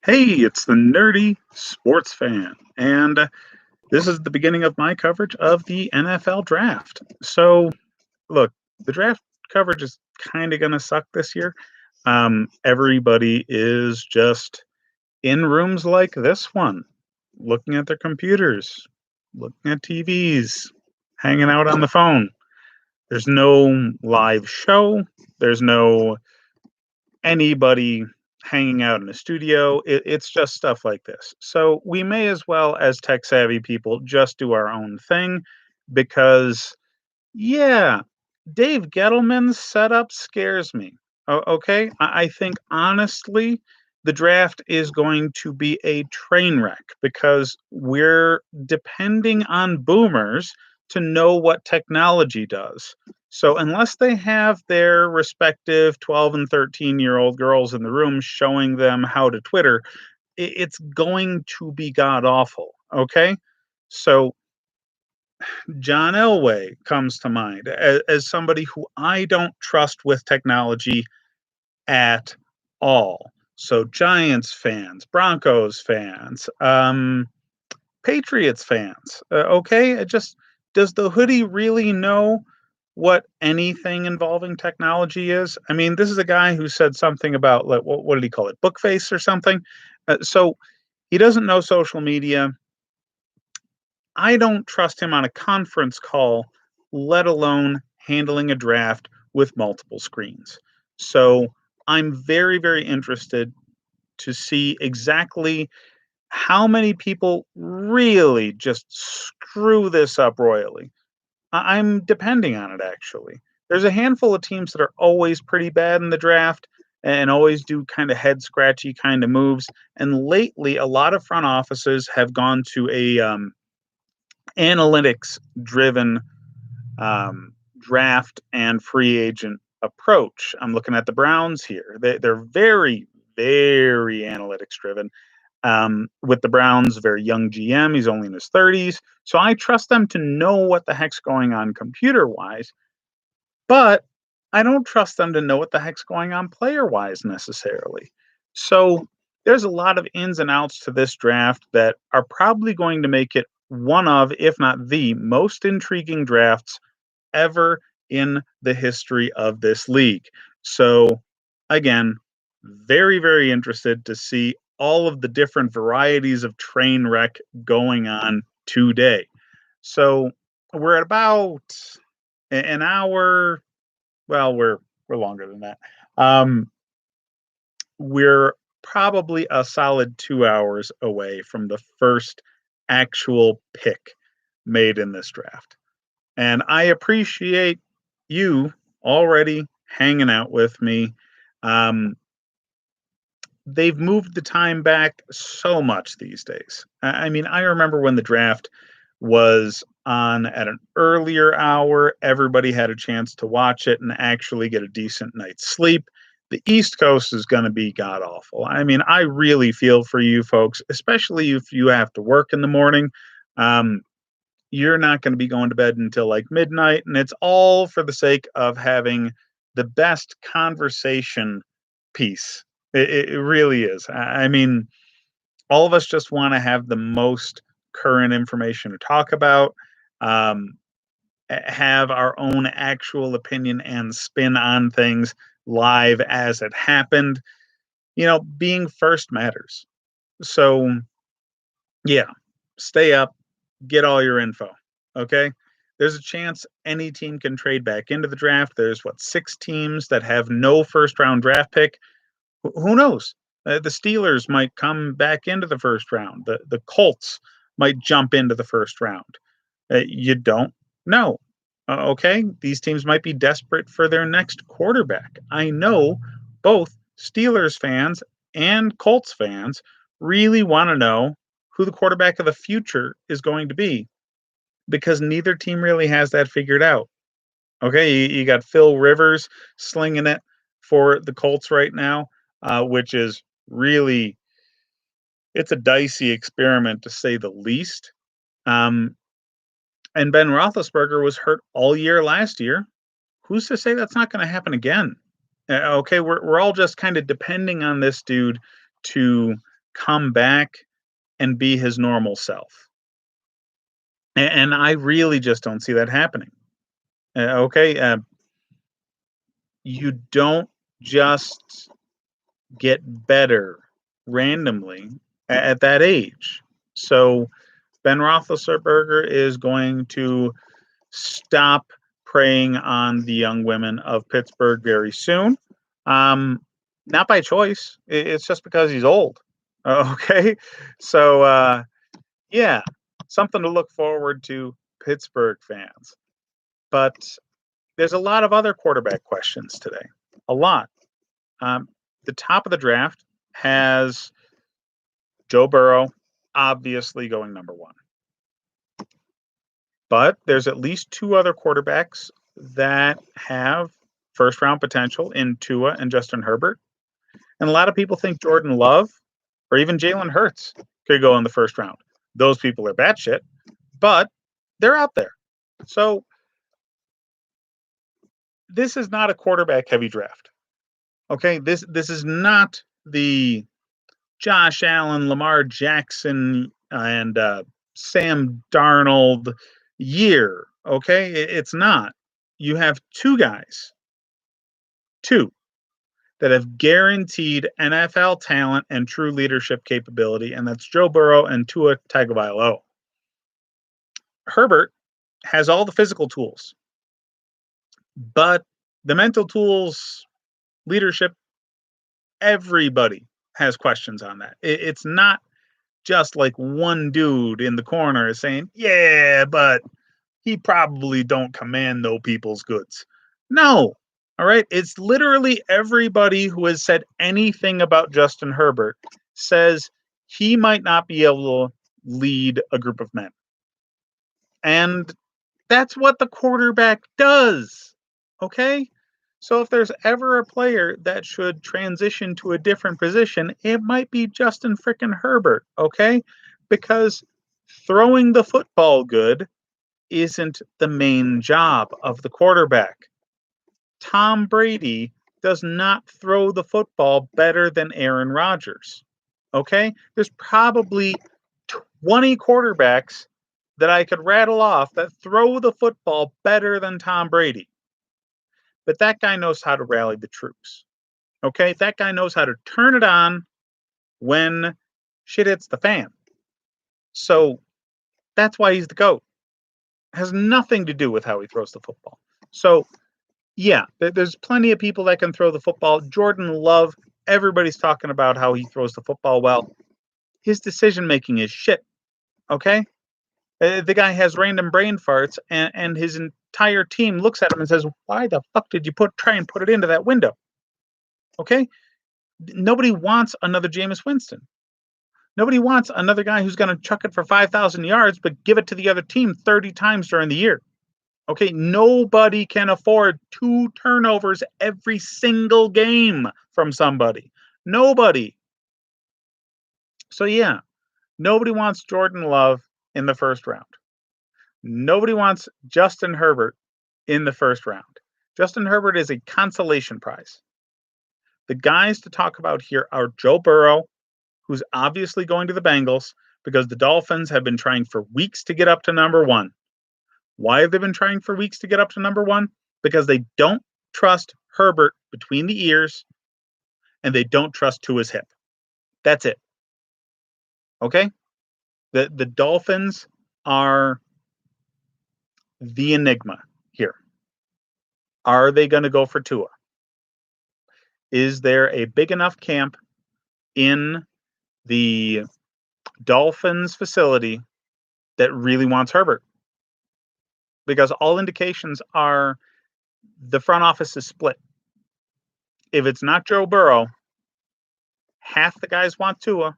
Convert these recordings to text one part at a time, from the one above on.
Hey, it's the nerdy sports fan, and this is the beginning of my coverage of the NFL draft. So, look, the draft coverage is kind of going to suck this year. Everybody is just in rooms like this one, looking at their computers, looking at TVs, hanging out on the phone. There's no live show. There's no anybody hanging out in a studio. It's just stuff like this. So we may as well, as tech savvy people, just do our own thing because, yeah, Dave Gettleman's setup scares me. Okay. I think honestly, the draft is going to be a train wreck because we're depending on boomers to know what technology does. So, unless they have their respective 12 and 13-year-old girls in the room showing them how to Twitter, it's going to be god awful. Okay. So, John Elway comes to mind as somebody who I don't trust with technology at all. So Giants fans, Broncos fans, Patriots fans. Okay, it just does the hoodie really know what anything involving technology is? I mean, this is a guy who said something about like what did he call it, bookface or something. So he doesn't know social media. I don't trust him on a conference call, let alone handling a draft with multiple screens. So I'm very, very interested to see exactly how many people really just screw this up royally. I'm depending on it actually. There's a handful of teams that are always pretty bad in the draft and always do kind of head scratchy kind of moves. And lately, a lot of front offices have gone to a analytics driven draft and free agent approach. I'm looking at the Browns here. They're very, very analytics driven. With the Browns, very young GM. He's only in his 30s. So I trust them to know what the heck's going on computer wise, but I don't trust them to know what the heck's going on player wise necessarily. So there's a lot of ins and outs to this draft that are probably going to make it one of, if not the most intriguing drafts ever in the history of this league. So, again, very, very interested to see all of the different varieties of train wreck going on today. So, we're at about an hour. Well, we're longer than that. Um, we're probably a solid 2 hours away from the first actual pick made in this draft. And I appreciate you already hanging out with me. Um, they've moved the time back so much these days. I mean, I remember when the draft was on at an earlier hour, everybody had a chance to watch it and actually get a decent night's sleep. The East Coast is going to be god awful. I mean, I really feel for you folks, especially if you have to work in the morning. Um, you're not going to be going to bed until like midnight, and it's all for the sake of having the best conversation piece. It really is. I mean, all of us just want to have the most current information to talk about, um, have our own actual opinion and spin on things live as it happened. Being first matters. So, yeah, stay up, get all your info. Okay. There's a chance any team can trade back into the draft. There's what, six teams that have no first round draft pick. Who knows? The Steelers might come back into the first round. The Colts might jump into the first round. You don't know. Okay. These teams might be desperate for their next quarterback. I know both Steelers fans and Colts fans really want to know who the quarterback of the future is going to be because neither team really has that figured out. Okay, you got Phil Rivers slinging it for the Colts right now, which is really it's a dicey experiment to say the least. Um, and Ben Roethlisberger was hurt all year last year. Who's to say that's not going to happen again? Okay, we're all just kind of depending on this dude to come back and be his normal self. And I really just don't see that happening. Okay, you don't just get better randomly at that age. So Ben Roethlisberger is going to stop preying on the young women of Pittsburgh very soon. Um, Not by choice. It's just because he's old. Okay, so yeah, something to look forward to, Pittsburgh fans. But there's a lot of other quarterback questions today. A lot. Um, the top of the draft has Joe Burrow, obviously going number one. But there's at least two other quarterbacks that have first round potential in Tua and Justin Herbert. And a lot of people think Jordan Love or even Jalen Hurts could go in the first round. Those people are batshit, but they're out there. So this is not a quarterback heavy draft. Okay, this is not the Josh Allen, Lamar Jackson, and Sam Darnold year. Okay, it's not. You have two that have guaranteed NFL talent and true leadership capability, and that's Joe Burrow and Tua Tagovailoa. Herbert has all the physical tools, but the mental tools, leadership, everybody has questions on that. It's not just like one dude in the corner is saying, "Yeah, but he probably don't command no people's goods." No. All right. It's literally everybody who has said anything about Justin Herbert says he might not be able to lead a group of men. And that's what the quarterback does. Okay. So if there's ever a player that should transition to a different position, it might be Justin frickin' Herbert. Okay. Because throwing the football good isn't the main job of the quarterback. Tom Brady does not throw the football better than Aaron Rodgers. Okay? There's probably 20 quarterbacks that I could rattle off that throw the football better than Tom Brady. But that guy knows how to rally the troops. Okay? That guy knows how to turn it on when shit hits the fan. So that's why he's the GOAT. It has nothing to do with how he throws the football. So yeah, there's plenty of people that can throw the football. Jordan Love, everybody's talking about how he throws the football well. His decision making is shit. Okay, the guy has random brain farts, and his entire team looks at him and says, "Why the fuck did you try and put it into that window?" Okay, nobody wants another Jameis Winston. Nobody wants another guy who's going to chuck it for 5,000 yards, but give it to the other team 30 times during the year. Okay, nobody can afford 2 turnovers every single game from somebody. Nobody. So yeah, nobody wants Jordan Love in the first round. Nobody wants Justin Herbert in the first round. Justin Herbert is a consolation prize. The guys to talk about here are Joe Burrow, who's obviously going to the Bengals because the Dolphins have been trying for weeks to get up to number 1. Why have they been trying for weeks to get up to number 1? Because they don't trust Herbert between the ears and they don't trust to his hip. That's it. Okay? The Dolphins are the enigma here. Are they going to go for Tua? Is there a big enough camp in the Dolphins facility that really wants Herbert? Because all indications are the front office is split. If it's not Joe Burrow, half the guys want Tua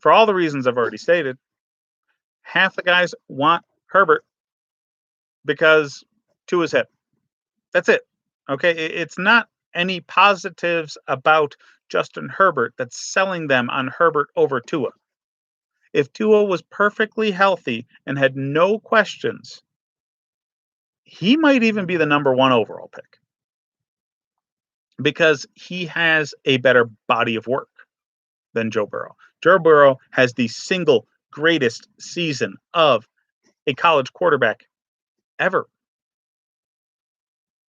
for all the reasons I've already stated. Half the guys want Herbert because Tua's hip. That's it. Okay, it's not any positives about Justin Herbert that's selling them on Herbert over Tua. If Tua was perfectly healthy and had no questions, he might even be the number 1 overall pick because he has a better body of work. than Joe Burrow. Joe Burrow has the single greatest season of a college quarterback ever.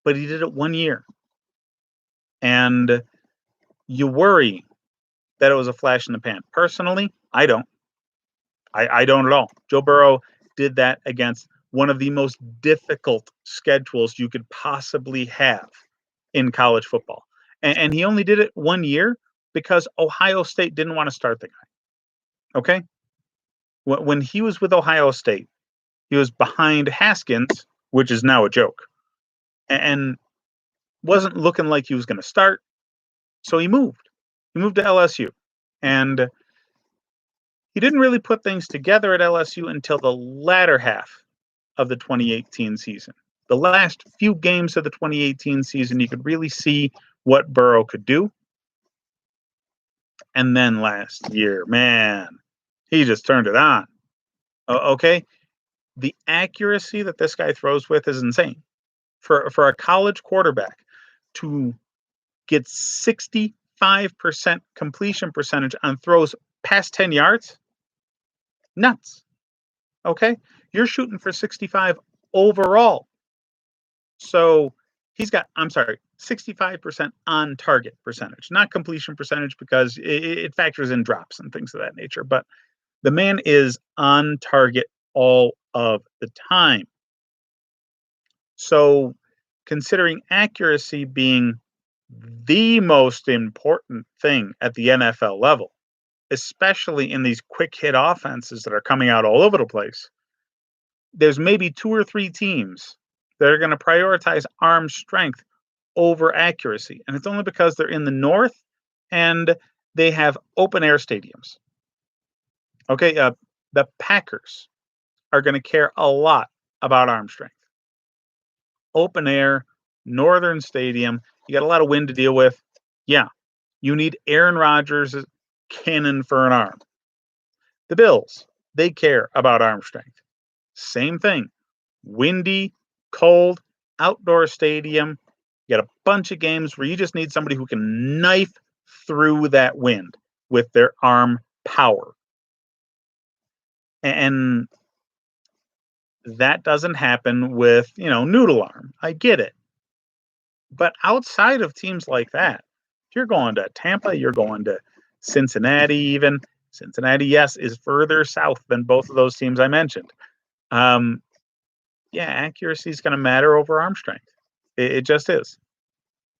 But he did it 1 year. And you worry that it was a flash in the pan. Personally, I don't. I don't at all. Joe Burrow did that against one of the most difficult schedules you could possibly have in college football. And he only did it 1 year because Ohio State didn't want to start the guy. Okay? When he was with Ohio State, he was behind Haskins, which is now a joke, and wasn't looking like he was going to start. So he moved. He moved to LSU. And he didn't really put things together at LSU until the latter half of the 2018 season. The last few games of the 2018 season, you could really see what Burrow could do. And then last year, man, he just turned it on. Okay? The accuracy that this guy throws with is insane. For a college quarterback to get 65% completion percentage on throws past 10 yards, nuts. Okay? You're shooting for 65 overall. So he's got, 65% on target percentage, not completion percentage because it factors in drops and things of that nature. But the man is on target all of the time. So considering accuracy being the most important thing at the NFL level, especially in these quick hit offenses that are coming out all over the place, there's maybe 2 or 3 teams that are going to prioritize arm strength over accuracy. And it's only because they're in the North and they have open air stadiums. Okay, the Packers are going to care a lot about arm strength. Open air, Northern Stadium, you got a lot of wind to deal with. Yeah, you need Aaron Rodgers' cannon for an arm. The Bills, they care about arm strength. Same thing. Windy, cold, outdoor stadium. You got a bunch of games where you just need somebody who can knife through that wind with their arm power. And that doesn't happen with, noodle arm. I get it. But outside of teams like that, if you're going to Tampa, you're going to Cincinnati even. Cincinnati, yes, is further south than both of those teams I mentioned. Accuracy is going to matter over arm strength. It just is.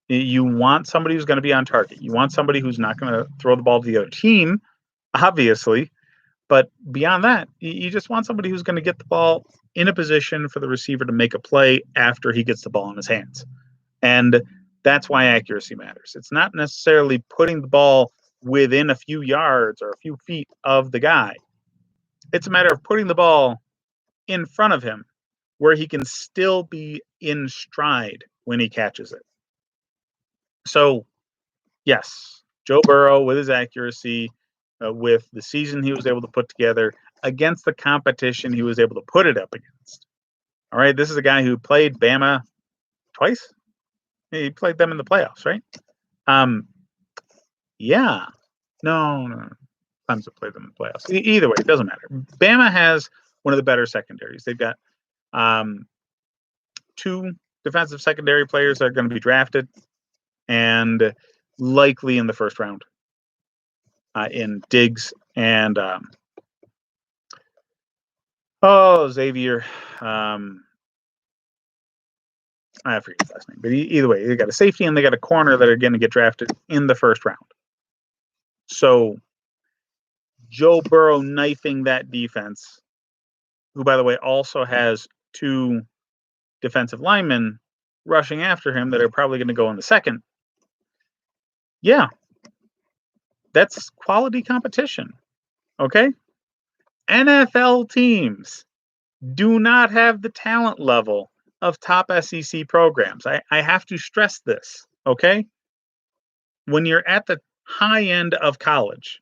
You want somebody who's going to be on target. You want somebody who's not going to throw the ball to the other team, obviously. But beyond that, you just want somebody who's going to get the ball in a position for the receiver to make a play after he gets the ball in his hands. And that's why accuracy matters. It's not necessarily putting the ball within a few yards or a few feet of the guy. It's a matter of putting the ball in front of him where he can still be in stride when he catches it. So, yes, Joe Burrow with his accuracy, with the season he was able to put together against the competition he was able to put it up against. All right, this is a guy who played Bama twice. He played them in the playoffs, right? Yeah. No. Times played them in the playoffs. Either way, it doesn't matter. Bama has one of the better secondaries. They've got 2 defensive secondary players that are going to be drafted and likely in the first round in Diggs and Xavier. I forget his last name, but either way, they got a safety and they got a corner that are going to get drafted in the first round. So Joe Burrow knifing that defense, who, by the way, also has 2 defensive linemen rushing after him that are probably going to go in the second. Yeah, that's quality competition. Okay? NFL teams do not have the talent level of top SEC programs. I have to stress this, okay? When you're at the high end of college,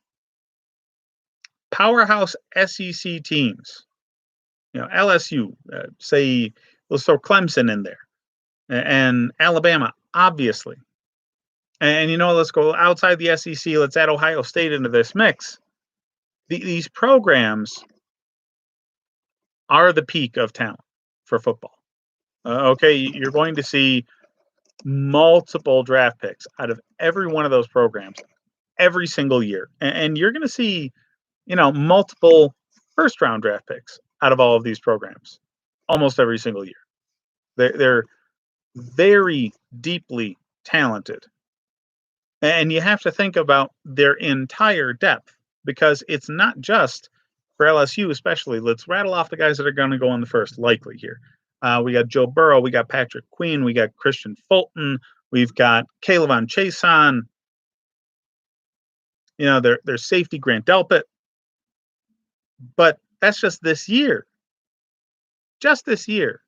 powerhouse SEC teams, LSU, say, let's throw Clemson in there, and Alabama, obviously. And let's go outside the SEC. Let's add Ohio State into this mix. These programs are the peak of talent for football. Okay, you're going to see multiple draft picks out of every one of those programs every single year, and you're going to see, multiple first round draft picks out of all of these programs almost every single year. They're very deeply talented, and you have to think about their entire depth because it's not just for LSU, especially. Let's rattle off the guys that are going to go in the first likely here. We got Joe Burrow, we got Patrick Queen, we got Christian Fulton, we've got K'Lavon Chaisson, their safety Grant Delpit. But that's just this year. Just this year.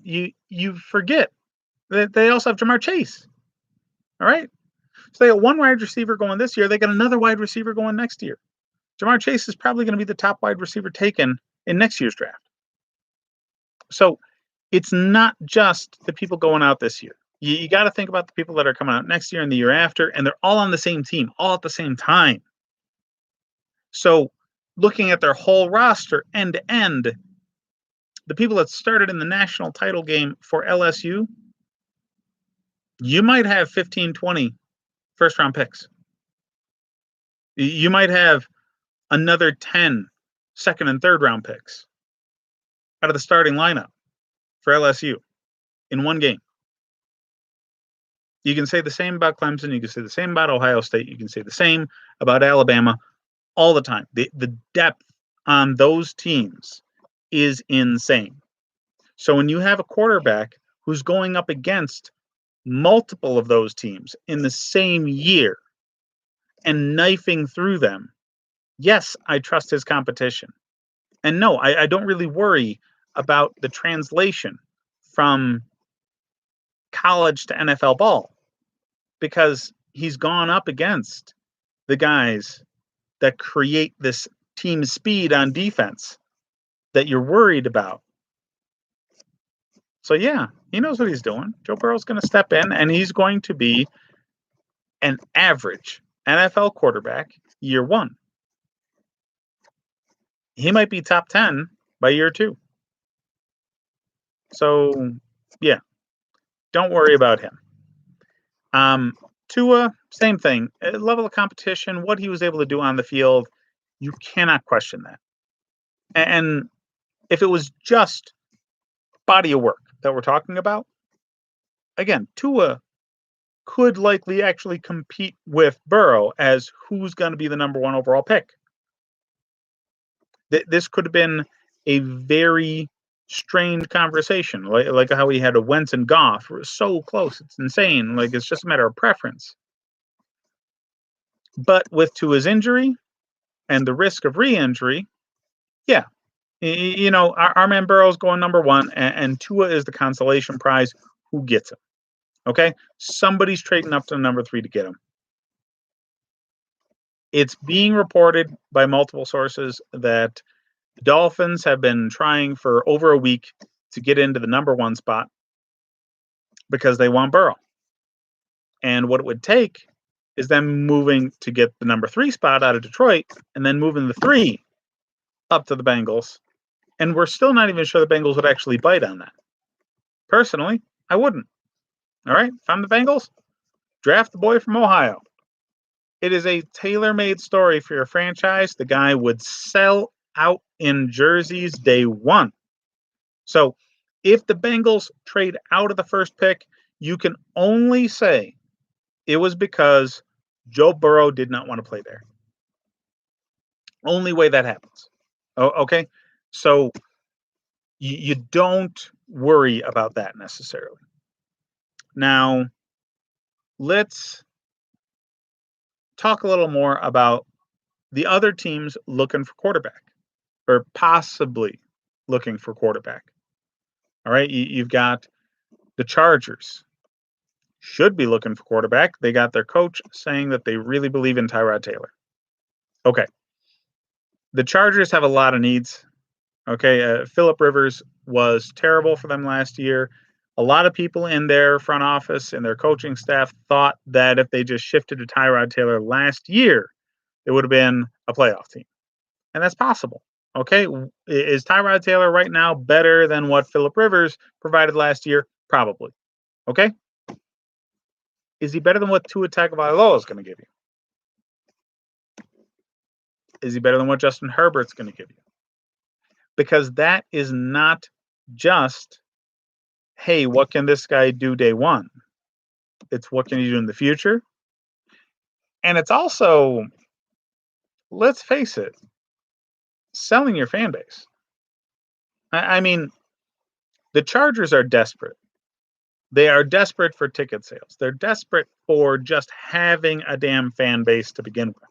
You forget that they also have Ja'Marr Chase. All right. So they got one wide receiver going this year. They got another wide receiver going next year. Ja'Marr Chase is probably going to be the top wide receiver taken in next year's draft. So it's not just the people going out this year. You got to think about the people that are coming out next year and the year after, and they're all on the same team, all at the same time. So looking at their whole roster end to end, the people that started in the national title game for LSU, you might have 15, 20 first round picks. You might have another 10 second and third round picks out of the starting lineup for LSU in one game. You can say the same about Clemson. You can say the same about Ohio State. You can say the same about Alabama all the time. The depth on those teams is insane. So when you have a quarterback who's going up against multiple of those teams in the same year and knifing through them, yes, I trust his competition. And no, I don't really worry about the translation from college to NFL ball because he's gone up against the guys that create this team speed on defense that you're worried about. So yeah, he knows what he's doing. Joe Burrow's going to step in and he's going to be an average NFL quarterback year one. He might be top 10 by year two. So yeah, don't worry about him. Tua, same thing. Level of competition, what he was able to do on the field, you cannot question that. And if it was just body of work that we're talking about, again, Tua could likely actually compete with Burrow as who's going to be the number one overall pick. This could have been a very strained conversation, like how we had a Wentz and Goff. We're so close. It's insane. Like, it's just a matter of preference. But with Tua's injury and the risk of re-injury, yeah, our man Burrow's going number one, and Tua is the consolation prize. Who gets him? Okay, somebody's trading up to number 3 to get him. It's being reported by multiple sources that the Dolphins have been trying for over a week to get into the number 1 spot because they want Burrow. And what it would take is them moving to get the number 3 spot out of Detroit and then moving the 3 up to the Bengals. And we're still not even sure the Bengals would actually bite on that. Personally, I wouldn't. All right, if I'm the Bengals, draft the boy from Ohio. It is a tailor-made story for your franchise. The guy would sell out in jerseys day one. So if the Bengals trade out of the first pick, you can only say it was because Joe Burrow did not want to play there. Only way that happens. Okay? So you don't worry about that necessarily. Now, let's talk a little more about the other teams looking for quarterback or possibly looking for quarterback. All right, you've got the Chargers. Should be looking for quarterback. They got their coach saying that they really believe in Tyrod Taylor. Okay. The Chargers have a lot of needs. Okay, Phillip Rivers was terrible for them last year. A lot of people in their front office and their coaching staff thought that if they just shifted to Tyrod Taylor last year, it would have been a playoff team. And that's possible. Okay. Is Tyrod Taylor right now better than what Philip Rivers provided last year? Probably. Okay. Is he better than what Tua Tagovailoa is going to give you? Is he better than what Justin Herbert's going to give you? Because that is not just, hey, what can this guy do day one? It's what can he do in the future? And it's also, let's face it, selling your fan base. I mean, the Chargers are desperate. They are desperate for ticket sales. They're desperate for just having a damn fan base to begin with.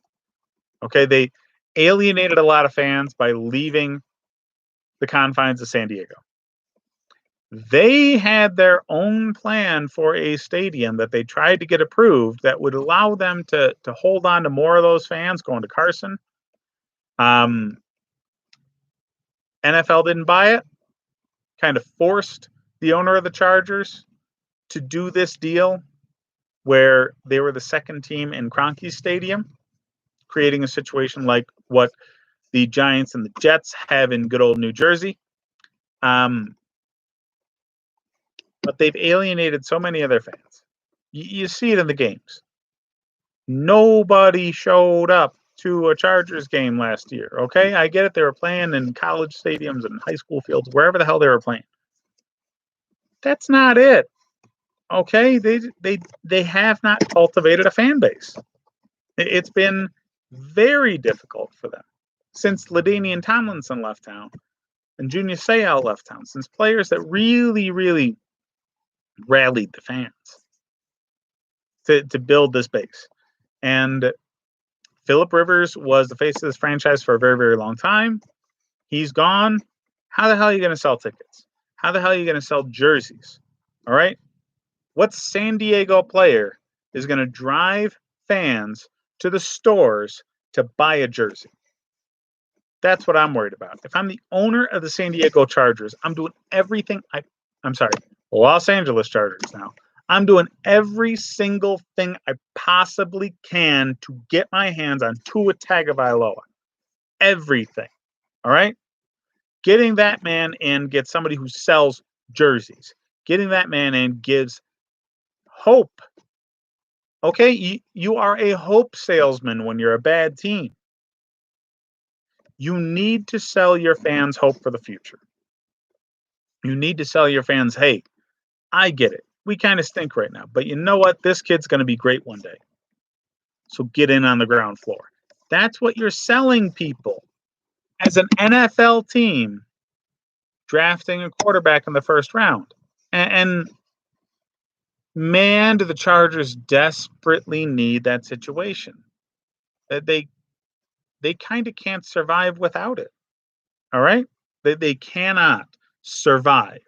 Okay, they alienated a lot of fans by leaving the confines of San Diego. They had their own plan for a stadium that they tried to get approved that would allow them to hold on to more of those fans going to Carson. NFL didn't buy it, kind of forced the owner of the Chargers to do this deal where they were the second team in Kroenke Stadium, creating a situation like what the Giants and the Jets have in good old New Jersey. But they've alienated so many of their fans. You see it in the games. Nobody showed up to a Chargers game last year. Okay, I get it. They were playing in college stadiums and high school fields, wherever the hell they were playing. That's not it. Okay, they have not cultivated a fan base. It's been very difficult for them since LaDainian Tomlinson left town and Junior Seau left town. Since players that really rallied the fans to build this base. And Philip Rivers was the face of this franchise for a very long time. He's gone. How the hell are you going to sell tickets? How the hell are you going to sell jerseys? All right. What San Diego player is going to drive fans to the stores to buy a jersey? That's what I'm worried about. If I'm the owner of the San Diego Chargers, I'm doing everything Los Angeles Chargers now. I'm doing every single thing I possibly can to get my hands on Tua Tagovailoa. Everything. All right? Getting that man in gets somebody who sells jerseys. Getting that man in gives hope. Okay? You are a hope salesman when you're a bad team. You need to sell your fans hope for the future. You need to sell your fans, hey, I get it. We kind of stink right now, but you know what? This kid's going to be great one day. So get in on the ground floor. That's what you're selling people. As an NFL team, drafting a quarterback in the first round. And man, do the Chargers desperately need that situation. They kind of can't survive without it. All right? They cannot survive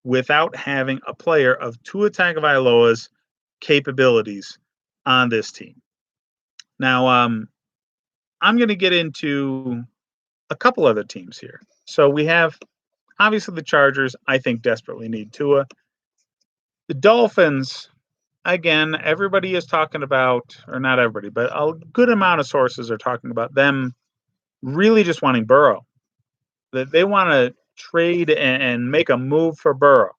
without having a player of Tua Tagovailoa's capabilities on this team. Now, I'm going to get into a couple other teams here. So we have, obviously, the Chargers, I think, desperately need Tua. The Dolphins, again, everybody is talking about, or not everybody, but a good amount of sources are talking about them really just wanting Burrow. That they want to trade and make a move for Burrow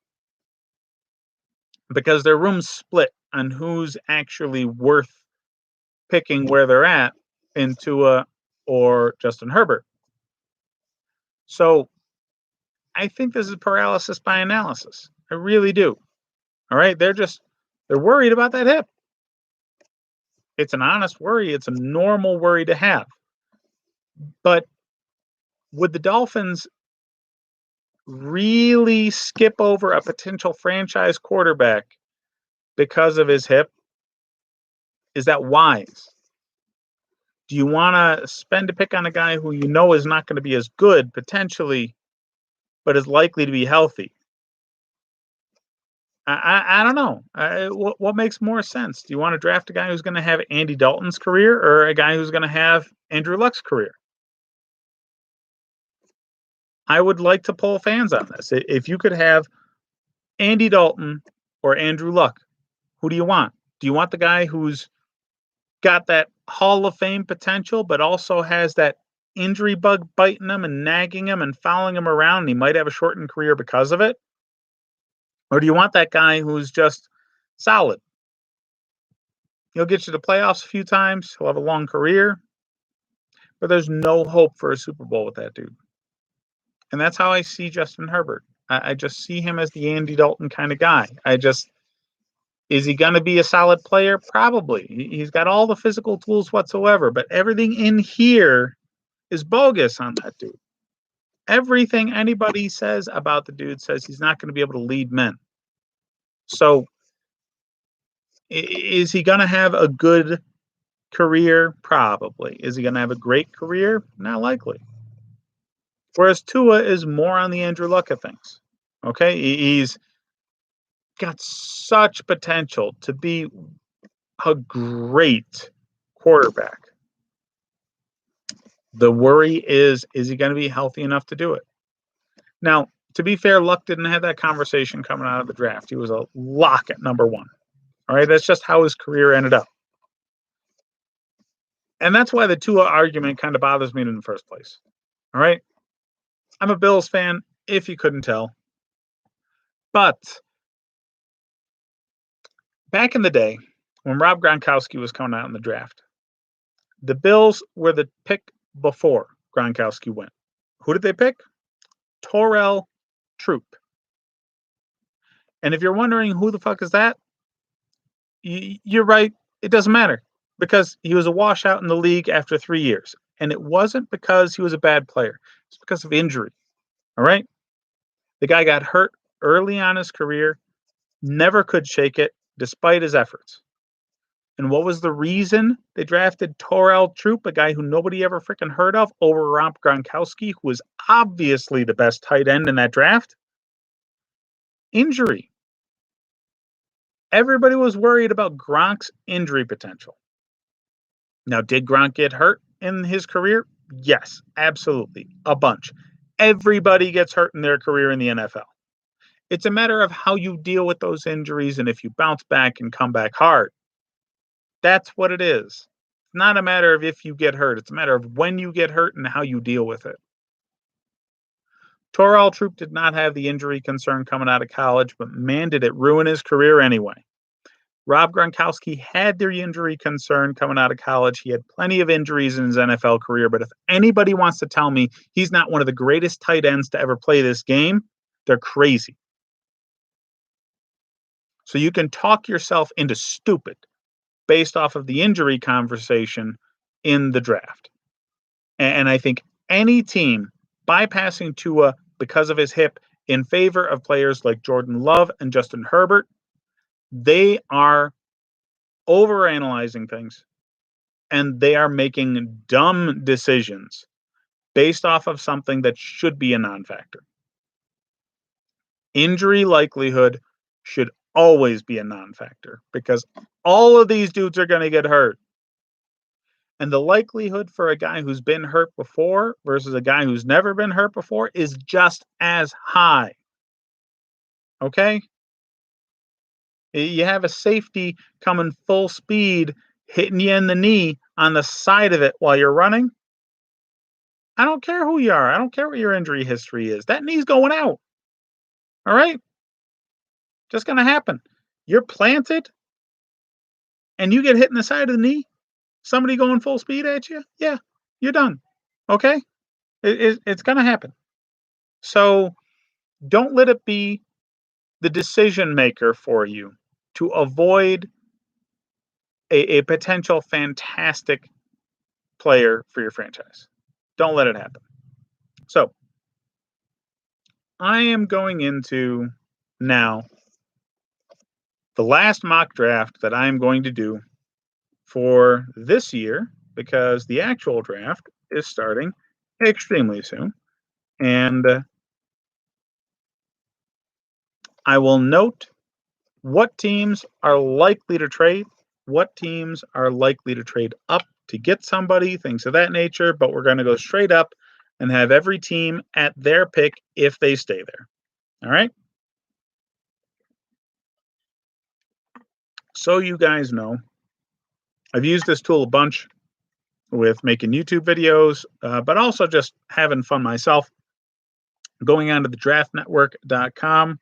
because their room's split on who's actually worth picking where they're at in Tua or Justin Herbert. So I think this is paralysis by analysis. I really do. All right. They're worried about that hip. It's an honest worry. It's a normal worry to have. But would the Dolphins really skip over a potential franchise quarterback because of his hip? Is that wise? Do you want to spend a pick on a guy who you know is not going to be as good potentially, but is likely to be healthy? I don't know. What makes more sense? Do you want to draft a guy who's going to have Andy Dalton's career or a guy who's going to have Andrew Luck's career? I would like to poll fans on this. If you could have Andy Dalton or Andrew Luck? Who do you want? Do you want the guy who's got that Hall of Fame potential, but also has that injury bug biting him and nagging him and following him around, and he might have a shortened career because of it? Or do you want that guy who's just solid? He'll get you to playoffs a few times. He'll have a long career, but there's no hope for a Super Bowl with that dude. And that's how I see Justin Herbert. I just see him as the Andy Dalton kind of guy. Is he going to be a solid player? Probably. He's got all the physical tools whatsoever, but everything in here is bogus on that dude. Everything anybody says about the dude says he's not going to be able to lead men. So is he going to have a good career? Probably. Is he going to have a great career? Not likely. Whereas Tua is more on the Andrew Luck of things. Okay? He's got such potential to be a great quarterback. The worry is he going to be healthy enough to do it? Now, to be fair, Luck didn't have that conversation coming out of the draft. He was a lock at number 1. All right, that's just how his career ended up. And that's why the Tua argument kind of bothers me in the first place. All right? I'm a Bills fan, if you couldn't tell. But back in the day, when Rob Gronkowski was coming out in the draft, the Bills were the pick before Gronkowski went. Who did they pick? Torrell Troop. And if you're wondering who the fuck is that, you're right. It doesn't matter because he was a washout in the league after 3 years. And it wasn't because he was a bad player. It's because of injury. All right? The guy got hurt early on his career, never could shake it despite his efforts. And what was the reason they drafted Torrell Troop, a guy who nobody ever freaking heard of, over Rob Gronkowski, who was obviously the best tight end in that draft? Injury. Everybody was worried about Gronk's injury potential. Now, did Gronk get hurt in his career? Yes, absolutely. A bunch. Everybody gets hurt in their career in the NFL. It's a matter of how you deal with those injuries and if you bounce back and come back hard. That's what it is. It's not a matter of if you get hurt. It's a matter of when you get hurt and how you deal with it. Torrell Troop did not have the injury concern coming out of college, but man, did it ruin his career anyway. Rob Gronkowski had the injury concern coming out of college. He had plenty of injuries in his NFL career, but if anybody wants to tell me he's not one of the greatest tight ends to ever play this game, they're crazy. So you can talk yourself into stupid based off of the injury conversation in the draft. And I think any team bypassing Tua because of his hip in favor of players like Jordan Love and Justin Herbert, they are overanalyzing things and they are making dumb decisions based off of something that should be a non-factor. Injury likelihood should always be a non-factor because all of these dudes are going to get hurt. And the likelihood for a guy who's been hurt before versus a guy who's never been hurt before is just as high. Okay? You have a safety coming full speed, hitting you in the knee on the side of it while you're running. I don't care who you are. I don't care what your injury history is. That knee's going out. All right? Just going to happen. You're planted and you get hit in the side of the knee. Somebody going full speed at you. Yeah, you're done. Okay? It's going to happen. So don't let it be the decision maker for you to avoid a potential fantastic player for your franchise. Don't let it happen. So I am going into now the last mock draft that I am going to do for this year because the actual draft is starting extremely soon. And I will note what teams are likely to trade, what teams are likely to trade up to get somebody, things of that nature. But we're going to go straight up and have every team at their pick if they stay there. All right. So you guys know, I've used this tool a bunch with making YouTube videos, but also just having fun myself, going onto the draftnetwork.com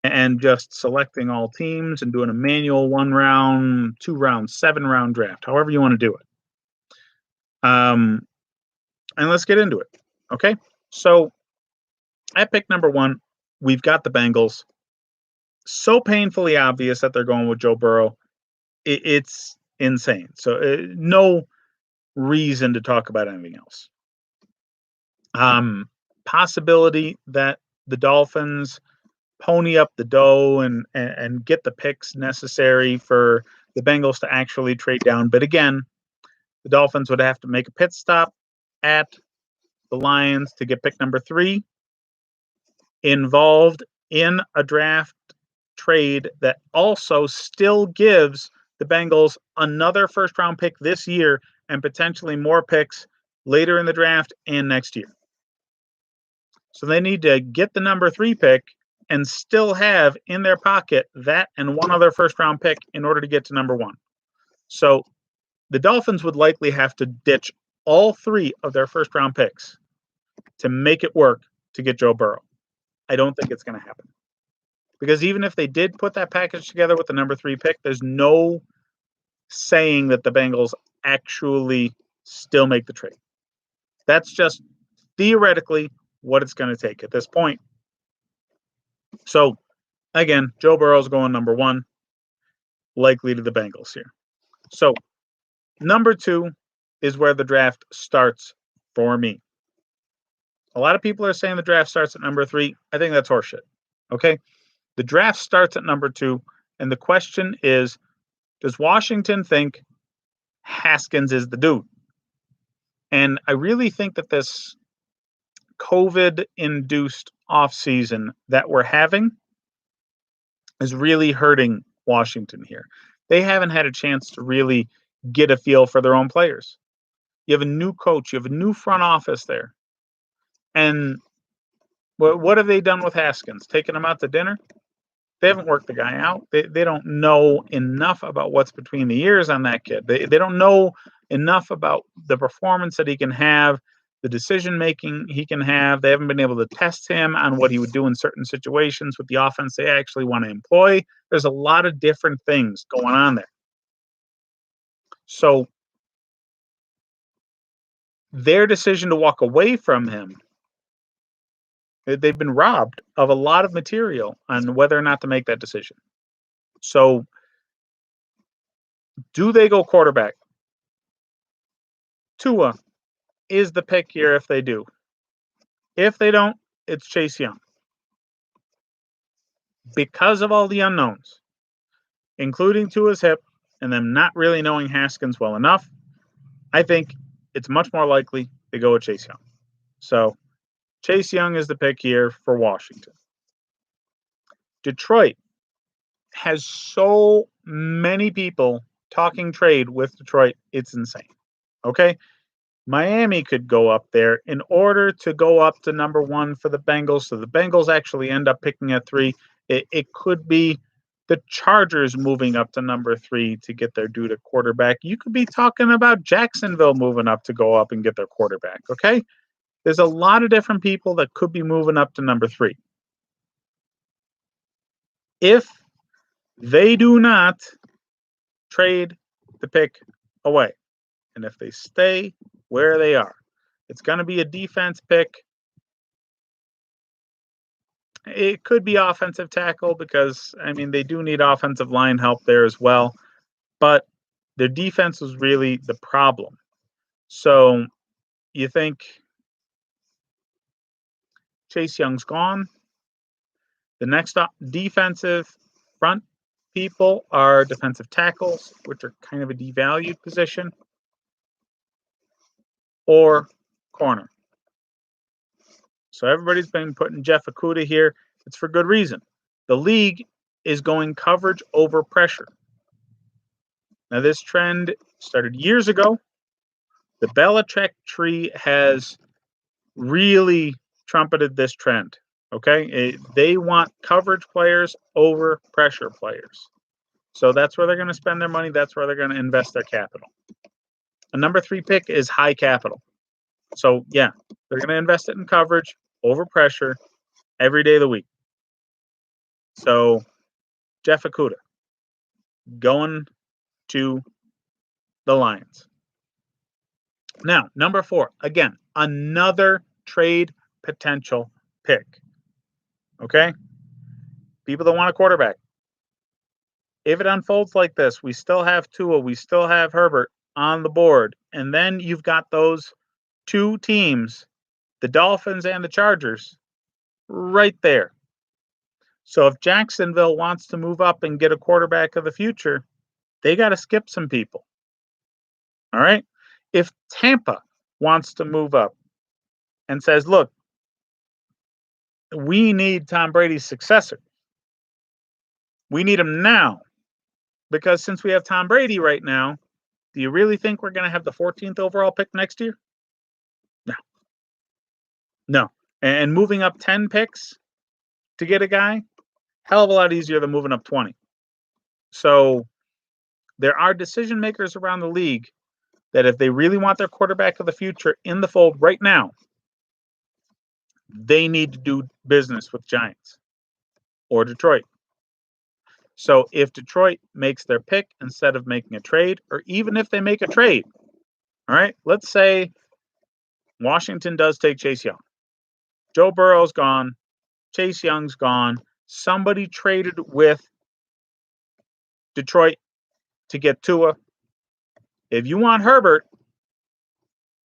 and just selecting all teams and doing a manual 1 round, 2 round, 7 round draft, however you want to do it. And let's get into it. Okay. So at pick number 1, we've got the Bengals. So painfully obvious that they're going with Joe Burrow. It's insane. So no reason to talk about anything else. Possibility that the Dolphins pony up the dough and get the picks necessary for the Bengals to actually trade down. But again, the Dolphins would have to make a pit stop at the Lions to get pick number 3, involved in a draft trade that also still gives the Bengals another first round pick this year and potentially more picks later in the draft and next year. So they need to get the number 3 pick and still have in their pocket that and one other first round pick in order to get to number 1. So the Dolphins would likely have to ditch all 3 of their first round picks to make it work to get Joe Burrow. I don't think it's going to happen. Because even if they did put that package together with the number 3 pick, there's no saying that the Bengals actually still make the trade. That's just theoretically what it's going to take at this point. So, again, Joe Burrow's going number 1, likely to the Bengals here. So, number 2 is where the draft starts for me. A lot of people are saying the draft starts at number 3. I think that's horseshit. Okay? The draft starts at number 2, and the question is, does Washington think Haskins is the dude? And I really think that this COVID-induced offseason that we're having is really hurting Washington here. They haven't had a chance to really get a feel for their own players. You have a new coach, you have a new front office there. And what have they done with Haskins? Taking him out to dinner? They haven't worked the guy out. They don't know enough about what's between the ears on that kid. They don't know enough about the performance that he can have, the decision making he can have. They haven't been able to test him on what he would do in certain situations with the offense they actually want to employ. There's a lot of different things going on there. So their decision to walk away from him, they've been robbed of a lot of material on whether or not to make that decision. So do they go quarterback? Tua is the pick here if they do. If they don't, it's Chase Young. Because of all the unknowns, including Tua's hip and them not really knowing Haskins well enough, I think it's much more likely they go with Chase Young. So Chase Young is the pick here for Washington. Detroit has so many people talking trade with Detroit, it's insane. Okay? Miami could go up there in order to go up to number 1 for the Bengals. So the Bengals actually end up picking at 3. It could be the Chargers moving up to number 3 to get their dude at quarterback. You could be talking about Jacksonville moving up to go up and get their quarterback. Okay? There's a lot of different people that could be moving up to number 3. If they do not trade the pick away, and if they stay where they are, it's going to be a defense pick. It could be offensive tackle because, I mean, they do need offensive line help there as well. But their defense was really the problem. So you think Chase Young's gone. The next defensive front people are defensive tackles, which are kind of a devalued position, or corner. So everybody's been putting Jeff Okudah here. It's for good reason. The league is going coverage over pressure. Now, this trend started years ago. The Belichick tree has really trumpeted this trend. Okay? They want coverage players over pressure players. So that's where they're going to spend their money. That's where they're going to invest their capital. A number 3 pick is high capital. So yeah, they're going to invest it in coverage, over pressure, every day of the week. So Jeff Okudah going to the Lions. Now, number 4, again, another trade potential pick. Okay? People that want a quarterback. If it unfolds like this, we still have Tua, we still have Herbert on the board, and then you've got those 2 teams, the Dolphins and the Chargers, right there. So if Jacksonville wants to move up and get a quarterback of the future, they got to skip some people. All right? If Tampa wants to move up and says, look, we need Tom Brady's successor. We need him now. Because since we have Tom Brady right now, do you really think we're going to have the 14th overall pick next year? No. No. And moving up 10 picks to get a guy, hell of a lot easier than moving up 20. So there are decision makers around the league that if they really want their quarterback of the future in the fold right now, they need to do business with Giants or Detroit. So if Detroit makes their pick instead of making a trade, or even if they make a trade, all right, let's say Washington does take Chase Young. Joe Burrow's gone. Chase Young's gone. Somebody traded with Detroit to get Tua. If you want Herbert,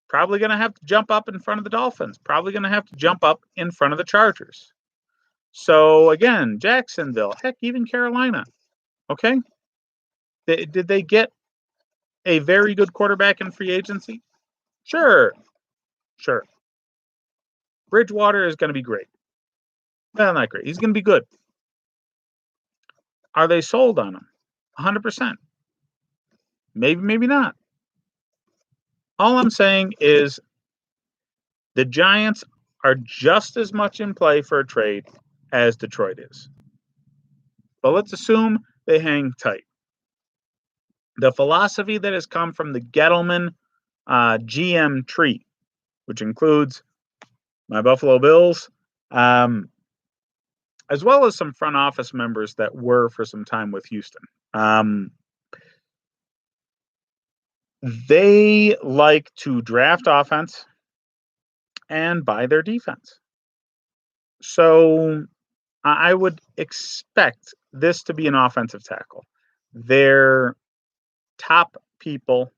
probably going to have to jump up in front of the Dolphins. Probably going to have to jump up in front of the Chargers. So again, Jacksonville, heck, even Carolina. Okay. Did they get a very good quarterback in free agency? Sure. Bridgewater is going to be great. Well, not great. He's going to be good. Are they sold on him? 100%. Maybe, maybe not. All I'm saying is the Giants are just as much in play for a trade as Detroit is. But let's assume they hang tight. The philosophy that has come from the Gettleman GM tree, which includes my Buffalo Bills, as well as some front office members that were for some time with Houston. They like to draft offense and buy their defense. So I would expect this to be an offensive tackle. Their top people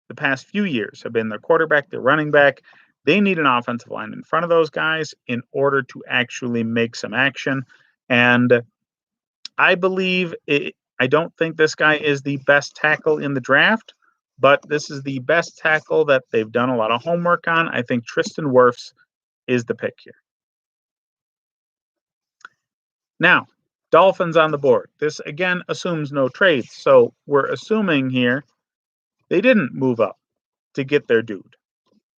the past few years have been their quarterback, their running back. They need an offensive line in front of those guys in order to actually make some action. And I believe I don't think this guy is the best tackle in the draft, but this is the best tackle that they've done a lot of homework on. I think Tristan Wirfs is the pick here. Now, Dolphins on the board. This, again, assumes no trades. So we're assuming here they didn't move up to get their dude.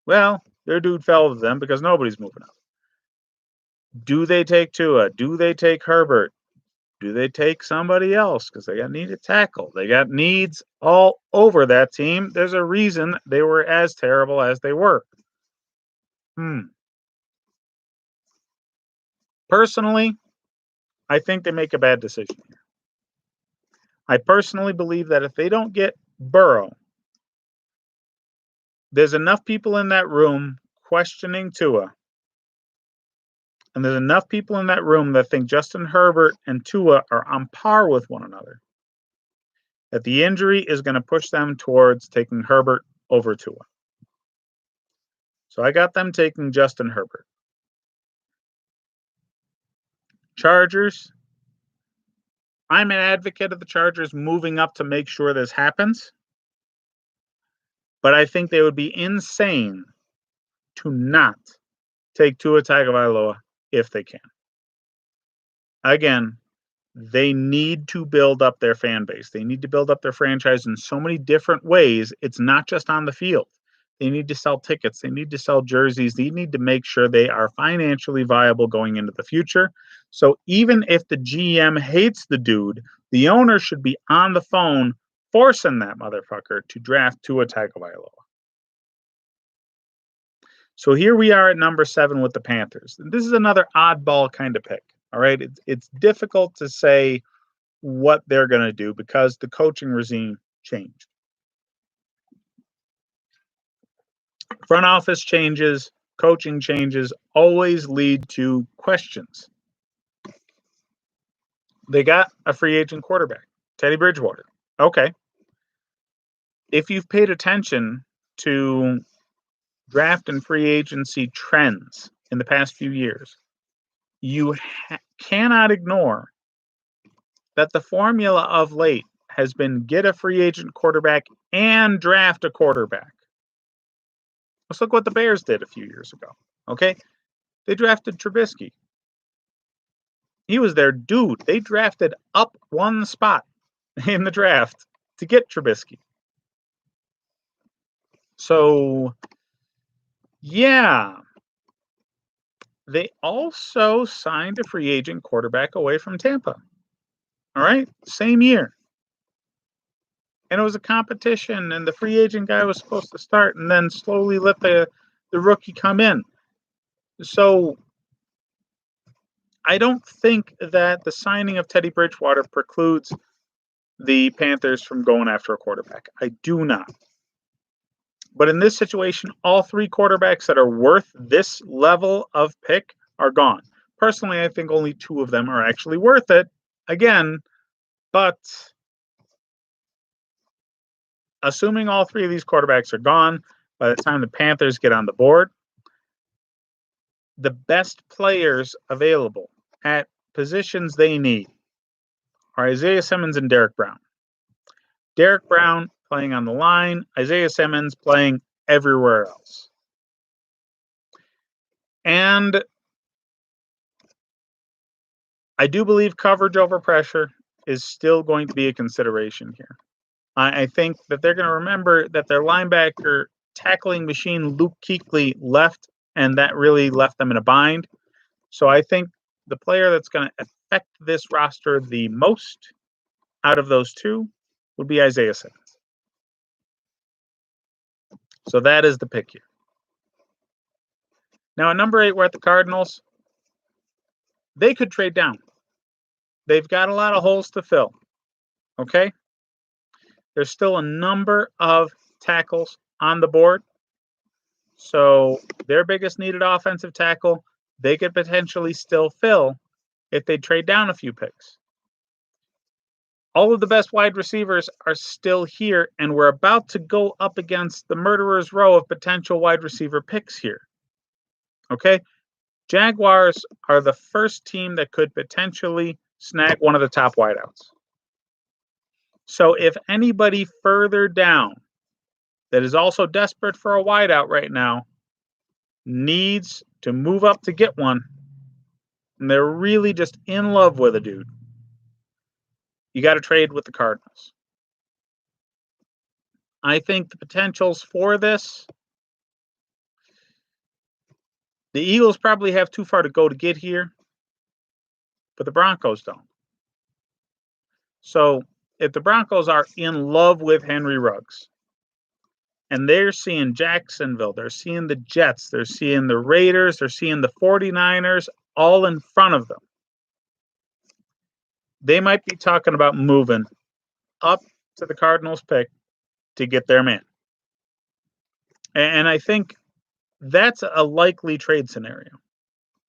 Well, their dude fell to them because nobody's moving up. Do they take Tua? Do they take Herbert? Do they take somebody else? Because they got needed tackle. They got needs all over that team. There's a reason they were as terrible as they were. Personally, I think they make a bad decision here. I personally believe that if they don't get Burrow, there's enough people in that room questioning Tua. And there's enough people in that room that think Justin Herbert and Tua are on par with one another, that the injury is going to push them towards taking Herbert over Tua. So I got them taking Justin Herbert. Chargers. I'm an advocate of the Chargers moving up to make sure this happens. But I think they would be insane to not take Tua Tagovailoa if they can. Again, they need to build up their fan base. They need to build up their franchise in so many different ways. It's not just on the field. They need to sell tickets. They need to sell jerseys. They need to make sure they are financially viable going into the future. So even if the GM hates the dude, the owner should be on the phone forcing that motherfucker to draft Tua Tagovailoa. So here we are at number 7 with the Panthers. And this is another oddball kind of pick. All right. It's difficult to say what they're going to do because the coaching regime changed. Front office changes, coaching changes always lead to questions. They got a free agent quarterback, Teddy Bridgewater. Okay. If you've paid attention to draft and free agency trends in the past few years, you cannot ignore that the formula of late has been get a free agent quarterback and draft a quarterback. Let's look what the Bears did a few years ago. Okay. They drafted Trubisky. He was their dude. They drafted up one spot in the draft to get Trubisky. So, yeah. They also signed a free agent quarterback away from Tampa. All right. Same year. And it was a competition, and the free agent guy was supposed to start and then slowly let the rookie come in. So I don't think that the signing of Teddy Bridgewater precludes the Panthers from going after a quarterback. I do not. But in this situation, all 3 quarterbacks that are worth this level of pick are gone. Personally, I think only 2 of them are actually worth it. Again, but assuming all 3 of these quarterbacks are gone by the time the Panthers get on the board, the best players available at positions they need are Isaiah Simmons and Derek Brown. Derek Brown playing on the line, Isaiah Simmons playing everywhere else. And I do believe coverage over pressure is still going to be a consideration here. I think that they're going to remember that their linebacker tackling machine, Luke Kuechly, left, and that really left them in a bind. So I think the player that's going to affect this roster the most out of those 2 would be Isaiah Simmons. So that is the pick here. Now, at number 8, we're at the Cardinals. They could trade down. They've got a lot of holes to fill. Okay? There's still a number of tackles on the board. So their biggest needed offensive tackle, they could potentially still fill if they trade down a few picks. All of the best wide receivers are still here, and we're about to go up against the murderer's row of potential wide receiver picks here. Okay? Jaguars are the first team that could potentially snag one of the top wideouts. So if anybody further down that is also desperate for a wideout right now needs to move up to get one, and they're really just in love with a dude, you got to trade with the Cardinals. I think the potentials for this, the Eagles probably have too far to go to get here, but the Broncos don't. So if the Broncos are in love with Henry Ruggs, and they're seeing Jacksonville, they're seeing the Jets, they're seeing the Raiders, they're seeing the 49ers all in front of them, they might be talking about moving up to the Cardinals pick to get their man. And I think that's a likely trade scenario.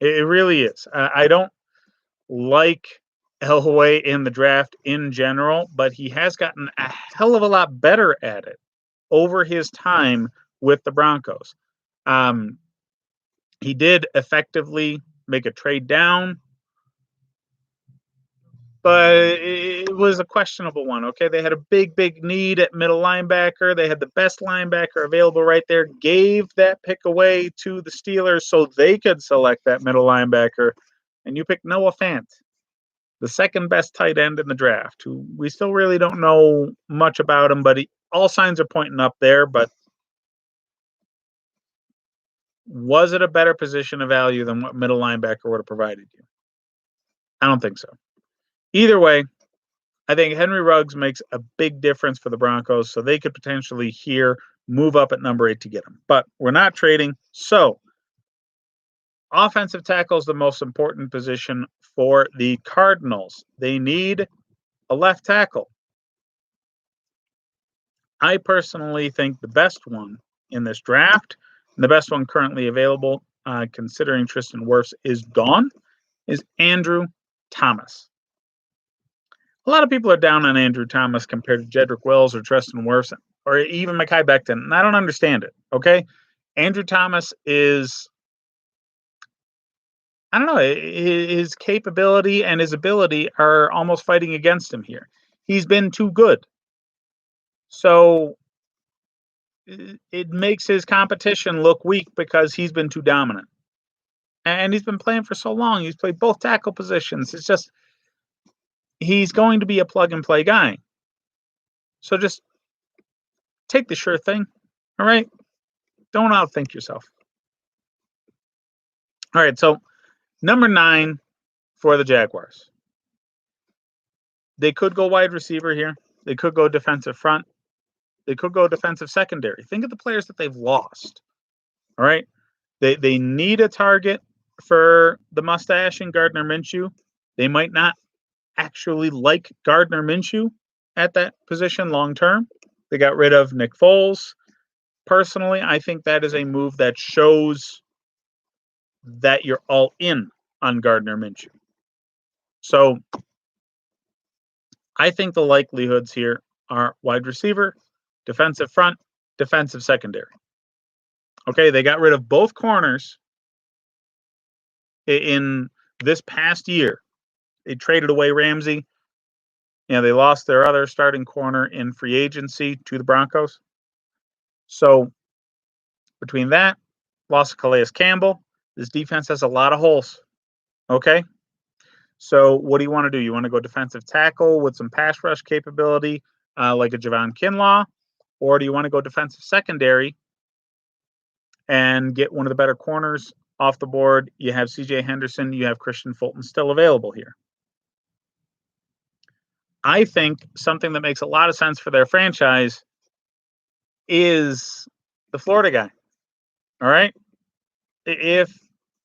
It really is. I don't like Elway in the draft in general, but he has gotten a hell of a lot better at it over his time with the Broncos. He did effectively make a trade down, but it was a questionable one. Okay, they had a big need at middle linebacker. They had the best linebacker available right there, gave that pick away to the Steelers so they could select that middle linebacker, and you picked Noah Fant, the second best tight end in the draft, who we still really don't know much about him, but all signs are pointing up there. But Was it a better position of value than what middle linebacker would have provided you? I don't think so. Either way, I think Henry Ruggs makes a big difference for the Broncos, so they could potentially here move up at number 8 to get him. But we're not trading. So, offensive tackle is the most important position for the Cardinals. They need a left tackle. I personally think the best one in this draft, and the best one currently available, considering Tristan Wirfs is gone, is Andrew Thomas. A lot of people are down on Andrew Thomas compared to Jedrick Wills or Tristan Wirfs or even Mekhi Becton, and I don't understand it, okay? Andrew Thomas is, I don't know, his capability and his ability are almost fighting against him here. He's been too good. So it makes his competition look weak because he's been too dominant. And he's been playing for so long. He's played both tackle positions. It's just, he's going to be a plug and play guy. So just take the sure thing. All right. Don't outthink yourself. All right. So number 9 for the Jaguars. They could go wide receiver here. They could go defensive front. They could go defensive secondary. Think of the players that they've lost. All right. They need a target for the mustache and Gardner Minshew. They might not actually like Gardner Minshew at that position long term. They got rid of Nick Foles. Personally, I think that is a move that shows that you're all in on Gardner Minshew. So I think the likelihoods here are wide receiver, defensive front, defensive secondary. Okay, they got rid of both corners in this past year. They traded away Ramsey. They lost their other starting corner in free agency to the Broncos. So between that, loss of Calais Campbell, this defense has a lot of holes. Okay? So what do you want to do? You want to go defensive tackle with some pass rush capability, like a Javon Kinlaw, or do you want to go defensive secondary and get one of the better corners off the board? You have CJ Henderson, you have Christian Fulton still available here. I think something that makes a lot of sense for their franchise is the Florida guy. All right? If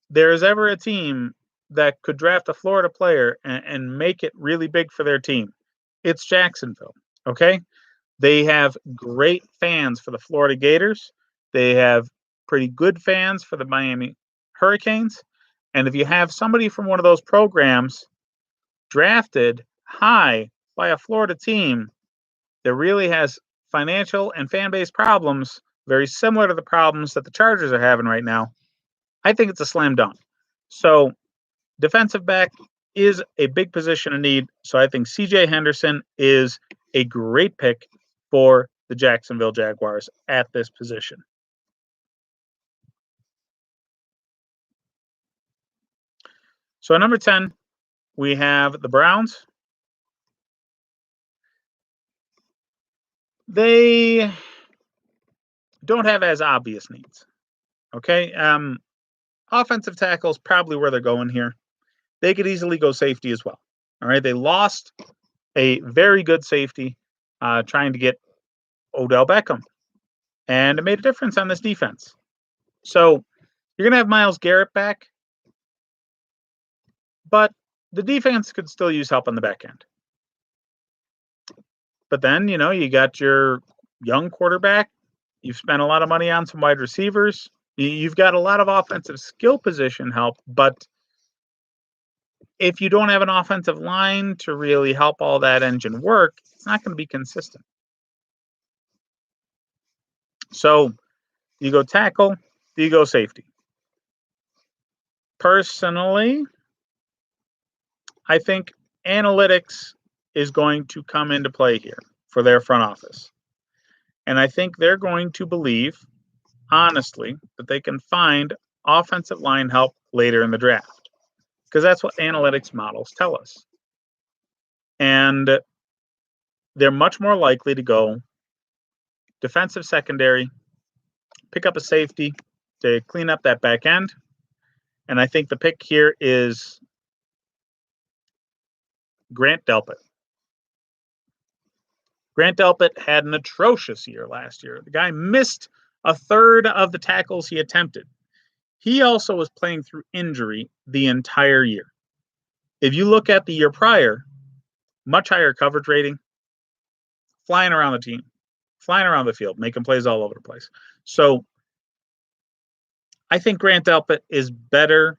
there's ever a team that could draft a Florida player and make it really big for their team, it's Jacksonville. Okay? They have great fans for the Florida Gators. They have pretty good fans for the Miami Hurricanes. And if you have somebody from one of those programs drafted high by a Florida team that really has financial and fan base problems very similar to the problems that the Chargers are having right now, I think it's a slam dunk. So defensive back is a big position of need. So I think CJ Henderson is a great pick for the Jacksonville Jaguars at this position. So at number 10, we have the Browns. They don't have as obvious needs. Okay. Offensive tackle is probably where they're going here. They could easily go safety as well. All right. They lost a very good safety trying to get Odell Beckham. And it made a difference on this defense. So you're going to have Myles Garrett back. But the defense could still use help on the back end. But then, you got your young quarterback. You've spent a lot of money on some wide receivers. You've got a lot of offensive skill position help. But if you don't have an offensive line to really help all that engine work, it's not going to be consistent. So you go tackle, you go safety. Personally, I think analytics is going to come into play here for their front office. And I think they're going to believe, honestly, that they can find offensive line help later in the draft. Because that's what analytics models tell us. And they're much more likely to go defensive secondary, pick up a safety, to clean up that back end. And I think the pick here is Grant Delpit. Grant Delpit had an atrocious year last year. The guy missed a third of the tackles he attempted. He also was playing through injury the entire year. If you look at the year prior, much higher coverage rating, flying around the team, flying around the field, making plays all over the place. So I think Grant Delpit is better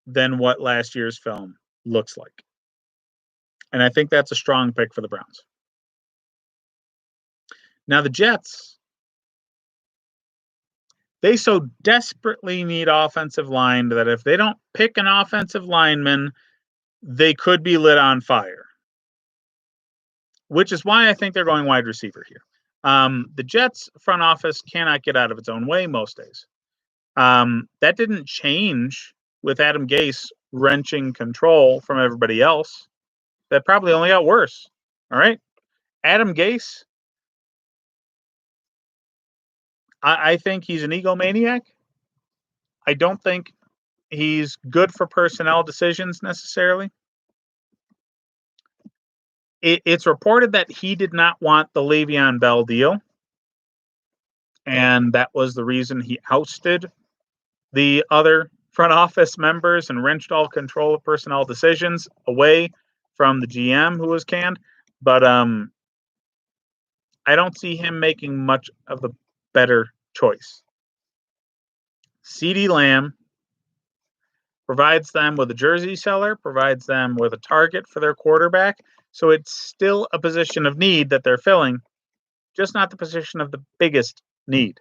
than what last year's film looks like. And I think that's a strong pick for the Browns. Now the Jets, they so desperately need offensive line that if they don't pick an offensive lineman, they could be lit on fire. Which is why I think they're going wide receiver here. The Jets front office cannot get out of its own way most days. That didn't change with Adam Gase wrenching control from everybody else. That probably only got worse. All right. Adam Gase, I think he's an egomaniac. I don't think he's good for personnel decisions necessarily. It's reported that he did not want the Le'Veon Bell deal. And that was the reason he ousted the other front office members and wrenched all control of personnel decisions away from the GM who was canned. But I don't see him making much of a better choice. CeeDee Lamb provides them with a jersey seller, provides them with a target for their quarterback. So it's still a position of need that they're filling, just not the position of the biggest need.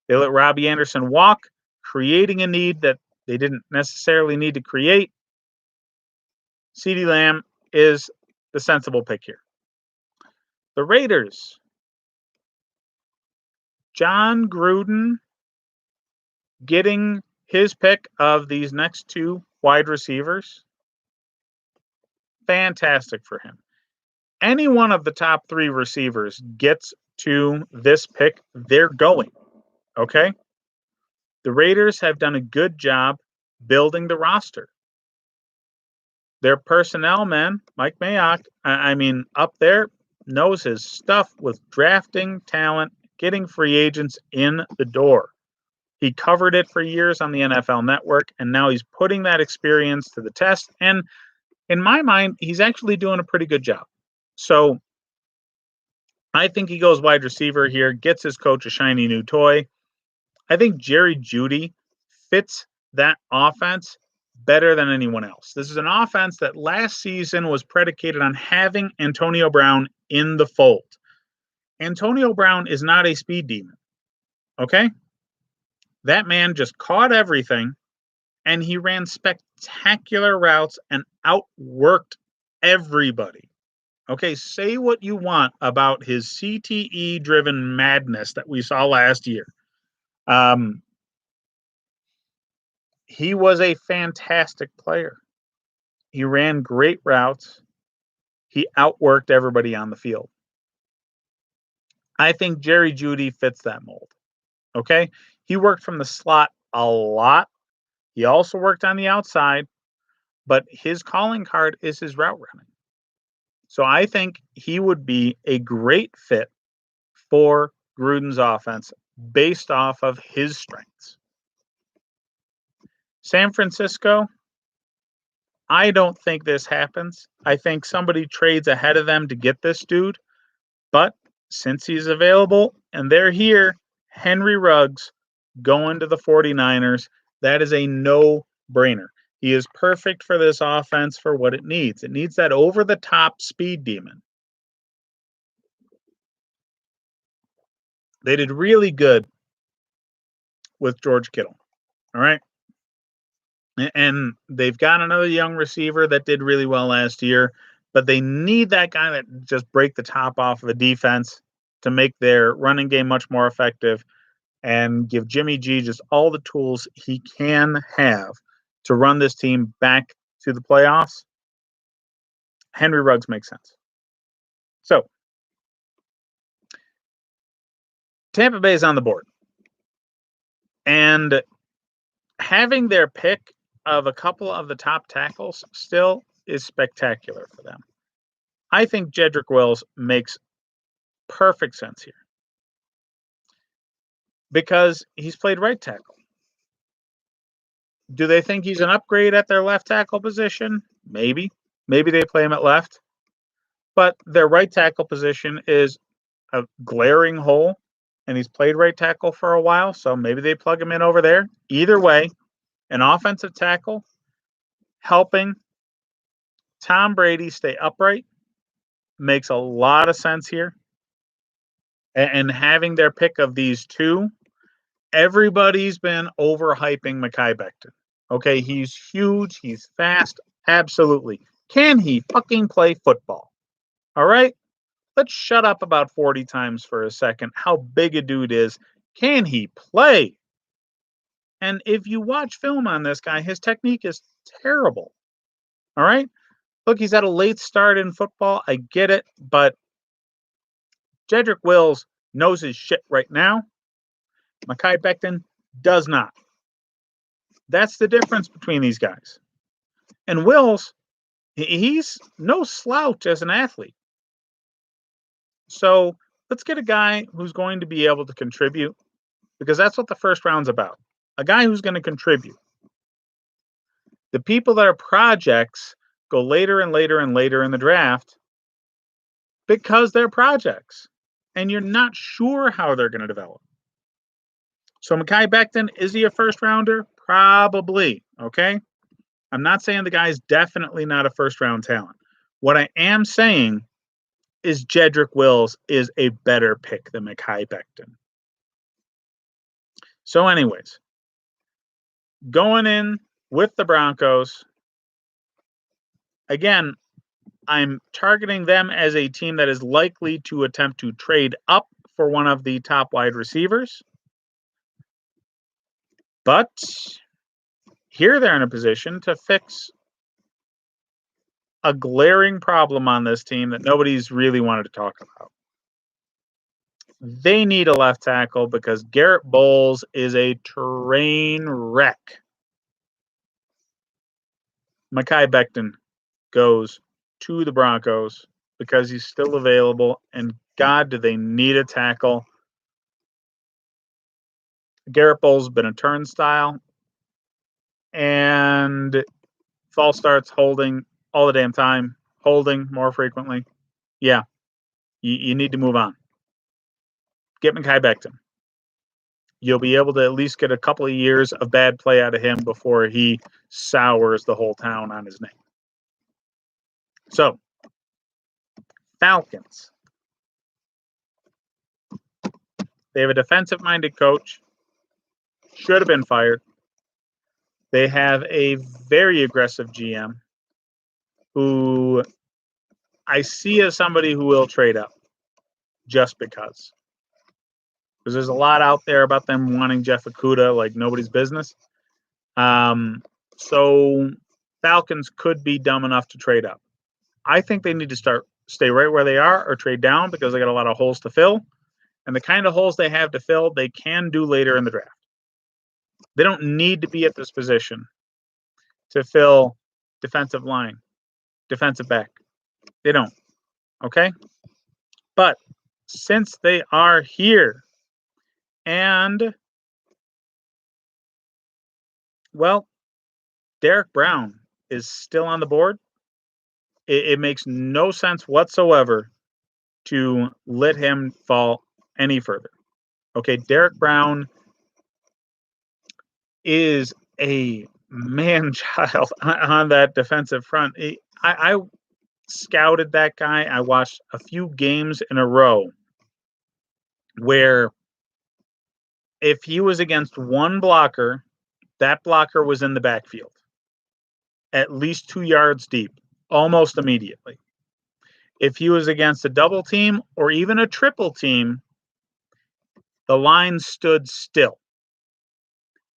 They let Robbie Anderson walk, creating a need that they didn't necessarily need to create. CeeDee Lamb is the sensible pick here. The Raiders, John Gruden getting his pick of these next two wide receivers. Fantastic for him. Any one of the top three receivers gets to this pick, they're going. Okay? The Raiders have done a good job building the roster. Their personnel man, Mike Mayock, up there, knows his stuff with drafting talent, getting free agents in the door. He covered it for years on the NFL Network, and now he's putting that experience to the test. And in my mind, he's actually doing a pretty good job. So I think he goes wide receiver here, gets his coach a shiny new toy. I think Jerry Jeudy fits that offense better than anyone else. This is an offense that last season was predicated on having Antonio Brown in the fold. Antonio Brown is not a speed demon. Okay? That man just caught everything, and he ran spectacular routes and outworked everybody. Okay, say what you want about his CTE-driven madness that we saw last year. He was a fantastic player. He ran great routes. He outworked everybody on the field. I think Jerry Jeudy fits that mold. Okay? He worked from the slot a lot. He also worked on the outside, but his calling card is his route running. So I think he would be a great fit for Gruden's offense based off of his strengths. San Francisco, I don't think this happens. I think somebody trades ahead of them to get this dude. But since he's available and they're here, Henry Ruggs going to the 49ers, that is a no-brainer. He is perfect for this offense for what it needs. It needs that over-the-top speed demon. They did really good with George Kittle. All right? And they've got another young receiver that did really well last year, but they need that guy that just break the top off of a defense to make their running game much more effective and give Jimmy G just all the tools he can have to run this team back to the playoffs. Henry Ruggs makes sense. So, Tampa Bay is on the board. And having their pick of a couple of the top tackles still is spectacular for them. I think Jedrick Wills makes perfect sense here because he's played right tackle. Do they think he's an upgrade at their left tackle position? Maybe. Maybe they play him at left. But their right tackle position is a glaring hole, and he's played right tackle for a while, so maybe they plug him in over there. Either way, an offensive tackle helping Tom Brady stay upright makes a lot of sense here. And having their pick of these two, everybody's been overhyping Mekhi Becton. Okay, he's huge, he's fast, absolutely. Can he fucking play football? All right, let's shut up about 40 times for a second. How big a dude is. Can he play? And if you watch film on this guy, his technique is terrible. All right, look, he's had a late start in football. I get it, but Jedrick Wills knows his shit right now. Mekhi Becton does not. That's the difference between these guys. And Wills, he's no slouch as an athlete. So let's get a guy who's going to be able to contribute, because that's what the first round's about. A guy who's going to contribute. The people that are projects go later and later and later in the draft because they're projects. And you're not sure how they're going to develop. So Mekhi Becton, is he a first rounder? Probably. Okay. I'm not saying the guy's definitely not a first round talent. What I am saying is Jedrick Wills is a better pick than Mekhi Becton. So, anyways, going in with the Broncos, again, I'm targeting them as a team that is likely to attempt to trade up for one of the top wide receivers. But here they're in a position to fix a glaring problem on this team that nobody's really wanted to talk about. They need a left tackle because Garrett Bowles is a train wreck. Mekhi Becton goes to the Broncos because he's still available, and God, do they need a tackle. Garrett Bowles has been a turnstile, and false starts, holding all the damn time, holding more frequently. Yeah, you need to move on. Get Mekhi Becton. You'll be able to at least get a couple of years of bad play out of him before he sours the whole town on his name. So, Falcons. They have a defensive-minded coach. Should have been fired. They have a very aggressive GM who I see as somebody who will trade up just because. Because there's a lot out there about them wanting Jeff Okudah like nobody's business. So Falcons could be dumb enough to trade up. I think they need to stay right where they are or trade down because they got a lot of holes to fill. And the kind of holes they have to fill, they can do later in the draft. They don't need to be at this position to fill defensive line, defensive back. They don't. Okay? But since they are here, and, well, Derek Brown is still on the board, it makes no sense whatsoever to let him fall any further. Okay, Derek Brown is a man-child on that defensive front. I scouted that guy. I watched a few games in a row where if he was against one blocker, that blocker was in the backfield, at least 2 yards deep, almost immediately. If he was against a double team or even a triple team, the line stood still.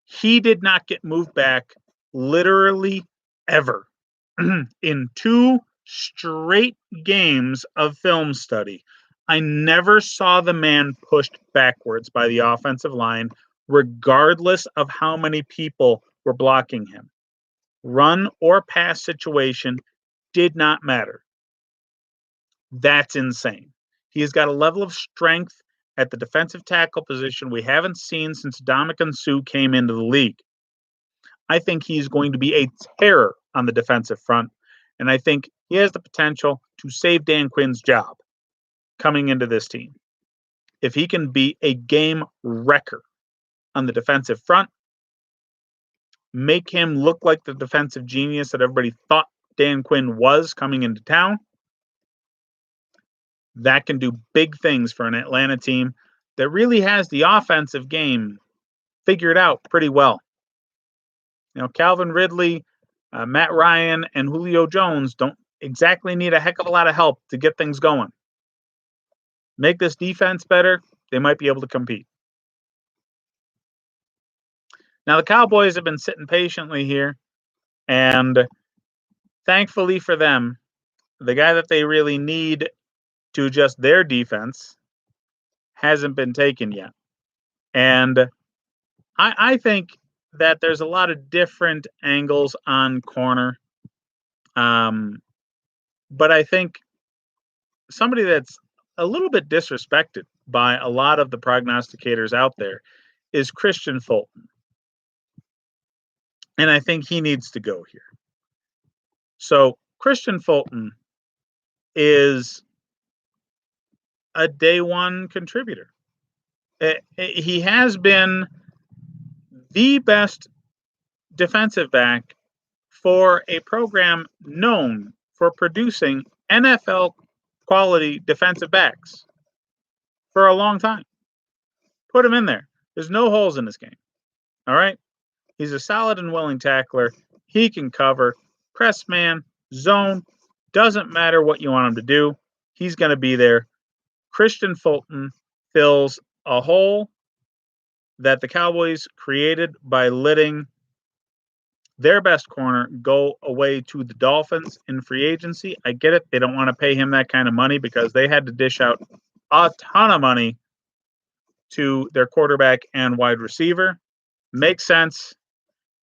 He did not get moved back literally ever. In 2 straight games of film study, I never saw the man pushed backwards by the offensive line, regardless of how many people were blocking him. Run or pass situation did not matter. That's insane. He has got a level of strength at the defensive tackle position we haven't seen since Ndamukong Suh came into the league. I think he's going to be a terror on the defensive front, and I think he has the potential to save Dan Quinn's job coming into this team. If he can be a game wrecker on the defensive front, make him look like the defensive genius that everybody thought Dan Quinn was coming into town, that can do big things for an Atlanta team that really has the offensive game figured out pretty well. You know, Calvin Ridley, Matt Ryan, and Julio Jones don't exactly need a heck of a lot of help to get things going. Make this defense better, they might be able to compete. Now, the Cowboys have been sitting patiently here, and thankfully for them, the guy that they really need to adjust their defense hasn't been taken yet. And I think that there's a lot of different angles on corner. But I think somebody that's a little bit disrespected by a lot of the prognosticators out there is Kristian Fulton. And I think he needs to go here. So Kristian Fulton is a day one contributor. He has been the best defensive back for a program known for producing NFL quality defensive backs for a long time. Put him in there. There's no holes in this game. All right? He's a solid and willing tackler. He can cover, press man, zone. Doesn't matter what you want him to do. He's going to be there. Kristian Fulton fills a hole that the Cowboys created by letting their best corner go away to the Dolphins in free agency. I get it. They don't want to pay him that kind of money because they had to dish out a ton of money to their quarterback and wide receiver. Makes sense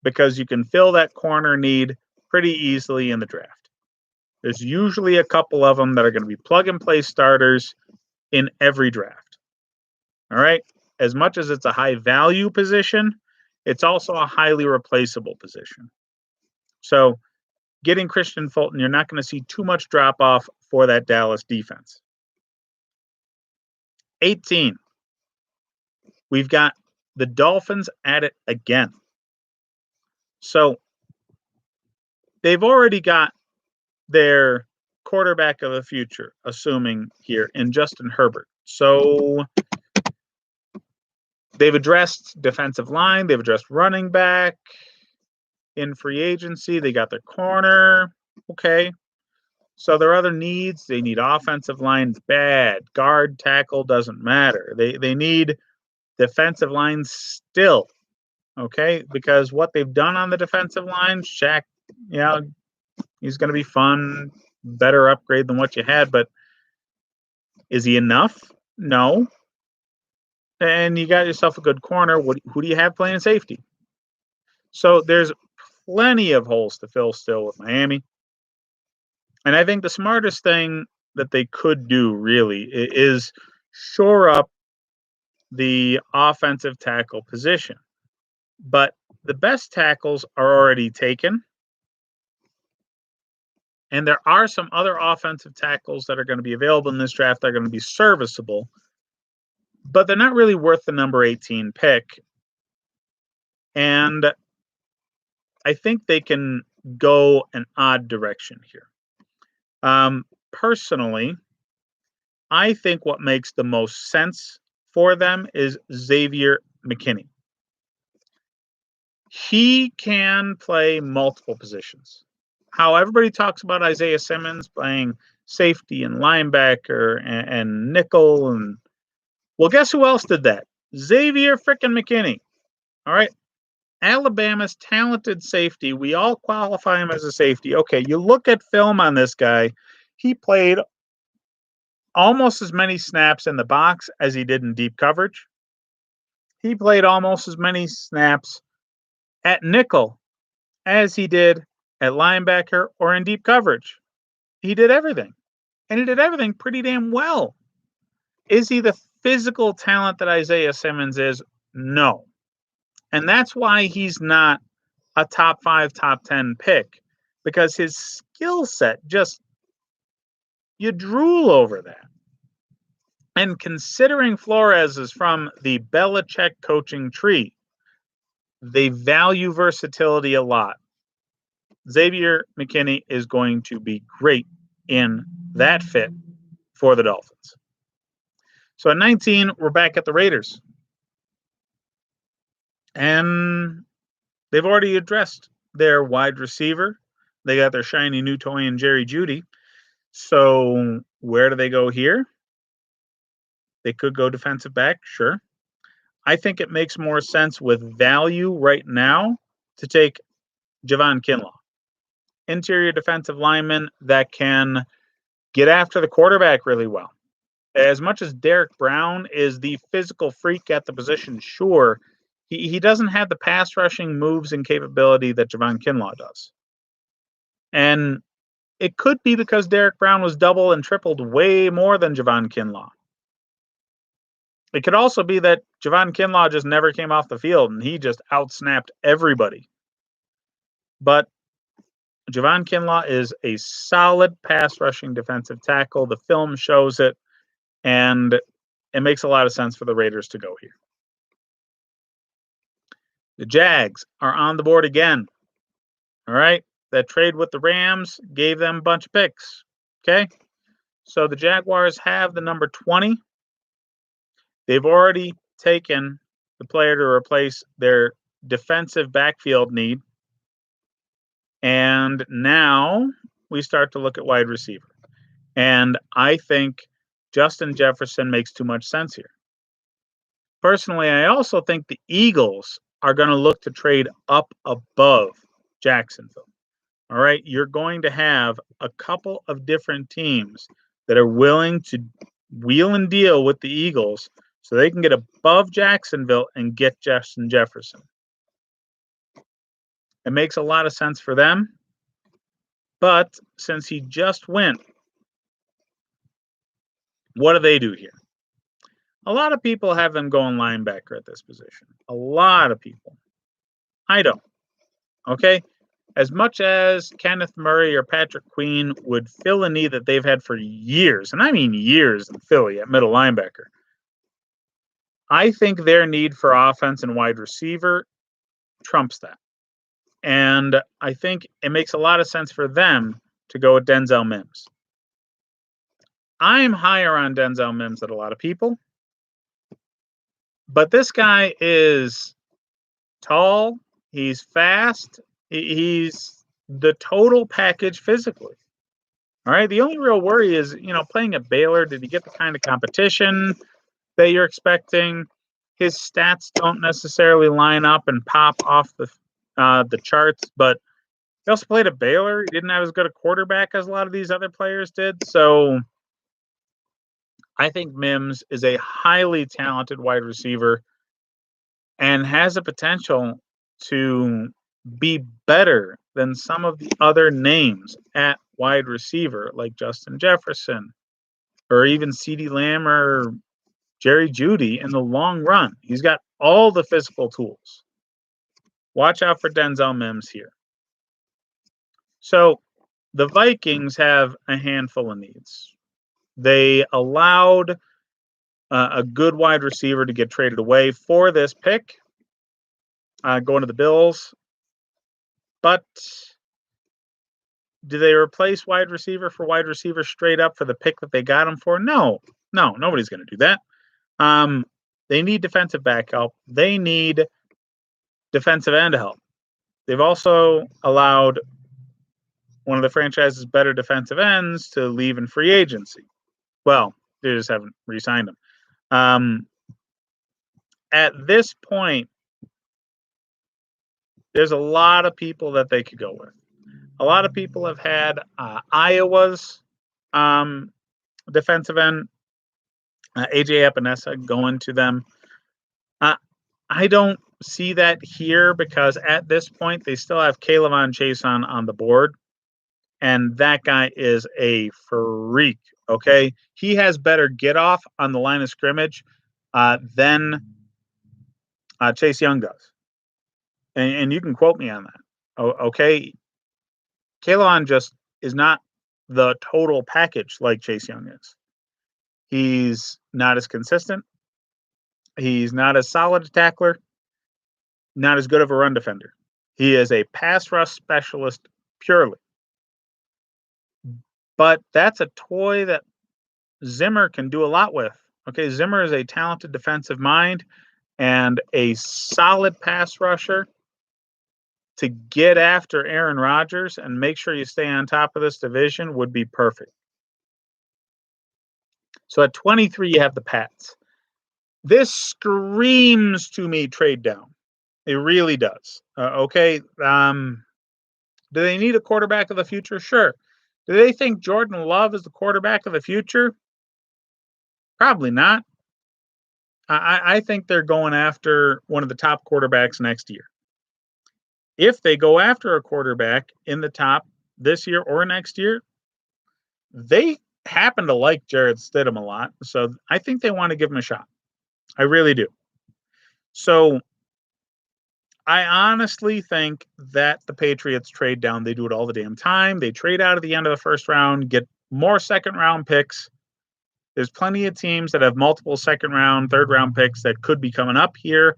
because you can fill that corner need pretty easily in the draft. There's usually a couple of them that are going to be plug-and-play starters in every draft. All right? As much as it's a high-value position, it's also a highly replaceable position. So getting Kristian Fulton, you're not going to see too much drop-off for that Dallas defense. 18. We've got the Dolphins at it again. So they've already got their quarterback of the future, assuming here, in Justin Herbert. So they've addressed defensive line. They've addressed running back in free agency. They got their corner. Okay. So there are other needs. They need offensive line bad. Guard, tackle, doesn't matter. They need defensive line still. Okay. Because what they've done on the defensive line, Shaq, you know, he's going to be fun, better upgrade than what you had. But is he enough? No. And you got yourself a good corner. Who do you have playing safety? So there's plenty of holes to fill still with Miami. And I think the smartest thing that they could do really is shore up the offensive tackle position. But the best tackles are already taken. And there are some other offensive tackles that are going to be available in this draft that are going to be serviceable. But they're not really worth the number 18 pick. And I think they can go an odd direction here. Personally, I think what makes the most sense for them is Xavier McKinney. He can play multiple positions. How everybody talks about Isaiah Simmons playing safety and linebacker and nickel and well, guess who else did that? Xavier frickin' McKinney. All right. Alabama's talented safety. We all qualify him as a safety. Okay, you look at film on this guy. He played almost as many snaps in the box as he did in deep coverage. He played almost as many snaps at nickel as he did at linebacker or in deep coverage. He did everything, and he did everything pretty damn well. Is he the physical talent that Isaiah Simmons is? No. And that's why he's not a top 5, top 10 pick, because his skill set just, you drool over that. And considering Flores is from the Belichick coaching tree, they value versatility a lot. Xavier McKinney is going to be great in that fit for the Dolphins. So at 19, we're back at the Raiders. And they've already addressed their wide receiver. They got their shiny new toy in Jerry Jeudy. So where do they go here? They could go defensive back, sure. I think it makes more sense with value right now to take Javon Kinlaw, interior defensive lineman that can get after the quarterback really well. As much as Derek Brown is the physical freak at the position, sure, he doesn't have the pass rushing moves and capability that Javon Kinlaw does. And it could be because Derek Brown was double and tripled way more than Javon Kinlaw. It could also be that Javon Kinlaw just never came off the field and he just outsnapped everybody. But Javon Kinlaw is a solid pass rushing defensive tackle. The film shows it, and it makes a lot of sense for the Raiders to go here. The Jags are on the board again. All right. That trade with the Rams gave them a bunch of picks. Okay. So the Jaguars have the number 20. They've already taken the player to replace their defensive backfield need. And now we start to look at wide receiver. And I think Justin Jefferson makes too much sense here. Personally, I also think the Eagles are going to look to trade up above Jacksonville. All right. You're going to have a couple of different teams that are willing to wheel and deal with the Eagles so they can get above Jacksonville and get Justin Jefferson. It makes a lot of sense for them. But since he just went, what do they do here? A lot of people have them going linebacker at this position. A lot of people. I don't. Okay? As much as Kenneth Murray or Patrick Queen would fill a need that they've had for years, and I mean years in Philly at middle linebacker, I think their need for offense and wide receiver trumps that. And I think it makes a lot of sense for them to go with Denzel Mims. I'm higher on Denzel Mims than a lot of people. But this guy is tall. He's fast. He's the total package physically. All right. The only real worry is, playing at Baylor, did he get the kind of competition that you're expecting? His stats don't necessarily line up and pop off the charts, but he also played at Baylor. He didn't have as good a quarterback as a lot of these other players did. So I think Mims is a highly talented wide receiver and has a potential to be better than some of the other names at wide receiver, like Justin Jefferson or even CeeDee Lamb or Jerry Jeudy in the long run. He's got all the physical tools. Watch out for Denzel Mims here. So the Vikings have a handful of needs. They allowed a good wide receiver to get traded away for this pick, going to the Bills. But do they replace wide receiver for wide receiver straight up for the pick that they got him for? No, nobody's going to do that. They need defensive back help. They need defensive end help. They've also allowed one of the franchise's better defensive ends to leave in free agency. Well, they just haven't re-signed him. At this point, there's a lot of people that they could go with. A lot of people have had Iowa's defensive end, AJ Epinesa, going to them. I don't see that here because at this point they still have K'Lavon Chaisson on the board, and that guy is a freak. Okay, he has better get off on the line of scrimmage than Chase Young does, and you can quote me on that. Okay, K'Lavon just is not the total package like Chase Young is. He's not as consistent. He's not as solid a tackler. Not as good of a run defender. He is a pass rush specialist purely. But that's a toy that Zimmer can do a lot with. Okay, Zimmer is a talented defensive mind and a solid pass rusher to get after Aaron Rodgers and make sure you stay on top of this division would be perfect. So at 23, you have the Pats. This screams to me trade down. It really does. Okay. Do they need a quarterback of the future? Sure. Do they think Jordan Love is the quarterback of the future? Probably not. I think they're going after one of the top quarterbacks next year. If they go after a quarterback in the top this year or next year, they happen to like Jarrett Stidham a lot. So I think they want to give him a shot. I really do. So I honestly think that the Patriots trade down. They do it all the damn time. They trade out at the end of the first round, get more second round picks. There's plenty of teams that have multiple second round, third round picks that could be coming up here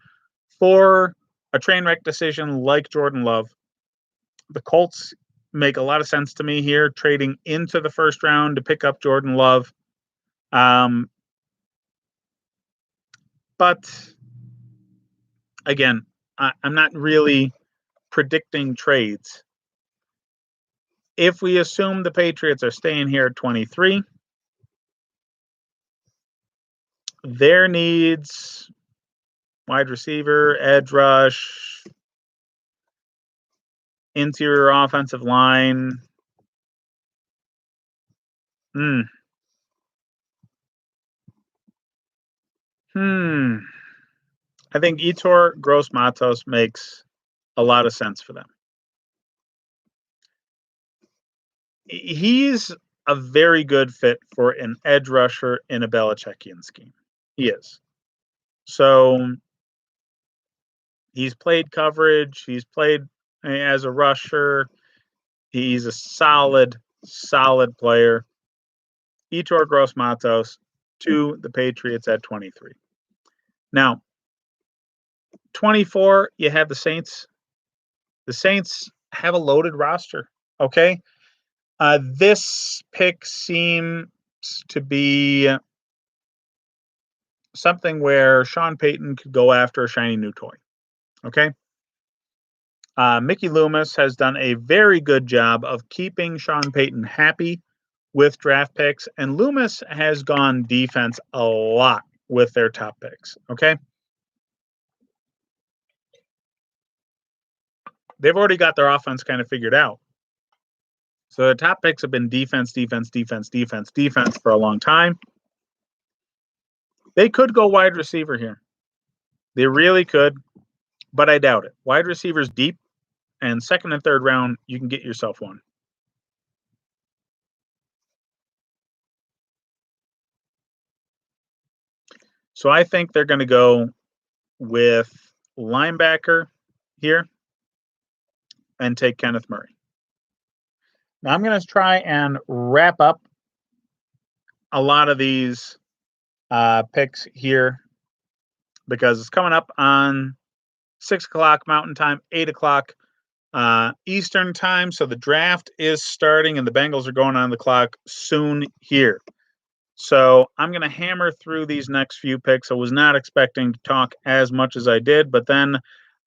for a train wreck decision like Jordan Love. The Colts make a lot of sense to me here, trading into the first round to pick up Jordan Love. But again, I'm not really predicting trades. If we assume the Patriots are staying here at 23, their needs, wide receiver, edge rush, interior offensive line. I think Yetur Gross-Matos makes a lot of sense for them. He's a very good fit for an edge rusher in a Belichickian scheme. He is. So he's played coverage. He's played as a rusher. He's a solid player. Yetur Gross-Matos to the Patriots at 23. Now, 24, you have the Saints. The Saints have a loaded roster. Okay. This pick seems to be something where Sean Payton could go after a shiny new toy. Okay. Mickey Loomis has done a very good job of keeping Sean Payton happy with draft picks, and Loomis has gone defense a lot with their top picks. Okay. They've already got their offense kind of figured out. So the top picks have been defense for a long time. They could go wide receiver here. They really could, but I doubt it. Wide receivers deep, and second and third round, you can get yourself one. So I think they're going to go with linebacker here and take Kenneth Murray. Now I'm going to try and wrap up a lot of these picks here because it's coming up on 6 o'clock Mountain Time, 8 o'clock Eastern Time. So the draft is starting and the Bengals are going on the clock soon here. So I'm going to hammer through these next few picks. I was not expecting to talk as much as I did, but then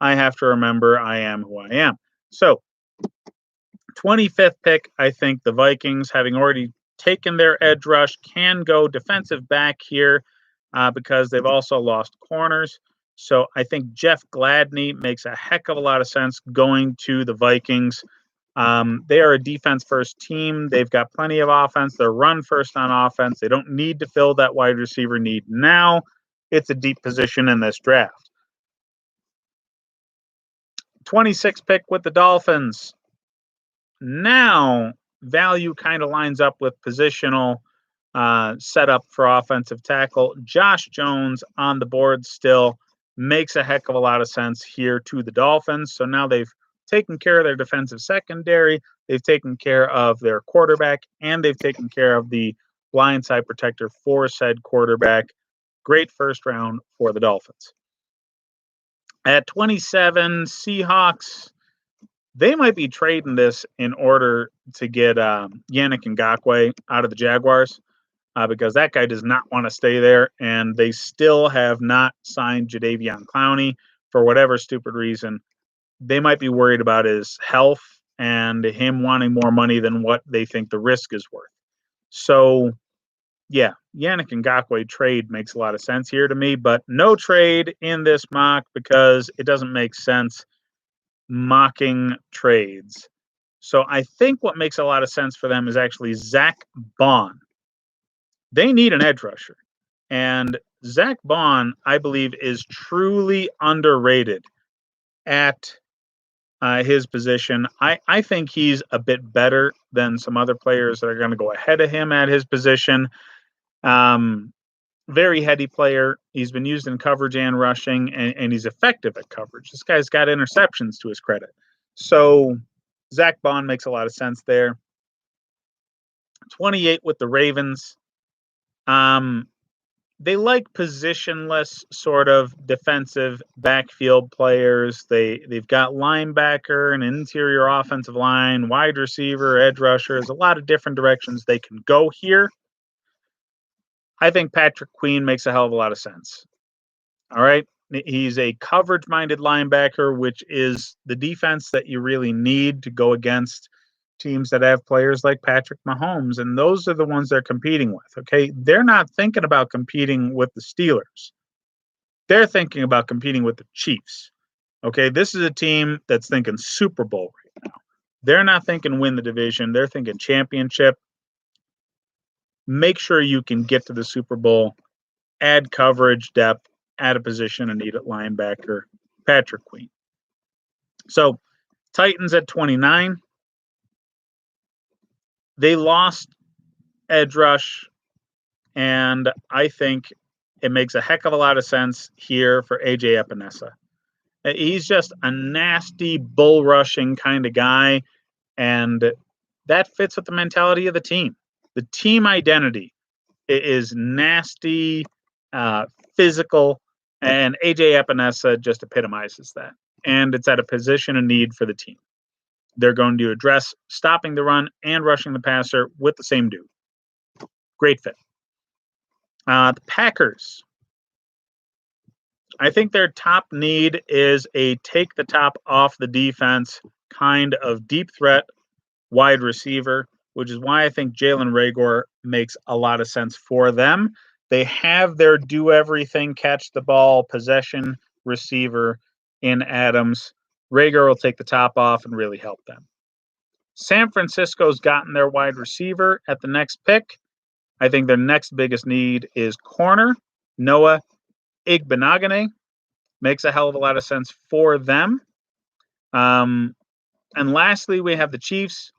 I have to remember I am who I am. So 25th pick, I think the Vikings, having already taken their edge rush, can go defensive back here because they've also lost corners. So I think Jeff Gladney makes a heck of a lot of sense going to the Vikings. They are a defense-first team. They've got plenty of offense. They're run-first on offense. They don't need to fill that wide receiver need now. It's a deep position in this draft. 26 pick with the Dolphins. Now, value kind of lines up with positional setup for offensive tackle. Josh Jones on the board still makes a heck of a lot of sense here to the Dolphins. So now they've taken care of their defensive secondary, they've taken care of their quarterback, and they've taken care of the blindside protector for said quarterback. Great first round for the Dolphins. At 27, Seahawks, they might be trading this in order to get Yannick Ngakoue out of the Jaguars because that guy does not want to stay there, and they still have not signed Jadeveon Clowney for whatever stupid reason. They might be worried about his health and him wanting more money than what they think the risk is worth. So, yeah, Yannick Ngakoue trade makes a lot of sense here to me, but no trade in this mock because it doesn't make sense mocking trades. So I think what makes a lot of sense for them is actually Zach Bond. They need an edge rusher. And Zach Bond, I believe, is truly underrated at his position. I think he's a bit better than some other players that are going to go ahead of him at his position. Very heady player. He's been used in coverage and rushing, and he's effective at coverage. This guy's got interceptions to his credit. So Zach Bond makes a lot of sense there. 28 with the Ravens. They like positionless sort of defensive backfield players. They've got linebacker and interior offensive line, wide receiver, edge rusher. There's a lot of different directions they can go here. I think Patrick Queen makes a hell of a lot of sense. All right. He's a coverage-minded linebacker, which is the defense that you really need to go against teams that have players like Patrick Mahomes, and those are the ones they're competing with, okay? They're not thinking about competing with the Steelers. They're thinking about competing with the Chiefs, okay? This is a team that's thinking Super Bowl right now. They're not thinking win the division. They're thinking championship. Make sure you can get to the Super Bowl, add coverage, depth, add a position and need at linebacker, Patrick Queen. So Titans at 29. They lost edge rush, and I think it makes a heck of a lot of sense here for AJ Epinesa. He's just a nasty, bull rushing kind of guy, and that fits with the mentality of the team. The team identity is nasty, physical, and AJ Epinesa just epitomizes that. And it's at a position of need for the team. They're going to address stopping the run and rushing the passer with the same dude. Great fit. The Packers. I think their top need is a take the top off the defense kind of deep threat wide receiver, which is why I think Jalen Reagor makes a lot of sense for them. They have their do everything, catch the ball, possession receiver in Adams. Reagor will take the top off and really help them. San Francisco's gotten their wide receiver at the next pick. I think their next biggest need is corner. Noah Igbinoghene makes a hell of a lot of sense for them. And lastly, we have the Chiefs.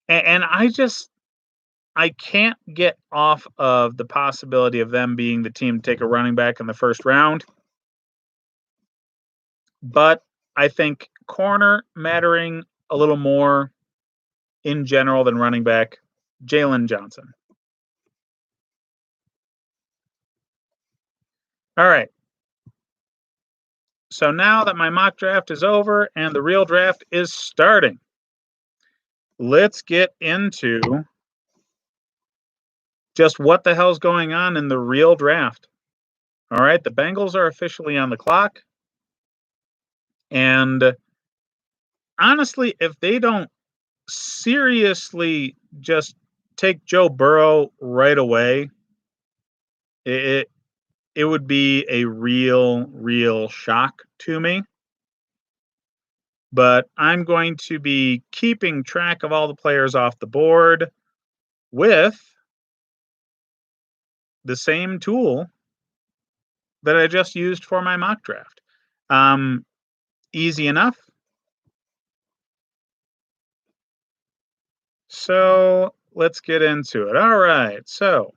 And I can't get off of the possibility of them being the team to take a running back in the first round. But I think corner mattering a little more in general than running back, Jalen Johnson. All right. So now that my mock draft is over and the real draft is starting, let's get into just what the hell's going on in the real draft. All right. The Bengals are officially on the clock. And honestly, if they don't seriously just take Joe Burrow right away, it would be a real shock to me. But I'm going to be keeping track of all the players off the board with the same tool that I just used for my mock draft. Easy enough. So let's get into it. All right. So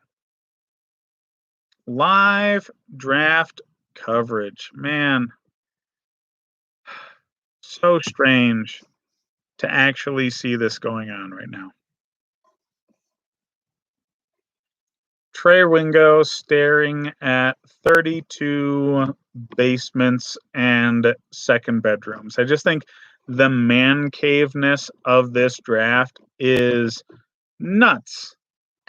live draft coverage. Man, so strange to actually see this going on right now. Trey Wingo staring at 32 basements and second bedrooms. I just think the man caveness of this draft is nuts.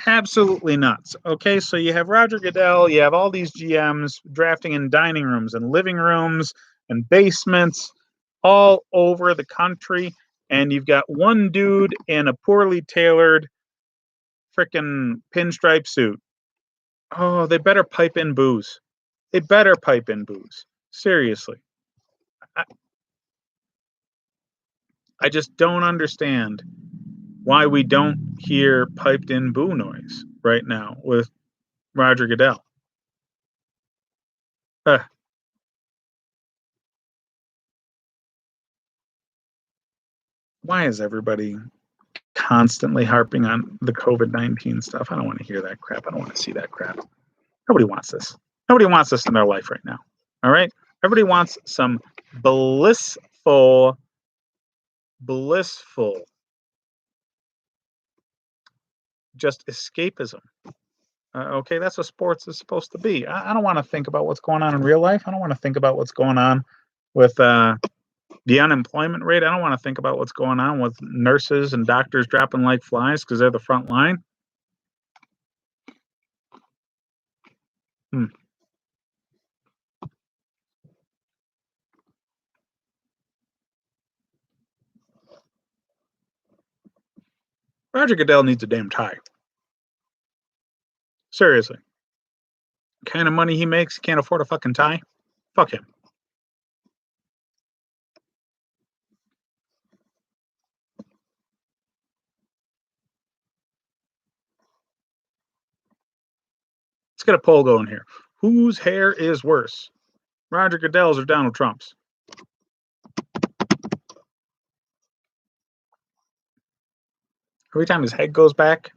Absolutely nuts. Okay, so you have Roger Goodell, you have all these GMs drafting in dining rooms and living rooms and basements all over the country, and you've got one dude in a poorly tailored freaking pinstripe suit. Oh, they better pipe in booze. They better pipe in booze. Seriously. I, I just don't understand why we don't hear piped in boo noise right now with Roger Goodell. Uh, why is everybody constantly harping on the COVID-19 stuff? I don't want to hear that crap. I don't want to see that crap. Nobody wants this. Nobody wants this in their life right now. All right? Everybody wants some blissful, just escapism. Okay, that's what sports is supposed to be. I don't want to think about what's going on in real life. I don't want to think about what's going on with the unemployment rate. I don't want to think about what's going on with nurses and doctors dropping like flies because they're the front line. Hmm. Roger Goodell needs a damn tie. Seriously. The kind of money he makes, he can't afford a fucking tie. Fuck him. Let's get a poll going here. Whose hair is worse, Roger Goodell's or Donald Trump's? Every time his head goes back,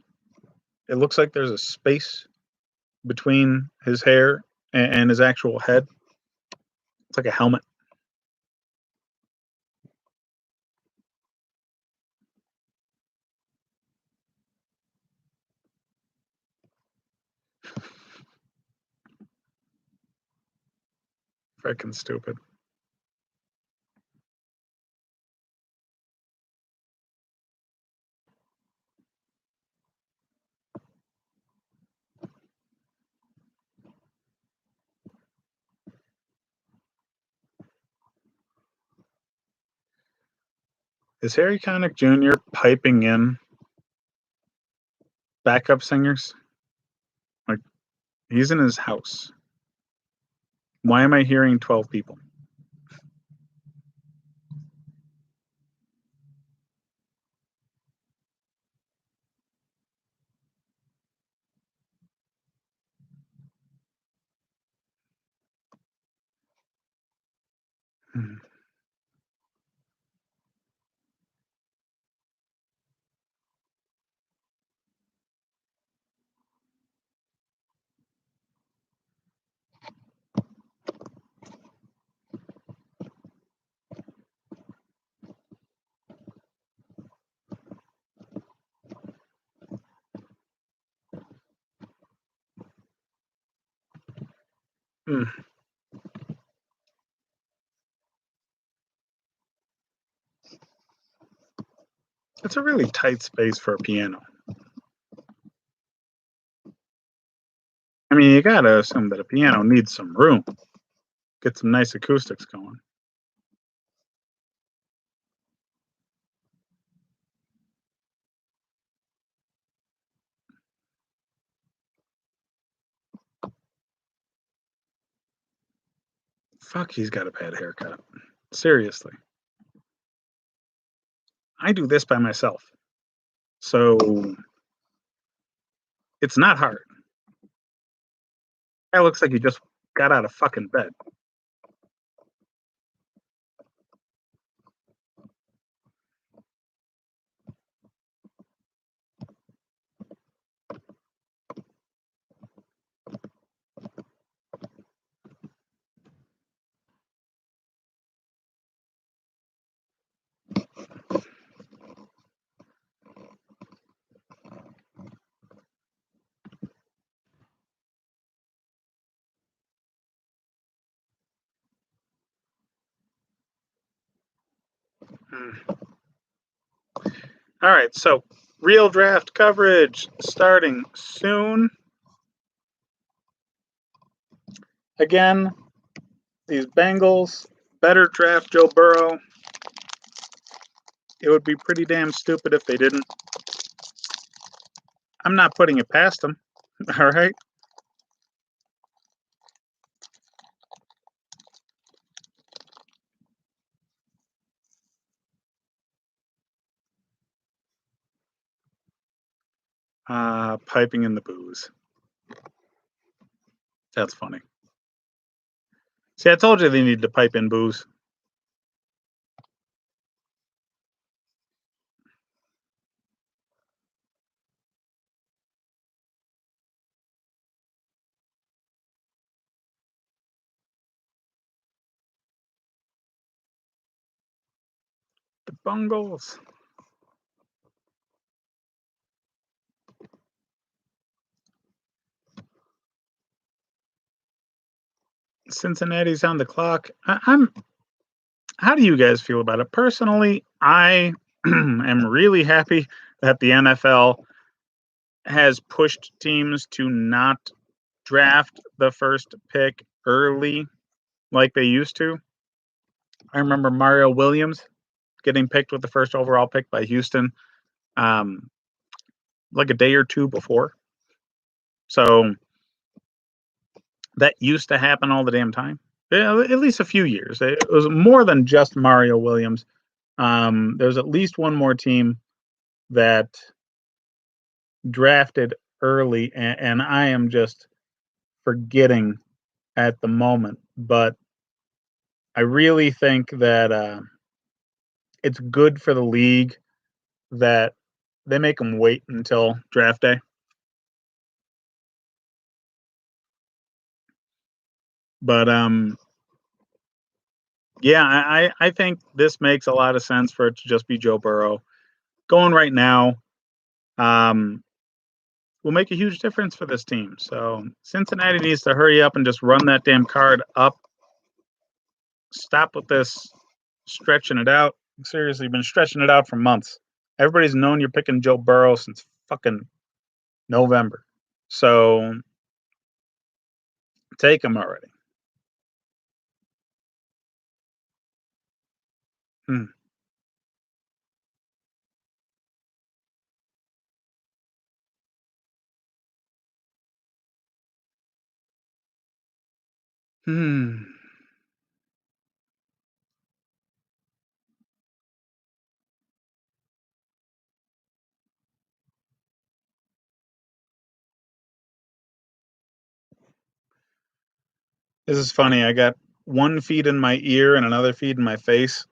it looks like there's a space between his hair and his actual head. It's like a helmet. Freaking stupid. Is Harry Connick Jr. piping in backup singers? Like, he's in his house. Why am I hearing 12 people? Hmm. Hmm. It's a really tight space for a piano. I mean, you gotta assume that a piano needs some room. Get some nice acoustics going. Fuck, he's got a bad haircut. Seriously. I do this by myself. So it's not hard. That looks like he just got out of fucking bed. Hmm. All right, so real draft coverage starting soon. Again, these Bengals better draft Joe Burrow. It would be pretty damn stupid if they didn't. I'm not putting it past them. All right. Piping in the booze. That's funny. See, I told you they need to pipe in booze. The Bungles. Cincinnati's on the clock. I'm. How do you guys feel about it? Personally, I am really happy that the NFL has pushed teams to not draft the first pick early like they used to. I remember Mario Williams getting picked with the first overall pick by Houston, um, like a day or two before. So that used to happen all the damn time. Yeah, at least a few years. It was more than just Mario Williams. There's at least one more team that drafted early, and I am just forgetting at the moment. But I really think that it's good for the league that they make them wait until draft day. But yeah, I think this makes a lot of sense for it to just be Joe Burrow going right now. Um, will make a huge difference for this team. So Cincinnati needs to hurry up and just run that damn card up. Stop with this stretching it out. Seriously, been stretching it out for months. Everybody's known you're picking Joe Burrow since fucking November. So take him already. Hmm. Hmm. This is funny. I got one feed in my ear and another feed in my face.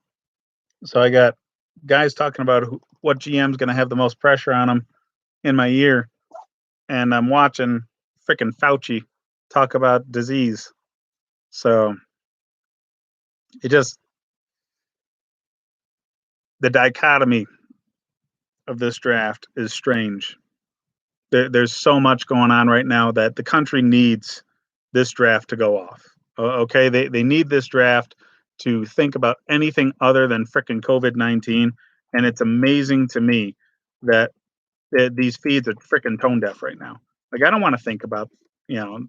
So I got guys talking about what GM's going to have the most pressure on him in my ear, and I'm watching freaking Fauci talk about disease. So it just the dichotomy of this draft is strange. There's so much going on right now that the country needs this draft to go off. Okay, they need this draft to think about anything other than freaking COVID-19, and it's amazing to me that these feeds are freaking tone deaf right now. Like I don't want to think about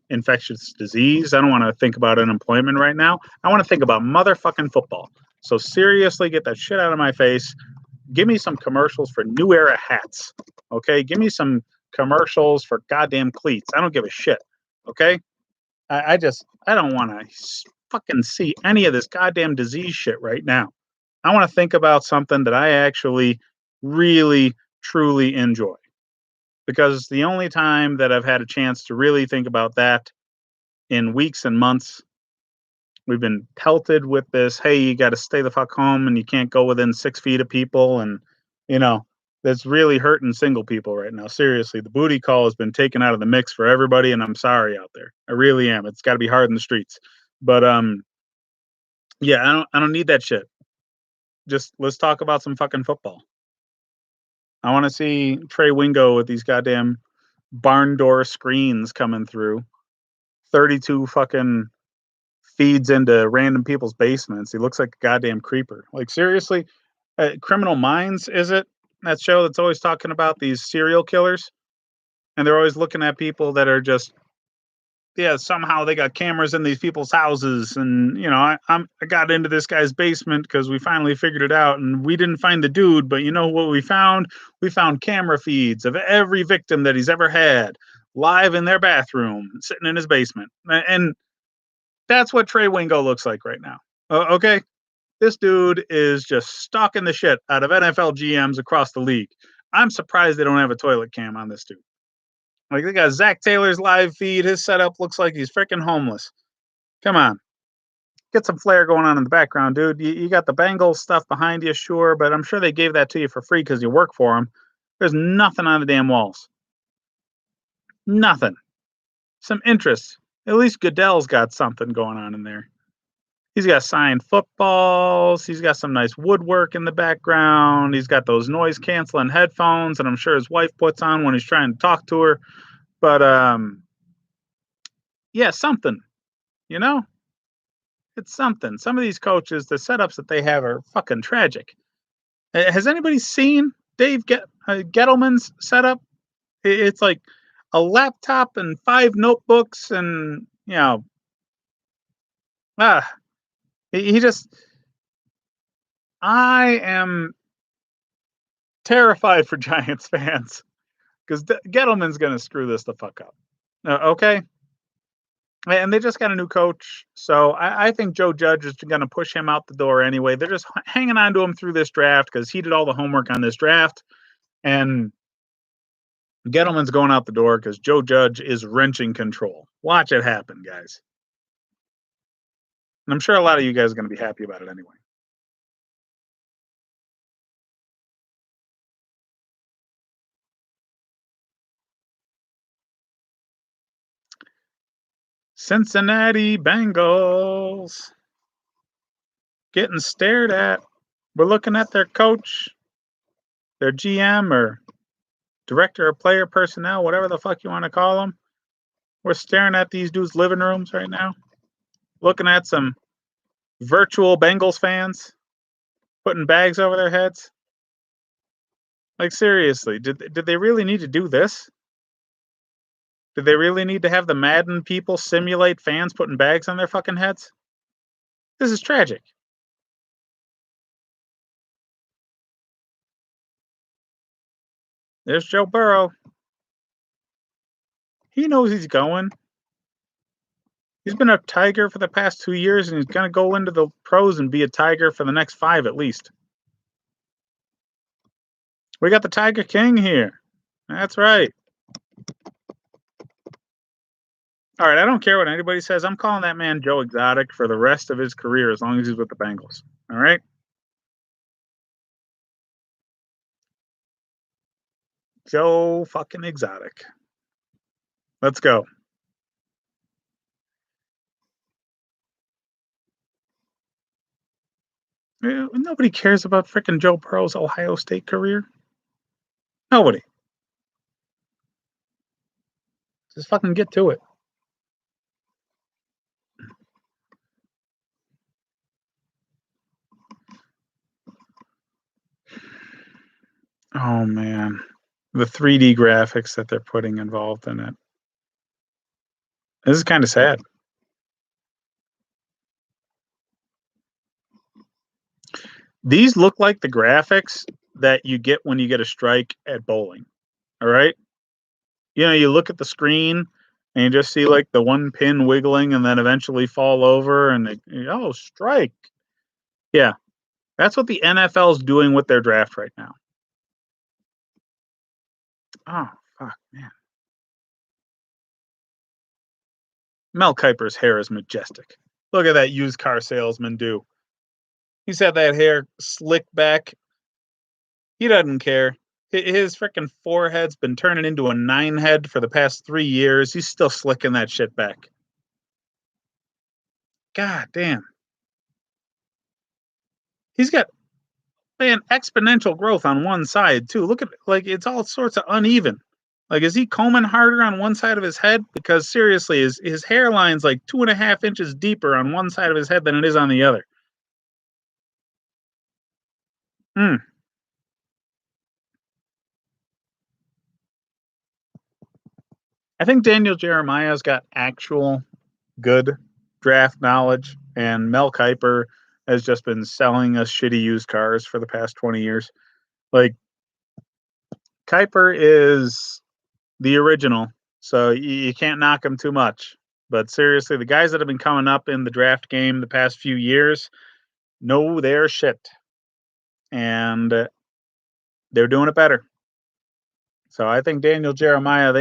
infectious disease. I don't want to think about unemployment right now. I want to think about motherfucking football. So seriously, get that shit out of my face. Give me some commercials for New Era hats. Okay, give me some commercials for goddamn cleats. I don't give a shit. Okay, I don't want to fucking see any of this goddamn disease shit right now. I want to think about something that I actually really truly enjoy because the only time that I've had a chance to really think about that in weeks and months, we've been pelted with this, hey, you got to stay the fuck home and you can't go within 6 feet of people. And, you know, that's really hurting single people right now. Seriously, the booty call has been taken out of the mix for everybody. And I'm sorry out there. I really am. It's got to be hard in the streets. But, yeah, I don't need that shit. Just let's talk about some fucking football. I want to see Trey Wingo with these goddamn barn door screens coming through. 32 fucking feeds into random people's basements. He looks like a goddamn creeper. Like seriously, Criminal Minds, is it? That show that's always talking about these serial killers, and they're always looking at people that are just, yeah, somehow they got cameras in these people's houses, and I got into this guy's basement because we finally figured it out, and we didn't find the dude, but you know what we found? We found camera feeds of every victim that he's ever had, live in their bathroom, sitting in his basement, and that's what Trey Wingo looks like right now. Okay, this dude is just stalking the shit out of NFL GMs across the league. I'm surprised they don't have a toilet cam on this dude. Like, they got Zach Taylor's live feed. His setup looks like he's freaking homeless. Come on. Get some flair going on in the background, dude. You got the Bengals stuff behind you, sure, but I'm sure they gave that to you for free because you work for them. There's nothing on the damn walls. Nothing. Some interest. At least Goodell's got something going on in there. He's got signed footballs. He's got some nice woodwork in the background. He's got those noise canceling headphones that I'm sure his wife puts on when he's trying to talk to her. But yeah, something, you know? It's something. Some of these coaches, the setups that they have are fucking tragic. Has anybody seen Gettleman's setup? It's like a laptop and 5 notebooks, and ah, he just. I am terrified for Giants fans because Gettleman's gonna screw this the fuck up. Okay, and they just got a new coach, so I think Joe Judge is going to push him out the door anyway. They're just hanging on to him through this draft because he did all the homework on this draft, and Gettleman's going out the door because Joe Judge is wrenching control. Watch it happen, guys. And I'm sure a lot of you guys are going to be happy about it anyway. Cincinnati Bengals getting stared at. We're looking at their coach, their GM, or director of player personnel, whatever the fuck you want to call them. We're staring at these dudes' living rooms right now, looking at some virtual Bengals fans putting bags over their heads. Like, seriously, did they really need to do this? Did they really need to have the Madden people simulate fans putting bags on their fucking heads? This is tragic. There's Joe Burrow. He knows he's going. He's been a Tiger for the past 2 years, and he's going to go into the pros and be a Tiger for the next 5 at least. We got the Tiger King here. That's right. All right, I don't care what anybody says. I'm calling that man Joe Exotic for the rest of his career as long as he's with the Bengals. All right? Joe fucking Exotic. Let's go. Nobody cares about freaking Joe Burrow's Ohio State career. Nobody. Just fucking get to it. Oh man, the 3D graphics that they're putting involved in it. This is kind of sad. These look like the graphics that you get when you get a strike at bowling. All right? You look at the screen and you just see like the one pin wiggling and then eventually fall over and oh, strike. Yeah. That's what the NFL is doing with their draft right now. Oh, fuck, man. Mel Kiper's hair is majestic. Look at that used car salesman do. He's had that hair slicked back. He doesn't care. His freaking forehead's been turning into a 9 head for the past 3 years. He's still slicking that shit back. God damn. He's got, man, exponential growth on one side too. Look at, like, it's all sorts of uneven. Like, is he combing harder on one side of his head? Because seriously, his hairline's like 2.5 inches deeper on one side of his head than it is on the other. Hmm. I think Daniel Jeremiah's got actual good draft knowledge, and Mel Kiper has just been selling us shitty used cars for the past 20 years. Like, Kiper is the original, so you can't knock him too much. But seriously, the guys that have been coming up in the draft game the past few years know their shit, and they're doing it better. So I think Daniel Jeremiah,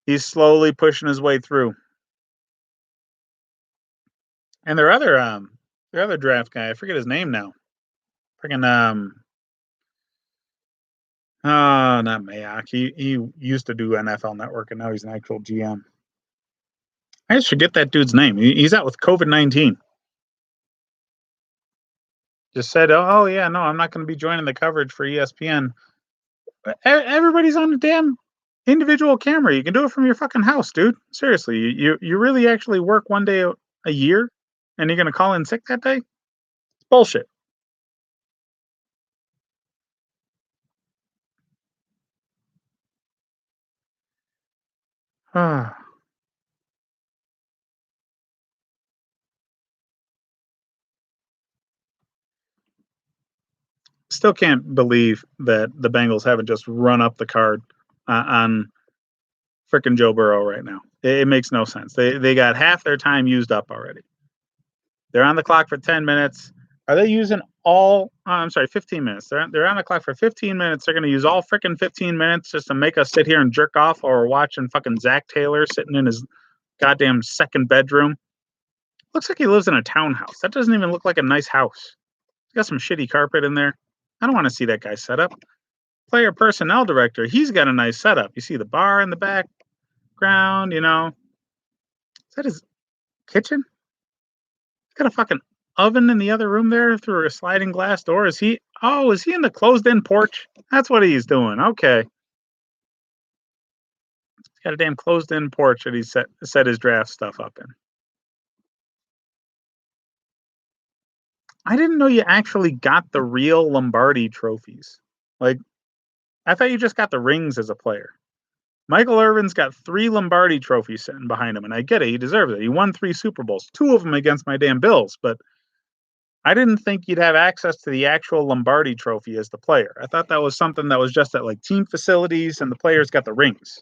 he's slowly pushing his way through. And their other draft guy, I forget his name now. Freaking not Mayock. He used to do NFL Network, and now he's an actual GM. I just forget that dude's name. He's out with COVID-19. Just said, oh yeah, no, I'm not going to be joining the coverage for ESPN. Everybody's on a damn individual camera. You can do it from your fucking house, dude. Seriously, you really actually work one day a year, and you're going to call in sick that day? It's bullshit. Still can't believe that the Bengals haven't just run up the card on freaking Joe Burrow right now. It makes no sense. They got half their time used up already. They're on the clock for 10 minutes. Are they using all? I'm sorry, 15 minutes. They're on the clock for 15 minutes. They're going to use all freaking 15 minutes just to make us sit here and jerk off while we're watching fucking Zach Taylor sitting in his goddamn second bedroom. Looks like he lives in a townhouse. That doesn't even look like a nice house. He's got some shitty carpet in there. I don't want to see that guy set up. Player personnel director, he's got a nice setup. You see the bar in the background, Is that his kitchen? He's got a fucking oven in the other room there through a sliding glass door. Is he in the closed in porch? That's what he's doing. Okay. He's got a damn closed in porch that he set his draft stuff up in. I didn't know you actually got the real Lombardi trophies. Like, I thought you just got the rings as a player. Michael Irvin's got 3 Lombardi trophies sitting behind him, and I get it. He deserves it. He won 3 Super Bowls, 2 of them against my damn Bills, but I didn't think you'd have access to the actual Lombardi trophy as the player. I thought that was something that was just at like team facilities and the players got the rings.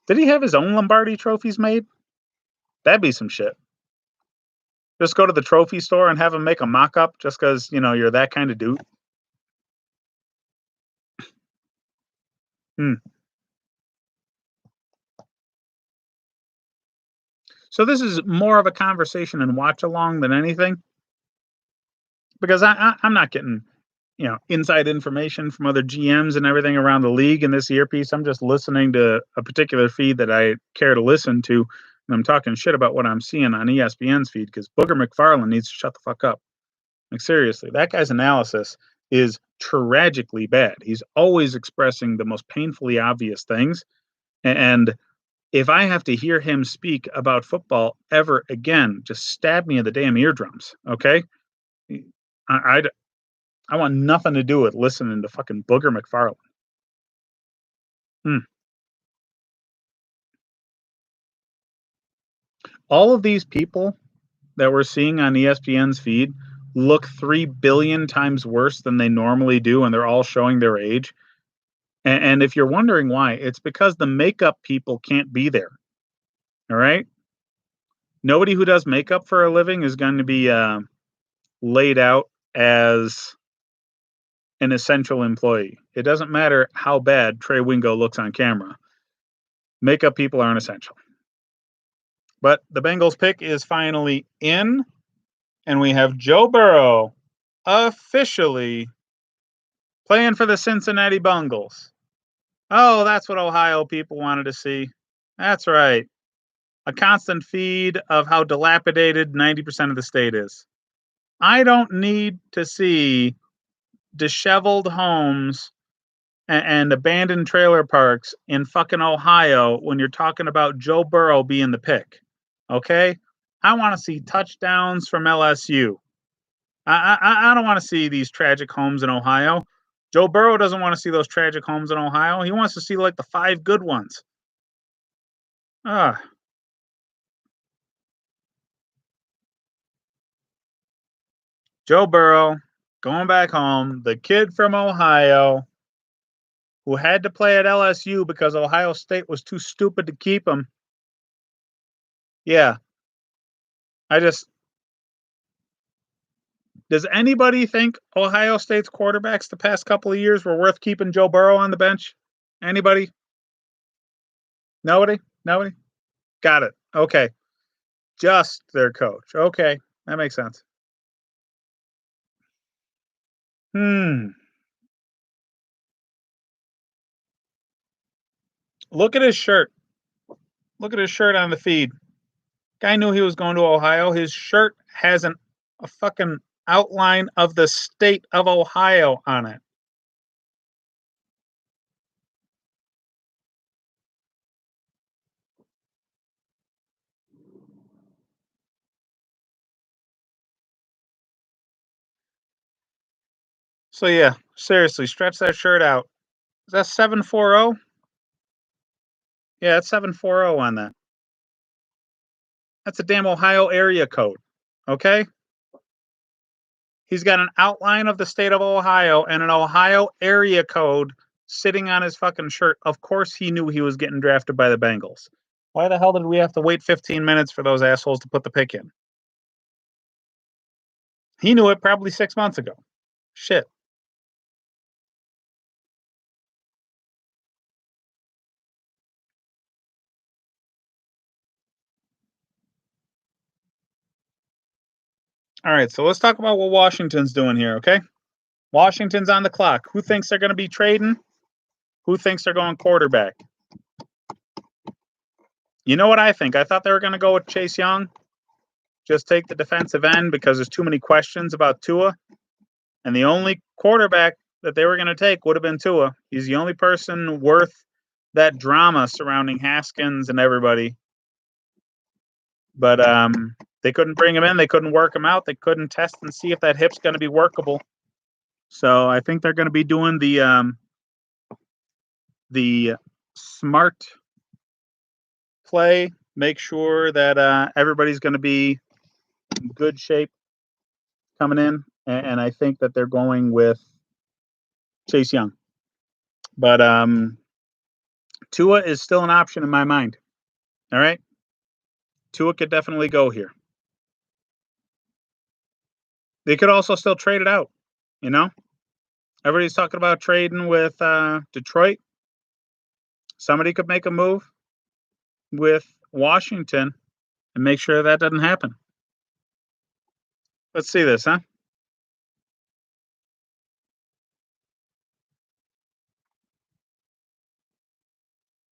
Did he have his own Lombardi trophies made? That'd be some shit. Just go to the trophy store and have him make a mock up just because, you're that kind of dude. Hmm. So this is more of a conversation and watch along than anything because I'm not getting inside information from other GMs and everything around the league in this earpiece. I'm just listening to a particular feed that I care to listen to, and I'm talking shit about what I'm seeing on ESPN's feed because Booger McFarland needs to shut the fuck up. Like, seriously, that guy's analysis is tragically bad. He's always expressing the most painfully obvious things, and if I have to hear him speak about football ever again, just stab me in the damn eardrums, okay? I, I want nothing to do with listening to fucking Booger McFarland. Hmm. All of these people that we're seeing on ESPN's feed look 3 billion times worse than they normally do, and they're all showing their age. And if you're wondering why, it's because the makeup people can't be there. All right? Nobody who does makeup for a living is going to be laid out as an essential employee. It doesn't matter how bad Trey Wingo looks on camera. Makeup people aren't essential. But the Bengals pick is finally in, and we have Joe Burrow officially playing for the Cincinnati Bengals. Oh, that's what Ohio people wanted to see. That's right. A constant feed of how dilapidated 90% of the state is. I don't need to see disheveled homes and abandoned trailer parks in fucking Ohio when you're talking about Joe Burrow being the pick. Okay? I want to see touchdowns from LSU. I don't want to see these tragic homes in Ohio. Joe Burrow doesn't want to see those tragic homes in Ohio. He wants to see like the 5 good ones. Ah, Joe Burrow going back home, the kid from Ohio who had to play at LSU because Ohio State was too stupid to keep him. Yeah, I just does anybody think Ohio State's quarterbacks the past couple of years were worth keeping Joe Burrow on the bench? Anybody? Nobody? Nobody? Got it. Okay. Just their coach. Okay. That makes sense. Hmm. Look at his shirt. Look at his shirt on the feed. Guy knew he was going to Ohio. His shirt has a fucking outline of the state of Ohio on it. So yeah, seriously, stretch that shirt out. Is that 740? Yeah, it's 740 on that. That's a damn Ohio area code. Okay? He's got an outline of the state of Ohio and an Ohio area code sitting on his fucking shirt. Of course he knew he was getting drafted by the Bengals. Why the hell did we have to wait 15 minutes for those assholes to put the pick in? He knew it probably 6 months ago. Shit. All right, so let's talk about what Washington's doing here, okay? Washington's on the clock. Who thinks they're going to be trading? Who thinks they're going quarterback? You know what I think? I thought they were going to go with Chase Young. Just take the defensive end because there's too many questions about Tua. And the only quarterback that they were going to take would have been Tua. He's the only person worth that drama surrounding Haskins and everybody. But they couldn't bring him in. They couldn't work him out. They couldn't test and see if that hip's going to be workable. So I think they're going to be doing the smart play. Make sure that everybody's going to be in good shape coming in. And I think that they're going with Chase Young. But Tua is still an option in my mind. All right. Tua could definitely go here. They could also still trade it out, you know? Everybody's talking about trading with Detroit. Somebody could make a move with Washington and make sure that doesn't happen. Let's see this, huh?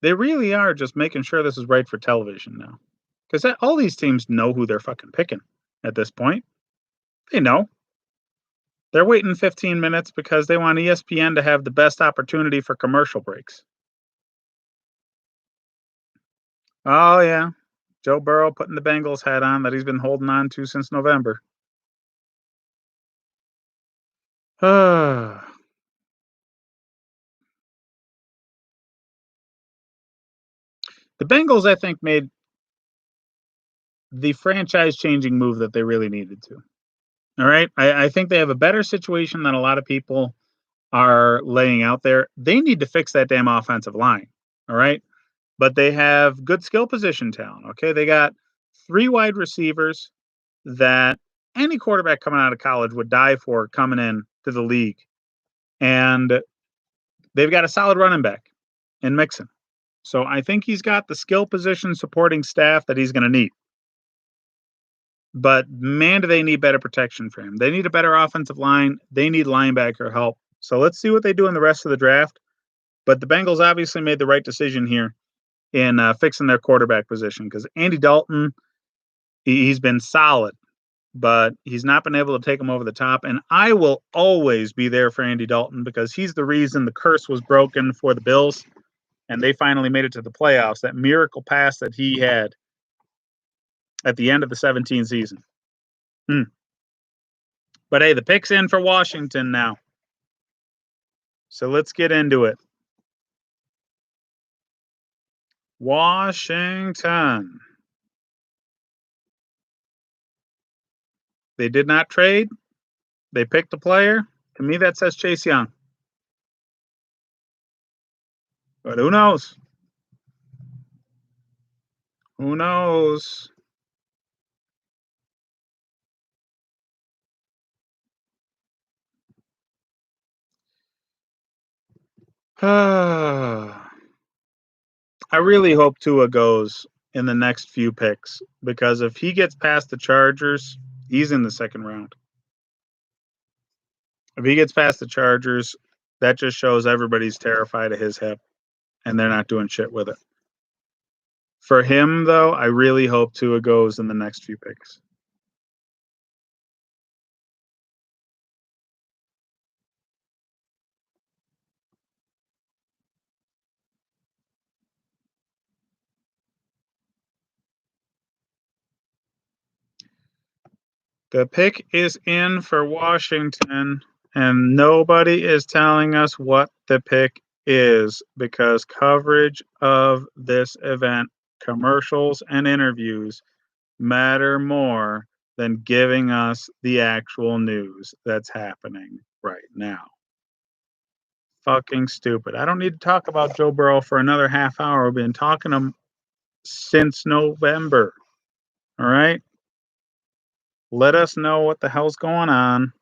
They really are just making sure this is right for television now. Because all these teams know who they're fucking picking at this point. They know. They're waiting 15 minutes because they want ESPN to have the best opportunity for commercial breaks. Oh, yeah. Joe Burrow putting the Bengals hat on that he's been holding on to since November. The Bengals, I think, made the franchise changing move that they really needed to. All right. I think they have a better situation than a lot of people are laying out there. They need to fix that damn offensive line. All right. But they have good skill position talent. Okay. They got 3 wide receivers that any quarterback coming out of college would die for coming in to the league. And they've got a solid running back in Mixon. So I think he's got the skill position supporting staff that he's going to need. But man, do they need better protection for him. They need a better offensive line. They need linebacker help. So let's see what they do in the rest of the draft. But the Bengals obviously made the right decision here in fixing their quarterback position because Andy Dalton, he's been solid, but he's not been able to take him over the top. And I will always be there for Andy Dalton because he's the reason the curse was broken for the Bills and they finally made it to the playoffs. That miracle pass that he had at the end of the 17 season. But hey, the pick's in for Washington now. So let's get into it. Washington. They did not trade. They picked a player. To me, that says Chase Young. But who knows? Who knows? I really hope Tua goes in the next few picks because if he gets past the Chargers, he's in the second round. If he gets past the Chargers, that just shows everybody's terrified of his hip and they're not doing shit with it. For him, though, I really hope Tua goes in the next few picks. The pick is in for Washington, and nobody is telling us what the pick is because coverage of this event, commercials and interviews, matter more than giving us the actual news that's happening right now. Fucking stupid. I don't need to talk about Joe Burrow for another half hour. We've been talking to him since November. All right? Let us know what the hell's going on.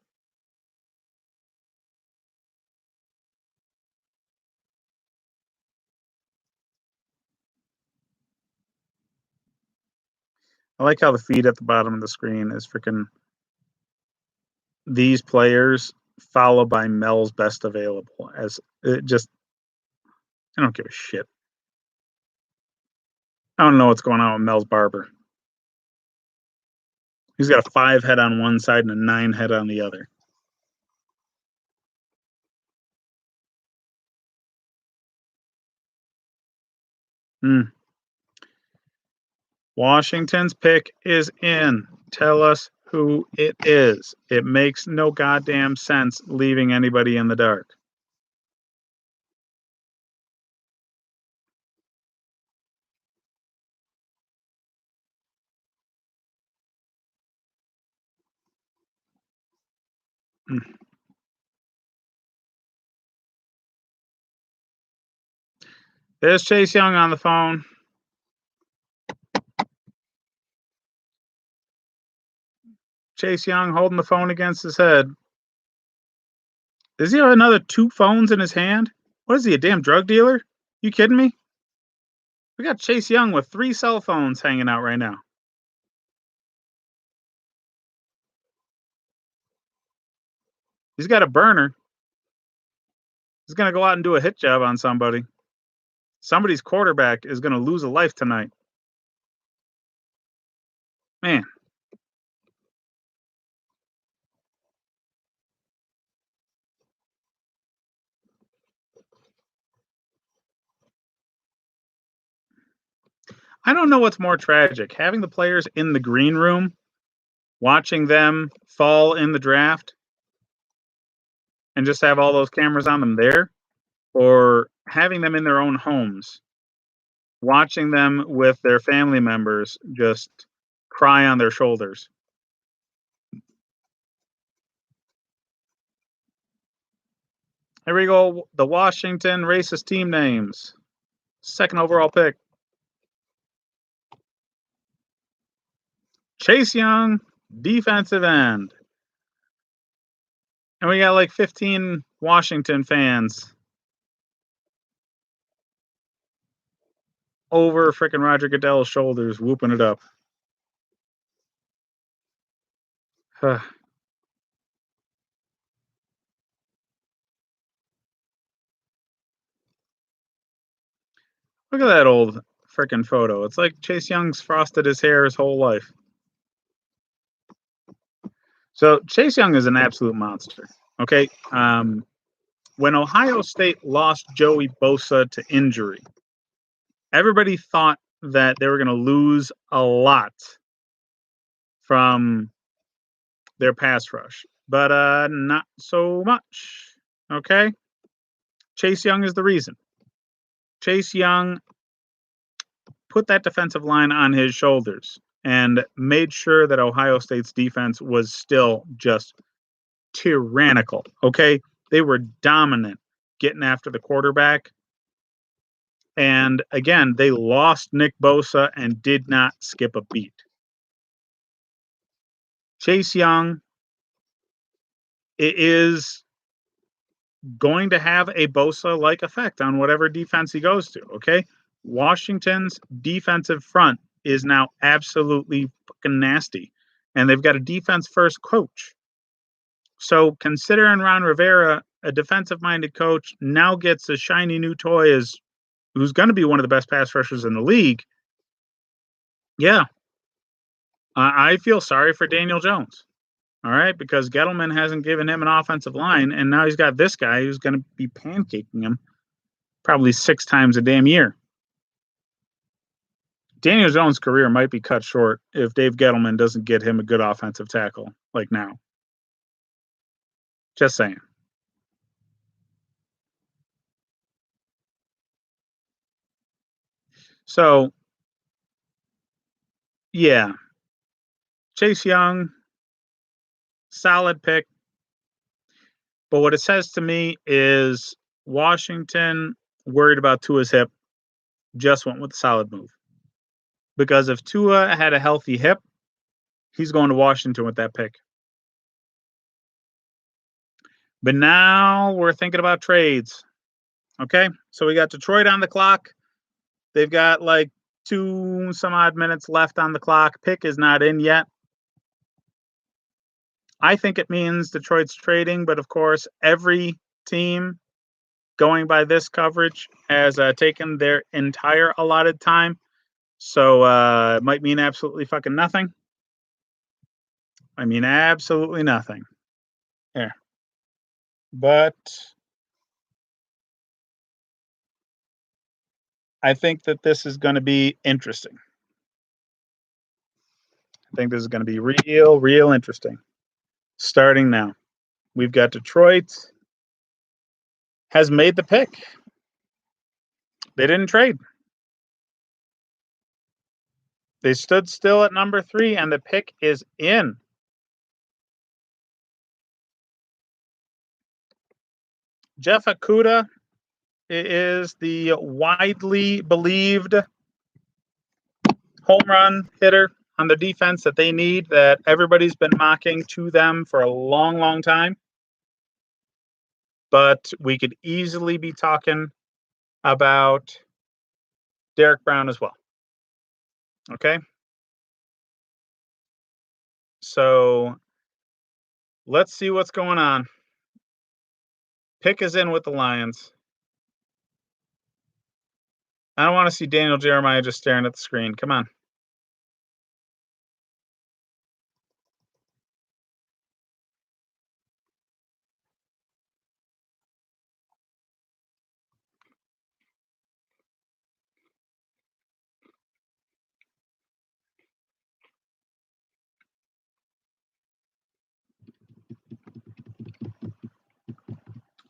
I like how the feed at the bottom of the screen is freaking these players followed by Mel's best available. As it just, I don't give a shit. I don't know what's going on with Mel's barber. He's got a 5 head on one side and a 9 head on the other. Washington's pick is in. Tell us who it is. It makes no goddamn sense leaving anybody in the dark. There's Chase Young on the phone. Chase Young holding the phone against his head. Does he have another 2 phones in his hand? What is he, a damn drug dealer? You kidding me? We got Chase Young with 3 cell phones hanging out right now. He's got a burner. He's going to go out and do a hit job on somebody. Somebody's quarterback is going to lose a life tonight. Man. I don't know what's more tragic, having the players in the green room, watching them fall in the draft, and just have all those cameras on them there, or having them in their own homes, watching them with their family members just cry on their shoulders. Here we go. The Washington racist team names. Second overall pick. Chase Young, defensive end. And we got like 15 Washington fans over freaking Roger Goodell's shoulders whooping it up. Look at that old freaking photo. It's like Chase Young's frosted his hair his whole life. So Chase Young is an absolute monster. Okay. When Ohio State lost Joey Bosa to injury, everybody thought that they were going to lose a lot from their pass rush, but not so much. Okay, Chase Young is the reason. Chase Young put that defensive line on his shoulders and made sure that Ohio State's defense was still just tyrannical. Okay, they were dominant getting after the quarterback. And again, they lost Nick Bosa and did not skip a beat. Chase Young is going to have a Bosa-like effect on whatever defense he goes to, okay? Washington's defensive front is now absolutely fucking nasty, and they've got a defense-first coach. So considering Ron Rivera, a defensive-minded coach, now gets a shiny new toy as who's going to be one of the best pass rushers in the league. Yeah, I feel sorry for Daniel Jones. All right, because Gettleman hasn't given him an offensive line, and now he's got this guy who's going to be pancaking him probably 6 times a damn year. Daniel Jones' career might be cut short if Dave Gettleman doesn't get him a good offensive tackle like now. Just saying. So, yeah, Chase Young, solid pick. But what it says to me is Washington, worried about Tua's hip, just went with a solid move. Because if Tua had a healthy hip, he's going to Washington with that pick. But now we're thinking about trades. Okay, so we got Detroit on the clock. They've got like 2 some odd minutes left on the clock. Pick is not in yet. I think it means Detroit's trading, but of course, every team going by this coverage has taken their entire allotted time. So it might mean absolutely fucking nothing. I mean, absolutely nothing. Yeah. But I think that this is going to be interesting. I think this is going to be real interesting. Starting now. We've got Detroit has made the pick. They didn't trade. They stood still at number 3, and the pick is in. Jeff Okudah is the widely believed home run hitter on the defense that they need, that everybody's been mocking to them for a long time. But we could easily be talking about Derek Brown as well. Okay? So let's see what's going on. Pick is in with the Lions. I don't want to see Daniel Jeremiah just staring at the screen. Come on.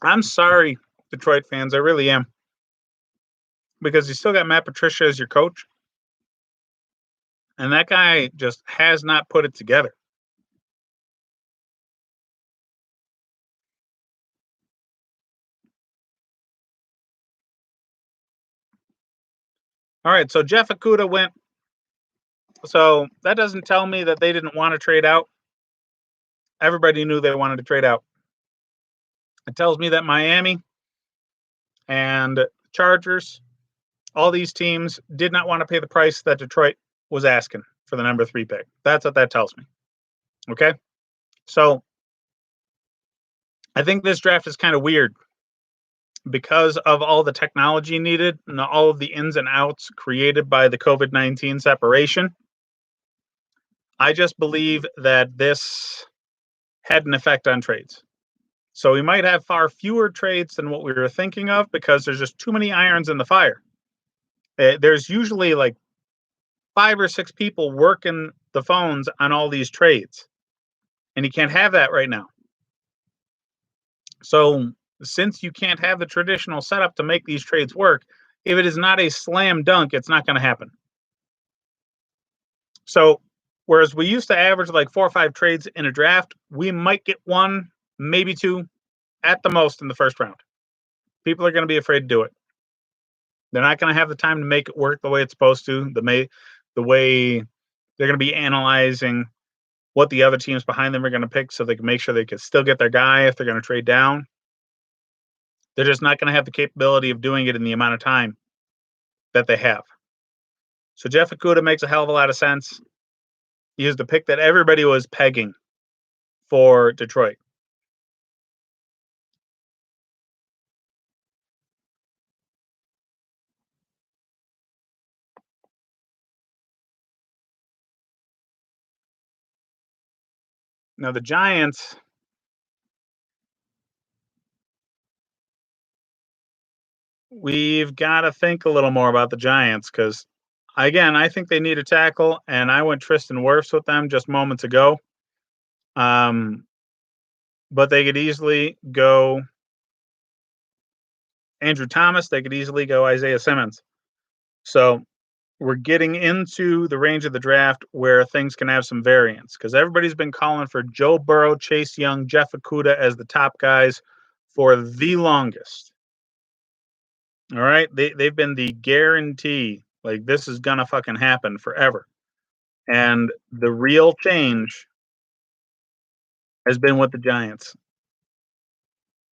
I'm sorry, Detroit fans. I really am. Because you still got Matt Patricia as your coach. And that guy just has not put it together. All right, so Jeff Okudah went. So that doesn't tell me that they didn't want to trade out. Everybody knew they wanted to trade out. It tells me that Miami and Chargers, all these teams did not want to pay the price that Detroit was asking for the number 3 pick. That's what that tells me. Okay? So I think this draft is kind of weird because of all the technology needed and all of the ins and outs created by the COVID-19 separation. I just believe that this had an effect on trades. So we might have far fewer trades than what we were thinking of because there's just too many irons in the fire. There's usually like 5 or 6 people working the phones on all these trades, and you can't have that right now. So, since you can't have the traditional setup to make these trades work, if it is not a slam dunk, it's not gonna happen. So, whereas we used to average like 4 or 5 trades in a draft, we might get 1, maybe 2 at the most in the first round. People are gonna be afraid to do it. They're not gonna have the time to make it work the way it's supposed to, the way they're gonna be analyzing what the other teams behind them are gonna pick so they can make sure they can still get their guy if they're gonna trade down. They're just not gonna have the capability of doing it in the amount of time that they have. So Jeff Okudah makes a hell of a lot of sense. He is the pick that everybody was pegging for Detroit. Now the Giants, we've got to think a little more about the Giants because, again, I think they need a tackle, and I went Tristan Wirfs with them just moments ago. Um, but they could easily go Andrew Thomas. They could easily go Isaiah Simmons. So we're getting into the range of the draft where things can have some variance because everybody's been calling for Joe Burrow, Chase Young, Jeff Okudah as the top guys for the longest. All right. They've been the guarantee. Like this is gonna fucking happen forever. And the real change has been with the Giants.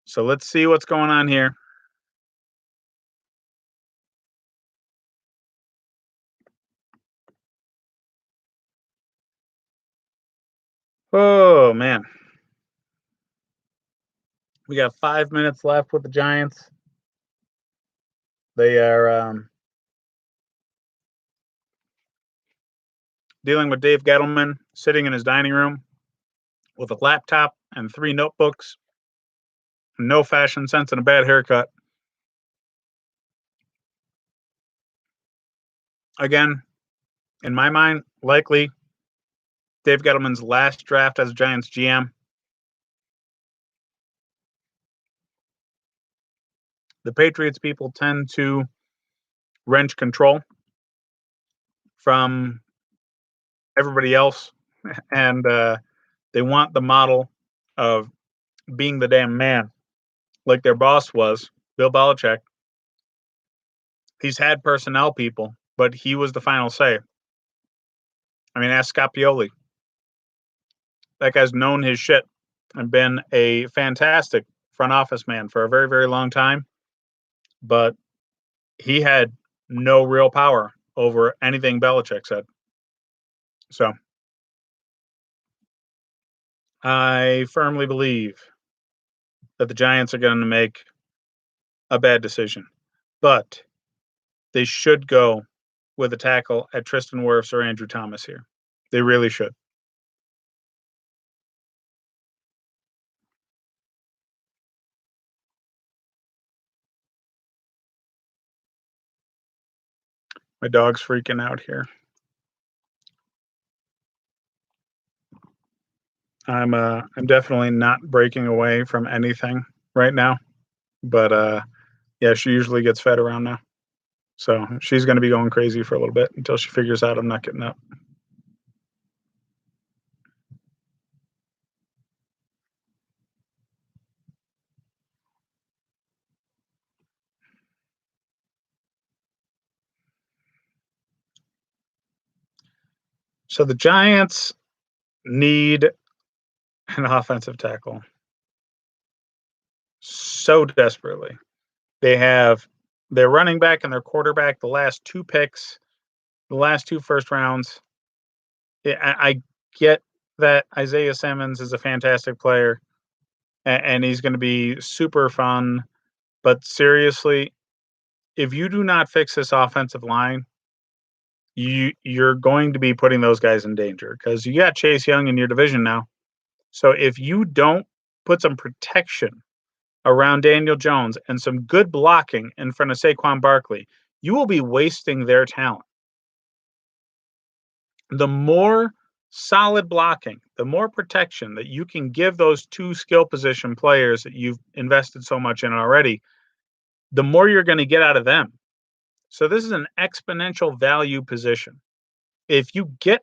So let's see what's going on here. Oh man. We got 5 minutes left with the Giants. They are dealing with Dave Gettleman sitting in his dining room with a laptop and 3 notebooks, no fashion sense, and a bad haircut. Again, in my mind, likely Dave Gettleman's last draft as Giants GM. The Patriots people tend to wrench control from everybody else, and they want the model of being the damn man, like their boss was, Bill Belichick. He's had personnel people, but he was the final say. I mean, ask Scott Pioli. That guy's known his shit and been a fantastic front office man for a very, very long time. But he had no real power over anything Belichick said. So I firmly believe that the Giants are going to make a bad decision, but they should go with a tackle at Tristan Wirfs or Andrew Thomas here. They really should. My dog's freaking out here. I'm definitely not breaking away from anything right now, but yeah, she usually gets fed around now. So she's going to be going crazy for a little bit until she figures out I'm not getting up. So the Giants need an offensive tackle so desperately. They have their running back and their quarterback, the last 2 picks, the last 2 first rounds. I get that Isaiah Simmons is a fantastic player and he's going to be super fun. But seriously, if you do not fix this offensive line, you're going to be putting those guys in danger because you got Chase Young in your division now. So if you don't put some protection around Daniel Jones and some good blocking in front of Saquon Barkley, you will be wasting their talent. The more solid blocking, the more protection that you can give those two skill position players that you've invested so much in already, the more you're going to get out of them. So this is an exponential value position. If you get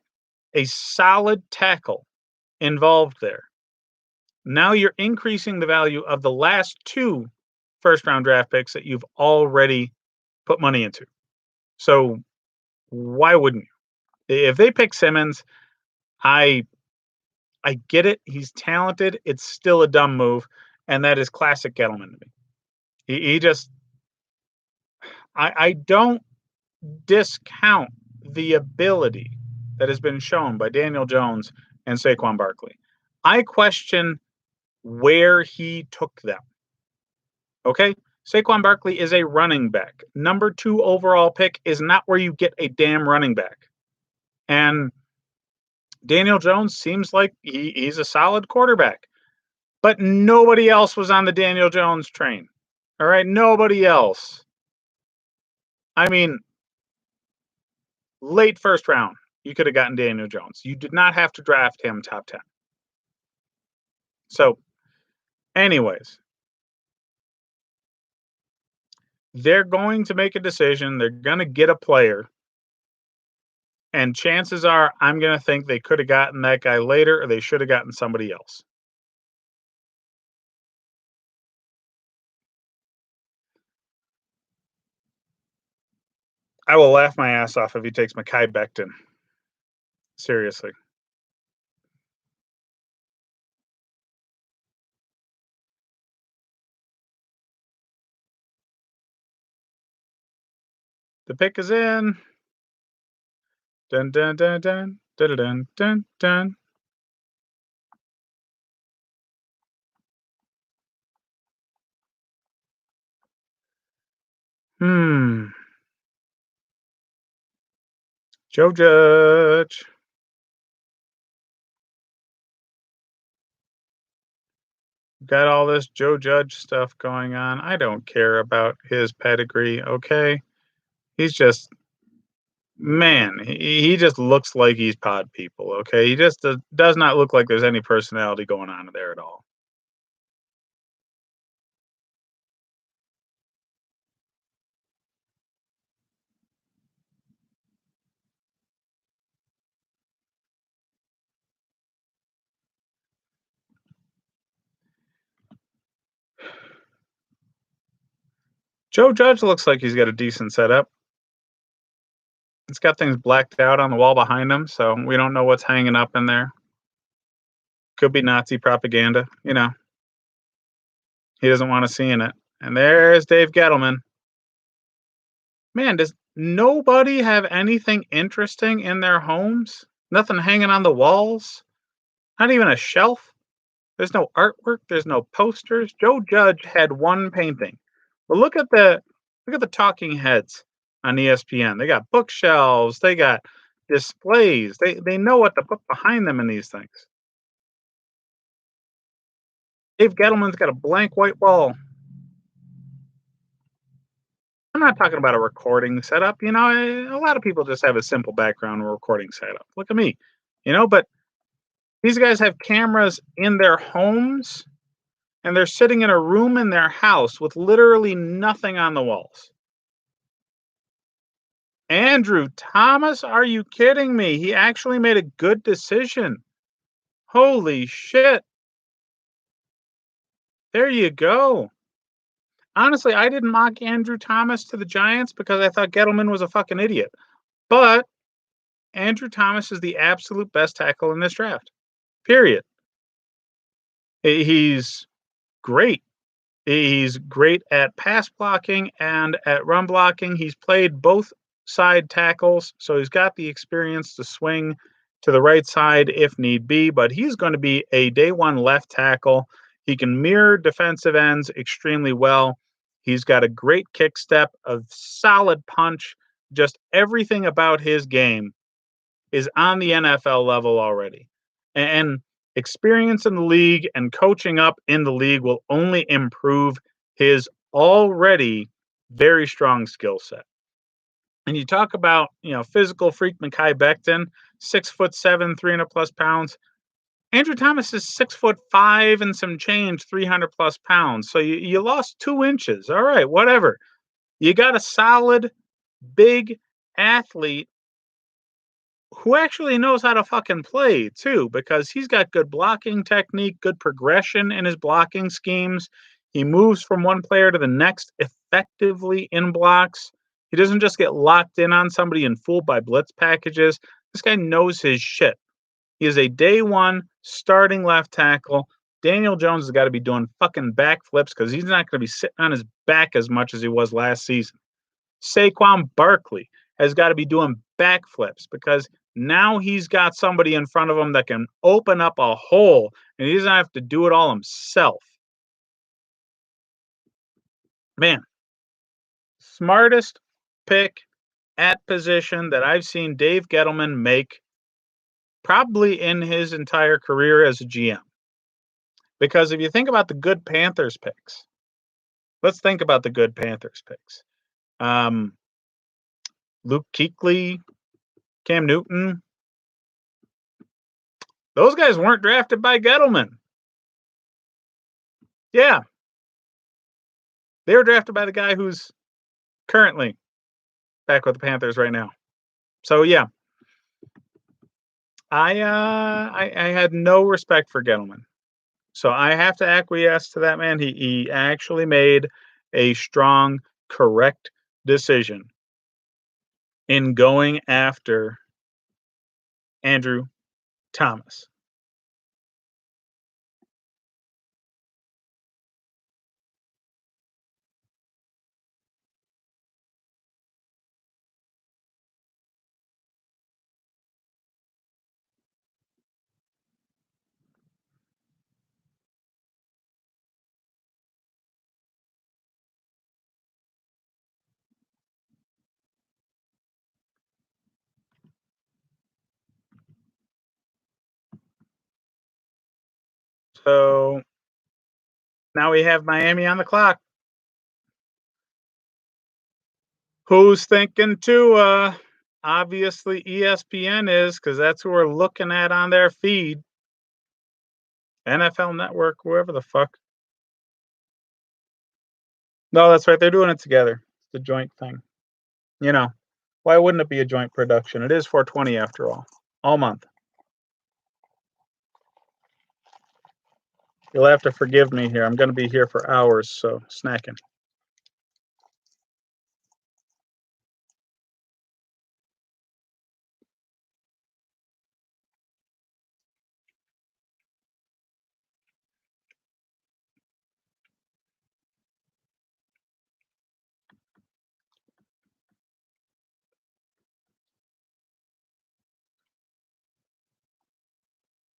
a solid tackle involved there, now you're increasing the value of the last two first round draft picks that you've already put money into. So why wouldn't you? If they pick Simmons, I I get it. He's talented. It's still a dumb move, and that is classic Gettleman to me. He just I don't discount the ability that has been shown by Daniel Jones and Saquon Barkley. I question where he took them. Okay? Saquon Barkley is a running back. Number 2 overall pick is not where you get a damn running back. And Daniel Jones seems like he's a solid quarterback. But nobody else was on the Daniel Jones train. All right? Nobody else. I mean, late first round, you could have gotten Daniel Jones. You did not have to draft him top 10. So, anyways, they're going to make a decision. They're going to get a player. And chances are, I'm going to think they could have gotten that guy later or they should have gotten somebody else. I will laugh my ass off if he takes Mekhi Becton. Seriously. The pick is in. Dun dun dun dun dun dun dun dun. Hmm. Joe Judge. Got all this Joe Judge stuff going on. I don't care about his pedigree, okay? He's just man, he just looks like he's pod people, okay? He just does not look like there's any personality going on there at all. Joe Judge looks like he's got a decent setup. It's got things blacked out on the wall behind him, so we don't know what's hanging up in there. Could be Nazi propaganda, you know. He doesn't want to see in it. And there's Dave Gettleman. Man, does nobody have anything interesting in their homes? Nothing hanging on the walls? Not even a shelf? There's no artwork, there's no posters. Joe Judge had one painting. But look at the talking heads on ESPN. They got bookshelves, they got displays. They know what to put behind them in these things. Dave Gettleman's got a blank white wall. I'm not talking about a recording setup. You know, a lot of people just have a simple background recording setup. Look at me, you know, but these guys have cameras in their homes and they're sitting in a room in their house with literally nothing on the walls. Andrew Thomas, are you kidding me? He actually made a good decision. Holy shit. There you go. Honestly, I didn't mock Andrew Thomas to the Giants because I thought Gettleman was a fucking idiot. But Andrew Thomas is the absolute best tackle in this draft. Period. He's great. He's great at pass blocking and at run blocking. He's played both side tackles, so he's got the experience to swing to the right side if need be, but he's going to be a day one left tackle. He can mirror defensive ends extremely well. He's got a great kick step, a solid punch. Just everything about his game is on the NFL level already. And experience in the league and coaching up in the league will only improve his already very strong skill set. And you talk about, you know, physical freak Mekhi Becton. 6'7", 300+ pounds. Andrew Thomas is 6'5" and some change, 300+ pounds. So you lost 2 inches. All right, whatever. You got a solid, big athlete who actually knows how to fucking play too, because he's got good blocking technique, good progression in his blocking schemes. He moves from one player to the next effectively in blocks. He doesn't just get locked in on somebody and fooled by blitz packages. This guy knows his shit. He is a day one starting left tackle. Daniel Jones has got to be doing fucking backflips because he's not going to be sitting on his back as much as he was last season. Saquon Barkley has got to be doing backflips because now he's got somebody in front of him that can open up a hole and he doesn't have to do it all himself. Man, smartest pick at position that I've seen Dave Gettleman make probably in his entire career as a GM. Because if you think about the good Panthers picks, let's think about the good Panthers picks. Luke Kuechly, Cam Newton, those guys weren't drafted by Gettleman. Yeah. They were drafted by the guy who's currently back with the Panthers right now. So yeah. I had no respect for Gettleman. So I have to acquiesce to that man. He actually made a strong, correct decision in going after Andrew Thomas. So now we have Miami on the clock. Who's thinking Tua? Obviously ESPN is, because that's who we're looking at on their feed. NFL Network, whoever the fuck. No, that's right. They're doing it together. It's a joint thing. You know, why wouldn't it be a joint production? It is 420 after all month. You'll have to forgive me here. I'm going to be here for hours, so snacking.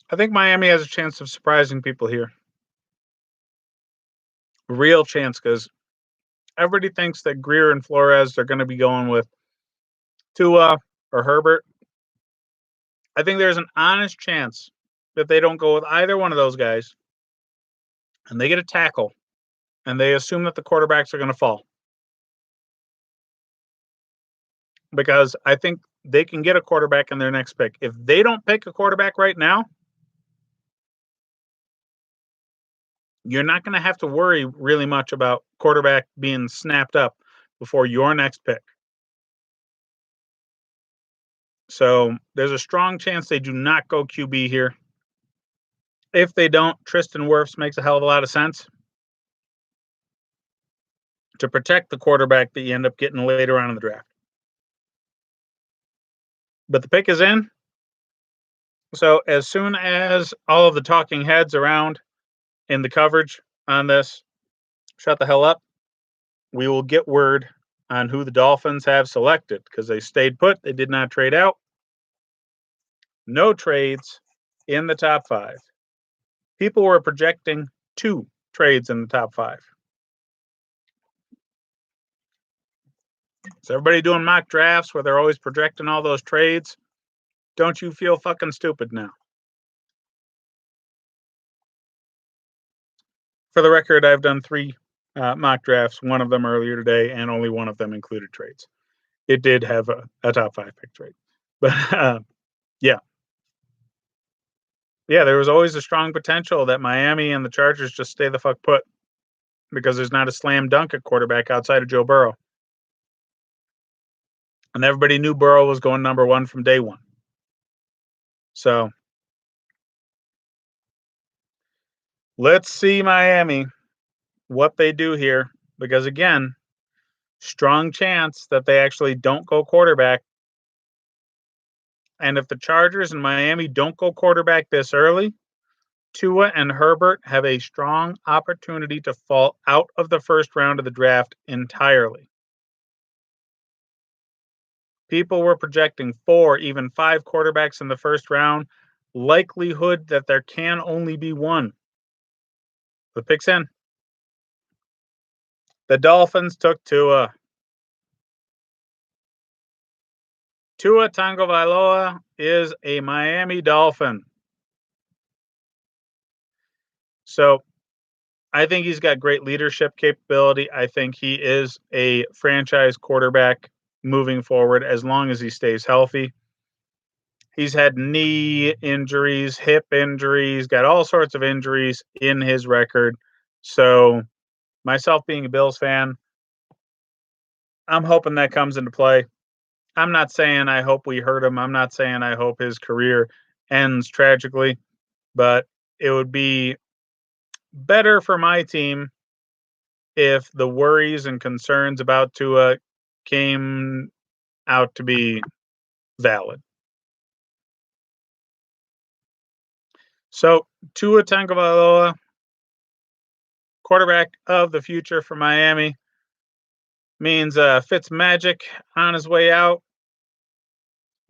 I think Miami has a chance of surprising people here. Real chance, because everybody thinks that Greer and Flores are going to be going with Tua or Herbert. I think there's an honest chance that they don't go with either one of those guys and they get a tackle and they assume that the quarterbacks are going to fall. Because I think they can get a quarterback in their next pick. If they don't pick a quarterback right now, you're not going to have to worry really much about quarterback being snapped up before your next pick. So there's a strong chance they do not go QB here. If they don't, Tristan Wirfs makes a hell of a lot of sense to protect the quarterback that you end up getting later on in the draft. But the pick is in. So as soon as all of the talking heads around in the coverage on this shut the hell up, we will get word on who the Dolphins have selected, because they stayed put. They did not trade out. No trades in the top 5. People were projecting 2 trades in the top 5. Is everybody doing mock drafts where they're always projecting all those trades? Don't you feel fucking stupid now? For the record, I've done 3 mock drafts, one of them earlier today, and only one of them included trades. It did have a top 5 pick trade. But yeah. Yeah, there was always a strong potential that Miami and the Chargers just stay the fuck put because there's not a slam dunk at quarterback outside of Joe Burrow. And everybody knew Burrow was going number one from day one. So let's see Miami, what they do here. Because again, strong chance that they actually don't go quarterback. And if the Chargers and Miami don't go quarterback this early, Tua and Herbert have a strong opportunity to fall out of the first round of the draft entirely. People were projecting 4, even 5 quarterbacks in the first round. Likelihood that there can only be one. The pick's in. The Dolphins took Tua. Tua Tagovailoa is a Miami Dolphin. So I think he's got great leadership capability. I think he is a franchise quarterback moving forward as long as he stays healthy. He's had knee injuries, hip injuries, got all sorts of injuries in his record. So, myself being a Bills fan, I'm hoping that comes into play. I'm not saying I hope we hurt him. I'm not saying I hope his career ends tragically, but it would be better for my team if the worries and concerns about Tua came out to be valid. So, Tua Tagovailoa, quarterback of the future for Miami, means Fitz Magic on his way out.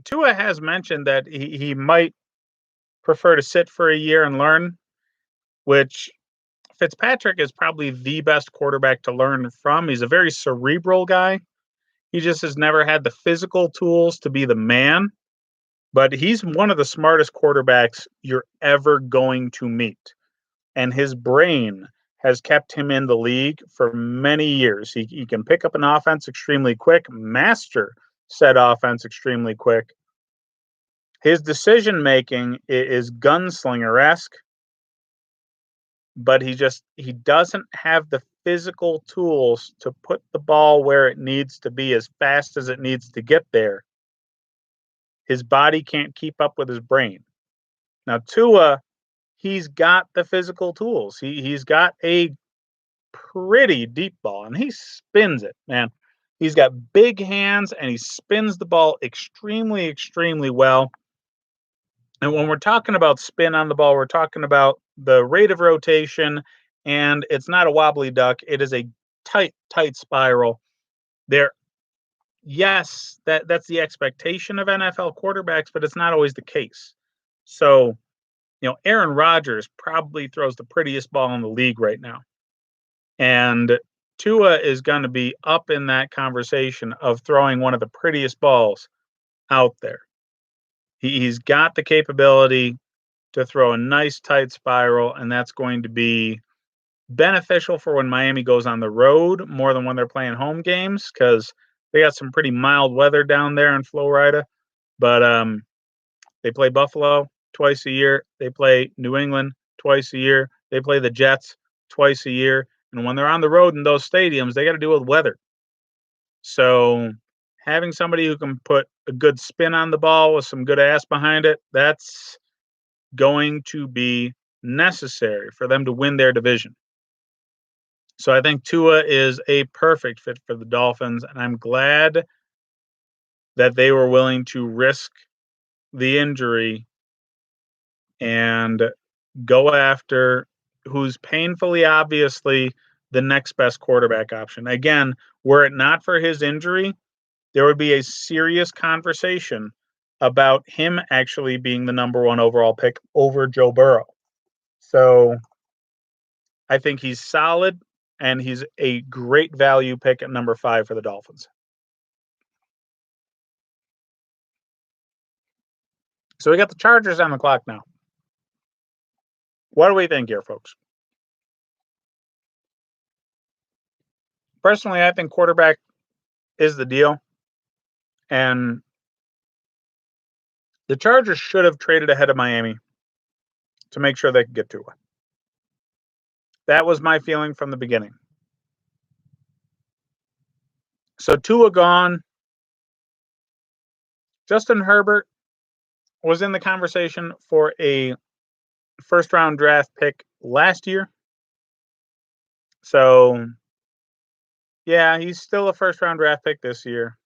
Tua has mentioned that he might prefer to sit for a year and learn, which Fitzpatrick is probably the best quarterback to learn from. He's a very cerebral guy. He just has never had the physical tools to be the man, but he's one of the smartest quarterbacks you're ever going to meet. And his brain has kept him in the league for many years. He can pick up an offense extremely quick, master said offense extremely quick. His decision making is gunslinger esque, but he doesn't have the physical tools to put the ball where it needs to be as fast as it needs to get there. His body can't keep up with his brain. Now Tua, he's got the physical tools. He's got a pretty deep ball and he spins it, man. He's got big hands and he spins the ball extremely, extremely well. And when we're talking about spin on the ball, we're talking about the rate of rotation, and it's not a wobbly duck. It is a tight, tight spiral. There, yes, that's the expectation of NFL quarterbacks, but it's not always the case. So, Aaron Rodgers probably throws the prettiest ball in the league right now. And Tua is going to be up in that conversation of throwing one of the prettiest balls out there. He's got the capability to throw a nice tight spiral, and that's going to be beneficial for when Miami goes on the road more than when they're playing home games because they got some pretty mild weather down there in Florida. But they play Buffalo twice a year. They play New England twice a year. They play the Jets twice a year. And when they're on the road in those stadiums, they got to deal with weather. So having somebody who can put a good spin on the ball with some good ass behind it, that's going to be necessary for them to win their division. So I think Tua is a perfect fit for the Dolphins, and I'm glad that they were willing to risk the injury and go after who's painfully obviously the next best quarterback option. Again, were it not for his injury, there would be a serious conversation about him actually being the number one overall pick over Joe Burrow. So I think he's solid and he's a great value pick at number 5 for the Dolphins. So we got the Chargers on the clock now. What do we think here, folks? Personally, I think quarterback is the deal. And the Chargers should have traded ahead of Miami to make sure they could get Tua. That was my feeling from the beginning. So Tua gone. Justin Herbert was in the conversation for a first round draft pick last year. So, yeah, he's still a first round draft pick this year.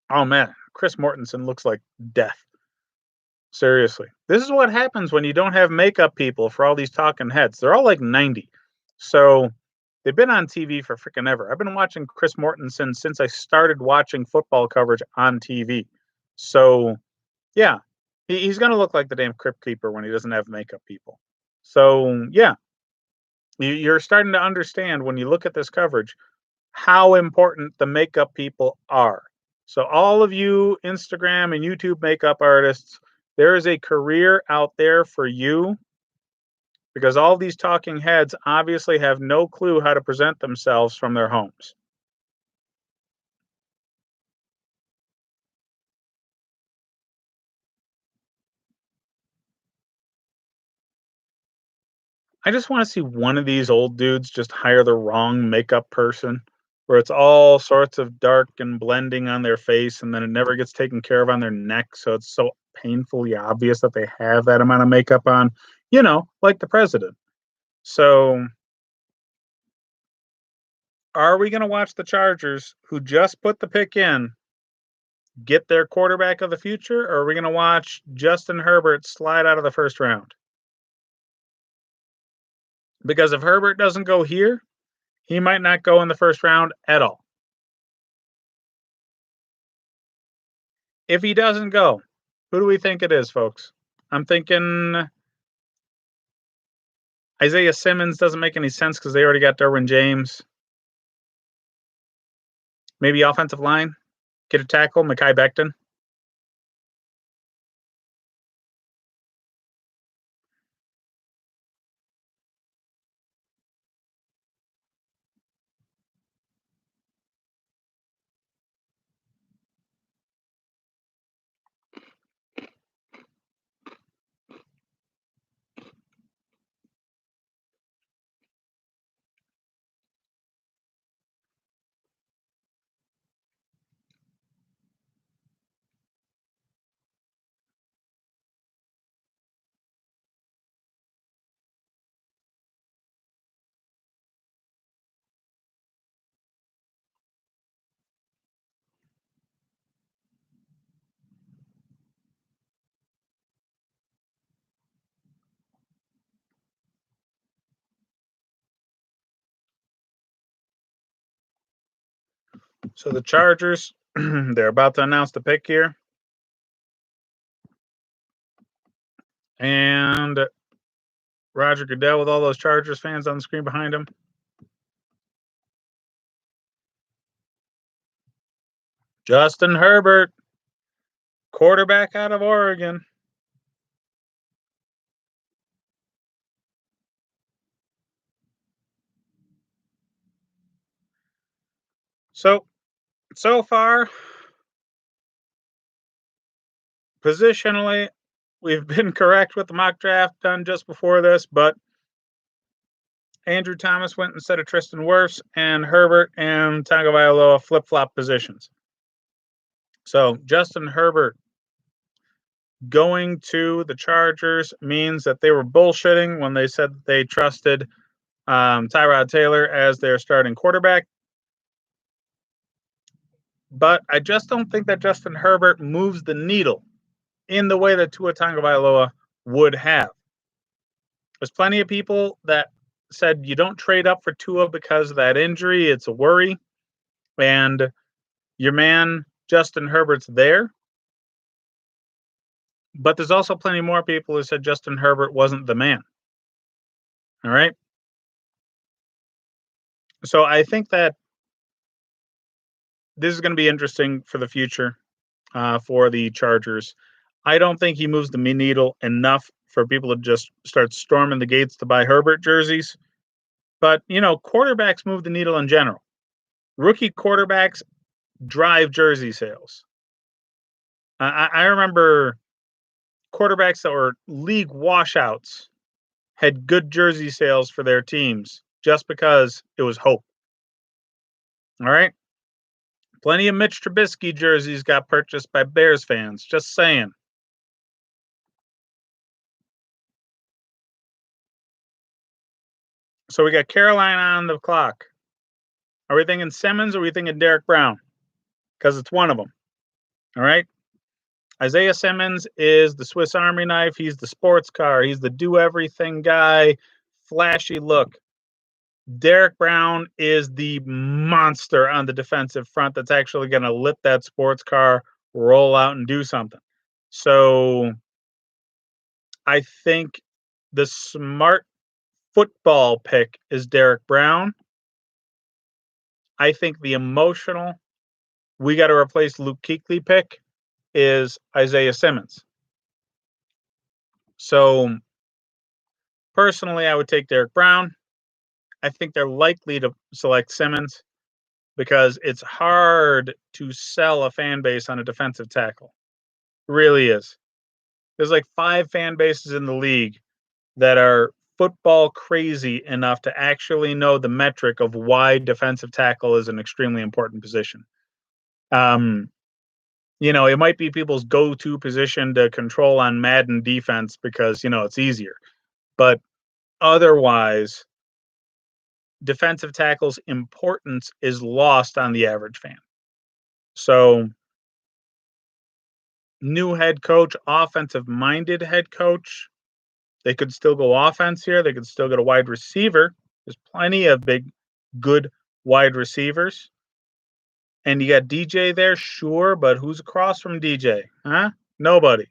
Oh, man. Chris Mortensen looks like death. Seriously. This is what happens when you don't have makeup people for all these talking heads. They're all like 90. So, they've been on TV for freaking ever. I've been watching Chris Mortensen since I started watching football coverage on TV. So, yeah, he's going to look like the damn Crypt Keeper when he doesn't have makeup people. So, yeah, you're starting to understand when you look at this coverage how important the makeup people are. So, all of you Instagram and YouTube makeup artists, there is a career out there for you because all these talking heads obviously have no clue how to present themselves from their homes. I just want to see one of these old dudes just hire the wrong makeup person where it's all sorts of dark and blending on their face and then it never gets taken care of on their neck. So it's so painfully obvious that they have that amount of makeup on, like the president. So are we going to watch the Chargers, who just put the pick in, get their quarterback of the future? Or are we going to watch Justin Herbert slide out of the first round? Because if Herbert doesn't go here, he might not go in the first round at all. If he doesn't go, who do we think it is, folks? I'm thinking Isaiah Simmons doesn't make any sense because they already got Derwin James. Maybe offensive line, get a tackle, Mekhi Becton. So the Chargers, they're about to announce the pick here. And Roger Goodell with all those Chargers fans on the screen behind him. Justin Herbert, quarterback out of Oregon. So far, positionally, we've been correct with the mock draft done just before this, but Andrew Thomas went instead of Tristan Wirfs, and Herbert and Tagovailoa flip-flop positions. So Justin Herbert going to the Chargers means that they were bullshitting when they said that they trusted Tyrod Taylor as their starting quarterback. But I just don't think that Justin Herbert moves the needle in the way that Tua Tagovailoa would have. There's plenty of people that said you don't trade up for Tua because of that injury. It's a worry. And your man, Justin Herbert's there. But there's also plenty more people who said Justin Herbert wasn't the man. All right. So I think that this is going to be interesting for the future for the Chargers. I don't think he moves the needle enough for people to just start storming the gates to buy Herbert jerseys. But, quarterbacks move the needle in general. Rookie quarterbacks drive jersey sales. I remember quarterbacks that were league washouts had good jersey sales for their teams just because it was hope. All right. Plenty of Mitch Trubisky jerseys got purchased by Bears fans. Just saying. So we got Carolina on the clock. Are we thinking Simmons or are we thinking Derek Brown? Because it's one of them. All right. Isaiah Simmons is the Swiss Army knife. He's the sports car. He's the do everything guy, flashy look. Derek Brown is the monster on the defensive front that's actually going to let that sports car roll out and do something. So I think the smart football pick is Derek Brown. I think the emotional, we got to replace Luke Kuechly pick is Isaiah Simmons. So personally, I would take Derek Brown. I think they're likely to select Simmons because it's hard to sell a fan base on a defensive tackle. It really is. There's like 5 fan bases in the league that are football crazy enough to actually know the metric of why defensive tackle is an extremely important position. It might be people's go-to position to control on Madden defense because, it's easier. But otherwise, defensive tackle's importance is lost on the average fan. So, new head coach, offensive-minded head coach, they could still go offense here. They could still get a wide receiver. There's plenty of big, good wide receivers. And you got DJ there, sure, but who's across from DJ? Huh? Nobody.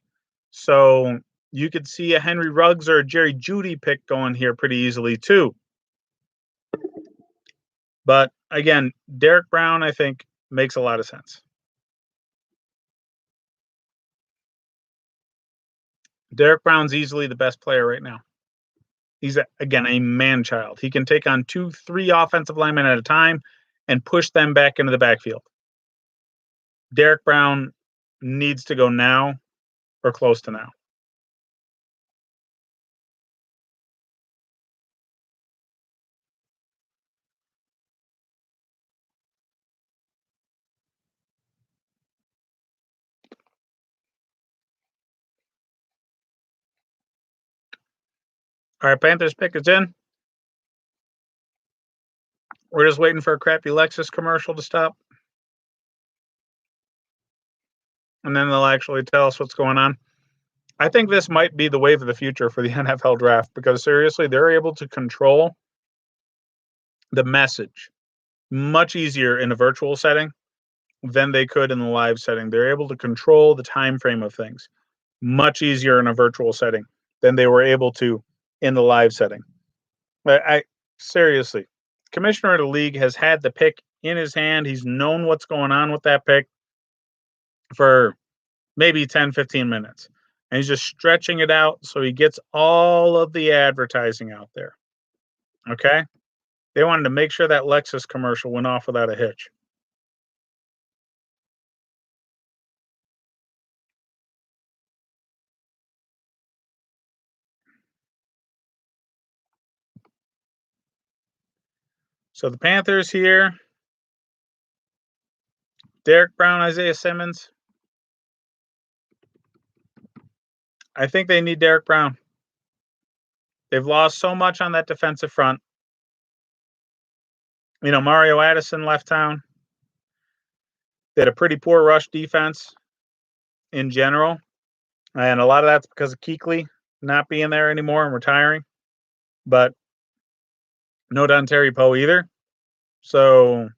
So you could see a Henry Ruggs or a Jerry Jeudy pick going here pretty easily too. But again, Derek Brown, I think, makes a lot of sense. Derek Brown's easily the best player right now. He's, again, a man-child. He can take on 2, 3 offensive linemen at a time and push them back into the backfield. Derek Brown needs to go now or close to now. All right, Panthers pick is in. We're just waiting for a crappy Lexus commercial to stop. And then they'll actually tell us what's going on. I think this might be the wave of the future for the NFL draft because seriously, they're able to control the message much easier in a virtual setting than they could in the live setting. They're able to control the time frame of things much easier in a virtual setting than they were able to in the live setting. I seriously, commissioner of the league has had the pick in his hand. He's known what's going on with that pick for maybe 10, 15 minutes. And he's just stretching it out so he gets all of the advertising out there. Okay? They wanted to make sure that Lexus commercial went off without a hitch. So the Panthers here, Derek Brown, Isaiah Simmons. I think they need Derek Brown. They've lost so much on that defensive front. Mario Addison left town. They had a pretty poor rush defense in general. And a lot of that's because of Kuechly not being there anymore and retiring. But no Dontari Poe either. So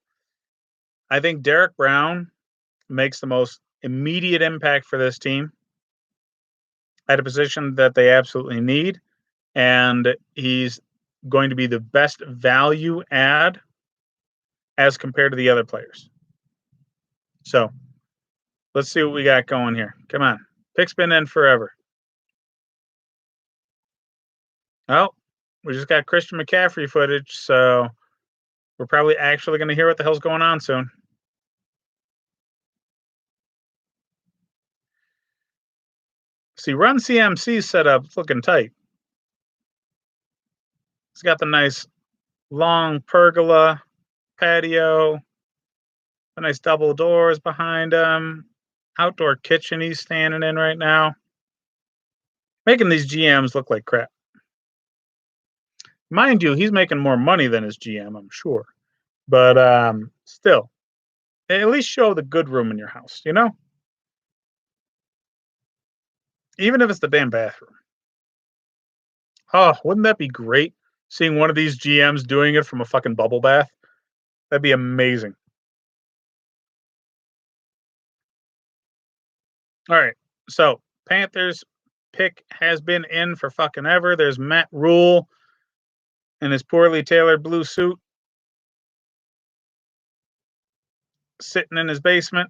I think Derek Brown makes the most immediate impact for this team at a position that they absolutely need. And he's going to be the best value add as compared to the other players. So let's see what we got going here. Come on. Pick's been in forever. Oh, we just got Christian McCaffrey footage, so we're probably actually going to hear what the hell's going on soon. See, Run CMC setup looking tight. It's got the nice long pergola patio, the nice double doors behind him, outdoor kitchen he's standing in right now, making these GMs look like crap. Mind you, he's making more money than his GM, I'm sure. But still, at least show the good room in your house, you know? Even if it's the damn bathroom. Oh, wouldn't that be great? Seeing one of these GMs doing it from a fucking bubble bath? That'd be amazing. All right. So, Panthers pick has been in for fucking ever. There's Matt Rule in his poorly tailored blue suit sitting in his basement.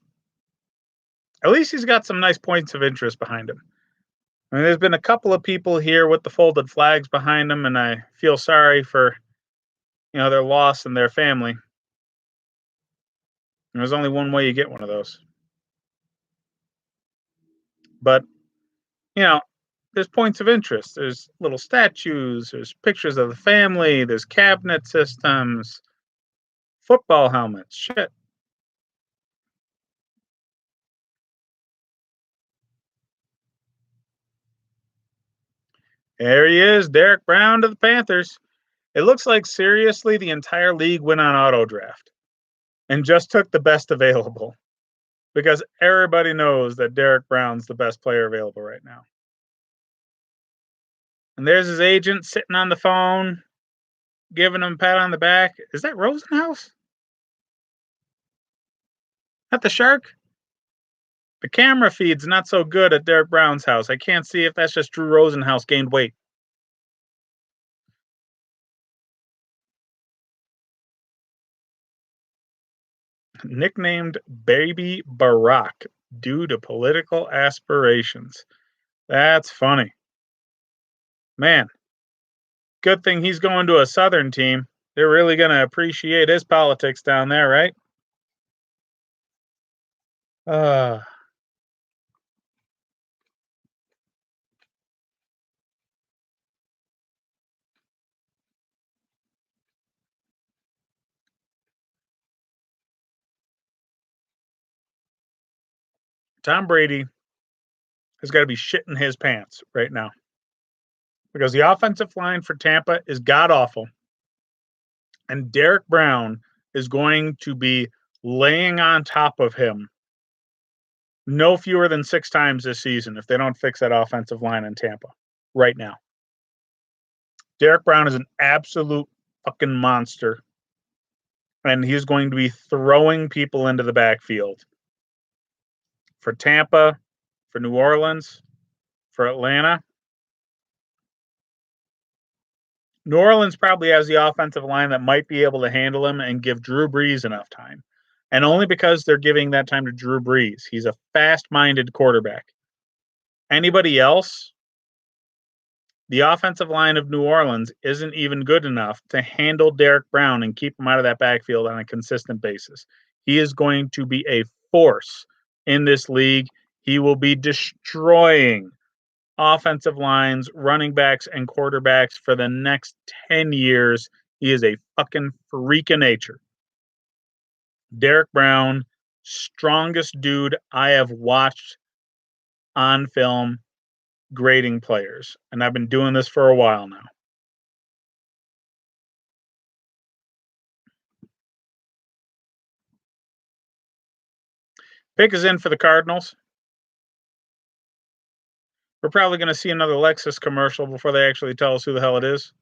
At least he's got some nice points of interest behind him. I mean, there's been a couple of people here with the folded flags behind them, and I feel sorry for their loss and their family. And there's only one way you get one of those. But there's points of interest. There's little statues. There's pictures of the family. There's cabinet systems, football helmets. Shit. There he is, Derek Brown to the Panthers. It looks like seriously the entire league went on auto draft and just took the best available because everybody knows that Derek Brown's the best player available right now. And there's his agent sitting on the phone, giving him a pat on the back. Is that Rosenhaus? Not the Shark? The camera feed's not so good at Derek Brown's house. I can't see if that's just Drew Rosenhaus gained weight. Nicknamed Baby Barack due to political aspirations. That's funny. Man, good thing he's going to a Southern team. They're really going to appreciate his politics down there, right? Tom Brady has got to be shitting his pants right now because the offensive line for Tampa is god awful. And Derek Brown is going to be laying on top of him no fewer than 6 times this season if they don't fix that offensive line in Tampa right now. Derek Brown is an absolute fucking monster. And he's going to be throwing people into the backfield for Tampa, for New Orleans, for Atlanta. New Orleans probably has the offensive line that might be able to handle him and give Drew Brees enough time. And only because they're giving that time to Drew Brees. He's a fast-minded quarterback. Anybody else, the offensive line of New Orleans isn't even good enough to handle Derek Brown and keep him out of that backfield on a consistent basis. He is going to be a force in this league. He will be destroying offensive lines, running backs, and quarterbacks for the next 10 years. He is a fucking freak of nature. Derek Brown, strongest dude I have watched on film grading players. And I've been doing this for a while now. Pick is in for the Cardinals. We're probably going to see another Lexus commercial before they actually tell us who the hell it is.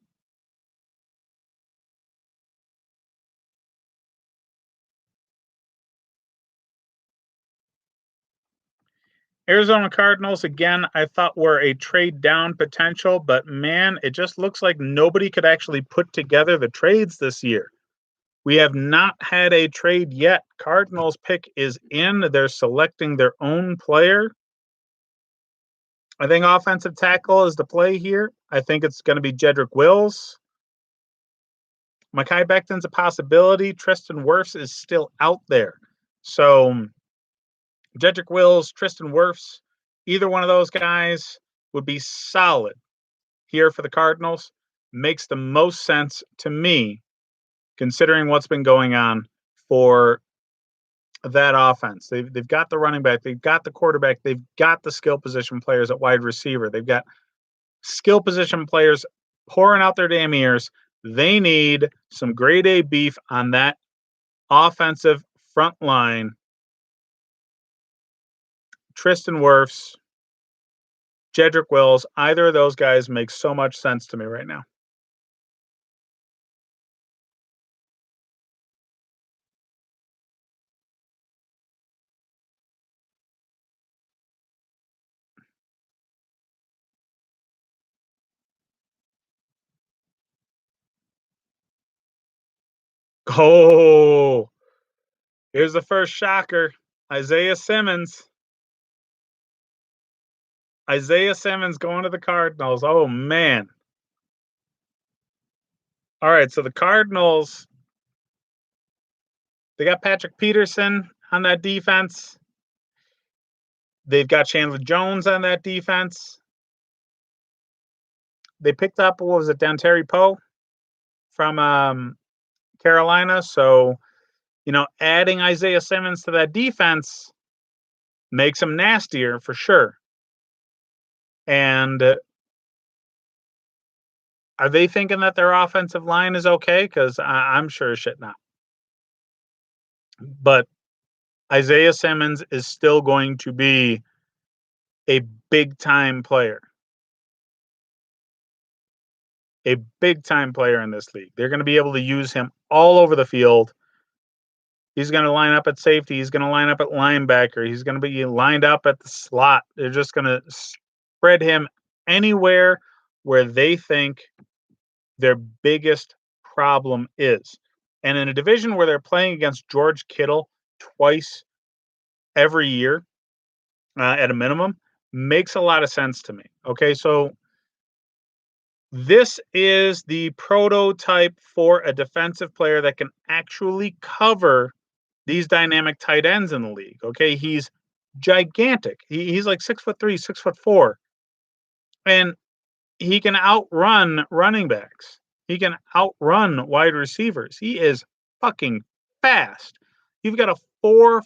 Arizona Cardinals, again, I thought were a trade down potential, but man, it just looks like nobody could actually put together the trades this year. We have not had a trade yet. Cardinals pick is in. They're selecting their own player. I think offensive tackle is the play here. I think it's going to be Jedrick Wills. Mekhi Becton's a possibility. Tristan Wirfs is still out there. So Jedrick Wills, Tristan Wirfs, either one of those guys. would be solid here for the Cardinals. Makes the most sense to me, considering what's been going on for that offense. They've got the running back, they've got the quarterback, they've got the skill position players at wide receiver, they've got skill position players pouring out their damn ears. They need some grade A beef on that offensive front line. Tristan Wirfs, Jedrick Wills, either of those guys makes so much sense to me right now. Oh, here's the first shocker. Isaiah Simmons. Isaiah Simmons going to the Cardinals. Oh, man. All right, so the Cardinals, they got Patrick Peterson on that defense. They've got Chandler Jones on that defense. They picked up, what was it, Dontari Poe from Carolina. So, adding Isaiah Simmons to that defense makes them nastier for sure. And are they thinking that their offensive line is okay? Because I'm sure as shit not. But Isaiah Simmons is still going to be a big time player. A big time player in this league. They're going to be able to use him all over the field. He's going to line up at safety. He's going to line up at linebacker. He's going to be lined up at the slot. They're just going to spread him anywhere where they think their biggest problem is. And in a division where they're playing against George Kittle twice every year at a minimum, makes a lot of sense to me. Okay, so this is the prototype for a defensive player that can actually cover these dynamic tight ends in the league. Okay, he's gigantic. He's like 6'3", 6'4", and he can outrun running backs. He can outrun wide receivers. He is fucking fast. You've got a 4'4",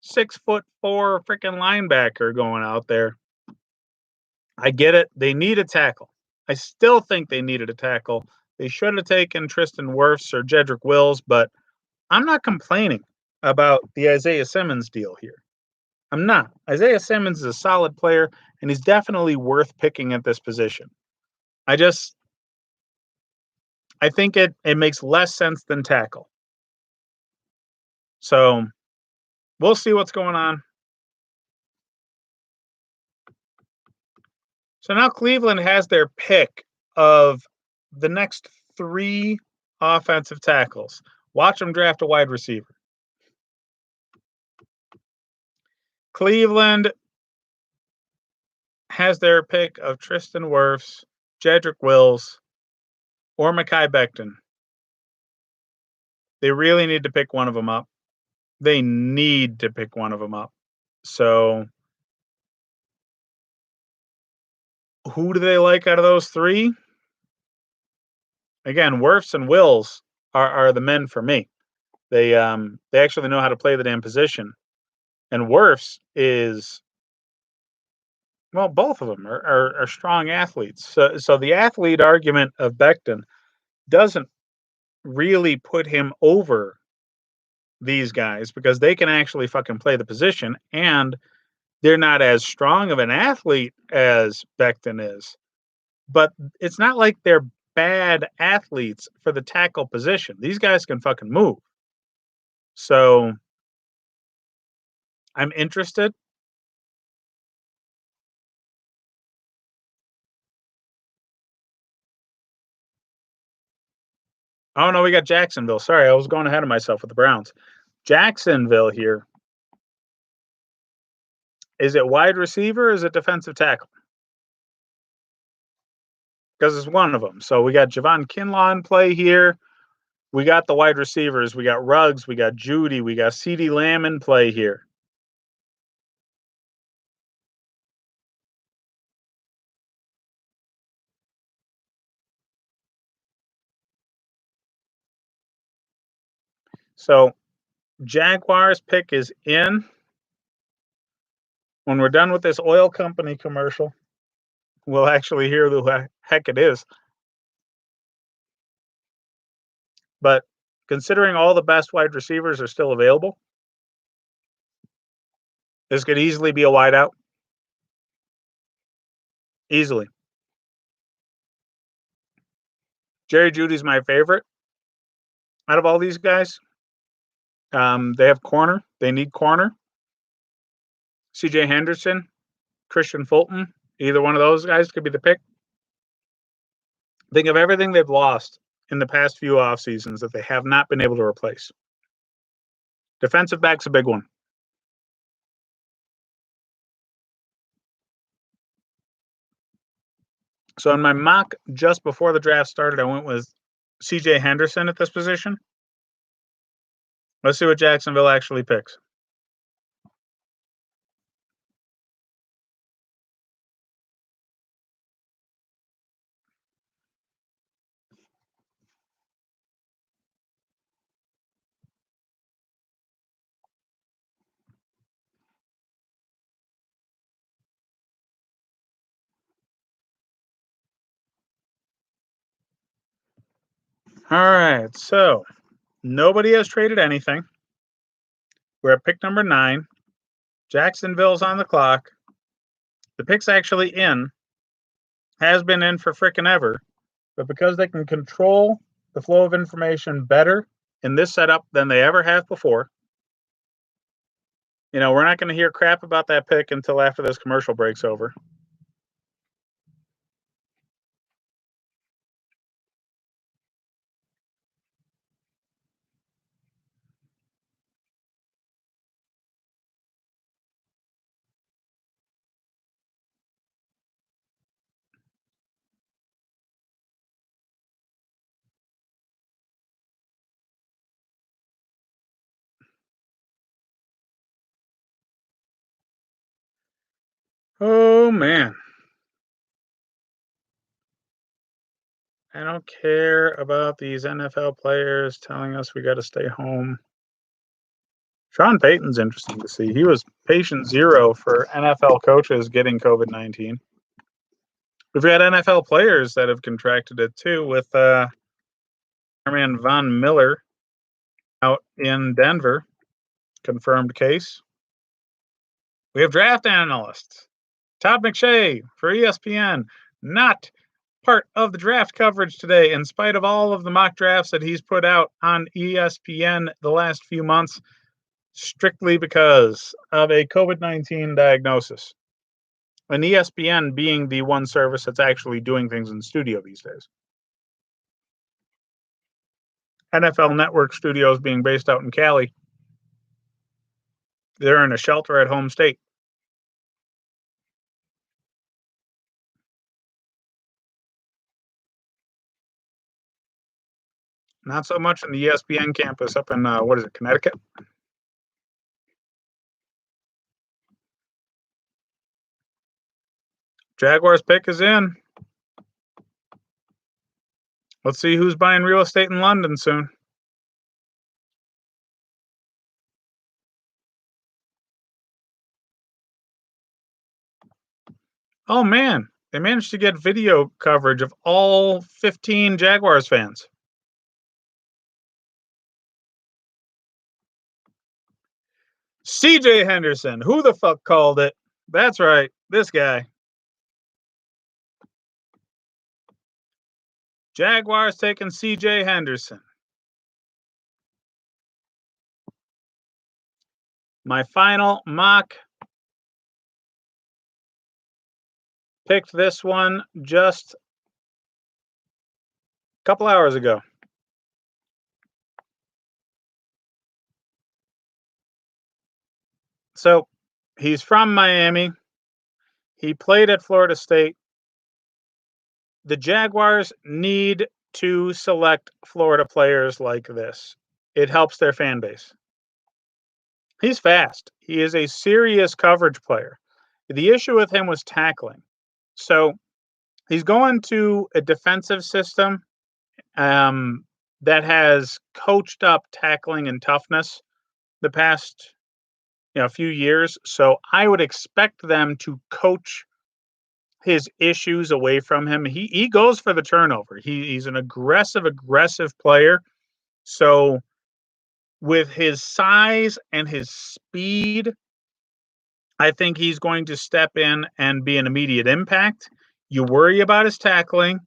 6'4" freaking linebacker going out there. I get it. They need a tackle. I still think they needed a tackle. They should have taken Tristan Wirfs or Jedrick Wills, but I'm not complaining about the Isaiah Simmons deal here. I'm not. Isaiah Simmons is a solid player, and he's definitely worth picking at this position. I think it makes less sense than tackle. So we'll see what's going on. So now Cleveland has their pick of the next 3 offensive tackles. Watch them draft a wide receiver. Cleveland has their pick of Tristan Wirfs, Jedrick Wills, or Mekhi Becton. They really need to pick one of them up. They need to pick one of them up. So who do they like out of those 3? Again, Wirfs and Wills are the men for me. They actually know how to play the damn position. And Wirfs is, well, both of them are strong athletes. So the athlete argument of Becton doesn't really put him over these guys because they can actually fucking play the position, and they're not as strong of an athlete as Becton is. But it's not like they're bad athletes for the tackle position. These guys can fucking move. So I'm interested. Oh no, we got Jacksonville. Sorry, I was going ahead of myself with the Browns. Jacksonville here. Is it wide receiver or is it defensive tackle? Because it's one of them. So we got Javon Kinlaw in play here. We got the wide receivers. We got Ruggs. We got Judy. We got CeeDee Lamb in play here. So Jaguars pick is in. When we're done with this oil company commercial, we'll actually hear who the heck it is. But considering all the best wide receivers are still available, this could easily be a wideout. Easily. Jerry Judy's my favorite out of all these guys. They have corner. They need corner. CJ Henderson, Christian Fulton, either one of those guys could be the pick. Think of everything they've lost in the past few off seasons that they have not been able to replace. Defensive back's a big one. So in my mock just before the draft started, I went with CJ Henderson at this position. Let's see what Jacksonville actually picks. All right, so nobody has traded anything. We're at pick number 9. Jacksonville's on the clock. The pick's actually in. Has been in for frickin' ever. But because they can control the flow of information better in this setup than they ever have before, we're not going to hear crap about that pick until after this commercial breaks over. Oh, man. I don't care about these NFL players telling us we got to stay home. Sean Payton's interesting to see. He was patient zero for NFL coaches getting COVID-19. We've had NFL players that have contracted it too, with our man Von Miller out in Denver. Confirmed case. We have draft analysts. Todd McShay for ESPN, not part of the draft coverage today, in spite of all of the mock drafts that he's put out on ESPN the last few months, strictly because of a COVID-19 diagnosis. And ESPN being the one service that's actually doing things in studio these days. NFL Network Studios being based out in Cali. They're in a shelter at home state. Not so much in the ESPN campus up in, Connecticut? Jaguars pick is in. Let's see who's buying real estate in London soon. Oh, man. They managed to get video coverage of all 15 Jaguars fans. CJ Henderson. Who the fuck called it? That's right. This guy. Jaguars taking CJ Henderson. My final mock picked this one just a couple hours ago. So he's from Miami. He played at Florida State. The Jaguars need to select Florida players like this. It helps their fan base. He's fast. He is a serious coverage player. The issue with him was tackling. So he's going to a defensive system. that has coached up tackling and toughness the past few years. So I would expect them to coach his issues away from him. He goes for the turnover. He's an aggressive player. So with his size and his speed, I think he's going to step in and be an immediate impact. You worry about his tackling,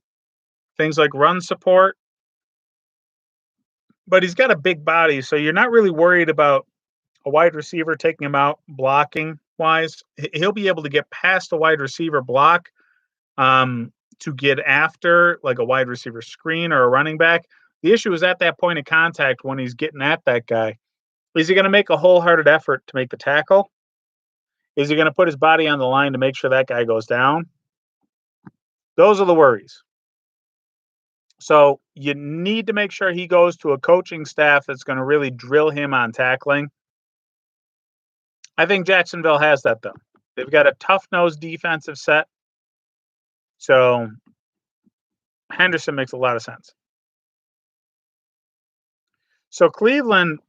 things like run support, but he's got a big body, so you're not really worried about a wide receiver taking him out blocking wise. He'll be able to get past a wide receiver block to get after like a wide receiver screen or a running back. The issue is at that point of contact when he's getting at that guy. Is he going to make a wholehearted effort to make the tackle? Is he going to put his body on the line to make sure that guy goes down? Those are the worries. So you need to make sure he goes to a coaching staff that's going to really drill him on tackling. I think Jacksonville has that though. They've got a tough-nosed defensive set. So Henderson makes a lot of sense. So Cleveland,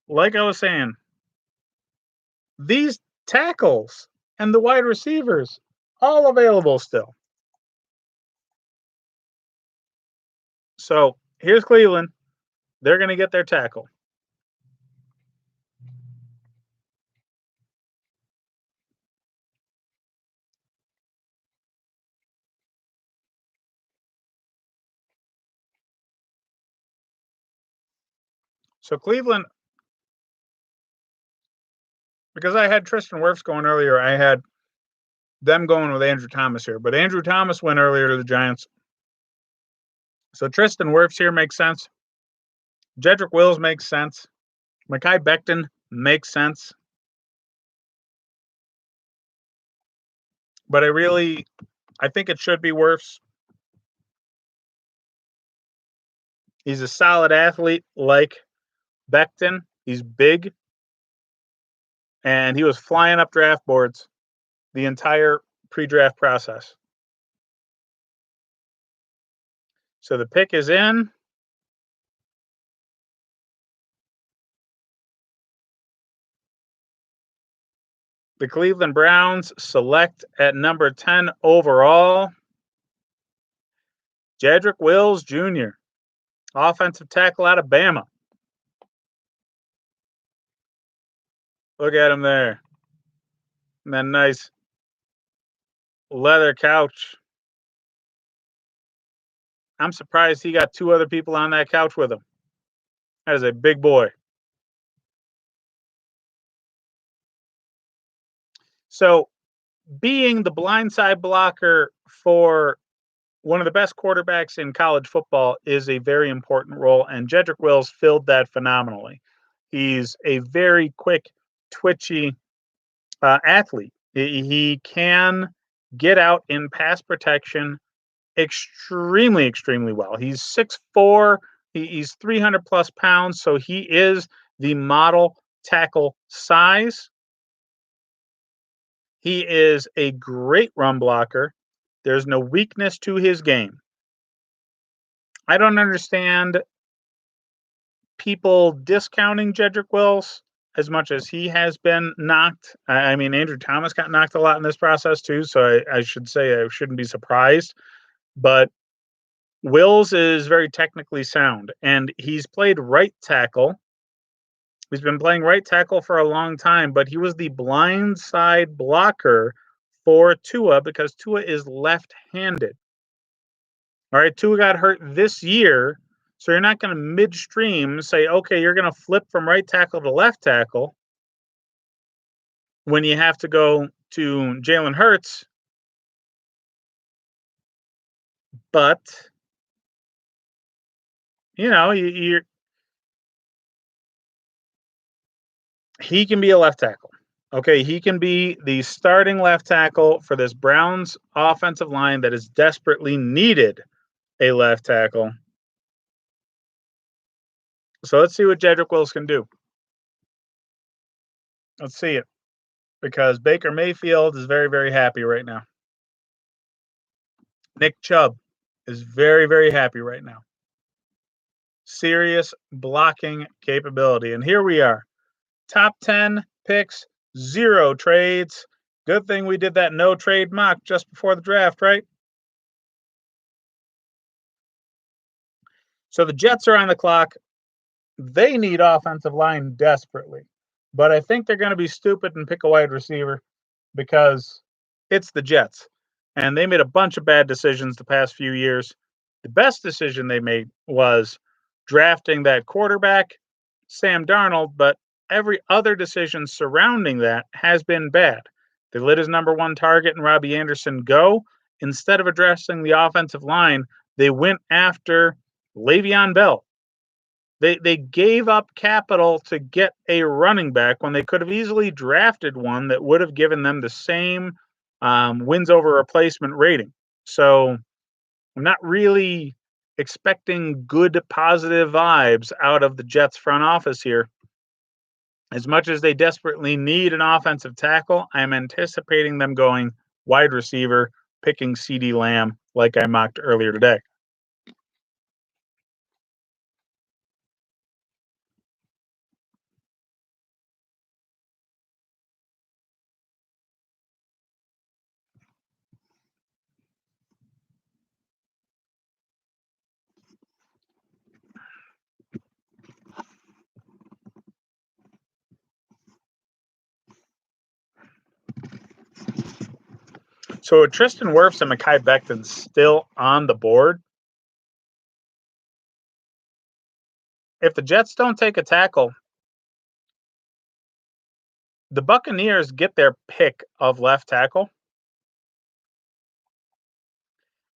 like I was saying, these tackles and the wide receivers all available still. So here's Cleveland. They're going to get their tackle. So Cleveland, because I had Tristan Wirfs going earlier, I had them going with Andrew Thomas here. But Andrew Thomas went earlier to the Giants. So Tristan Wirfs here makes sense. Jedrick Wills makes sense. Mekhi Becton makes sense. But I think it should be Wirfs. He's a solid athlete like Becton. He's big. And he was flying up draft boards the entire pre-draft process. So the pick is in. The Cleveland Browns select at number 10 overall Jedrick Wills Jr., offensive tackle out of Bama. Look at him there. And that nice leather couch. I'm surprised he got two other people on that couch with him. That is a big boy. So, being the blindside blocker for one of the best quarterbacks in college football is a very important role, and Jedrick Wills filled that phenomenally. He's a very quick, twitchy athlete. He can get out in pass protection extremely well. He's 6'4", he's 300 plus pounds, so he is the model tackle size. He is a great run blocker. There's no weakness to his game. I don't understand people discounting Jedrick Wills as much as he has been knocked. I mean, Andrew Thomas got knocked a lot in this process too, so I should say I shouldn't be surprised. But Wills is very technically sound, and he's played right tackle. He's been playing right tackle for a long time, but he was the blind side blocker for Tua because Tua is left-handed. All right, Tua got hurt this year, so you're not going to midstream say, okay, you're going to flip from right tackle to left tackle when you have to go to Jalen Hurts. But, he can be a left tackle. Okay, he can be the starting left tackle for this Browns offensive line that is desperately needed a left tackle. So let's see what Jedrick Wills can do. Let's see it. Because Baker Mayfield is very happy right now. Nick Chubb is very happy right now. serious blocking capability. And here we are. Top 10 picks, 0 trades. Good thing we did that no trade mock just before the draft, right? So the Jets are on the clock. They need offensive line desperately. But I think they're going to be stupid and pick a wide receiver because it's the Jets. And they made a bunch of bad decisions the past few years. The best decision they made was drafting that quarterback, Sam Darnold, but every other decision surrounding that has been bad. They let his number one target and Robbie Anderson go. Instead of addressing the offensive line, they went after Le'Veon Bell. They gave up capital to get a running back when they could have easily drafted one that would have given them the same wins over replacement rating. So I'm not really expecting good positive vibes out of the Jets front office here. As much as they desperately need an offensive tackle, I'm anticipating them going wide receiver, picking CeeDee Lamb like I mocked earlier today. So with Tristan Wirfs and Mekhi Becton still on the board, if the Jets don't take a tackle, the Buccaneers get their pick of left tackle,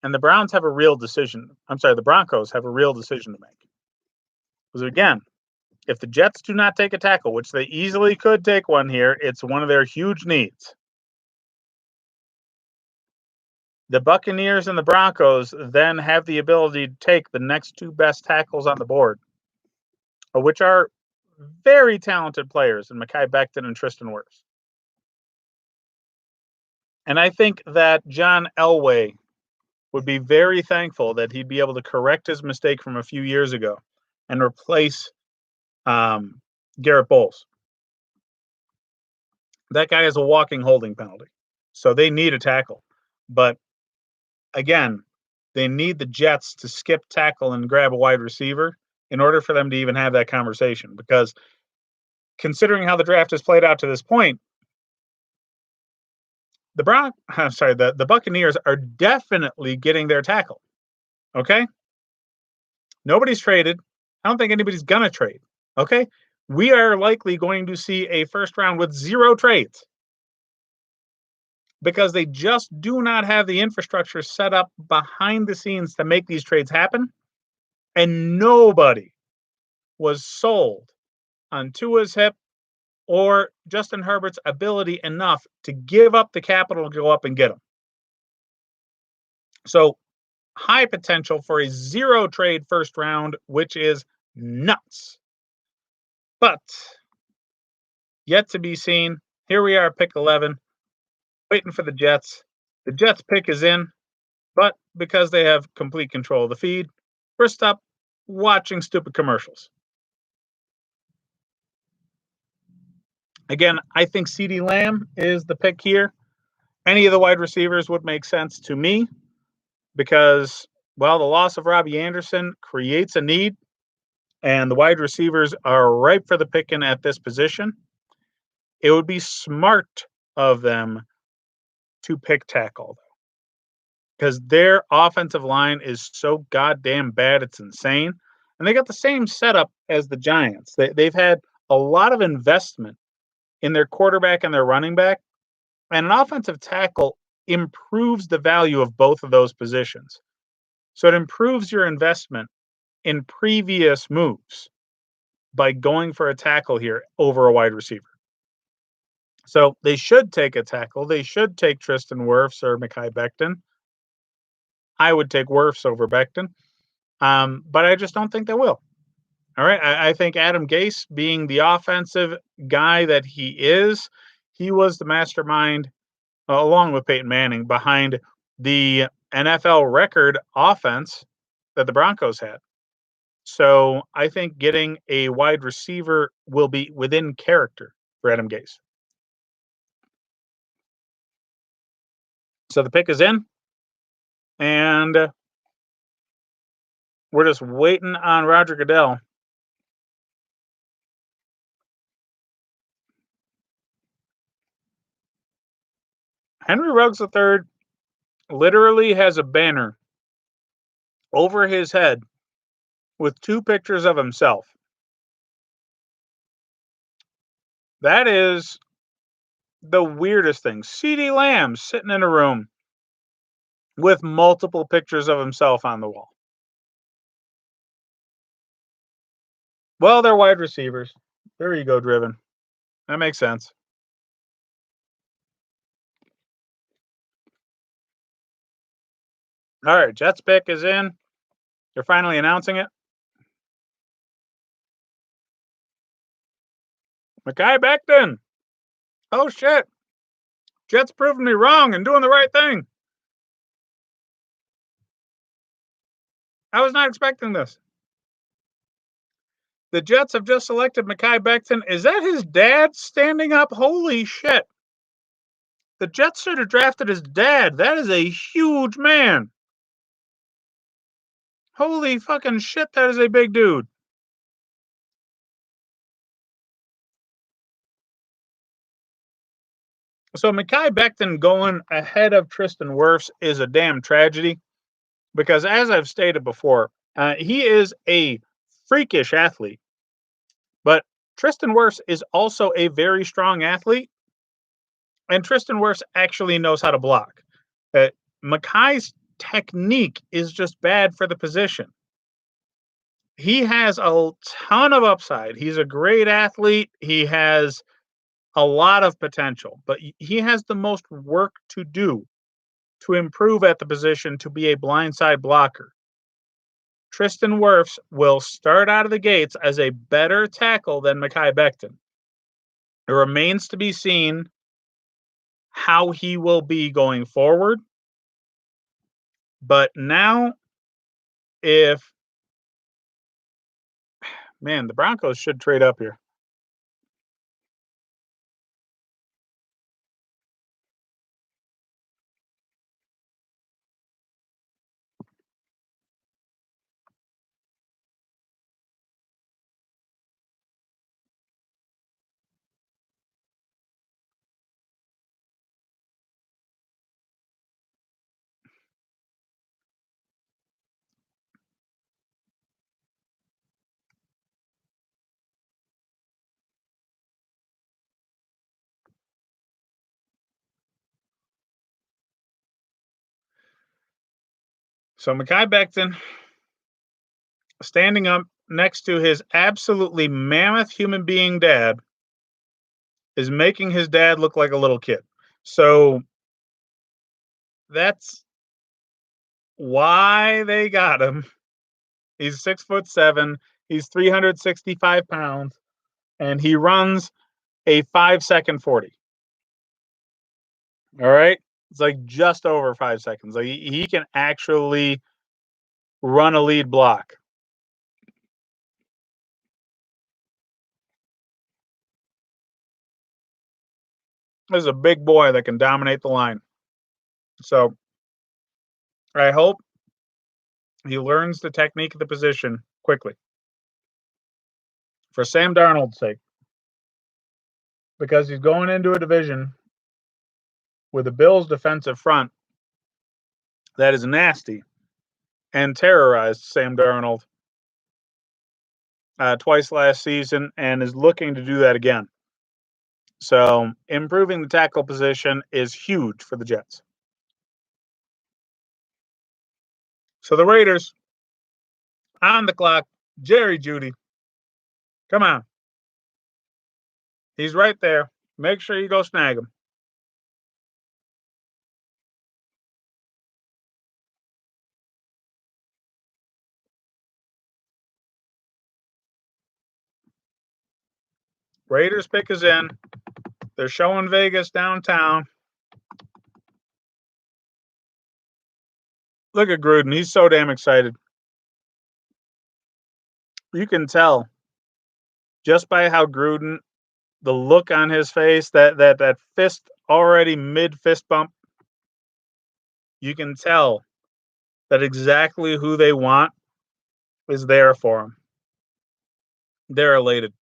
and the Browns have a real decision. I'm sorry, the Broncos have a real decision to make. Because again, if the Jets do not take a tackle, which they easily could take one here, it's one of their huge needs. The Buccaneers and the Broncos then have the ability to take the next two best tackles on the board, which are very talented players in Mekhi Becton and Tristan Wirfs. And I think that John Elway would be very thankful that he'd be able to correct his mistake from a few years ago and replace Garrett Bowles. That guy is a walking holding penalty. So they need a tackle. But again, they need the Jets to skip tackle and grab a wide receiver in order for them to even have that conversation. Because considering how the draft has played out to this point, the Buccaneers are definitely getting their tackle. Okay? Nobody's traded. I don't think anybody's gonna trade. Okay? We are likely going to see a first round with 0 trades because they just do not have the infrastructure set up behind the scenes to make these trades happen. And nobody was sold on Tua's hip or Justin Herbert's ability enough to give up the capital to go up and get him. So high potential for a 0 trade first round, which is nuts. But yet to be seen. Here we are, pick 11, waiting for the Jets. The Jets pick is in, but because they have complete control of the feed, we're stopped watching stupid commercials. Again, I think CeeDee Lamb is the pick here. Any of the wide receivers would make sense to me because, well, the loss of Robbie Anderson creates a need, and the wide receivers are ripe for the picking at this position. It would be smart of them to pick tackle, though, because their offensive line is so goddamn bad, it's insane. And they got the same setup as the Giants. They've had a lot of investment in their quarterback and their running back, and an offensive tackle improves the value of both of those positions. So it improves your investment in previous moves by going for a tackle here over a wide receiver. So they should take a tackle. They should take Tristan Wirfs or Mekhi Becton. I would take Wirfs over Becton, but I just don't think they will. All right, I think Adam Gase, being the offensive guy that he is, he was the mastermind, along with Peyton Manning, behind the NFL record offense that the Broncos had. So I think getting a wide receiver will be within character for Adam Gase. So the pick is in, and we're just waiting on Roger Goodell. Henry Ruggs III literally has a banner over his head with two pictures of himself. That is the weirdest thing. CeeDee Lamb sitting in a room with multiple pictures of himself on the wall. Well, they're wide receivers. They're ego driven. That makes sense. All right, Jets pick is in. They're finally announcing it. Mekhi Becton. Oh shit. Jets proving me wrong and doing the right thing. I was not expecting this. The Jets have just selected Mekhi Becton. Is that his dad standing up? Holy shit. The Jets should have drafted his dad. That is a huge man. Holy fucking shit, that is a big dude. So Mekhi Becton going ahead of Tristan Wirfs is a damn tragedy because, as I've stated before, he is a freakish athlete, but Tristan Wirfs is also a very strong athlete, and Tristan Wirfs actually knows how to block. Mekhi's technique is just bad for the position. He has a ton of upside. He's a great athlete. He has a lot of potential, but he has the most work to do to improve at the position to be a blindside blocker. Tristan Wirfs will start out of the gates as a better tackle than Mekhi Becton. It remains to be seen how he will be going forward. But now, if man, the Broncos should trade up here. So Mekhi Becton standing up next to his absolutely mammoth human being dad is making his dad look like a little kid. So that's why they got him. He's 6'7". He's 365 pounds, and he runs a 5-second 40. All right, it's like just over 5 seconds. Like he can actually run a lead block. This is a big boy that can dominate the line. So I hope he learns the technique of the position quickly for Sam Darnold's sake, because he's going into a division with the Bills' defensive front that is nasty and terrorized Sam Darnold twice last season and is looking to do that again. So improving the tackle position is huge for the Jets. So the Raiders on the clock, Jerry Jeudy. Come on. He's right there. Make sure you go snag him. Raiders pick is in. They're showing Vegas downtown. Look at Gruden. He's so damn excited. You can tell just by how Gruden, the look on his face, that fist already mid fist bump, you can tell that exactly who they want is there for him. They're elated.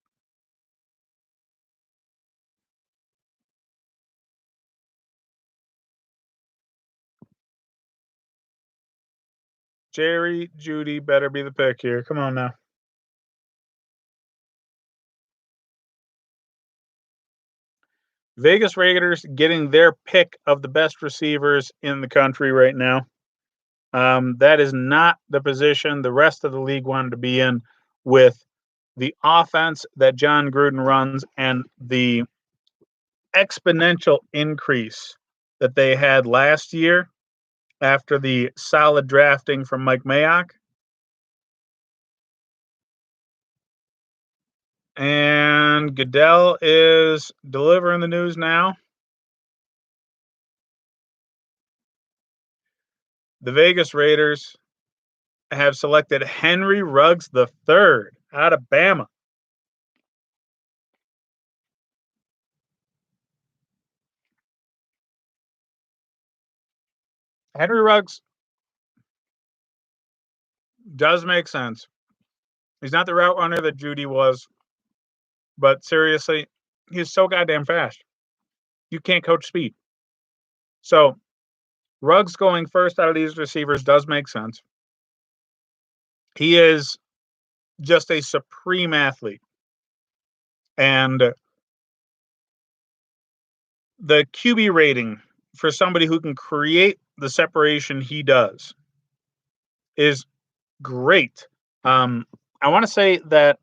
Jerry Judy better be the pick here. Come on now. Vegas Raiders getting their pick of the best receivers in the country right now. That is not the position the rest of the league wanted to be in with the offense that John Gruden runs and the exponential increase that they had last year after the solid drafting from Mike Mayock. And Goodell is delivering the news now. The Vegas Raiders have selected Henry Ruggs III out of Bama. Henry Ruggs does make sense. He's not the route runner that Judy was, but seriously, he's so goddamn fast. You can't coach speed. So Ruggs going first out of these receivers does make sense. He is just a supreme athlete. And the QB rating for somebody who can create the separation he does is great. I want to say that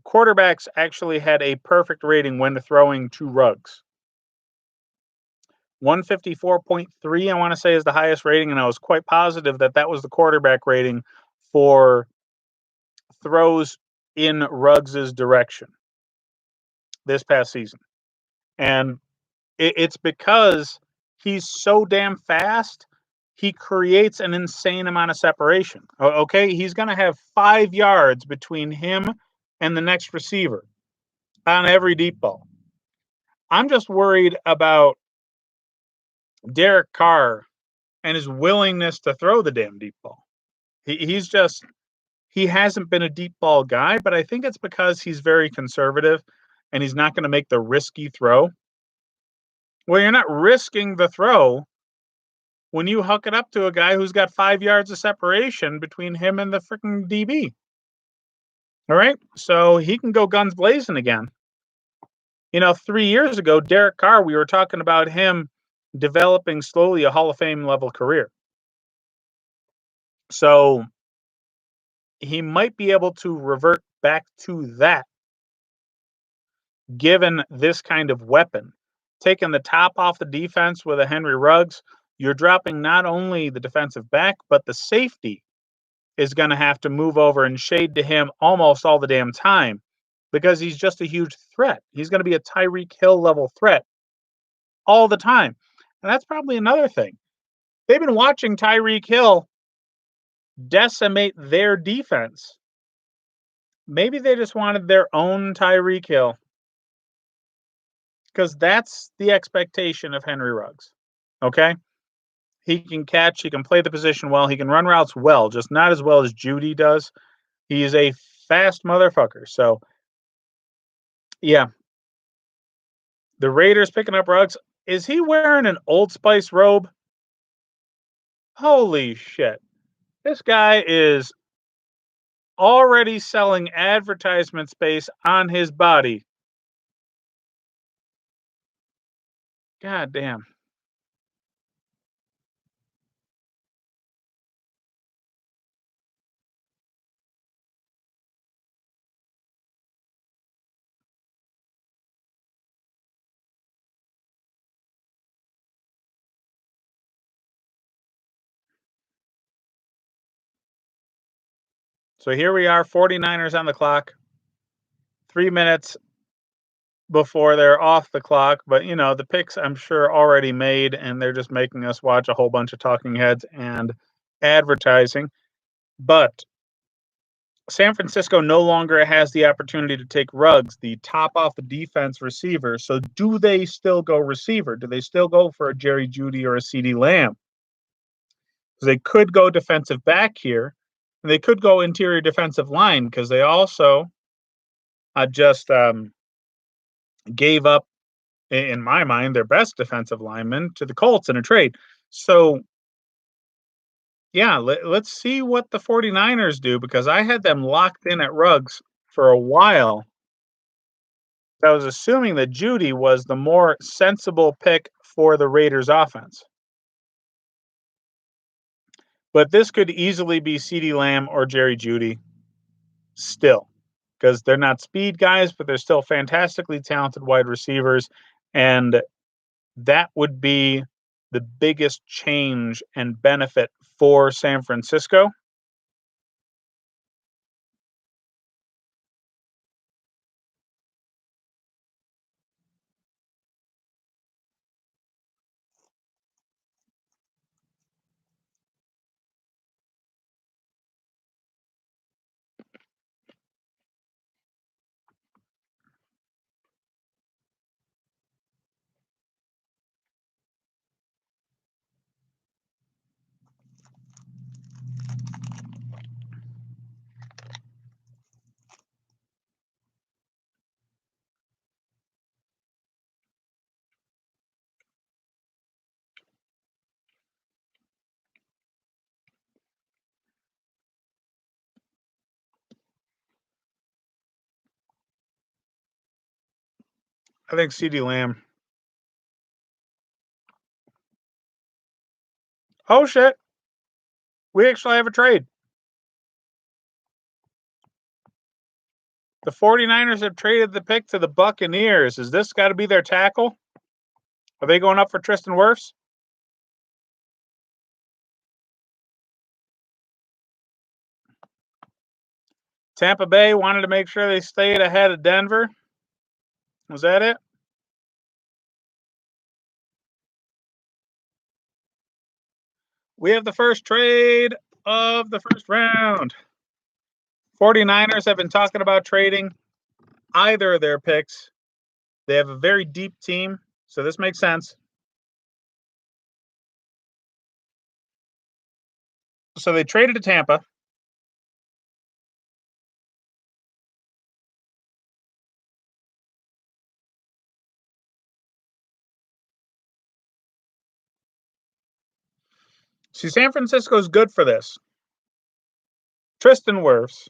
quarterbacks actually had a perfect rating when throwing to Ruggs. 154.3, I want to say, is the highest rating, and I was quite positive that that was the quarterback rating for throws in Ruggs's direction this past season. And it's because he's so damn fast, he creates an insane amount of separation. Okay, he's going to have 5 yards between him and the next receiver on every deep ball. I'm just worried about Derek Carr and his willingness to throw the damn deep ball. He hasn't been a deep ball guy, but I think it's because he's very conservative and he's not going to make the risky throw. Well, you're not risking the throw when you hook it up to a guy who's got 5 yards of separation between him and the freaking DB. All right. So he can go guns blazing again. 3 years ago, Derek Carr, we were talking about him developing slowly a Hall of Fame level career. So he might be able to revert back to that given this kind of weapon. Taking the top off the defense with a Henry Ruggs, you're dropping not only the defensive back, but the safety is going to have to move over and shade to him almost all the damn time because he's just a huge threat. He's going to be a Tyreek Hill level threat all the time. And that's probably another thing. They've been watching Tyreek Hill decimate their defense. Maybe they just wanted their own Tyreek Hill because that's the expectation of Henry Ruggs. Okay? He can catch, he can play the position well, he can run routes well, just not as well as Judy does. He is a fast motherfucker. So, yeah. The Raiders picking up Ruggs. Is he wearing an Old Spice robe? Holy shit. This guy is already selling advertisement space on his body. God damn. So here we are, 49ers on the clock. 3 minutes before they're off the clock. But, the picks, I'm sure, already made, and they're just making us watch a whole bunch of talking heads and advertising. But San Francisco no longer has the opportunity to take Ruggs, the top off the defense receiver. So do they still go receiver? Do they still go for a Jerry Jeudy or a CeeDee Lamb? Because they could go defensive back here, and they could go interior defensive line because they also just gave up, in my mind, their best defensive lineman to the Colts in a trade. So yeah, let's see what the 49ers do because I had them locked in at Ruggs for a while. I was assuming that Jeudy was the more sensible pick for the Raiders offense. But this could easily be CeeDee Lamb or Jerry Jeudy still because they're not speed guys, but they're still fantastically talented wide receivers. And that would be the biggest change and benefit for San Francisco. I think CeeDee Lamb. Oh shit. We actually have a trade. The 49ers have traded the pick to the Buccaneers. Is this got to be their tackle? Are they going up for Tristan Wirfs? Tampa Bay wanted to make sure they stayed ahead of Denver. Was that it? We have the first trade of the first round. 49ers have been talking about trading either of their picks. They have a very deep team, so this makes sense. So they traded to Tampa. See, San Francisco's good for this. Tristan Wirfs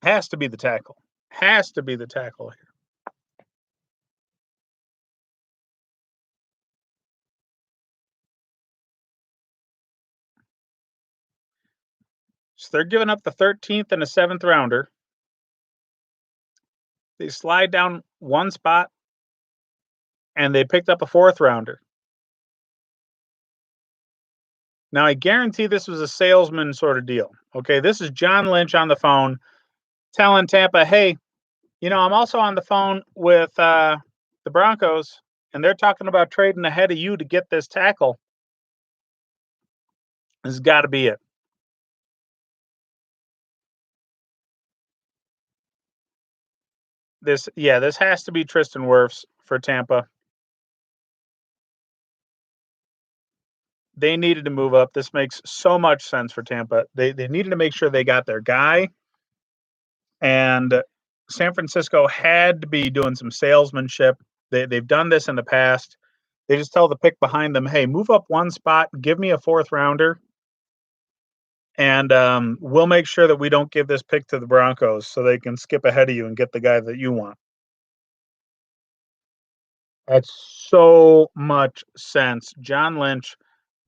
has to be the tackle. Has to be the tackle here. So they're giving up the 13th and a 7th rounder. They slide down one spot and they picked up a 4th rounder. Now, I guarantee this was a salesman sort of deal. Okay, this is John Lynch on the phone telling Tampa, hey, I'm also on the phone with the Broncos, and they're talking about trading ahead of you to get this tackle. This has got to be it. This has to be Tristan Wirfs for Tampa. They needed to move up. This makes so much sense for Tampa. They needed to make sure they got their guy, and San Francisco had to be doing some salesmanship. They've done this in the past. They just tell the pick behind them, hey, move up one spot, give me a 4th rounder, and we'll make sure that we don't give this pick to the Broncos so they can skip ahead of you and get the guy that you want. That's so much sense. John Lynch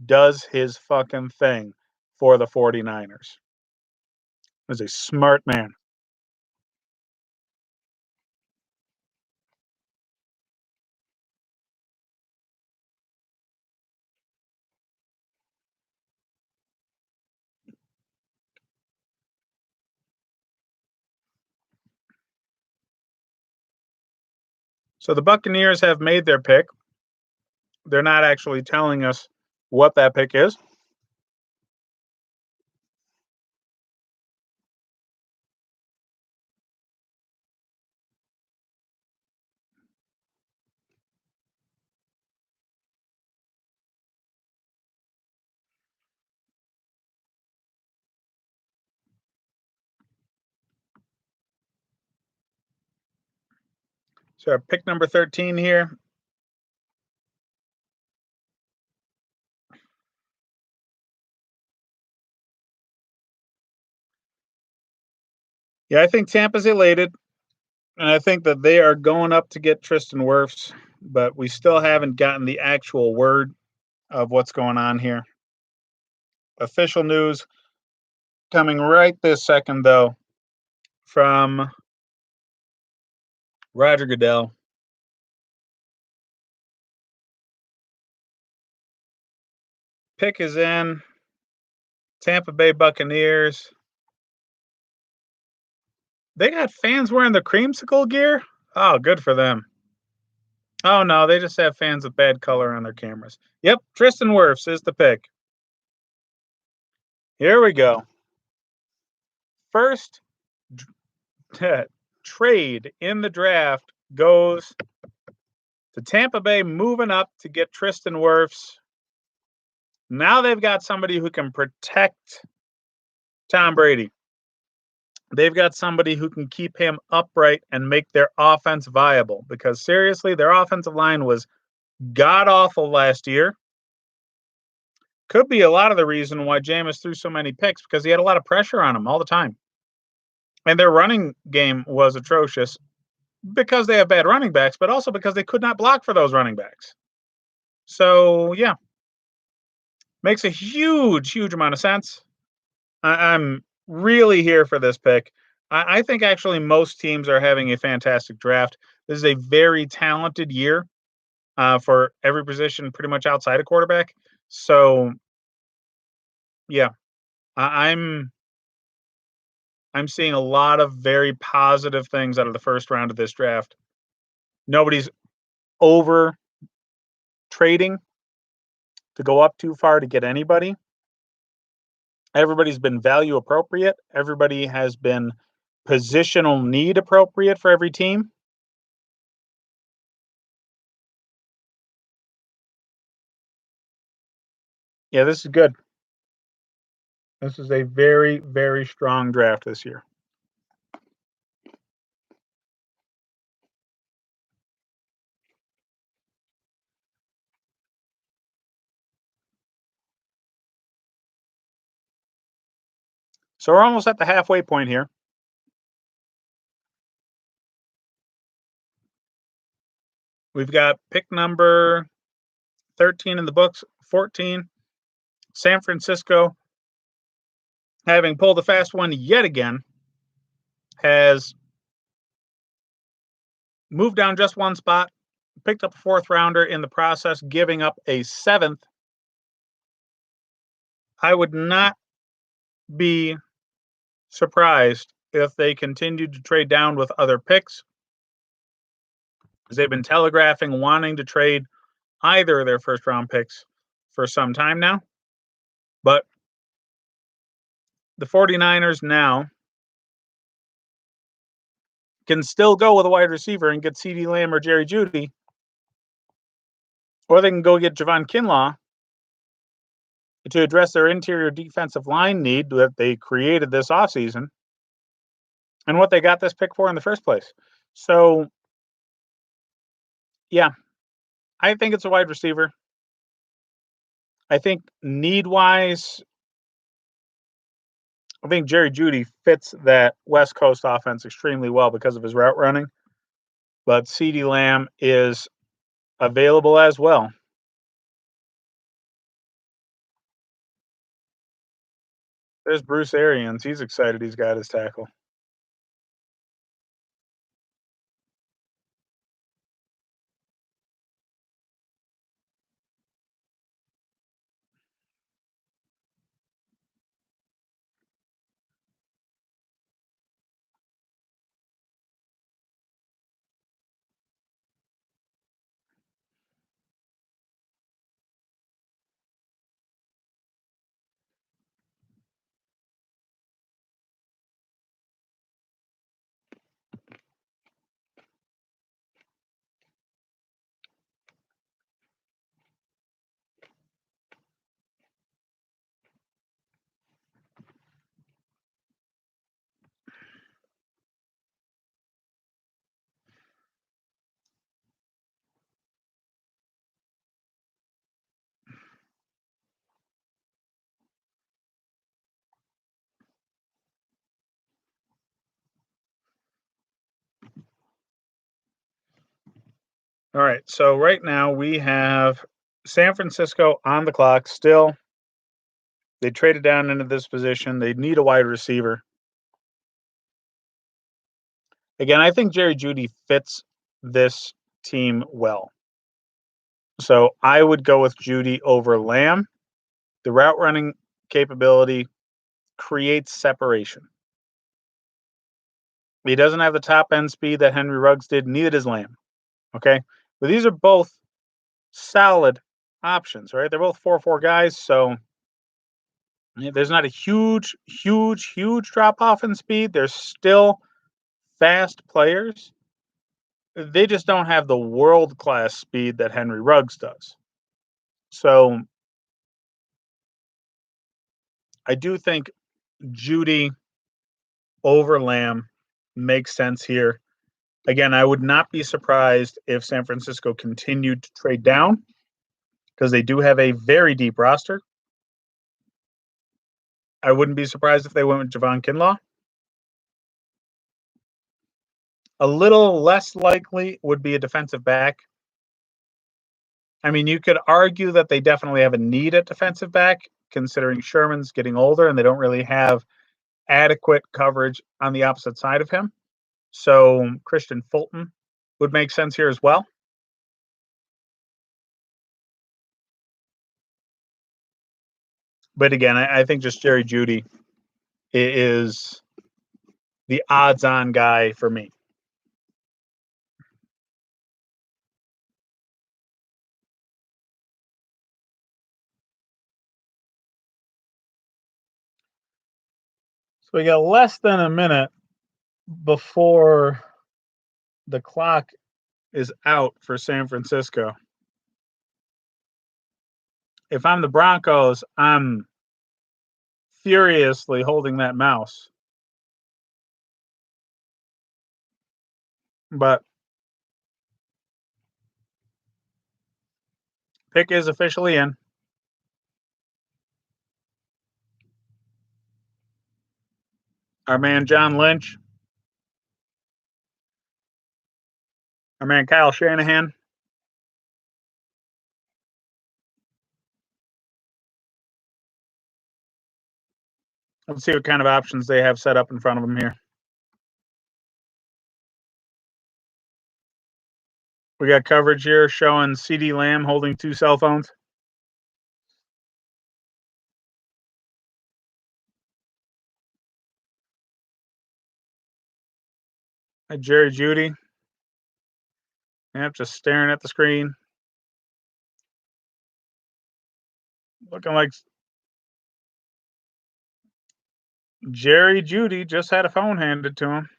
does his fucking thing for the 49ers. He's a smart man. So the Buccaneers have made their pick. They're not actually telling us what that pick is. So our pick number 13 here. Yeah, I think Tampa's elated, and I think that they are going up to get Tristan Wirfs, but we still haven't gotten the actual word of what's going on here. Official news coming right this second, though, from Roger Goodell. Pick is in. Tampa Bay Buccaneers. They got fans wearing the creamsicle gear? Oh, good for them. Oh, no, they just have fans with bad color on their cameras. Yep, Tristan Wirfs is the pick. Here we go. First trade in the draft goes to Tampa Bay, moving up to get Tristan Wirfs. Now they've got somebody who can protect Tom Brady. They've got somebody who can keep him upright and make their offense viable because seriously, their offensive line was god awful last year. Could be a lot of the reason why Jameis threw so many picks because he had a lot of pressure on him all the time. And their running game was atrocious because they have bad running backs, but also because they could not block for those running backs. So, yeah, makes a huge, huge amount of sense. I'm really here for this pick. I think actually most teams are having a fantastic draft. This is a very talented year for every position, pretty much outside of quarterback. So, yeah, I'm seeing a lot of very positive things out of the first round of this draft. Nobody's over trading to go up too far to get anybody. Everybody's been value appropriate. Everybody has been positional need appropriate for every team. Yeah, this is good. This is a very, very strong draft this year. So we're almost at the halfway point here. We've got pick number 13 in the books, 14. San Francisco, having pulled a fast one yet again, has moved down just one spot, picked up a fourth rounder in the process, giving up a seventh. I would not be surprised if they continued to trade down with other picks. They've been telegraphing wanting to trade either of their first round picks for some time now. But the 49ers now can still go with a wide receiver and get CeeDee Lamb or Jerry Jeudy, or they can go get Javon Kinlaw to address their interior defensive line need that they created this offseason and what they got this pick for in the first place. So, yeah, I think it's a wide receiver. I think need wise, I think Jerry Jeudy fits that West Coast offense extremely well because of his route running. But CeeDee Lamb is available as well. There's Bruce Arians. He's excited he's got his tackle. All right. So right now we have San Francisco on the clock still. They traded down into this position. They need a wide receiver. Again, I think Jerry Judy fits this team well. So I would go with Judy over Lamb. The route running capability creates separation. He doesn't have the top end speed that Henry Ruggs did, neither does Lamb. Okay. But these are both solid options, right? They're both 4-4 guys. So there's not a huge drop off in speed. They're still fast players. They just don't have the world class speed that Henry Ruggs does. So I do think Judy over Lamb makes sense here. Again, I would not be surprised if San Francisco continued to trade down because they do have a very deep roster. I wouldn't be surprised if they went with Javon Kinlaw. A little less likely would be a defensive back. I mean, you could argue that they definitely have a need at defensive back, considering Sherman's getting older and they don't really have adequate coverage on the opposite side of him. So Christian Fulton would make sense here as well. But again, I think just Jerry Judy is the odds on guy for me. So we got less than a minute before the clock is out for San Francisco. If I'm the Broncos, I'm furiously holding that mouse. But pick is officially in. Our man John Lynch, our man Kyle Shanahan. Let's see what kind of options they have set up in front of them here. We got coverage here showing CD Lamb holding two cell phones. Jerry Judy. Yep, just staring at the screen. Looking like Jerry Judy just had a phone handed to him.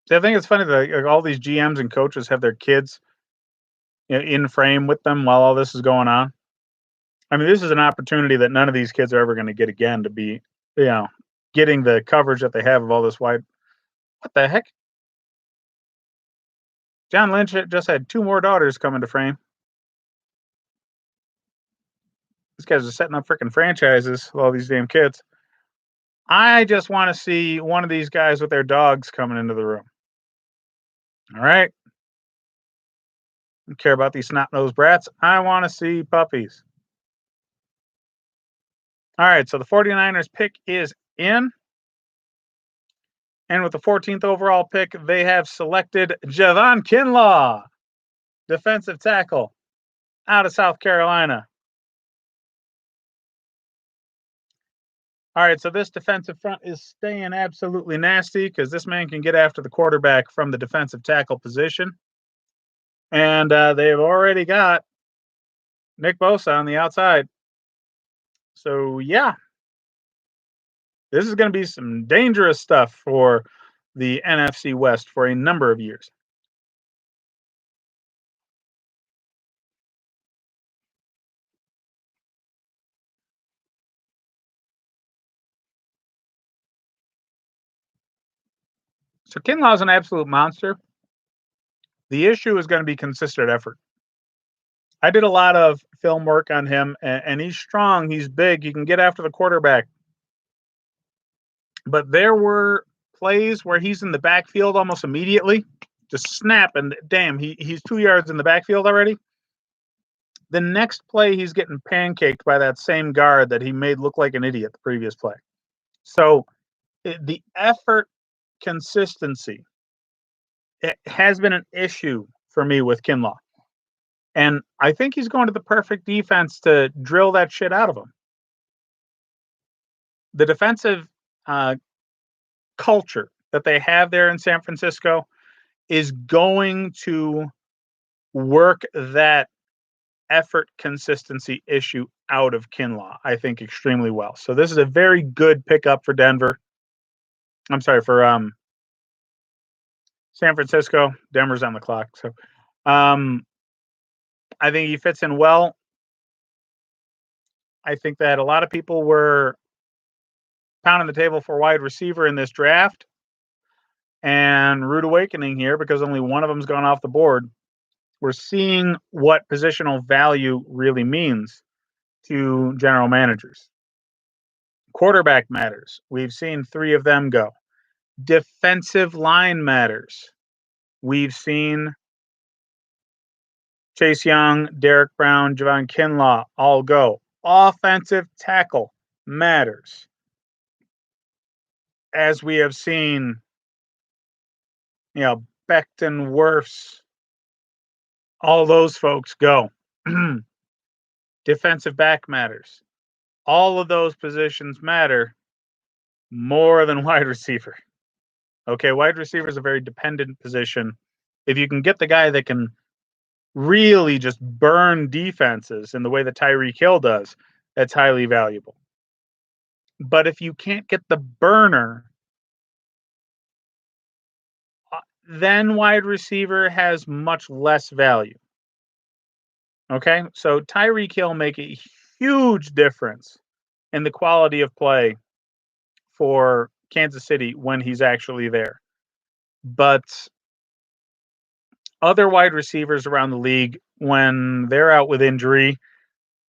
See, I think it's funny that like, all these GMs and coaches have their kids in frame with them while all this is going on. I mean, this is an opportunity that none of these kids are ever going to get again to be, you know, getting the coverage that they have of all this wide. What the heck? John Lynch just had two more daughters come into frame. These guys are setting up freaking franchises with all these damn kids. I just want to see one of these guys with their dogs coming into the room. All right. Don't care about these snot nosed brats. I want to see puppies. All right. So the 49ers pick is in. And with the 14th overall pick, they have selected Javon Kinlaw, defensive tackle out of South Carolina. All right, so this defensive front is staying absolutely nasty because this man can get after the quarterback from the defensive tackle position. And they've already got Nick Bosa on the outside. So, yeah, this is going to be some dangerous stuff for the NFC West for a number of years. So Kinlaw's an absolute monster. The issue is going to be consistent effort. I did a lot of film work on him, and he's strong, he's big, he can get after the quarterback. But there were plays where he's in the backfield almost immediately, just snap, and damn, he's 2 yards in the backfield already. The next play, he's getting pancaked by that same guard that he made look like an idiot the previous play. So the effort consistency, it has been an issue for me with Kinlaw. And I think he's going to the perfect defense to drill that shit out of him. The defensive culture that they have there in San Francisco is going to work that effort consistency issue out of Kinlaw, I think, extremely well. So this is a very good pickup for Denver. I'm sorry, for San Francisco. Denver's on the clock. So I think he fits in well. I think that a lot of people were pounding the table for wide receiver in this draft, and rude awakening here because only one of them's gone off the board. We're seeing what positional value really means to general managers. Quarterback matters. We've seen 3 of them go. Defensive line matters. We've seen Chase Young, Derek Brown, Javon Kinlaw all go. Offensive tackle matters. As we have seen, Becton, Wirfs, all those folks go. Defensive back matters. All of those positions matter more than wide receiver. Okay, wide receiver is a very dependent position. If you can get the guy that can really just burn defenses in the way that Tyreek Hill does, that's highly valuable. But if you can't get the burner, then wide receiver has much less value. Okay, so Tyreek Hill make a huge difference in the quality of play for Kansas City when he's actually there. But other wide receivers around the league, when they're out with injury,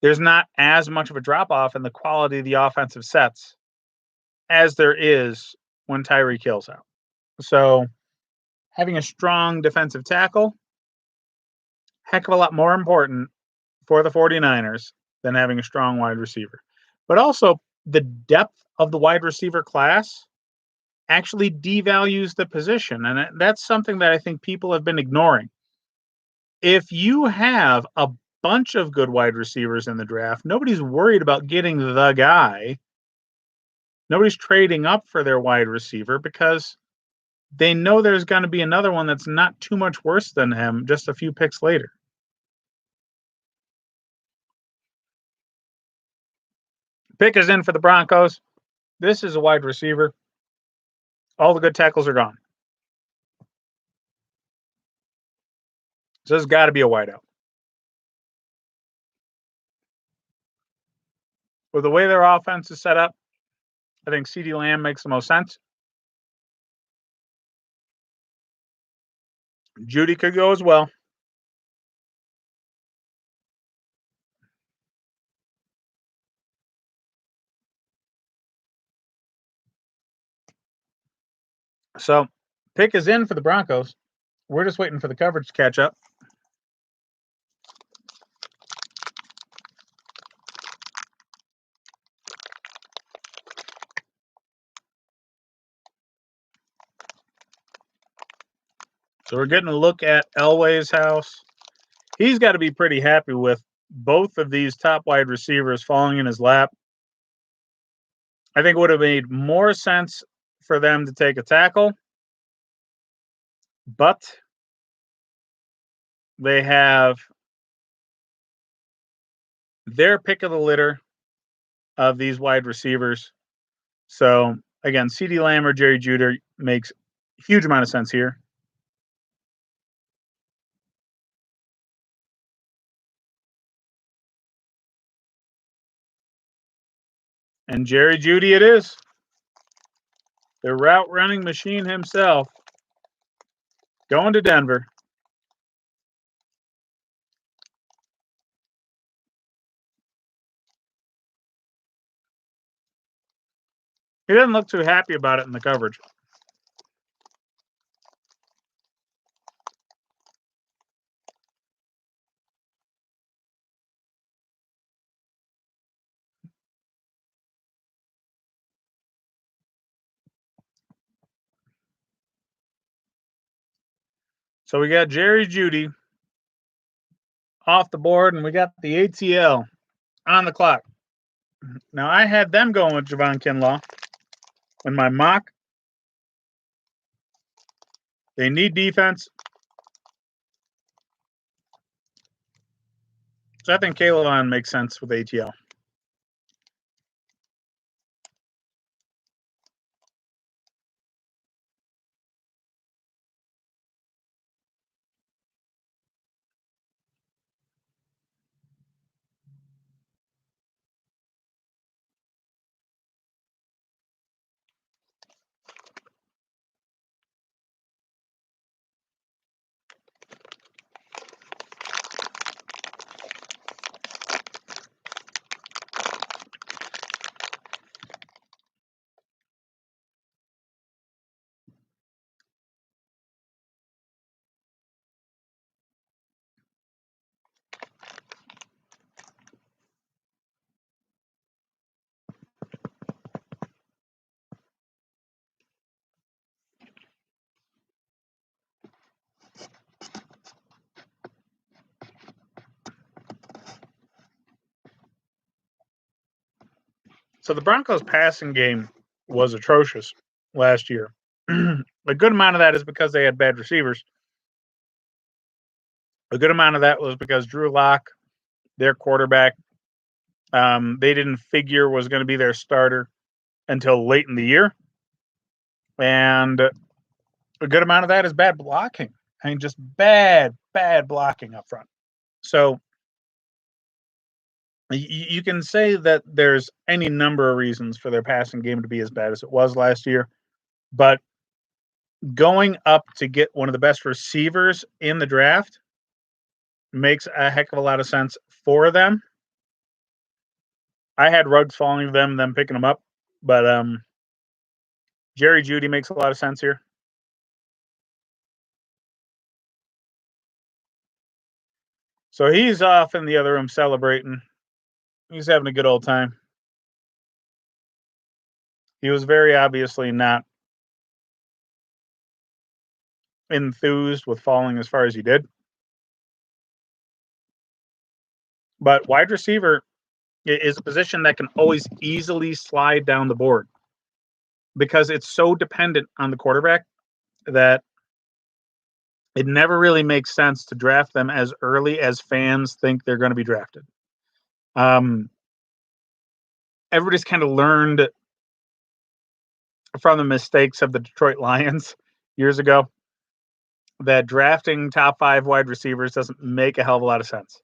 there's not as much of a drop off in the quality of the offensive sets as there is when Tyreek Hill's out. So having a strong defensive tackle, heck of a lot more important for the 49ers than having a strong wide receiver. But also the depth of the wide receiver class actually devalues the position. And that's something that I think people have been ignoring. If you have a bunch of good wide receivers in the draft, nobody's worried about getting the guy. Nobody's trading up for their wide receiver because they know there's going to be another one that's not too much worse than him just a few picks later. Pick is in for the Broncos. This is a wide receiver. All the good tackles are gone. So this has got to be a wideout. With the way their offense is set up, I think CeeDee Lamb makes the most sense. Judy could go as well. So pick is in for the Broncos. We're just waiting for the coverage to catch up. So we're getting a look at Elway's house. He's got to be pretty happy with both of these top wide receivers falling in his lap. I think it would have made more sense for them to take a tackle, but they have their pick of the litter of these wide receivers. So again, CeeDee Lamb or Jerry Jeudy makes a huge amount of sense here. And Jerry Jeudy it is. The route running machine himself. Going to Denver. He doesn't look too happy about it in the coverage. So we got Jerry Jeudy off the board, and we got the ATL on the clock. Now, I had them going with Javon Kinlaw in my mock. They need defense. So I think Kalen makes sense with ATL. So the Broncos' passing game was atrocious last year. A good amount of that is because they had bad receivers. A good amount of that was because Drew Lock, their quarterback, they didn't figure was going to be their starter until late in the year. And a good amount of that is bad blocking. I mean, just bad blocking up front. So you can say that there's any number of reasons for their passing game to be as bad as it was last year. But going up to get one of the best receivers in the draft makes a heck of a lot of sense for them. I had Ruggs falling to them picking them up, but Jerry Jeudy makes a lot of sense here. So he's off in the other room celebrating. He's having a good old time. He was very obviously not enthused with falling as far as he did. But wide receiver is a position that can always easily slide down the board because it's so dependent on the quarterback that it never really makes sense to draft them as early as fans think they're going to be drafted. Everybody's kind of learned from the mistakes of the Detroit Lions years ago that drafting top 5 wide receivers doesn't make a hell of a lot of sense.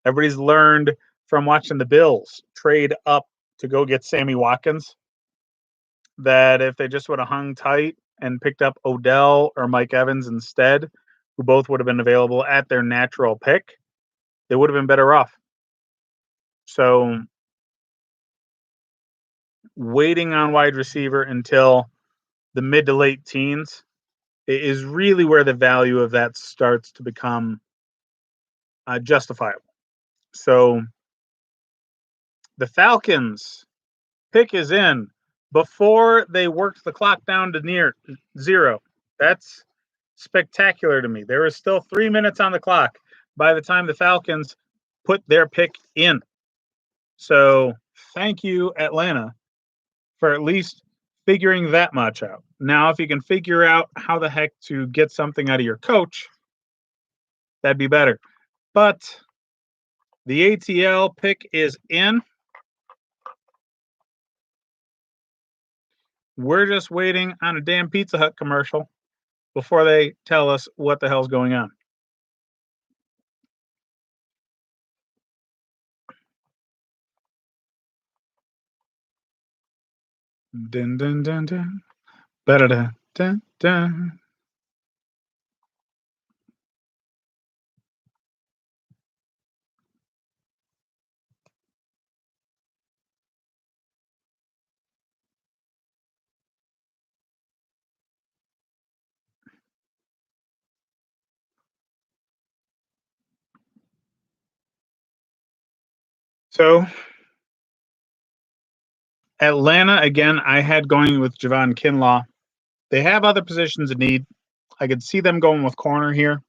Everybody's learned from watching the Bills trade up to go get Sammy Watkins that if they just would have hung tight and picked up Odell or Mike Evans instead, who both would have been available at their natural pick, they would have been better off. So waiting on wide receiver until the mid to late teens is really where the value of that starts to become justifiable. So the Falcons pick is in before they worked the clock down to near 0. That's spectacular to me. There is still 3 minutes on the clock by the time the Falcons put their pick in. So thank you, Atlanta, for at least figuring that much out. Now, if you can figure out how the heck to get something out of your coach, that'd be better. But the ATL pick is in. We're just waiting on a damn Pizza Hut commercial before they tell us what the hell's going on. Dun dun dun dun. Ba-da-da, dun dun. So Atlanta, again, I had going with Javon Kinlaw. They have other positions in need. I could see them going with corner here.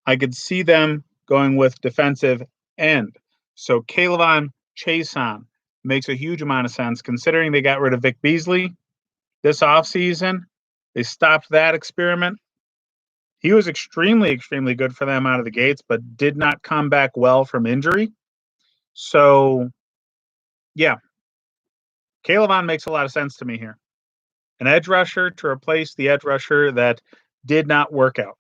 I could see them going with defensive end. So Kayvon Chason makes a huge amount of sense considering they got rid of Vic Beasley this offseason. They stopped that experiment. He was extremely, extremely good for them out of the gates, but did not come back well from injury. So, yeah, Kayvon makes a lot of sense to me here. An edge rusher to replace the edge rusher that did not work out.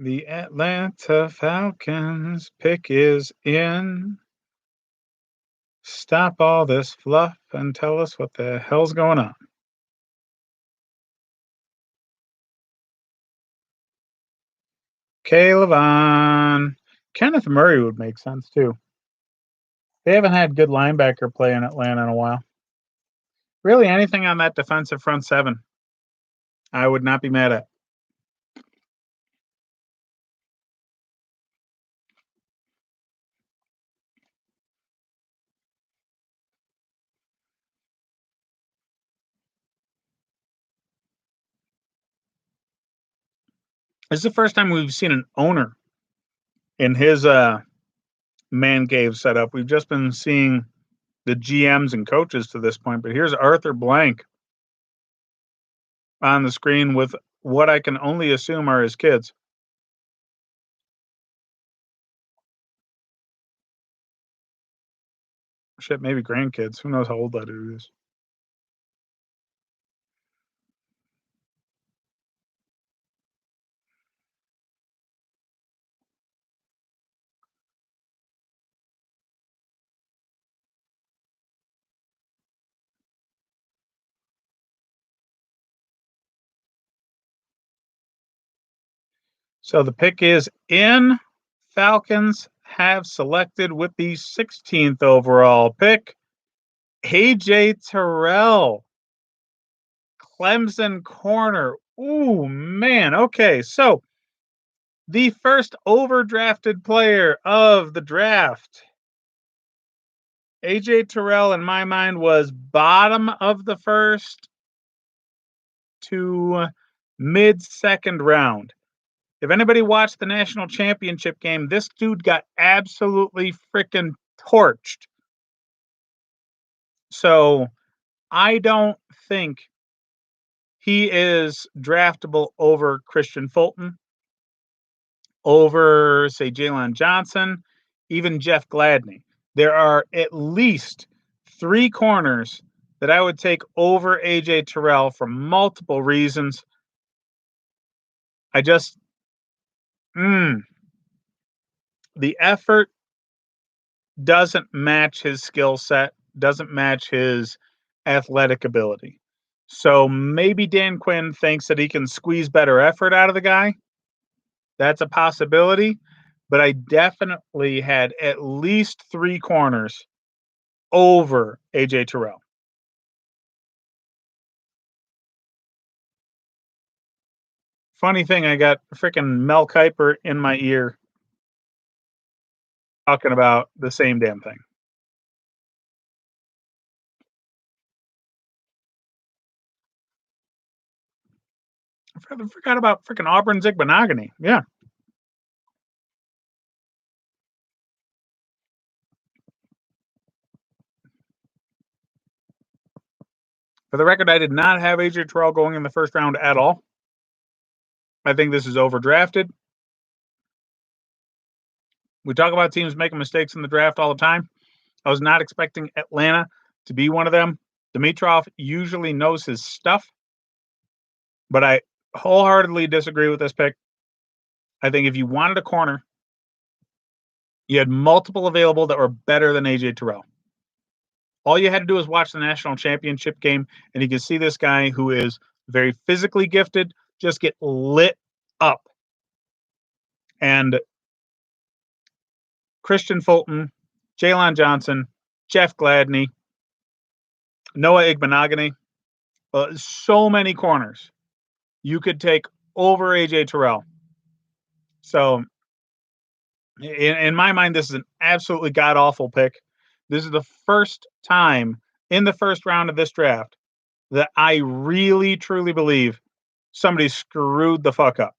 The Atlanta Falcons pick is in. Stop all this fluff and tell us what the hell's going on. Kayvon. Kenneth Murray would make sense too. They haven't had good linebacker play in Atlanta in a while. Really, anything on that defensive front seven, I would not be mad at. This is the first time we've seen an owner in his man cave setup. We've just been seeing the GMs and coaches to this point, but here's Arthur Blank on the screen with what I can only assume are his kids. Shit, maybe grandkids. Who knows how old that dude is? So the pick is in. Falcons have selected with the 16th overall pick AJ Terrell, Clemson corner. Ooh, man. Okay. So the first overdrafted player of the draft, AJ Terrell, in my mind, was bottom of the first to mid second round. If anybody watched the national championship game, this dude got absolutely freaking torched. So I don't think he is draftable over Christian Fulton, over, say, Jalen Johnson, even Jeff Gladney. There are at least three corners that I would take over AJ Terrell for multiple reasons. I just, the effort doesn't match his skill set, doesn't match his athletic ability. So maybe Dan Quinn thinks that he can squeeze better effort out of the guy. That's a possibility. But I definitely had at least three corners over AJ Terrell. Funny thing, I got freaking Mel Kiper in my ear talking about the same damn thing. I forgot about freaking Auburn Zigbanogany. Yeah. For the record, I did not have AJ Terrell going in the first round at all. I think this is overdrafted. We talk about teams making mistakes in the draft all the time. I was not expecting Atlanta to be one of them. Dimitrov usually knows his stuff, but I wholeheartedly disagree with this pick. I think if you wanted a corner, you had multiple available that were better than AJ Terrell. All you had to do was watch the national championship game, and you can see this guy who is very physically gifted just get lit up And Christian Fulton, Jalen Johnson, Jeff Gladney, Noah Igbenogany, so many corners you could take over AJ Terrell. So in my mind, this is an absolutely god awful pick. This is the first time in the first round of this draft that I really truly believe somebody screwed the fuck up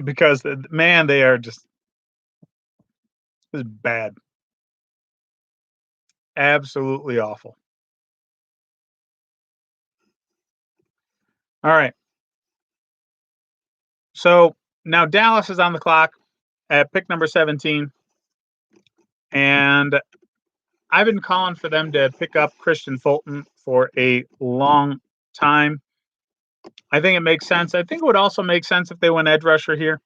because man, they are just this is bad, absolutely awful. All right, so now Dallas is on the clock at pick number 17, and I've been calling for them to pick up Christian Fulton for a long time. I think it makes sense. I think it would also make sense if they went edge rusher here.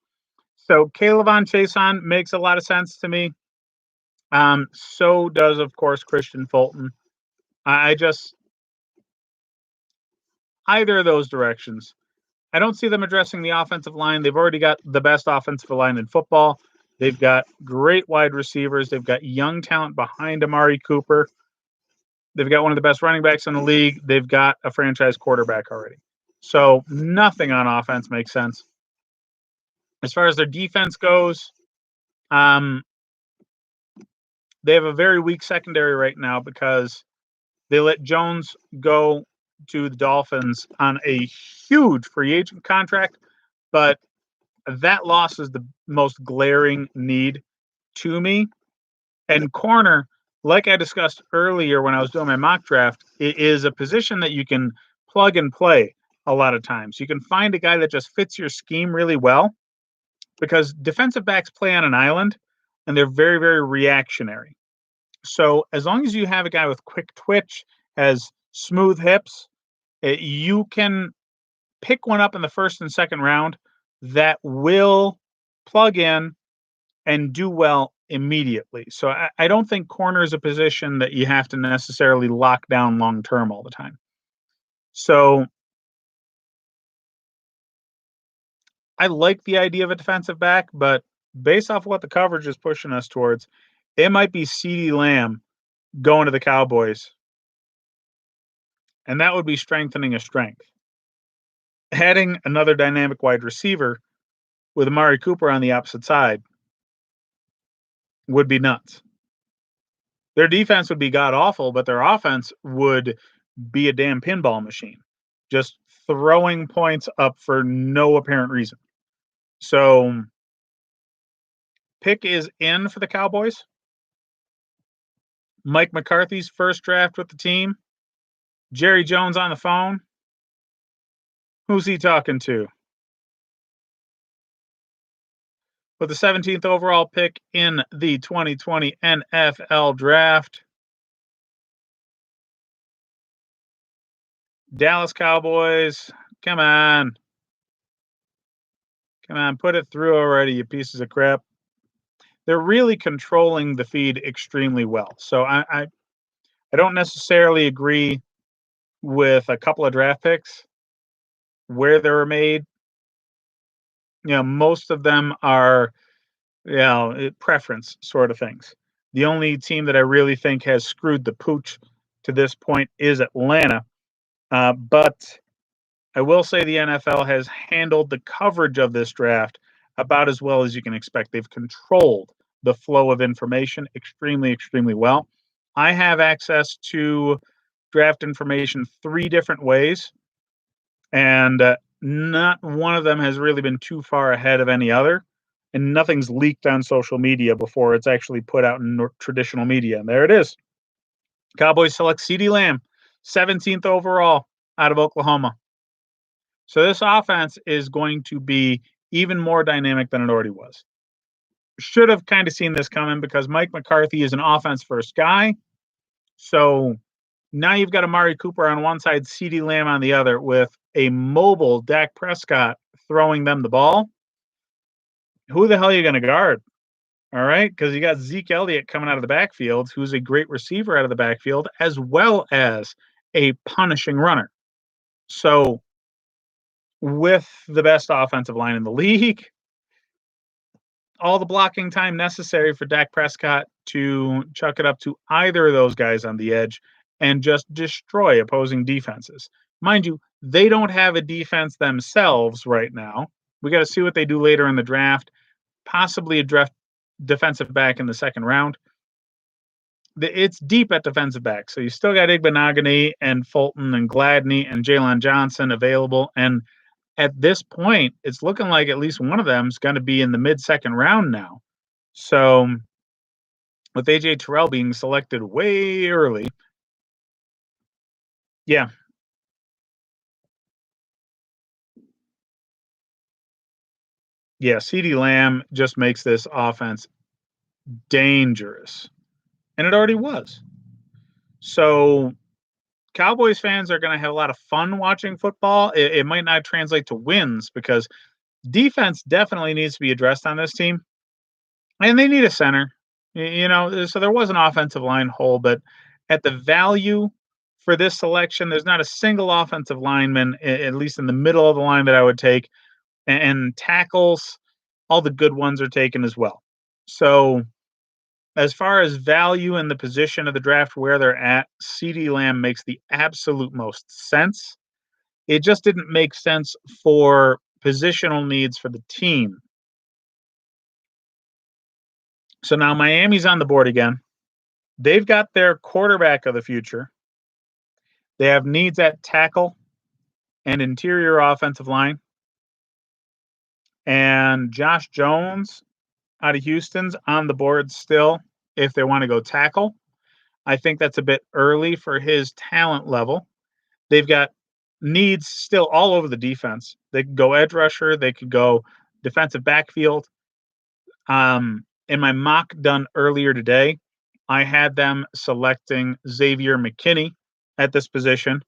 So K'Lavon Chaisson makes a lot of sense to me. So does, of course, Christian Fulton. I just either of those directions. I don't see them addressing the offensive line. They've already got the best offensive line in football. They've got great wide receivers. They've got young talent behind Amari Cooper. They've got one of the best running backs in the league. They've got a franchise quarterback already. So nothing on offense makes sense. As far as their defense goes, they have a very weak secondary right now because they let Jones go to the Dolphins on a huge free agent contract, but that loss is the most glaring need to me. And corner, like I discussed earlier when I was doing my mock draft, it is a position that you can plug and play a lot of times. You can find a guy that just fits your scheme really well because defensive backs play on an island and they're very, very reactionary. So as long as you have a guy with quick twitch, has smooth hips, you can pick one up in the first and second round that will plug in and do well immediately. So I don't think corner is a position that you have to necessarily lock down long term all the time. So I like the idea of a defensive back, but based off what the coverage is pushing us towards, it might be CeeDee Lamb going to the Cowboys, and that would be strengthening a strength. Adding another dynamic wide receiver with Amari Cooper on the opposite side would be nuts. Their defense would be god awful, but their offense would be a damn pinball machine, just throwing points up for no apparent reason. So, pick is in for the Cowboys. Mike McCarthy's first draft with the team. Jerry Jones on the phone. Who's he talking to? With the 17th overall pick in the 2020 NFL Draft, Dallas Cowboys, come on. Come on, put it through already, you pieces of crap. They're really controlling the feed extremely well. So I don't necessarily agree with a couple of draft picks where they were made. Most of them are, preference sort of things. The only team that I really think has screwed the pooch to this point is Atlanta. But I will say the NFL has handled the coverage of this draft about as well as you can expect. They've controlled the flow of information extremely, extremely well. I have access to draft information three different ways, and not one of them has really been too far ahead of any other. And nothing's leaked on social media before it's actually put out in traditional media. And there it is. Cowboys select CeeDee Lamb, 17th overall out of Oklahoma. So this offense is going to be even more dynamic than it already was. Should have kind of seen this coming because Mike McCarthy is an offense first guy. So now you've got Amari Cooper on one side, CeeDee Lamb on the other, with a mobile Dak Prescott throwing them the ball. Who the hell are you going to guard? All right, because you got Zeke Elliott coming out of the backfield, who's a great receiver out of the backfield, as well as a punishing runner. So with the best offensive line in the league, all the blocking time necessary for Dak Prescott to chuck it up to either of those guys on the edge and just destroy opposing defenses. Mind you, they don't have a defense themselves right now. We got to see what they do later in the draft, possibly a draft defensive back in the second round. It's deep at defensive back. So you still got Igbenogany and Fulton and Gladney and Jalen Johnson available. And at this point, it's looking like at least one of them is going to be in the mid-second round now. So with AJ Terrell being selected way early, yeah. Yeah, CeeDee Lamb just makes this offense dangerous. And it already was. So Cowboys fans are going to have a lot of fun watching football. It might not translate to wins because defense definitely needs to be addressed on this team. And they need a center. So there was an offensive line hole, but at the value for this selection, there's not a single offensive lineman, at least in the middle of the line, that I would take. And tackles, all the good ones are taken as well. So as far as value in the position of the draft where they're at, CeeDee Lamb makes the absolute most sense. It just didn't make sense for positional needs for the team. So now Miami's on the board again. They've got their quarterback of the future. They have needs at tackle and interior offensive line. And Josh Jones out of Houston's on the board still if they want to go tackle. I think that's a bit early for his talent level. They've got needs still all over the defense. They could go edge rusher. They could go defensive backfield. In my mock done earlier today, I had them selecting Xavier McKinney at this position,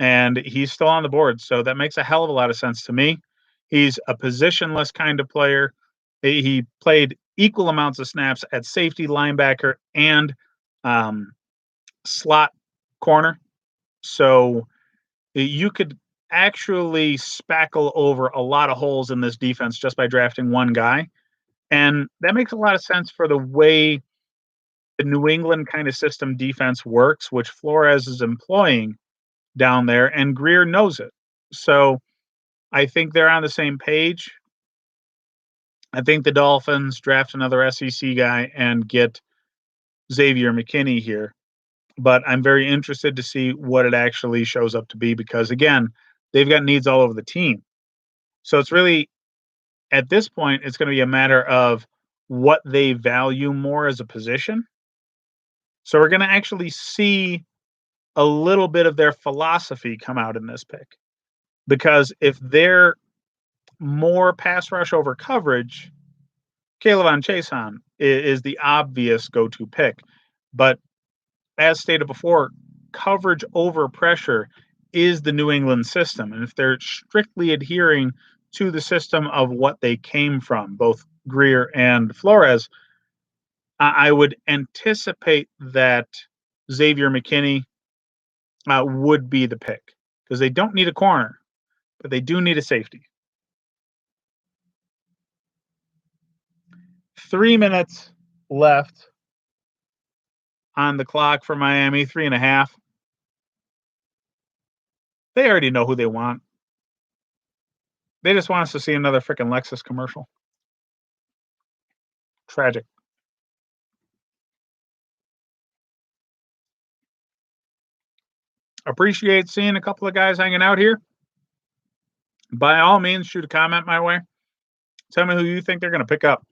and he's still on the board. So that makes a hell of a lot of sense to me. He's a positionless kind of player. He played equal amounts of snaps at safety, linebacker, and slot corner. So you could actually spackle over a lot of holes in this defense just by drafting one guy. And that makes a lot of sense for the way the New England kind of system defense works, which Flores is employing down there, and Grier knows it. So I think they're on the same page. I think the Dolphins draft another SEC guy and get Xavier McKinney here. But I'm very interested to see what it actually shows up to be because, again, they've got needs all over the team. So it's really, at this point, it's going to be a matter of what they value more as a position. So we're going to actually see a little bit of their philosophy come out in this pick. Because if they're more pass rush over coverage, K'Lavon Chaisson is the obvious go-to pick. But as stated before, coverage over pressure is the New England system. And if they're strictly adhering to the system of what they came from, both Grier and Flores, I would anticipate that Xavier McKinney would be the pick because they don't need a corner, but they do need a safety. 3 minutes left on the clock for Miami, 3.5. They already know who they want. They just want us to see another freaking Lexus commercial. Tragic. Appreciate seeing a couple of guys hanging out here. By all means, shoot a comment my way. Tell me who you think they're going to pick up.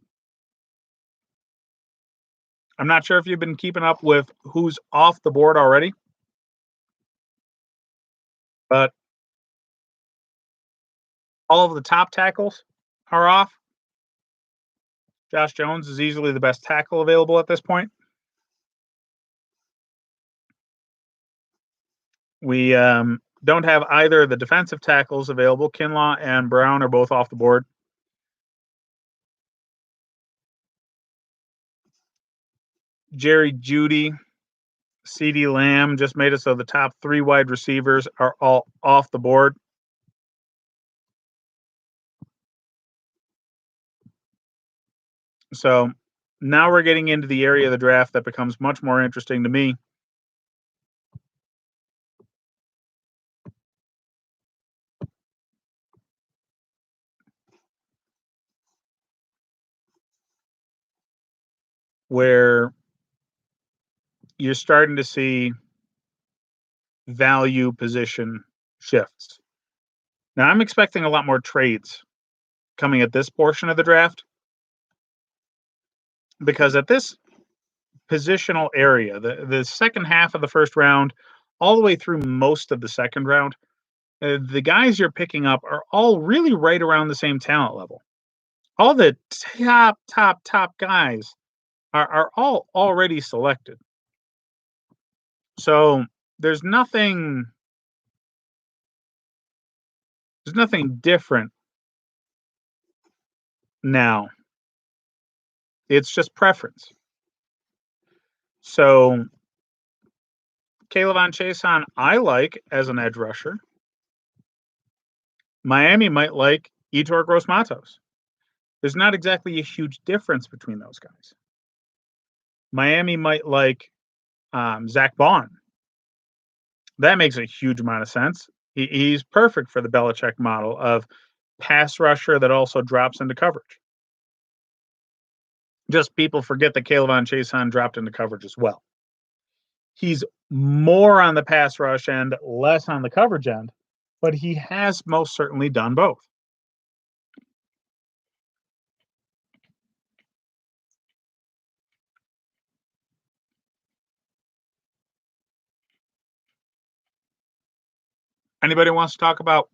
I'm not sure if you've been keeping up with who's off the board already, but all of the top tackles are off. Josh Jones is easily the best tackle available at this point. We don't have either of the defensive tackles available. Kinlaw and Brown are both off the board. Jerry Jeudy, CeeDee Lamb just made it so the top 3 wide receivers are all off the board. So now we're getting into the area of the draft that becomes much more interesting to me, where you're starting to see value position shifts. Now, I'm expecting a lot more trades coming at this portion of the draft because at this positional area, the second half of the first round, all the way through most of the second round, the guys you're picking up are all really right around the same talent level. All the top guys are all already selected. So there's nothing there's nothing different now. It's just preference. So Caleb Chason, I like as an edge rusher. Miami might like Etor Gross Matos. There's not exactly a huge difference between those guys. Miami might like Zach Bond. That makes a huge amount of sense. He's perfect for the Belichick model of pass rusher that also drops into coverage. Just people forget that Caleb Chason dropped into coverage as well. He's more on the pass rush end, less on the coverage end, but he has most certainly done both. Anybody wants to talk about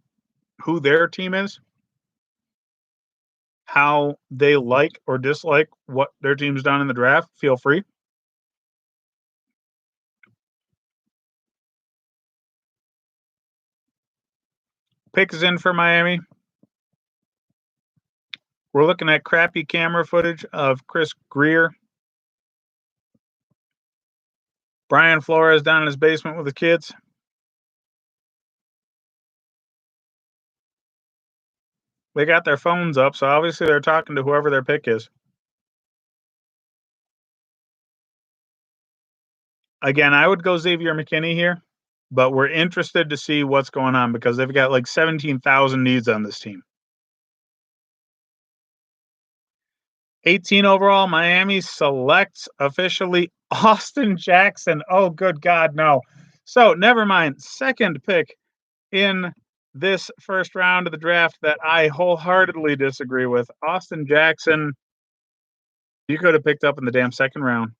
who their team is? How they like or dislike what their team's done in the draft? Feel free. Pick is in for Miami. We're looking at crappy camera footage of Chris Grier. Brian Flores down in his basement with the kids. They got their phones up, so obviously they're talking to whoever their pick is. Again, I would go Xavier McKinney here, but we're interested to see what's going on because they've got like 17,000 needs on this team. 18 overall, Miami selects officially Austin Jackson. Oh, good God, no. So, never mind. Second pick in this first round of the draft that I wholeheartedly disagree with. Austin Jackson, you could have picked up in the damn second round.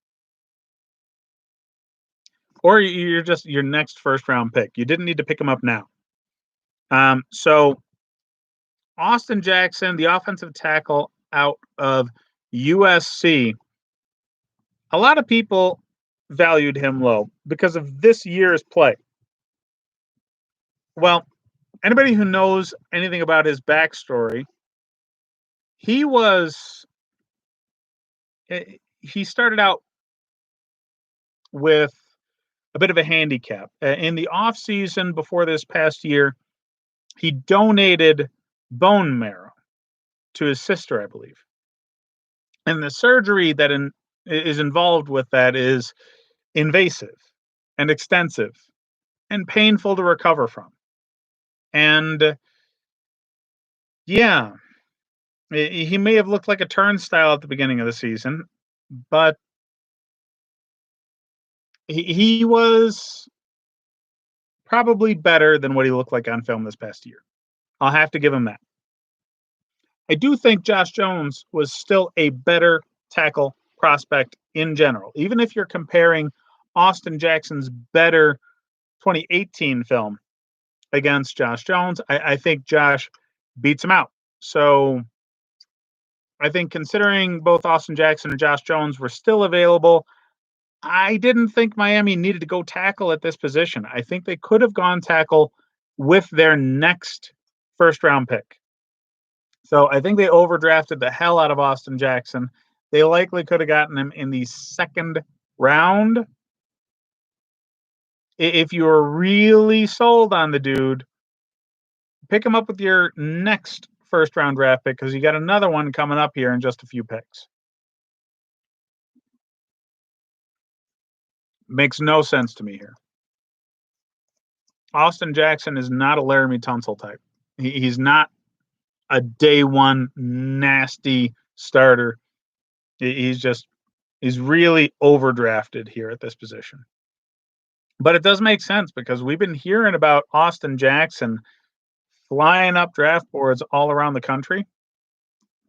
Or you're just your next first round pick. You didn't need to pick him up now. So Austin Jackson, the offensive tackle out of USC, a lot of people valued him low because of this year's play. Well, anybody who knows anything about his backstory, he was he started out with a bit of a handicap. In the off season before this past year, he donated bone marrow to his sister, I believe. And the surgery that is involved with that is invasive and extensive and painful to recover from. And yeah, he may have looked like a turnstile at the beginning of the season, but he was probably better than what he looked like on film this past year. I'll have to give him that. I do think Josh Jones was still a better tackle prospect in general. Even if you're comparing Austin Jackson's better 2018 film against Josh Jones, I think Josh beats him out. So I think considering both Austin Jackson and Josh Jones were still available, I didn't think Miami needed to go tackle at this position. I think they could have gone tackle with their next first round pick. So I think they overdrafted the hell out of Austin Jackson. They likely could have gotten him in the second round. If you were really sold on the dude, pick him up with your next first round draft pick because you got another one coming up here in just a few picks. Makes no sense to me here. Austin Jackson is not a Laramie Tunsil type. He's not a day one nasty starter. He's just he's really overdrafted here at this position. But it does make sense because we've been hearing about Austin Jackson flying up draft boards all around the country.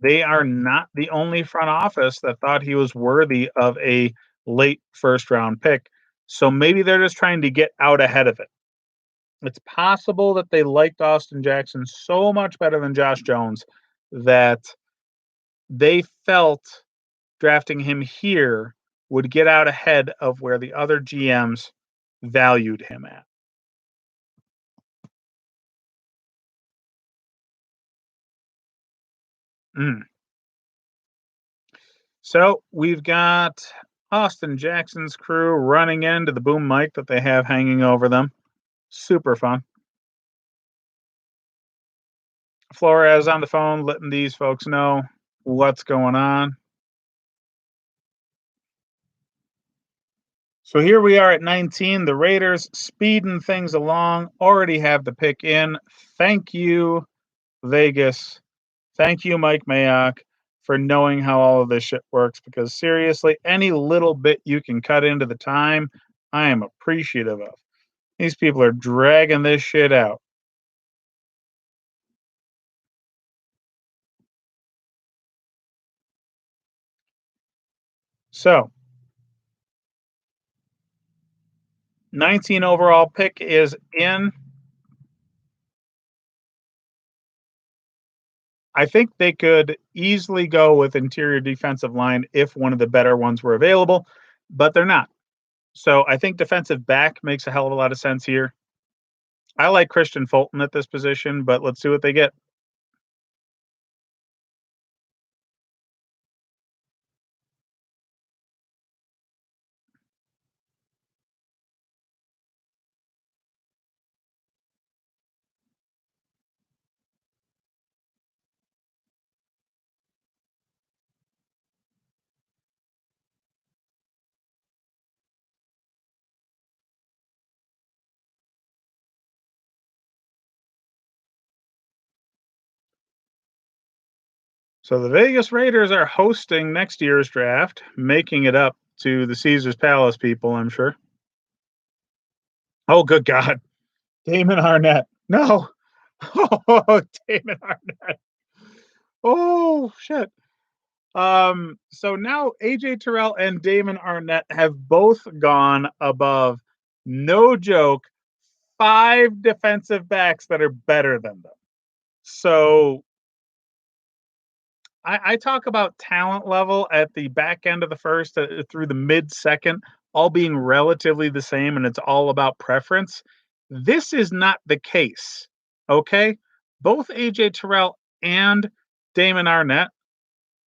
They are not the only front office that thought he was worthy of a late first round pick. So maybe they're just trying to get out ahead of it. It's possible that they liked Austin Jackson so much better than Josh Jones that they felt drafting him here would get out ahead of where the other GMs valued him at. Mm. So we've got Austin Jackson's crew running into the boom mic that they have hanging over them. Super fun. Flores on the phone letting these folks know what's going on. So here we are at 19. The Raiders speeding things along, already have the pick in. Thank you, Vegas. Thank you, Mike Mayock, for knowing how all of this shit works because seriously, any little bit you can cut into the time, I am appreciative of. These people are dragging this shit out. So, 19 overall pick is in. I think they could easily go with interior defensive line if one of the better ones were available, but they're not. So I think defensive back makes a hell of a lot of sense here. I like Christian Fulton at this position, but let's see what they get. So the Vegas Raiders are hosting next year's draft, making it up to the Caesars Palace people, I'm sure. Oh, good God. Damon Arnett. No. Oh, Damon Arnett. Oh, shit. So now AJ Terrell and Damon Arnett have both gone above, no joke, five defensive backs that are better than them. So I talk about talent level at the back end of the first through the mid second, all being relatively the same, and it's all about preference. This is not the case. Okay. Both AJ Terrell and Damon Arnett,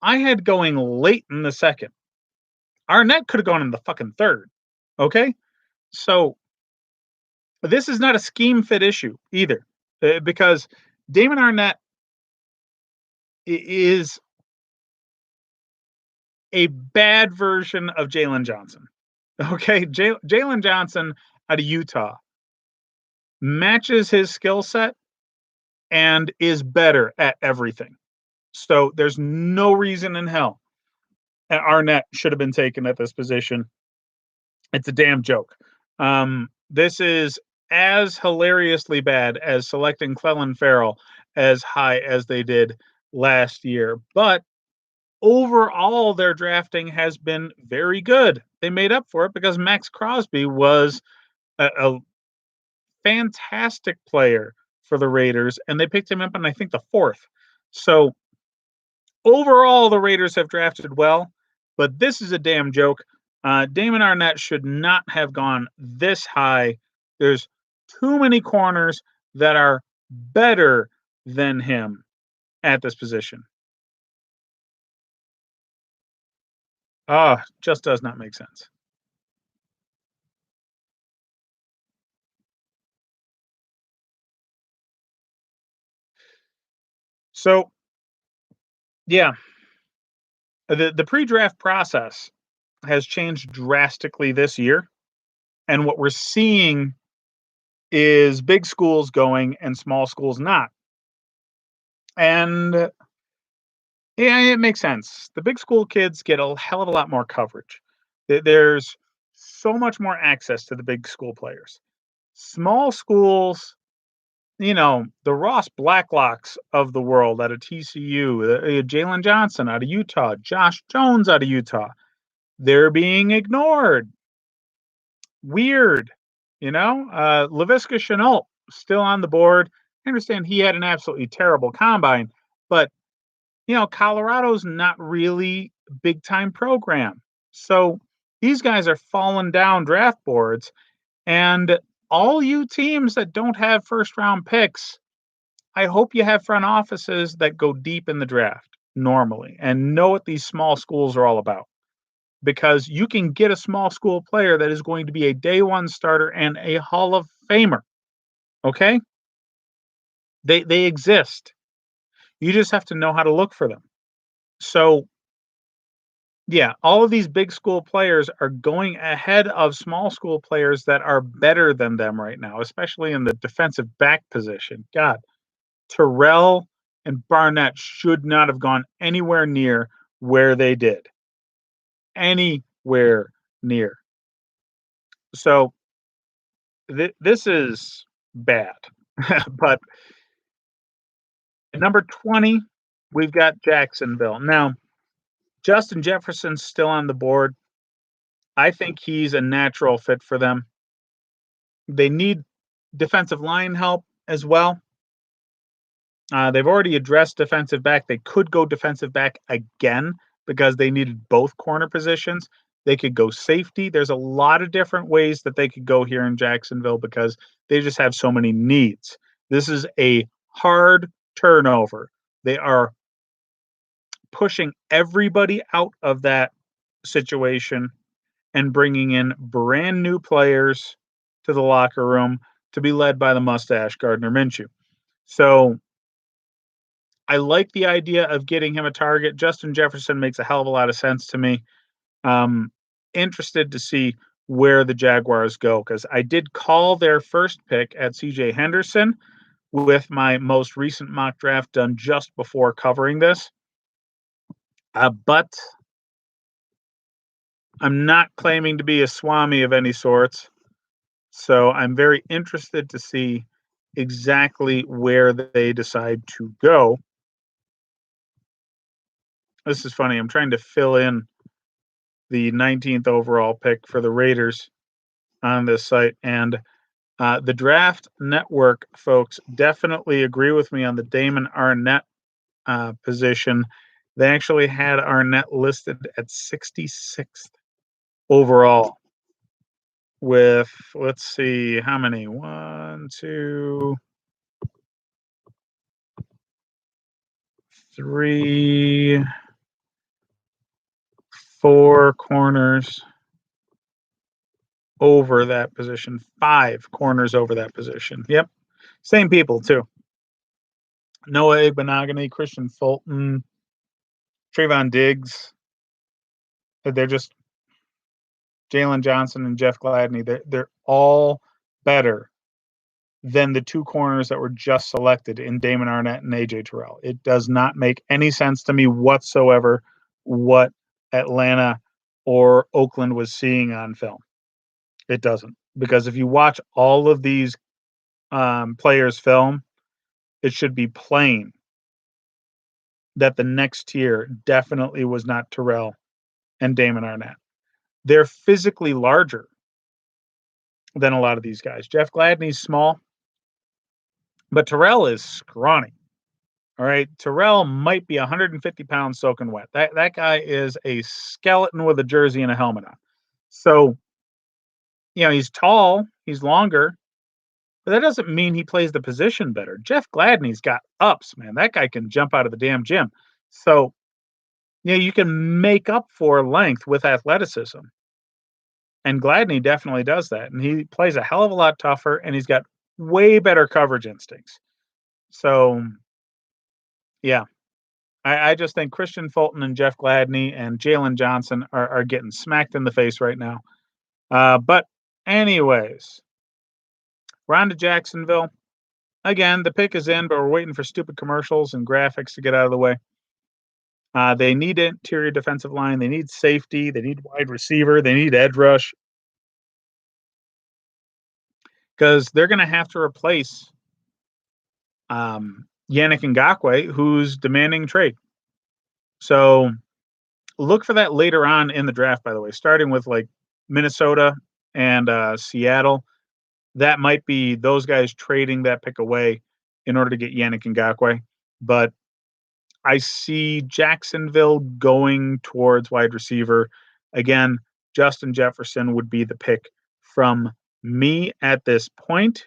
I had going late in the second. Arnett could have gone in the fucking third. Okay. So this is not a scheme fit issue either, because Damon Arnett is a bad version of Jalen Johnson. Okay. Jalen Johnson out of Utah matches his skill set and is better at everything. So there's no reason in hell Arnett should have been taken at this position. It's a damn joke. This is as hilariously bad as selecting Clelin Ferrell as high as they did last year. But overall, their drafting has been very good. They made up for it because Max Crosby was a fantastic player for the Raiders, and they picked him up in, I think, the fourth. So overall, the Raiders have drafted well, but this is a damn joke. Damon Arnett should not have gone this high. There's too many corners that are better than him at this position. Just does not make sense. So, yeah, the pre-draft process has changed drastically this year. And what we're seeing is big schools going and small schools not. And yeah, it makes sense. The big school kids get a hell of a lot more coverage. There's so much more access to the big school players. Small schools, the Ross Blacklocks of the world out of TCU, Jalen Johnson out of Utah, Josh Jones out of Utah, they're being ignored. Weird, Laviska Shenault still on the board. I understand he had an absolutely terrible combine, but Colorado's not really a big time program. So these guys are falling down draft boards. And all you teams that don't have first round picks, I hope you have front offices that go deep in the draft normally and know what these small schools are all about. Because you can get a small school player that is going to be a day one starter and a Hall of Famer. Okay? They exist. You just have to know how to look for them. So yeah, all of these big school players are going ahead of small school players that are better than them right now, especially in the defensive back position. God, Terrell and Barnett should not have gone anywhere near where they did. Anywhere near. So this is bad. But at number 20, we've got Jacksonville. Now, Justin Jefferson's still on the board. I think he's a natural fit for them. They need defensive line help as well. They've already addressed defensive back. They could go defensive back again because they needed both corner positions. They could go safety. There's a lot of different ways that they could go here in Jacksonville because they just have so many needs. This is a hard turnover. They are pushing everybody out of that situation and bringing in brand new players to the locker room to be led by the mustache Gardner Minshew. So I like the idea of getting him a target. Justin Jefferson makes a hell of a lot of sense to me. Interested to see where the Jaguars go because I did call their first pick at CJ Henderson with my most recent mock draft done just before covering this. But I'm not claiming to be a Swami of any sorts. So I'm very interested to see exactly where they decide to go. This is funny. I'm trying to fill in the 19th overall pick for the Raiders on this site. And the Draft Network folks definitely agree with me on the Damon Arnett position. They actually had Arnett listed at 66th overall with, let's see, how many? 1, 2, 3, 4 corners over that position, 5 corners over that position. Yep. Same people, too. Noah Igbenogany, Christian Fulton, Trayvon Diggs. They're just Jalen Johnson and Jeff Gladney. They're all better than the 2 corners that were just selected in Damon Arnett and AJ Terrell. It does not make any sense to me whatsoever what Atlanta or Oakland was seeing on film. It doesn't. Because if you watch all of these players' film, it should be plain that the next tier definitely was not Terrell and Damon Arnett. They're physically larger than a lot of these guys. Jeff Gladney's small, but Terrell is scrawny. All right. Terrell might be 150 pounds soaking wet. That guy is a skeleton with a jersey and a helmet on. So, he's tall, he's longer, but that doesn't mean he plays the position better. Jeff Gladney's got ups, man. That guy can jump out of the damn gym. So, you can make up for length with athleticism. And Gladney definitely does that. And he plays a hell of a lot tougher, and he's got way better coverage instincts. So, yeah, I just think Christian Fulton and Jeff Gladney and Jalen Johnson are getting smacked in the face right now. But Anyways, we're on to Jacksonville. Again, the pick is in, but we're waiting for stupid commercials and graphics to get out of the way. They need interior defensive line. They need safety. They need wide receiver. They need edge rush because they're going to have to replace Yannick Ngakwe, who's demanding trade. So look for that later on in the draft, by the way, starting with like Minnesota and Seattle. That might be those guys trading that pick away in order to get Yannick Ngakwe. But I see Jacksonville going towards wide receiver. Again, Justin Jefferson would be the pick from me at this point.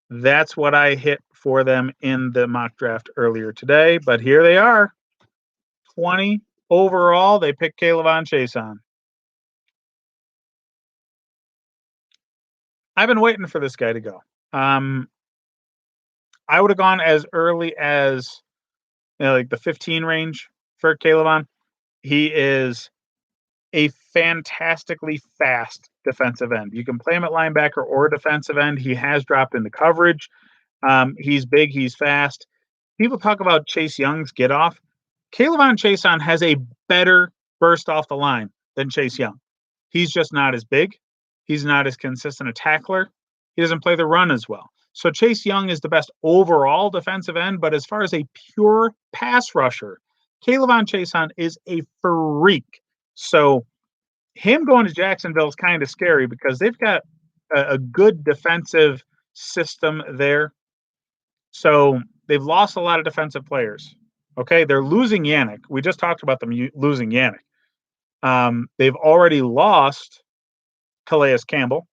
That's what I hit for them in the mock draft earlier today. But here they are. 20 overall. They picked K'Lavon Chaisson. I've been waiting for this guy to go. I would have gone as early as like the 15 range for K'Lavon. He is a fantastically fast defensive end. You can play him at linebacker or defensive end. He has dropped into coverage. He's big. He's fast. People talk about Chase Young's get off. K'Lavon Chaisson has a better burst off the line than Chase Young. He's just not as big. He's not as consistent a tackler. He doesn't play the run as well. So Chase Young is the best overall defensive end, but as far as a pure pass rusher, K'Lavon Chaisson is a freak. So him going to Jacksonville is kind of scary because they've got a good defensive system there. So they've lost a lot of defensive players. Okay, they're losing Yannick. We just talked about them losing Yannick. They've already lost Calais Campbell,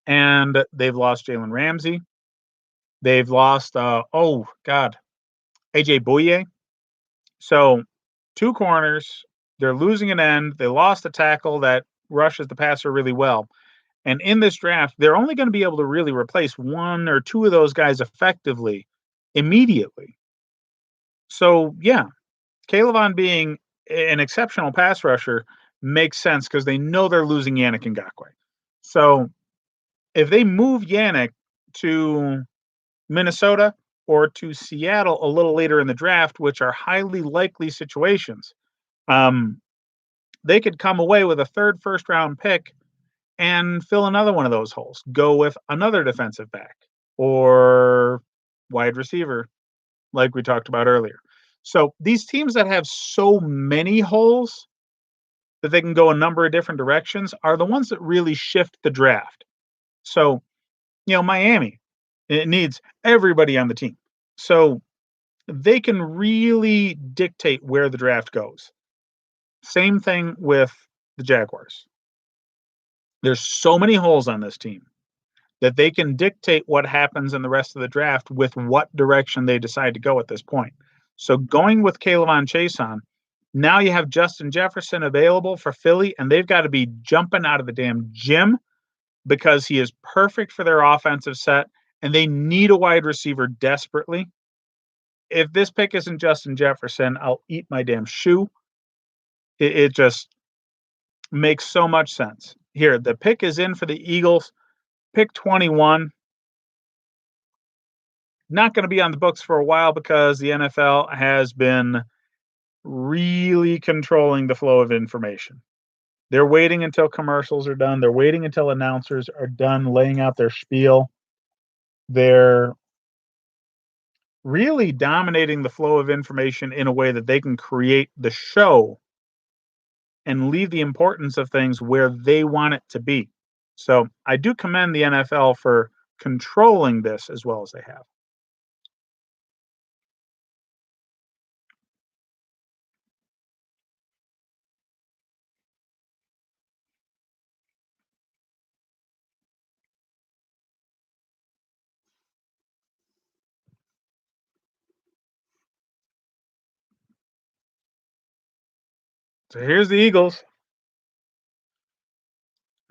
and they've lost Jalen Ramsey. They've lost, AJ Bouye. So 2 corners. They're losing an end. They lost a tackle that rushes the passer really well. And in this draft, they're only going to be able to really replace 1 or 2 of those guys effectively immediately. So, yeah, K'Lavon being an exceptional pass rusher makes sense because they know they're losing Yannick Ngakoue. So if they move Yannick to Minnesota or to Seattle a little later in the draft, which are highly likely situations, they could come away with a 3rd first-round pick and fill another one of those holes. Go with another defensive back or wide receiver, like we talked about earlier. So these teams that have so many holes that they can go a number of different directions are the ones that really shift the draft. So, Miami, it needs everybody on the team. So they can really dictate where the draft goes. Same thing with the Jaguars. There's so many holes on this team that they can dictate what happens in the rest of the draft with what direction they decide to go at this point. So going with K'Lavon Chaisson, now you have Justin Jefferson available for Philly, and they've got to be jumping out of the damn gym because he is perfect for their offensive set, and they need a wide receiver desperately. If this pick isn't Justin Jefferson, I'll eat my damn shoe. It just makes so much sense. Here, the pick is in for the Eagles. Pick 21. Not going to be on the books for a while because the NFL has been really controlling the flow of information. They're waiting until commercials are done. They're waiting until announcers are done laying out their spiel. They're really dominating the flow of information in a way that they can create the show and leave the importance of things where they want it to be. So I do commend the NFL for controlling this as well as they have. So here's the Eagles.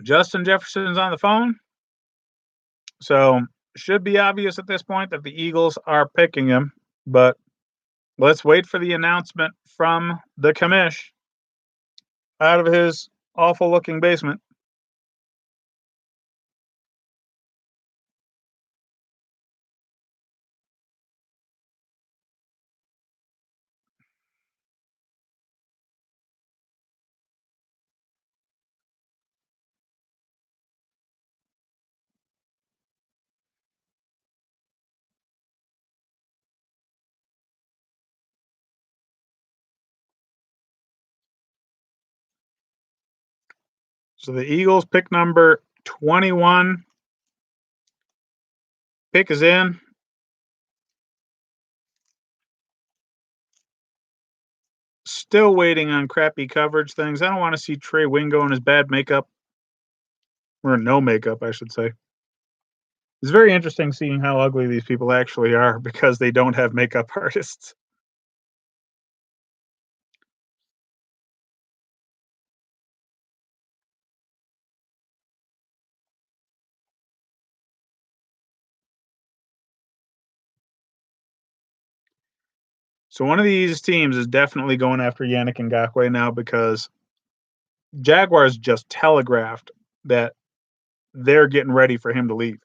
Justin Jefferson's on the phone. So should be obvious at this point that the Eagles are picking him, but let's wait for the announcement from the commish out of his awful looking basement. So the Eagles pick number 21. Pick is in. Still waiting on crappy coverage things. I don't want to see Trey Wingo in his bad makeup. Or no makeup, I should say. It's very interesting seeing how ugly these people actually are because they don't have makeup artists. So one of these teams is definitely going after Yannick Ngakoue now because Jaguars just telegraphed that they're getting ready for him to leave.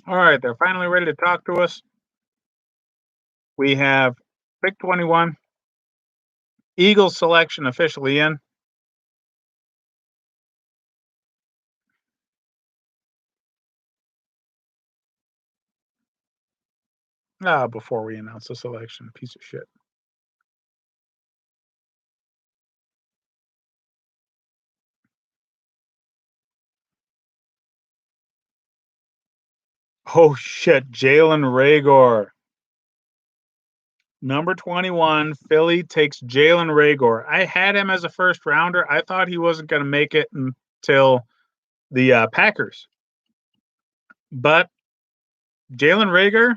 All right, they're finally ready to talk to us. We have pick 21, Eagles selection officially in. Before we announce the selection, piece of shit. Oh shit, Jalen Reagor. Number 21, Philly takes Jalen Reagor. I had him as a first rounder. I thought he wasn't going to make it until the Packers. But Jalen Reagor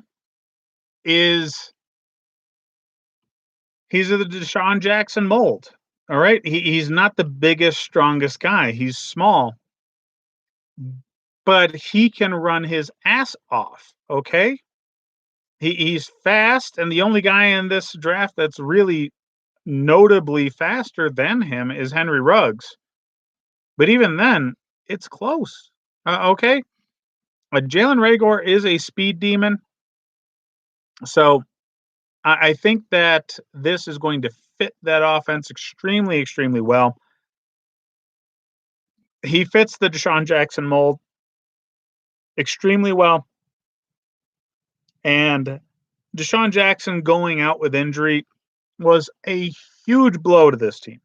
is he's of the Deshaun Jackson mold. All right. He's not the biggest, strongest guy. He's small, but he can run his ass off. Okay. He's fast, and the only guy in this draft that's really notably faster than him is Henry Ruggs. But even then, it's close. Okay. Jalen Reagor is a speed demon. So I think that this is going to fit that offense extremely, extremely well. He fits the Deshaun Jackson mold extremely well. And Deshaun Jackson going out with injury was a huge blow to this team.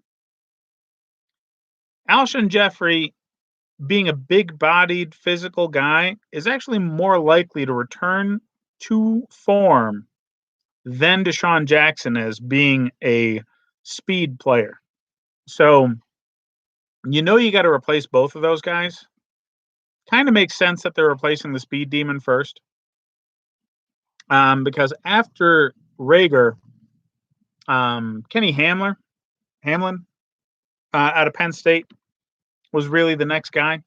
Alshon Jeffrey, being a big bodied physical guy, is actually more likely to return to form than Deshaun Jackson is being a speed player. So, you got to replace both of those guys. Kind of makes sense that they're replacing the speed demon first. Because after Reagor, Kenny Hamlin out of Penn State was really the next guy.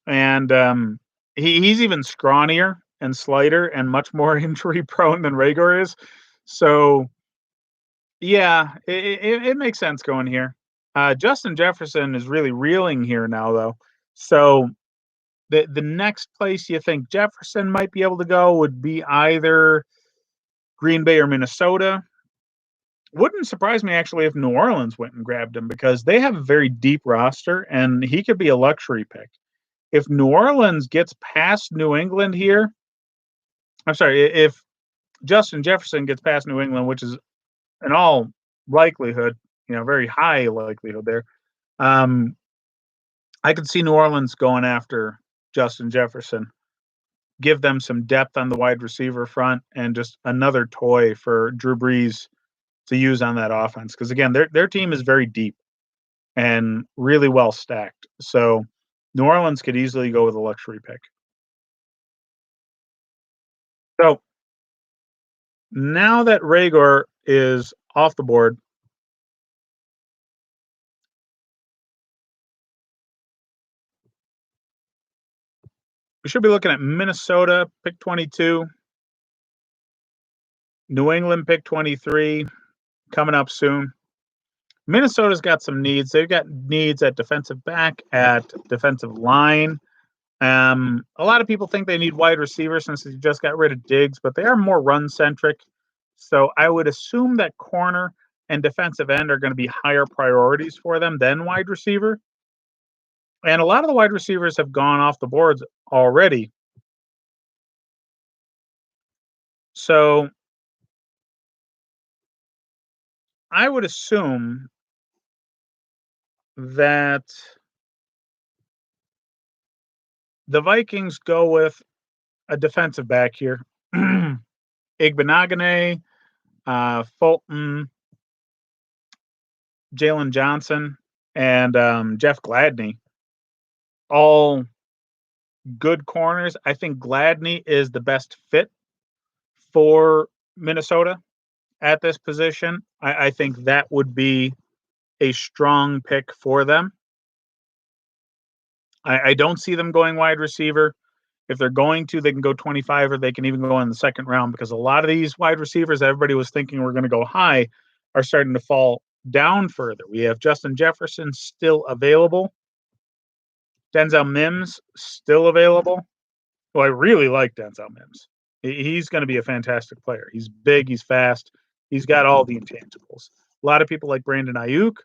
And he's even scrawnier and slighter and much more injury prone than Reagor is. So, yeah, it makes sense going here. Justin Jefferson is really reeling here now, though. So the next place you think Jefferson might be able to go would be either Green Bay or Minnesota. Wouldn't surprise me actually if New Orleans went and grabbed him because they have a very deep roster and he could be a luxury pick. If New Orleans gets past New England here, I'm sorry, if Justin Jefferson gets past New England, which is in all likelihood, very high likelihood there. I could see New Orleans going after Justin Jefferson, give them some depth on the wide receiver front, and just another toy for Drew Brees to use on that offense. Because again, their team is very deep and really well stacked. So New Orleans could easily go with a luxury pick. So now that Reagor is off the board, we should be looking at Minnesota pick 22, New England pick 23 coming up soon. Minnesota's got some needs. They've got needs at defensive back, at defensive line. A lot of people think they need wide receivers since they just got rid of Diggs, but they are more run centric. So I would assume that corner and defensive end are going to be higher priorities for them than wide receiver. And a lot of the wide receivers have gone off the boards already. So I would assume that the Vikings go with a defensive back here. Igbenogany, Fulton, Jalen Johnson, and Jeff Gladney, all good corners. I think Gladney is the best fit for Minnesota at this position. I think that would be a strong pick for them. I don't see them going wide receiver. If they're going to, they can go 25 or they can even go in the second round because a lot of these wide receivers everybody was thinking were going to go high are starting to fall down further. We have Justin Jefferson still available. Denzel Mims still available. Well, I really like Denzel Mims. He's going to be a fantastic player. He's big, he's fast, he's got all the intangibles. A lot of people like Brandon Ayuk.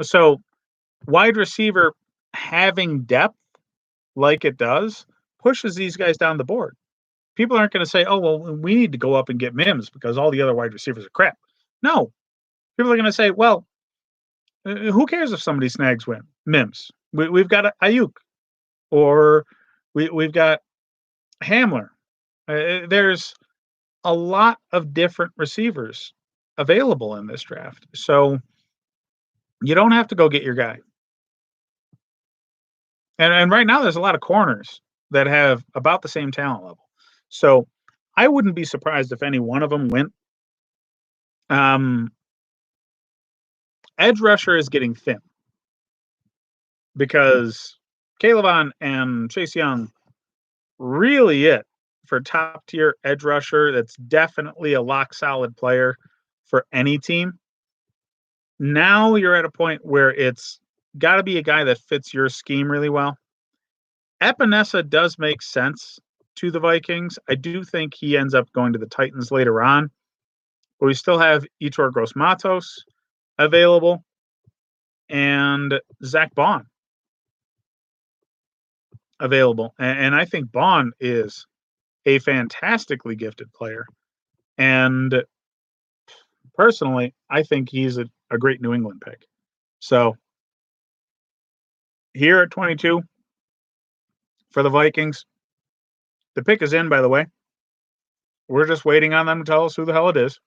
So, wide receiver having depth like it does pushes these guys down the board. People aren't going to say, "Oh, well, we need to go up and get Mims because all the other wide receivers are crap." No, people are going to say, "Well, who cares if somebody snags win Mims? We've got Ayuk, or we've got Hamler. There's a lot of different receivers available in this draft, so you don't have to go get your guy." And right now, there's a lot of corners that have about the same talent level. So I wouldn't be surprised if any one of them went. Um, Edge rusher is getting thin because Caleb and Chase Young really it for top tier edge rusher. That's definitely a lock solid player for any team. Now you're at a point where it's got to be a guy that fits your scheme really well. Epinesa does make sense to the Vikings. I do think he ends up going to the Titans later on, but we still have Yetur Gross-Matos available and Zach Bond available. And I think Bond is a fantastically gifted player. And personally, I think he's a great New England pick. So here at 22 for the Vikings, the pick is in, by the way. We're just waiting on them to tell us who the hell it is.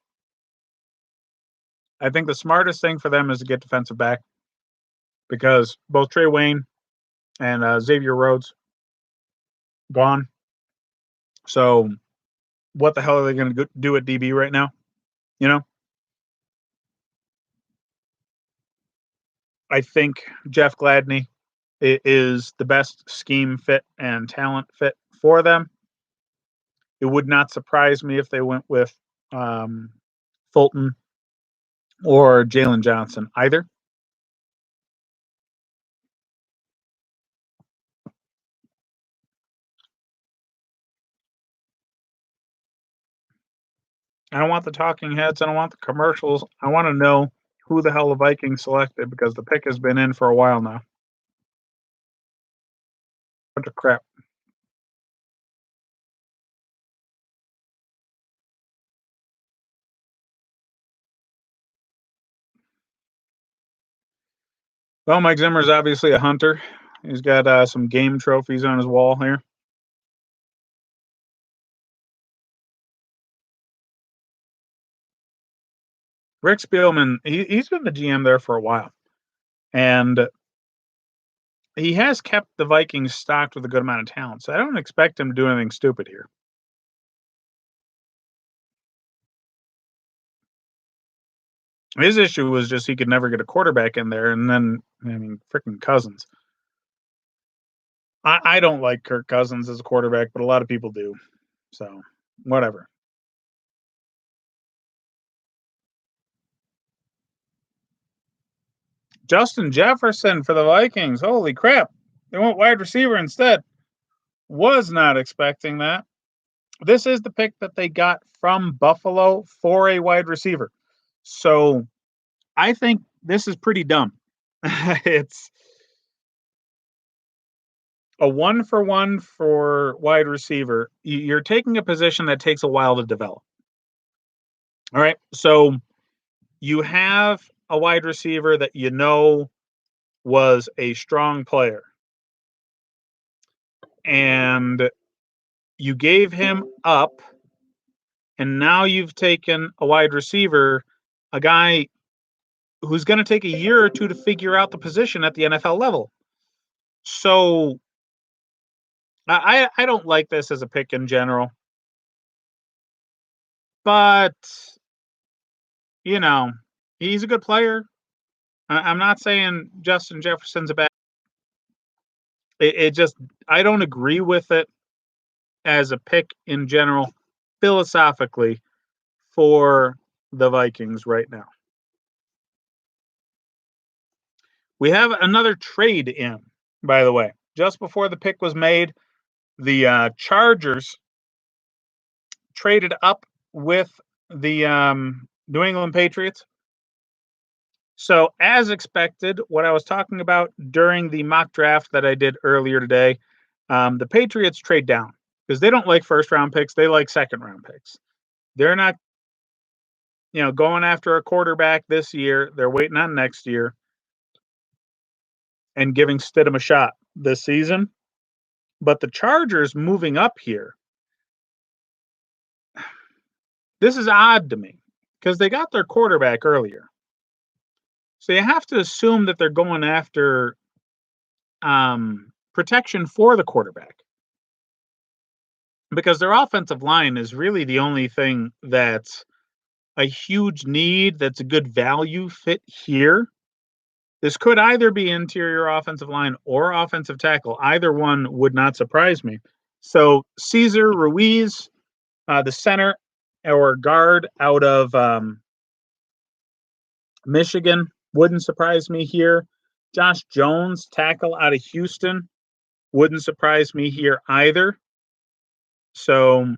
I think the smartest thing for them is to get defensive back because both Trey Wayne and Xavier Rhodes gone. So what the hell are they going to do at DB right now? You know, I think Jeff Gladney is the best scheme fit and talent fit for them. It would not surprise me if they went with Fulton or Jalen Johnson either. I don't want the talking heads. I don't want the commercials. I want to know who the hell the Vikings selected because the pick has been in for a while now. Bunch of crap. Well, Mike Zimmer is obviously a hunter. He's got some game trophies on his wall here. Rick Spielman, he's been the GM there for a while. And he has kept the Vikings stocked with a good amount of talent. So I don't expect him to do anything stupid here. His issue was just he could never get a quarterback in there. And then, I mean, freaking Cousins. I don't like Kirk Cousins as a quarterback, but a lot of people do. So, whatever. Justin Jefferson for the Vikings. Holy crap. They went wide receiver instead. Was not expecting that. This is the pick that they got from Buffalo for a wide receiver. So I think this is pretty dumb. It's a 1-for-1 for wide receiver. You're taking a position that takes a while to develop. All right. So you have a wide receiver that you know was a strong player, and you gave him up, and now you've taken a wide receiver, a guy who's going to take a year or two to figure out the position at the NFL level. So I don't like this as a pick in general, but you know, he's a good player. I'm not saying Justin Jefferson's a bad. It just I don't agree with it as a pick in general, philosophically, for the Vikings right now. We have another trade in, by the way. Just before the pick was made, the Chargers traded up with the New England Patriots. So, as expected, what I was talking about during the mock draft that I did earlier today, the Patriots trade down because they don't like first round picks. They like second round picks. They're not, going after a quarterback this year. They're waiting on next year and giving Stidham a shot this season. But the Chargers moving up here, this is odd to me because they got their quarterback earlier. So you have to assume that they're going after protection for the quarterback because their offensive line is really the only thing that's a huge need, that's a good value fit here. This could either be interior offensive line or offensive tackle. Either one would not surprise me. So Cesar Ruiz, the center or guard out of Michigan, wouldn't surprise me here. Josh Jones, tackle out of Houston, wouldn't surprise me here either. So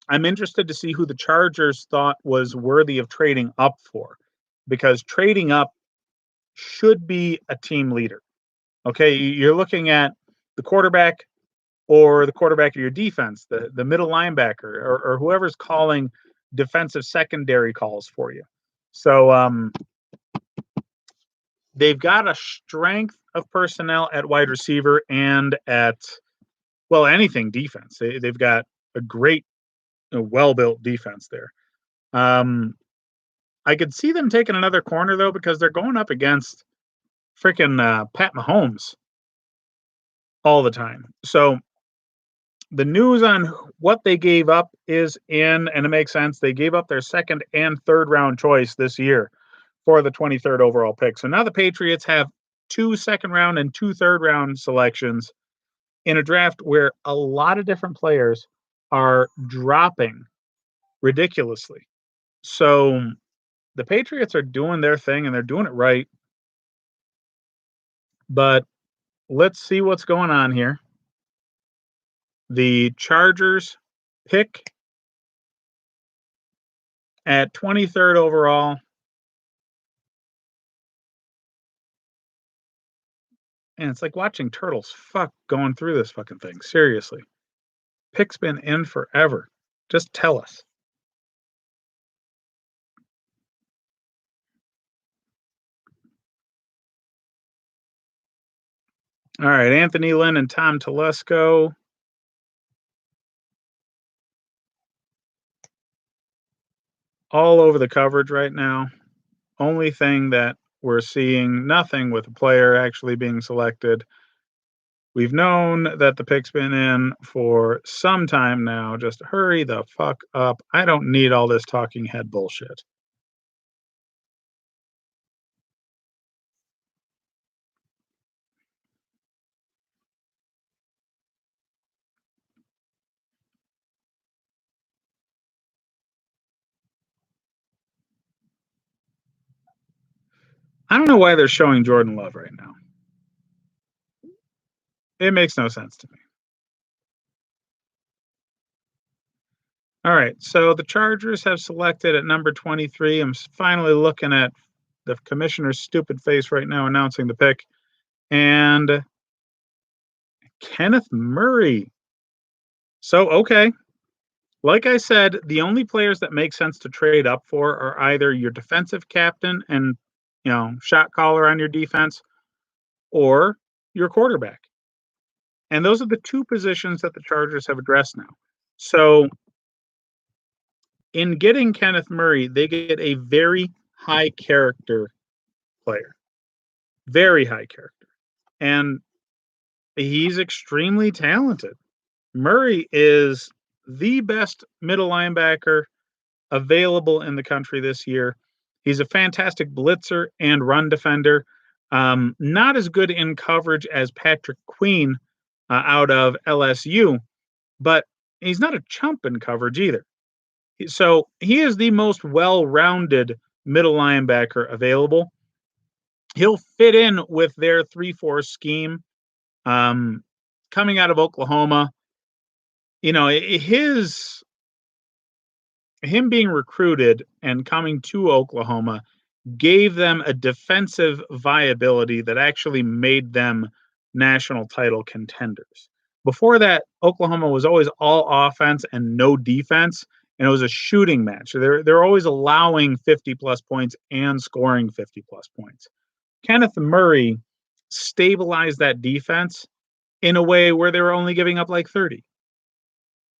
I'm interested to see who the Chargers thought was worthy of trading up for, because trading up should be a team leader. Okay, you're looking at the quarterback or the quarterback of your defense, the middle linebacker, or whoever's calling defensive secondary calls for you. So they've got a strength of personnel at wide receiver and at, well, anything defense. They've got a great, well-built defense there. I could see them taking another corner, though, because they're going up against freaking Pat Mahomes all the time. So the news on what they gave up is in, and it makes sense. They gave up their second and third round choice this year for the 23rd overall pick. So now the Patriots have 2 second round and 2 third round selections in a draft where a lot of different players are dropping ridiculously. So the Patriots are doing their thing and they're doing it right. But let's see what's going on here. The Chargers pick at 23rd overall. And it's like watching turtles going through this fucking thing. Seriously. Pick's been in forever. Just tell us. All right, Anthony Lynn and Tom Telesco. All over the coverage right now. Only thing that we're seeing, nothing with a player actually being selected. We've known that the pick's been in for some time now. Just hurry the fuck up. I don't need all this talking head bullshit. I don't know why they're showing Jordan Love right now. It makes no sense to me. All right. So the Chargers have selected at number 23. I'm finally looking at the commissioner's stupid face right now announcing the pick. And Kenneth Murray. So, okay. Like I said, the only players that make sense to trade up for are either your defensive captain and, shot caller on your defense or your quarterback. And those are the two positions that the Chargers have addressed now. So, in getting Kenneth Murray, they get a very high character player, very high character. And he's extremely talented. Murray is the best middle linebacker available in the country this year. He's a fantastic blitzer and run defender. Not as good in coverage as Patrick Queen out of LSU, but he's not a chump in coverage either. So he is the most well-rounded middle linebacker available. He'll fit in with their 3-4 scheme. Coming out of Oklahoma, him being recruited and coming to Oklahoma gave them a defensive viability that actually made them national title contenders. Before that, Oklahoma was always all offense and no defense, and it was a shooting match. They're always allowing 50 plus points and scoring 50 plus points. Kenneth Murray stabilized that defense in a way where they were only giving up like 30.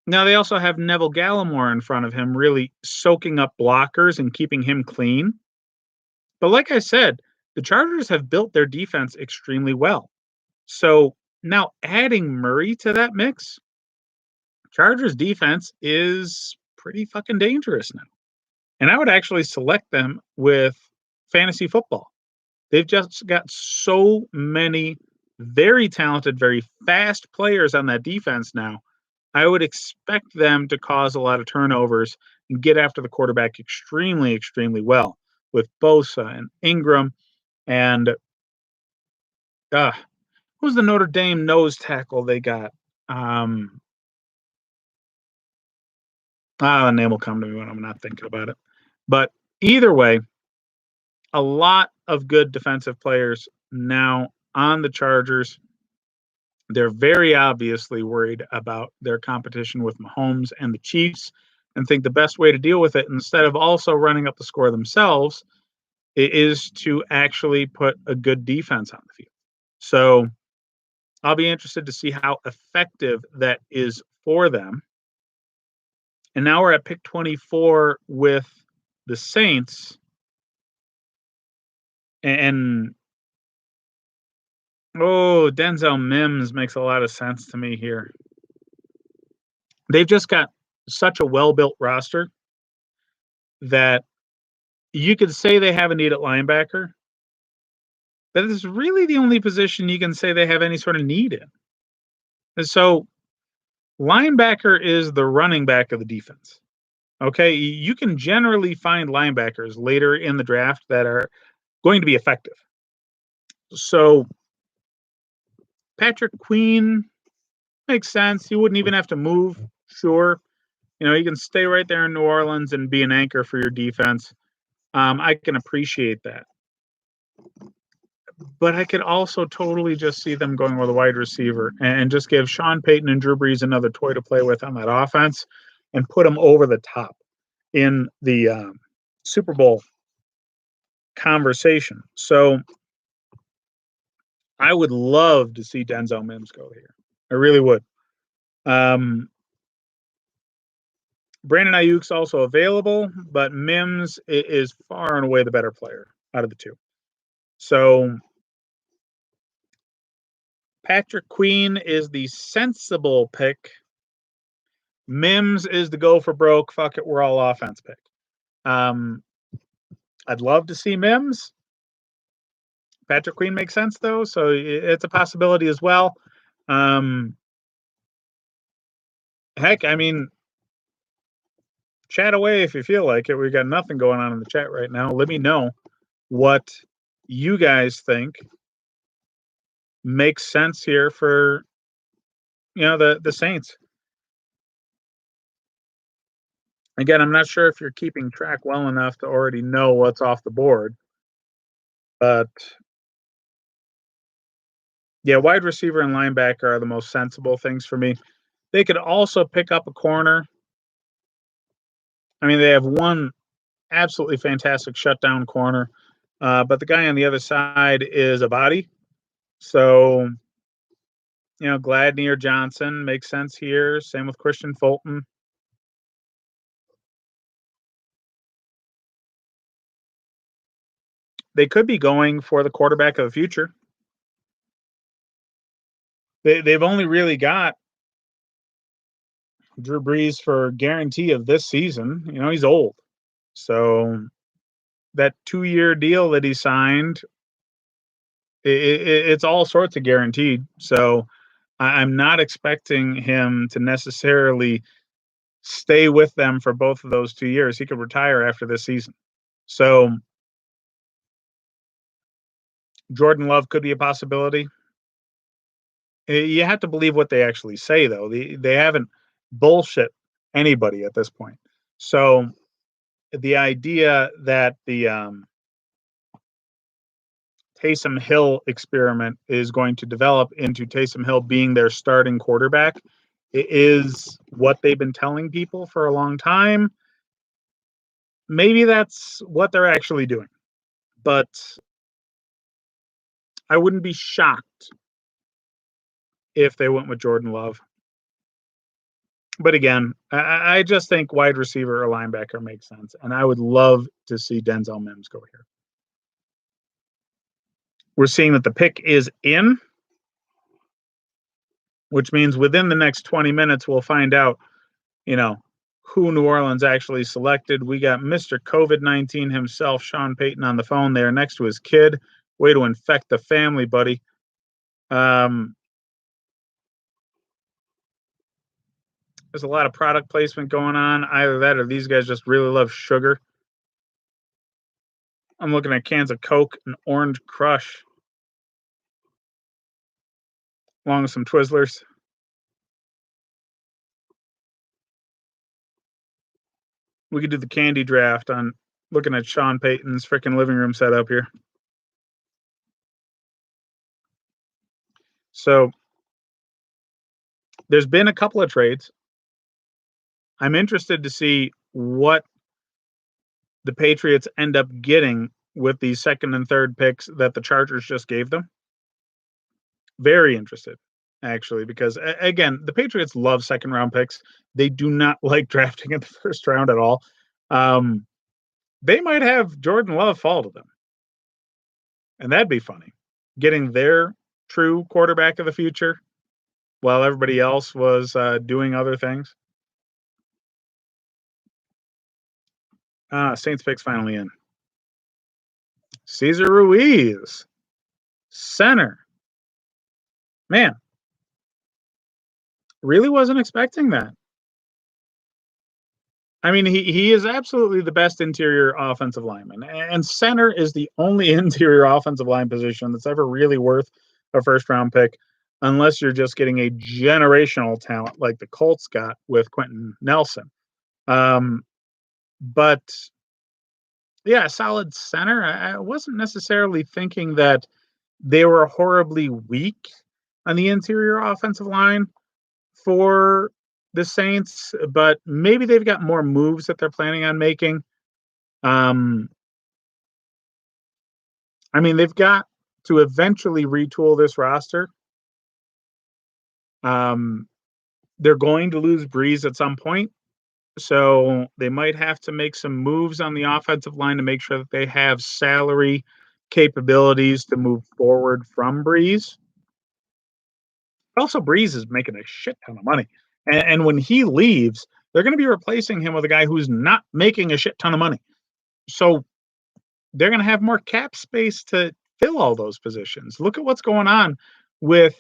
Now, they also have Neville Gallimore in front of him, really soaking up blockers and keeping him clean. But like I said, the Chargers have built their defense extremely well. So now adding Murray to that mix, Chargers defense is pretty fucking dangerous now. And I would actually select them with fantasy football. They've just got so many very talented, very fast players on that defense now. I would expect them to cause a lot of turnovers and get after the quarterback extremely, extremely well with Bosa and Ingram and who's the Notre Dame nose tackle they got? The name will come to me when I'm not thinking about it. But either way, a lot of good defensive players now on the Chargers. They're very obviously worried about their competition with Mahomes and the Chiefs and think the best way to deal with it, instead of also running up the score themselves, is to actually put a good defense on the field. So I'll be interested to see how effective that is for them. And now we're at pick 24 with the Saints. And Denzel Mims makes a lot of sense to me here. They've just got such a well-built roster that you could say they have a need at linebacker, but it's really the only position you can say they have any sort of need in. And so linebacker is the running back of the defense. Okay, you can generally find linebackers later in the draft that are going to be effective. So Patrick Queen makes sense. He wouldn't even have to move. Sure. You can stay right there in New Orleans and be an anchor for your defense. I can appreciate that. But I could also totally just see them going with a wide receiver and just give Sean Payton and Drew Brees another toy to play with on that offense and put them over the top in the Super Bowl conversation. So I would love to see Denzel Mims go here. I really would. Brandon Ayuk's also available, but Mims is far and away the better player out of the two. So Patrick Queen is the sensible pick. Mims is the go for broke. Fuck it, we're all offense pick. I'd love to see Mims. Patrick Queen makes sense though, so it's a possibility as well. Heck, I mean, chat away if you feel like it. We got nothing going on in the chat right now. Let me know what you guys think makes sense here for the Saints. Again, I'm not sure if you're keeping track well enough to already know what's off the board, but yeah, wide receiver and linebacker are the most sensible things for me. They could also pick up a corner. I mean, they have one absolutely fantastic shutdown corner, but the guy on the other side is a body. So, Gladney or Johnson makes sense here. Same with Christian Fulton. They could be going for the quarterback of the future. They've only really got Drew Brees for guarantee of this season. He's old. So that 2-year deal that he signed, it's all sorts of guaranteed. So I'm not expecting him to necessarily stay with them for both of those 2 years. He could retire after this season. So Jordan Love could be a possibility. You have to believe what they actually say, though. They haven't bullshit anybody at this point. So the idea that the Taysom Hill experiment is going to develop into Taysom Hill being their starting quarterback is what they've been telling people for a long time. Maybe that's what they're actually doing, but I wouldn't be shocked if they went with Jordan Love. But again, I just think wide receiver or linebacker makes sense, and I would love to see Denzel Mims go here. We're seeing that the pick is in, which means within the next 20 minutes, we'll find out, you know, who New Orleans actually selected. We got Mr. COVID-19 himself, Sean Payton, on the phone there next to his kid. Way to infect the family, buddy. There's a lot of product placement going on. Either that or these guys just really love sugar. I'm looking at cans of Coke and Orange Crush, along with some Twizzlers. We could do the candy draft on looking at Sean Payton's freaking living room setup here. So there's been a couple of trades. I'm interested to see what the Patriots end up getting with these second and third picks that the Chargers just gave them. Very interested, actually, because again, the Patriots love second round picks. They do not like drafting in the first round at all. They might have Jordan Love fall to them, and that'd be funny. Getting their true quarterback of the future while everybody else was doing other things. Saints picks finally in. Cesar Ruiz, center. Man, really wasn't expecting that. I mean, he is absolutely the best interior offensive lineman, and center is the only interior offensive line position that's ever really worth a first round pick, unless you're just getting a generational talent like the Colts got with Quentin Nelson. But yeah, solid center. I wasn't necessarily thinking that they were horribly weak on the interior offensive line for the Saints, but maybe they've got more moves that they're planning on making. I mean, they've got to eventually retool this roster. They're going to lose Brees at some point, so they might have to make some moves on the offensive line to make sure that they have salary capabilities to move forward from Brees. Also, Brees is making a shit ton of money. And when he leaves, they're going to be replacing him with a guy who's not making a shit ton of money. So they're going to have more cap space to fill all those positions. Look at what's going on with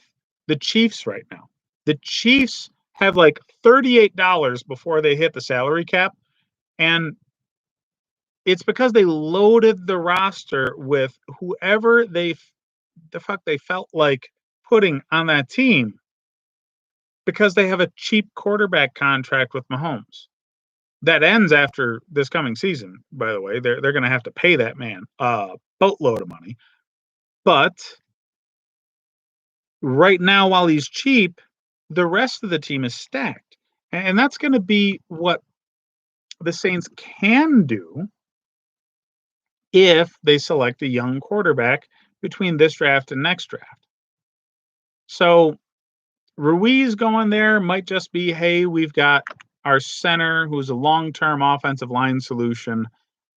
the Chiefs right now. The Chiefs have like $38 before they hit the salary cap. And it's because they loaded the roster with whoever the fuck they felt like putting on that team because they have a cheap quarterback contract with Mahomes. That ends after this coming season, by the way. They're going to have to pay that man a boatload of money. But right now, while he's cheap, the rest of the team is stacked. And that's going to be what the Saints can do if they select a young quarterback between this draft and next draft. So Ruiz going there might just be, hey, we've got our center who's a long-term offensive line solution,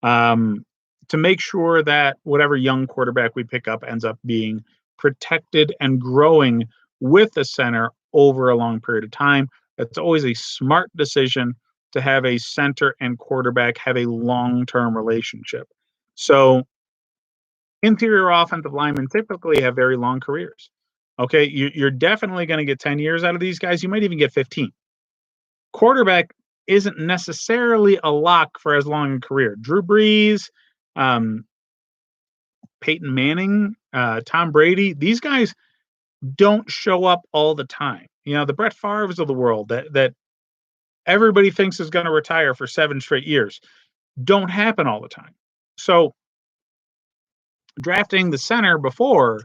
to make sure that whatever young quarterback we pick up ends up being protected and growing with the center over a long period of time. That's always a smart decision to have a center and quarterback have a long-term relationship. So interior offensive linemen typically have very long careers. Okay, you're definitely going to get 10 years out of these guys. You might even get 15. Quarterback isn't necessarily a lock for as long a career. Drew Brees, um, Peyton Manning, Tom Brady, these guys don't show up all the time. You know, the Brett Favres of the world that everybody thinks is going to retire for 7 straight years don't happen all the time. So drafting the center before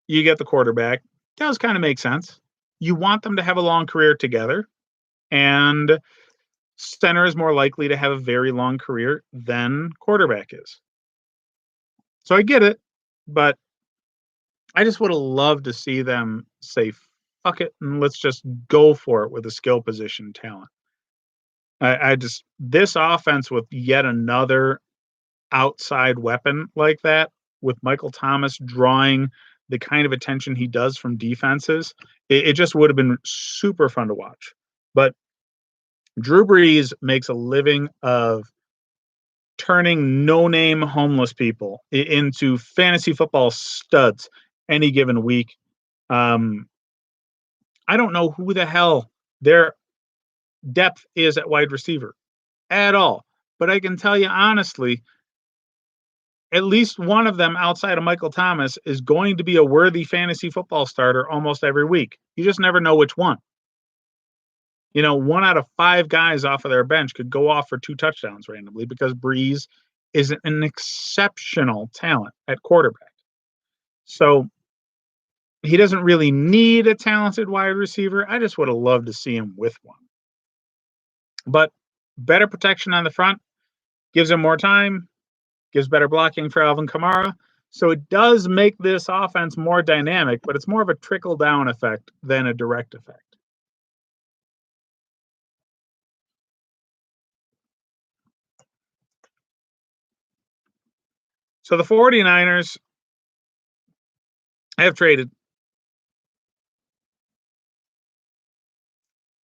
you get the quarterback does kind of make sense. You want them to have a long career together, and center is more likely to have a very long career than quarterback is. So I get it, but I just would have loved to see them say, fuck it, and let's just go for it with a skill position talent. I just, this offense with yet another outside weapon like that, with Michael Thomas drawing the kind of attention he does from defenses, it just would have been super fun to watch. But Drew Brees makes a living of turning no-name homeless people into fantasy football studs any given week. Um, I don't know who the hell their depth is at wide receiver at all, but I can tell you honestly, at least one of them outside of Michael Thomas is going to be a worthy fantasy football starter almost every week. You just never know which one. You know, 1 out of 5 guys off of their bench could go off for 2 touchdowns randomly because Brees is an exceptional talent at quarterback. So he doesn't really need a talented wide receiver. I just would have loved to see him with one. But better protection on the front gives him more time, gives better blocking for Alvin Kamara. So it does make this offense more dynamic, but it's more of a trickle down effect than a direct effect. So the 49ers have traded.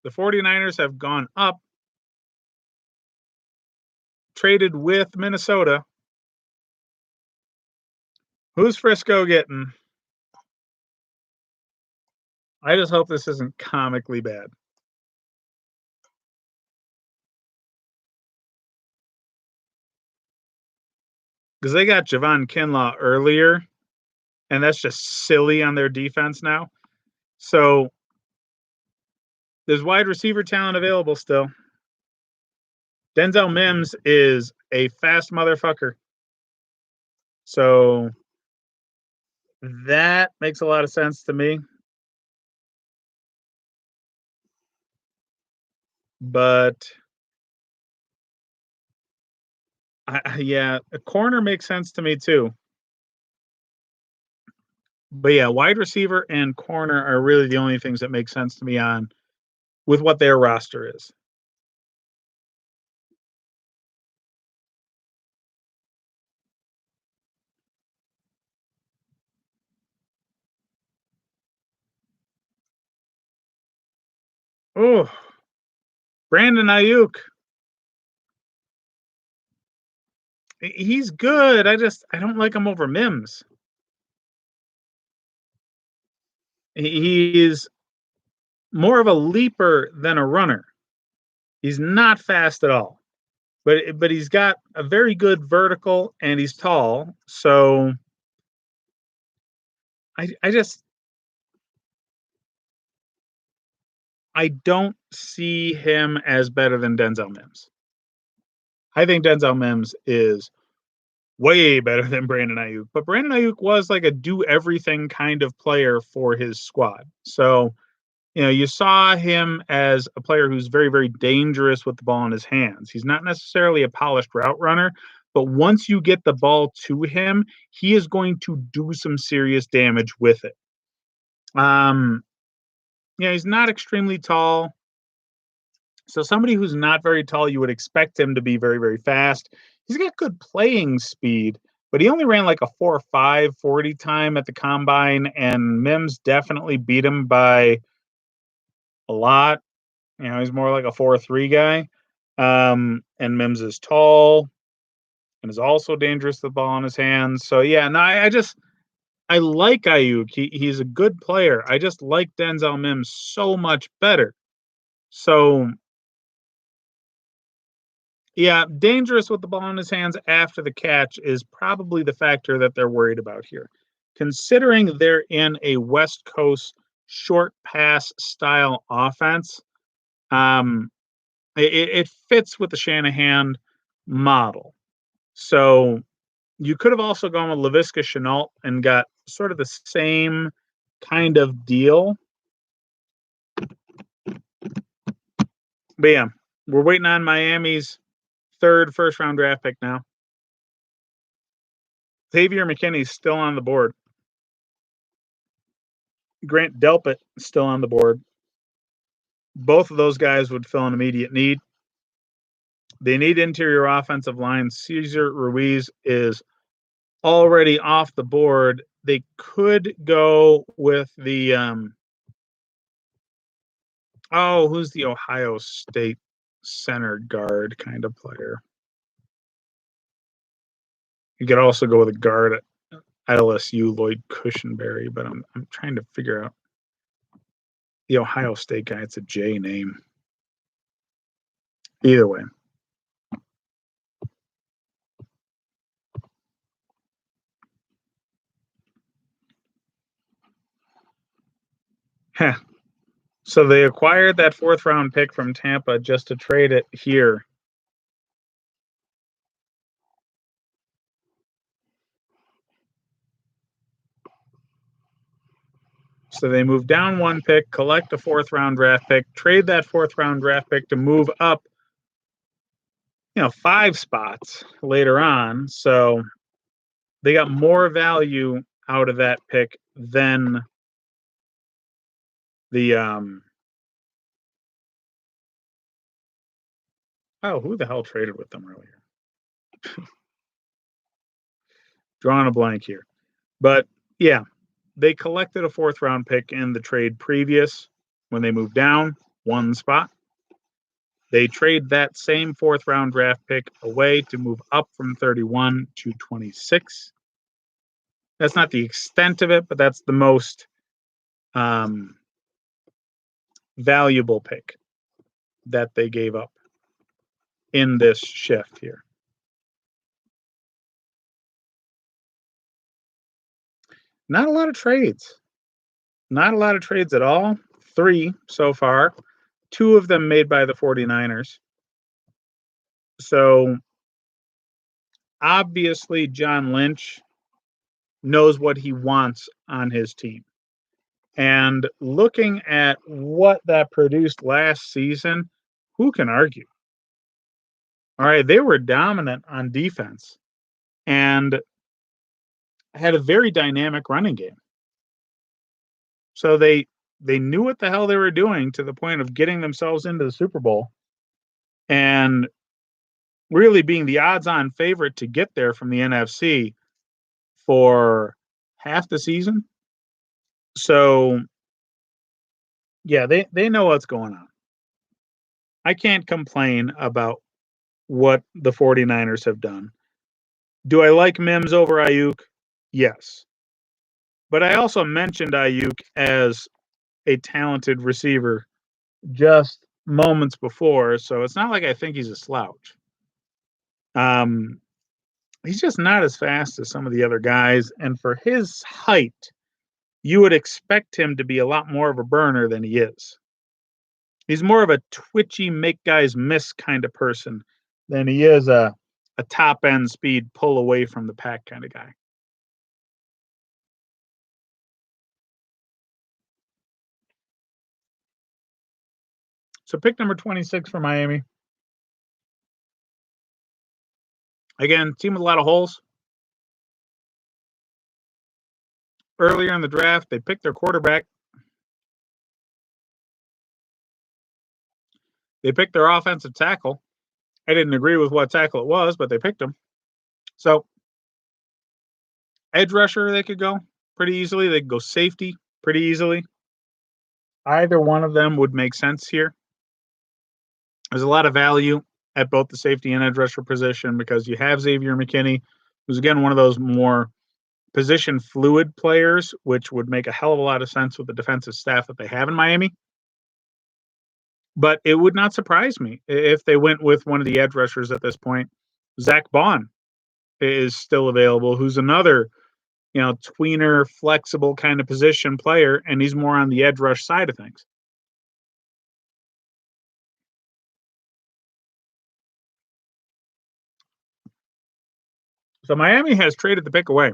The 49ers have gone up, traded with Minnesota. Who's Frisco getting? I just hope this isn't comically bad. Because they got Javon Kinlaw earlier, and that's just silly on their defense now. So there's wide receiver talent available still. Denzel Mims is a fast motherfucker. So that makes a lot of sense to me. But yeah, a corner makes sense to me too. But yeah, wide receiver and corner are really the only things that make sense to me on with what their roster is. Oh, Brandon Ayuk. He's good. I don't like him over Mims. He's more of a leaper than a runner. He's not fast at all. But he's got a very good vertical and he's tall. So I just I don't see him as better than Denzel Mims. I think Denzel Mims is way better than Brandon Ayuk, but Brandon Ayuk was like a do everything kind of player for his squad. So, you saw him as a player who's very, very dangerous with the ball in his hands. He's not necessarily a polished route runner, but once you get the ball to him, he is going to do some serious damage with it. Um, he's not extremely tall. So somebody who's not very tall, you would expect him to be very, very fast. He's got good playing speed, but he only ran like a 4.5 40 time at the combine, and Mims definitely beat him by a lot. He's more like a 4.3 guy. And Mims is tall and is also dangerous with the ball in his hands. So yeah, no, I like Ayuk. He's a good player. I just like Denzel Mims so much better. So yeah, dangerous with the ball in his hands after the catch is probably the factor that they're worried about here. Considering they're in a West Coast short pass style offense, um, it fits with the Shanahan model. So you could have also gone with Laviska Shenault and got sort of the same kind of deal. But yeah, we're waiting on Miami's third first round draft pick now. Xavier McKinney's still on the board. Grant Delpit still on the board. Both of those guys would fill an immediate need. They need interior offensive line. Cesar Ruiz is already off the board. They could go with the who's the Ohio State center guard kind of player? You could also go with a guard at LSU, Lloyd Cushenberry, but I'm trying to figure out the Ohio State guy. It's a J name. Either way. Heh. So they acquired that fourth round pick from Tampa just to trade it here. So they move down one pick, collect a fourth round draft pick, trade that fourth round draft pick to move up, 5 spots later on. So they got more value out of that pick than the who the hell traded with them earlier? Drawing a blank here. But yeah, they collected a fourth round pick in the trade previous when they moved down one spot. They trade that same fourth round draft pick away to move up from 31 to 26. That's not the extent of it, but that's the most valuable pick that they gave up in this shift here. Not a lot of trades. Not a lot of trades at all. 3 so far. 2 of them made by the 49ers. So obviously John Lynch knows what he wants on his team. And looking at what that produced last season, who can argue? All right, they were dominant on defense and had a very dynamic running game. So they knew what the hell they were doing to the point of getting themselves into the Super Bowl and really being the odds-on favorite to get there from the NFC for half the season. So yeah, they know what's going on. I can't complain about what the 49ers have done. Do I like Mims over Ayuk? Yes. But I also mentioned Ayuk as a talented receiver just moments before, so it's not like I think he's a slouch. He's just not as fast as some of the other guys, and for his height, you would expect him to be a lot more of a burner than he is. He's more of a twitchy, make guys miss kind of person than he is a top end speed pull away from the pack kind of guy. So pick number 26 for Miami. Again, team with a lot of holes. Earlier in the draft, they picked their quarterback. They picked their offensive tackle. I didn't agree with what tackle it was, but they picked him. So, edge rusher, they could go pretty easily. They could go safety pretty easily. Either one of them would make sense here. There's a lot of value at both the safety and edge rusher position because you have Xavier McKinney, who's again one of those more position fluid players, which would make a hell of a lot of sense with the defensive staff that they have in Miami. But it would not surprise me if they went with one of the edge rushers at this point. Zach Bond is still available, who's another, tweener, flexible kind of position player, and he's more on the edge rush side of things. So Miami has traded the pick away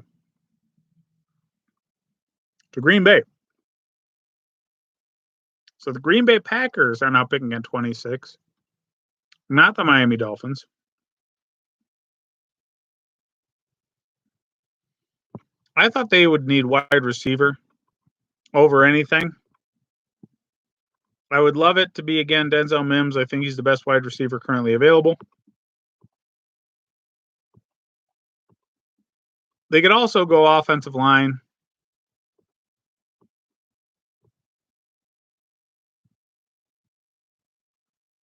to Green Bay. So the Green Bay Packers are now picking at 26, not the Miami Dolphins. I thought they would need wide receiver over anything. I would love it to be, again, Denzel Mims. I think he's the best wide receiver currently available. They could also go offensive line.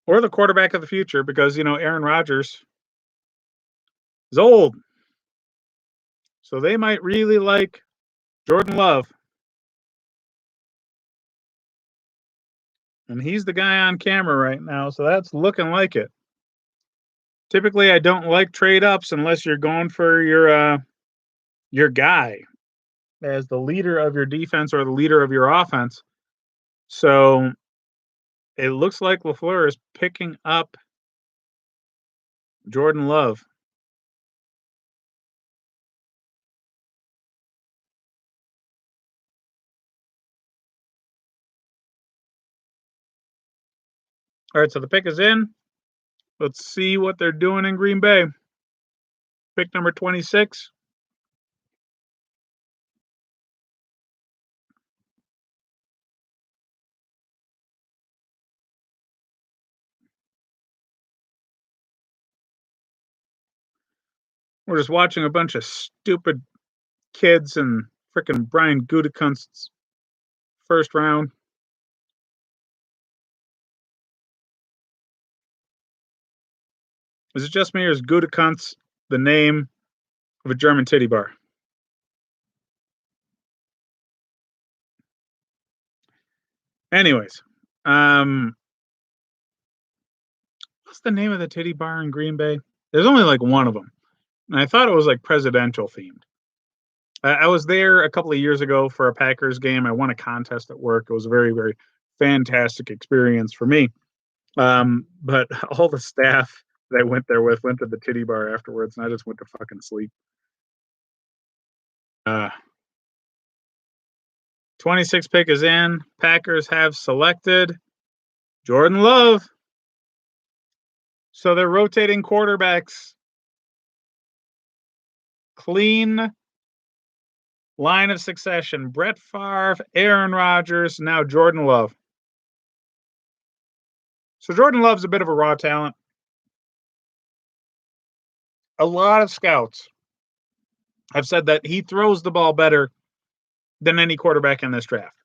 Or the quarterback of the future because, Aaron Rodgers is old. So they might really like Jordan Love. And he's the guy on camera right now, so that's looking like it. Typically, I don't like trade ups unless you're going for your guy as the leader of your defense or the leader of your offense. So it looks like LaFleur is picking up Jordan Love. All right, so the pick is in. Let's see what they're doing in Green Bay. Pick number 26. We're just watching a bunch of stupid kids and freaking Brian Gutekunst's first round. Is it just me or is Gutekunst the name of a German titty bar? Anyways, what's the name of the titty bar in Green Bay? There's only like one of them. And I thought it was like presidential themed. I was there a couple of years ago for a Packers game. I won a contest at work. It was a very, very fantastic experience for me. But all the staff that I went there with went to the titty bar afterwards, and I just went to fucking sleep. 26 pick is in. Packers have selected Jordan Love. So they're rotating quarterbacks. Clean line of succession. Brett Favre, Aaron Rodgers, now Jordan Love. So Jordan Love's a bit of a raw talent. A lot of scouts have said that he throws the ball better than any quarterback in this draft.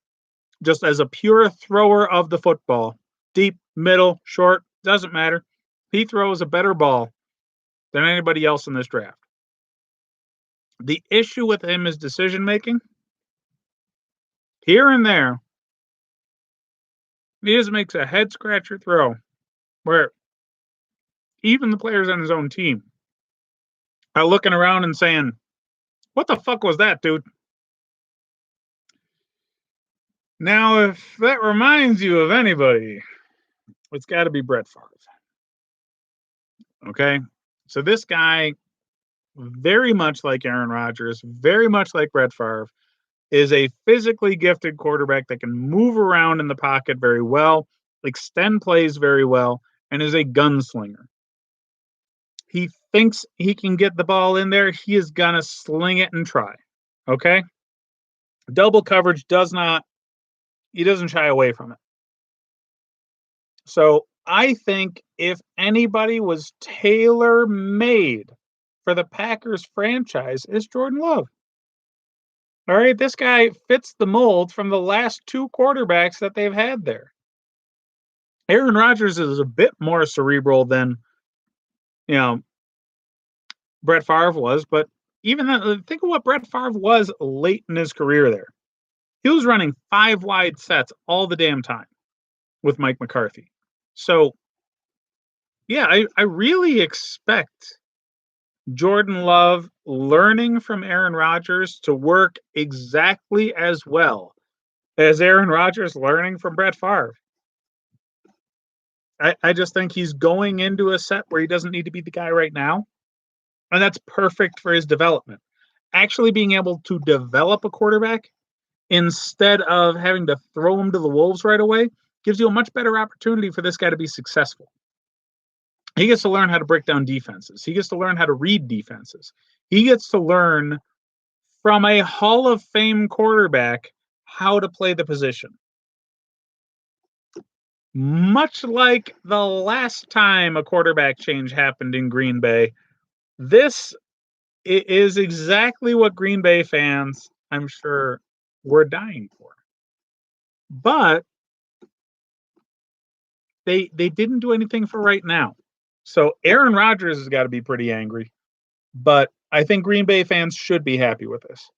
Just as a pure thrower of the football, deep, middle, short, doesn't matter. He throws a better ball than anybody else in this draft. The issue with him is decision making. Here and there, he just makes a head scratcher throw where even the players on his own team are looking around and saying, "What the fuck was that, dude?" Now, if that reminds you of anybody, It's got to be Brett Favre. Okay. So this guy, very much like Aaron Rodgers, very much like Brett Favre, is a physically gifted quarterback that can move around in the pocket very well, extend plays very well, and is a gunslinger. He thinks he can get the ball in there. He is going to sling it and try. Okay. Double coverage he doesn't shy away from it. So I think if anybody was tailor made for the Packers franchise, is Jordan Love. All right. This guy fits the mold from the last two quarterbacks that they've had there. Aaron Rodgers is a bit more cerebral than, you know, Brett Favre was, but even that, think of what Brett Favre was late in his career there. He was running 5 wide sets all the damn time with Mike McCarthy. So, yeah, I really expect Jordan Love learning from Aaron Rodgers to work exactly as well as Aaron Rodgers learning from Brett Favre. I just think he's going into a set where he doesn't need to be the guy right now. And that's perfect for his development. Actually being able to develop a quarterback instead of having to throw him to the wolves right away gives you a much better opportunity for this guy to be successful. He gets to learn how to break down defenses. He gets to learn how to read defenses. He gets to learn from a Hall of Fame quarterback how to play the position. Much like the last time a quarterback change happened in Green Bay, this is exactly what Green Bay fans, I'm sure, were dying for. But they didn't do anything for right now. So Aaron Rodgers has got to be pretty angry. But I think Green Bay fans should be happy with this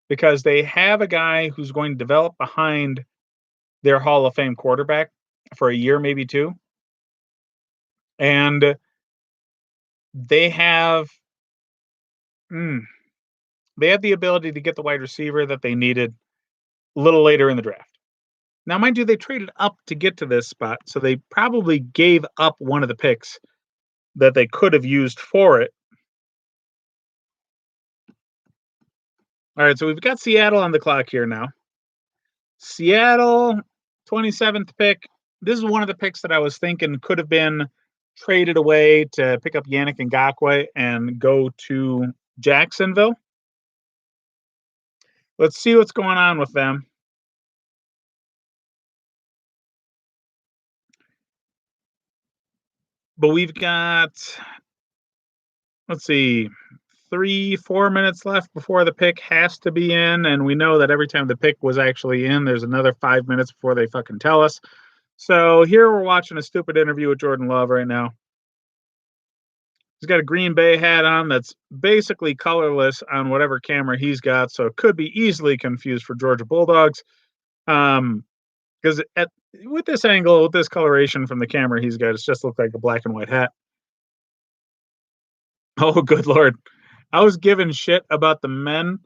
because they have a guy who's going to develop behind their Hall of Fame quarterback for a year, maybe two. And they have they have the ability to get the wide receiver that they needed a little later in the draft. Now, mind you, they traded up to get to this spot, so they probably gave up one of the picks that they could have used for it. All right, so we've got Seattle on the clock here now. Seattle, 27th pick. This is one of the picks that I was thinking could have been traded away to pick up Yannick Ngakoue and go to Jacksonville. Let's see what's going on with them. But we've got, let's see, 3-4 minutes left before the pick has to be in. And we know that every time the pick was actually in, there's another 5 minutes before they fucking tell us. So here we're watching a stupid interview with Jordan Love right now. He's got a Green Bay hat on that's basically colorless on whatever camera he's got. So it could be easily confused for Georgia Bulldogs. Because with this angle, with this coloration from the camera he's got, it's just looked like a black and white hat. Oh, good Lord. I was giving shit about the men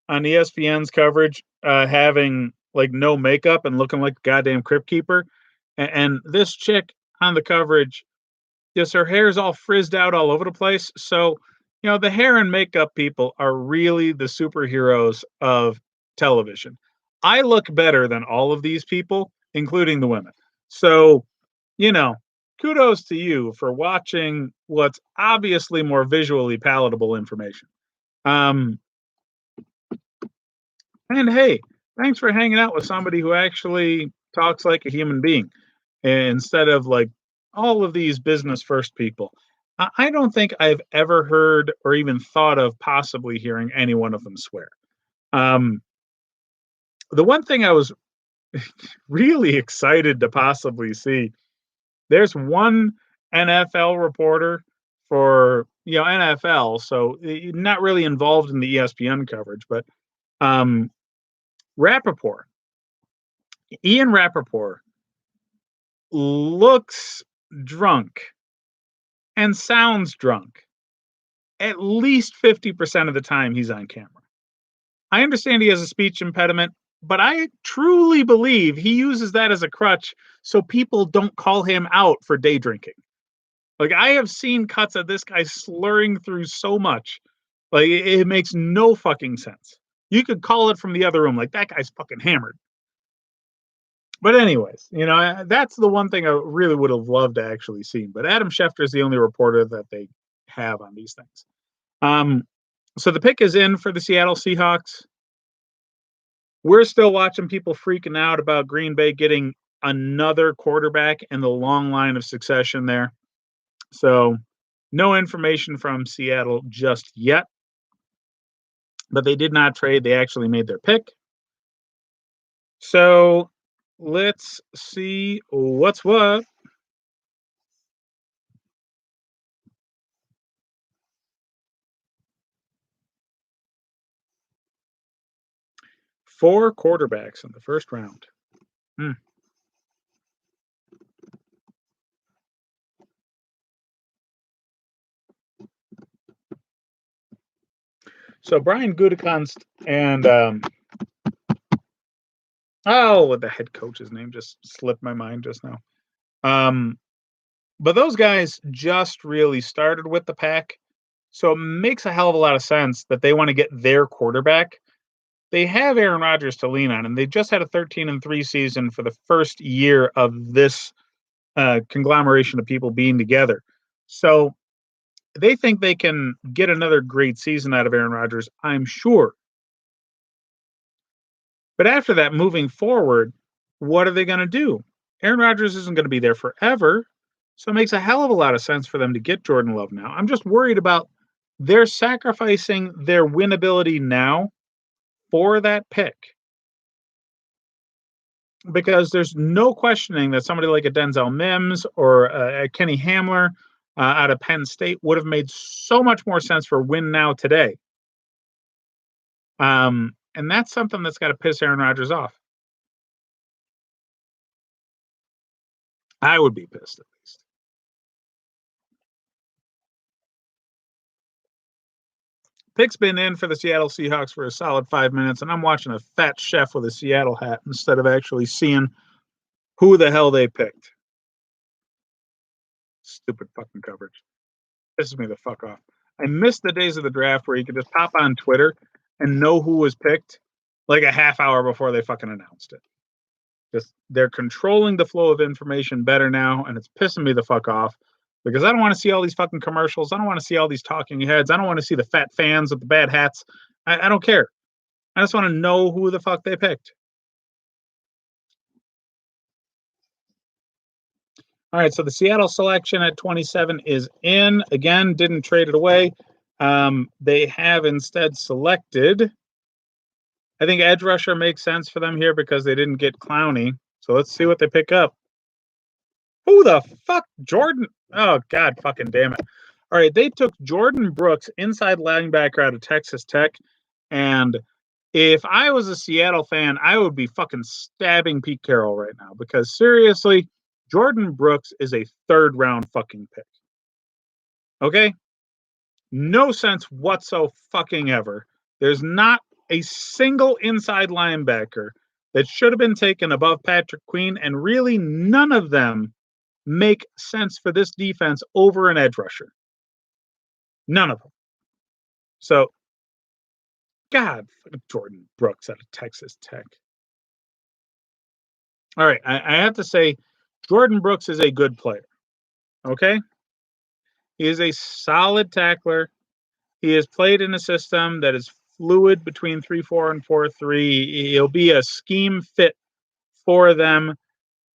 on ESPN's coverage having like no makeup and looking like a goddamn crypt keeper. And this chick on the coverage, just her hair's all frizzed out all over the place. So, you know, the hair and makeup people are really the superheroes of television. I look better than all of these people, including the women. So, you know, kudos to you for watching what's obviously more visually palatable information. And hey, thanks for hanging out with somebody who actually talks like a human being instead of like all of these business first people. I don't think I've ever heard or even thought of possibly hearing any one of them swear. The one thing I was really excited to possibly see, there's one NFL reporter for, you know, NFL, so not really involved in the ESPN coverage, but Rappaport, Ian Rappaport looks drunk and sounds drunk at least 50% of the time he's on camera. I understand he has a speech impediment, but I truly believe he uses that as a crutch so people don't call him out for day drinking. Like, I have seen cuts of this guy slurring through so much. Like, it makes no fucking sense. You could call it from the other room, like, that guy's fucking hammered. But anyways, that's the one thing I really would have loved to actually see. But Adam Schefter is the only reporter that they have on these things. So the pick is in for the Seattle Seahawks. We're still watching people freaking out about Green Bay getting another quarterback in the long line of succession there. So no information from Seattle just yet. But they did not trade. They actually made their pick. So let's see what's what. Four quarterbacks in the first round. So Brian Gutekunst and the head coach's name just slipped my mind just now. But those guys just really started with the pack. So it makes a hell of a lot of sense that they want to get their quarterback. They have Aaron Rodgers to lean on, and they just had a 13-3 season for the first year of this conglomeration of people being together. So they think they can get another great season out of Aaron Rodgers, I'm sure. But after that, moving forward, what are they going to do? Aaron Rodgers isn't going to be there forever. So it makes a hell of a lot of sense for them to get Jordan Love now. I'm just worried about they're sacrificing their winnability now for that pick. Because there's no questioning that somebody like a Denzel Mims or a Kenny Hamler out of Penn State would have made so much more sense for win now today. And that's something that's got to piss Aaron Rodgers off. I would be pissed at least. Pick's been in for the Seattle Seahawks for a solid 5 minutes, and I'm watching a fat chef with a Seattle hat instead of actually seeing who the hell they picked. Stupid fucking coverage. Pisses me the fuck off. I missed the days of the draft where you could just pop on Twitter and know who was picked like a half hour before they fucking announced it. Just they're controlling the flow of information better now, and it's pissing me the fuck off because I don't want to see all these fucking commercials. I don't want to see all these talking heads. I don't want to see the fat fans with the bad hats. I don't care. I just want to know who the fuck they picked. All right, so the Seattle selection at 27 is in. Again, didn't trade it away. They have instead selected, I think edge rusher makes sense for them here because they didn't get Clowney. So let's see what they pick up. Who the fuck? Jordan? Oh, God fucking damn it. All right, they took Jordan Brooks, inside linebacker out of Texas Tech. And if I was a Seattle fan, I would be fucking stabbing Pete Carroll right now because seriously, Jordan Brooks is a third round fucking pick. Okay? No sense whatsoever fucking ever. There's not a single inside linebacker that should have been taken above Patrick Queen, and really none of them make sense for this defense over an edge rusher. None of them. So, God, Jordan Brooks out of Texas Tech. All right, I have to say, Jordan Brooks is a good player. Okay? He is a solid tackler. He has played in a system that is fluid between 3-4 and 4-3. He'll be a scheme fit for them.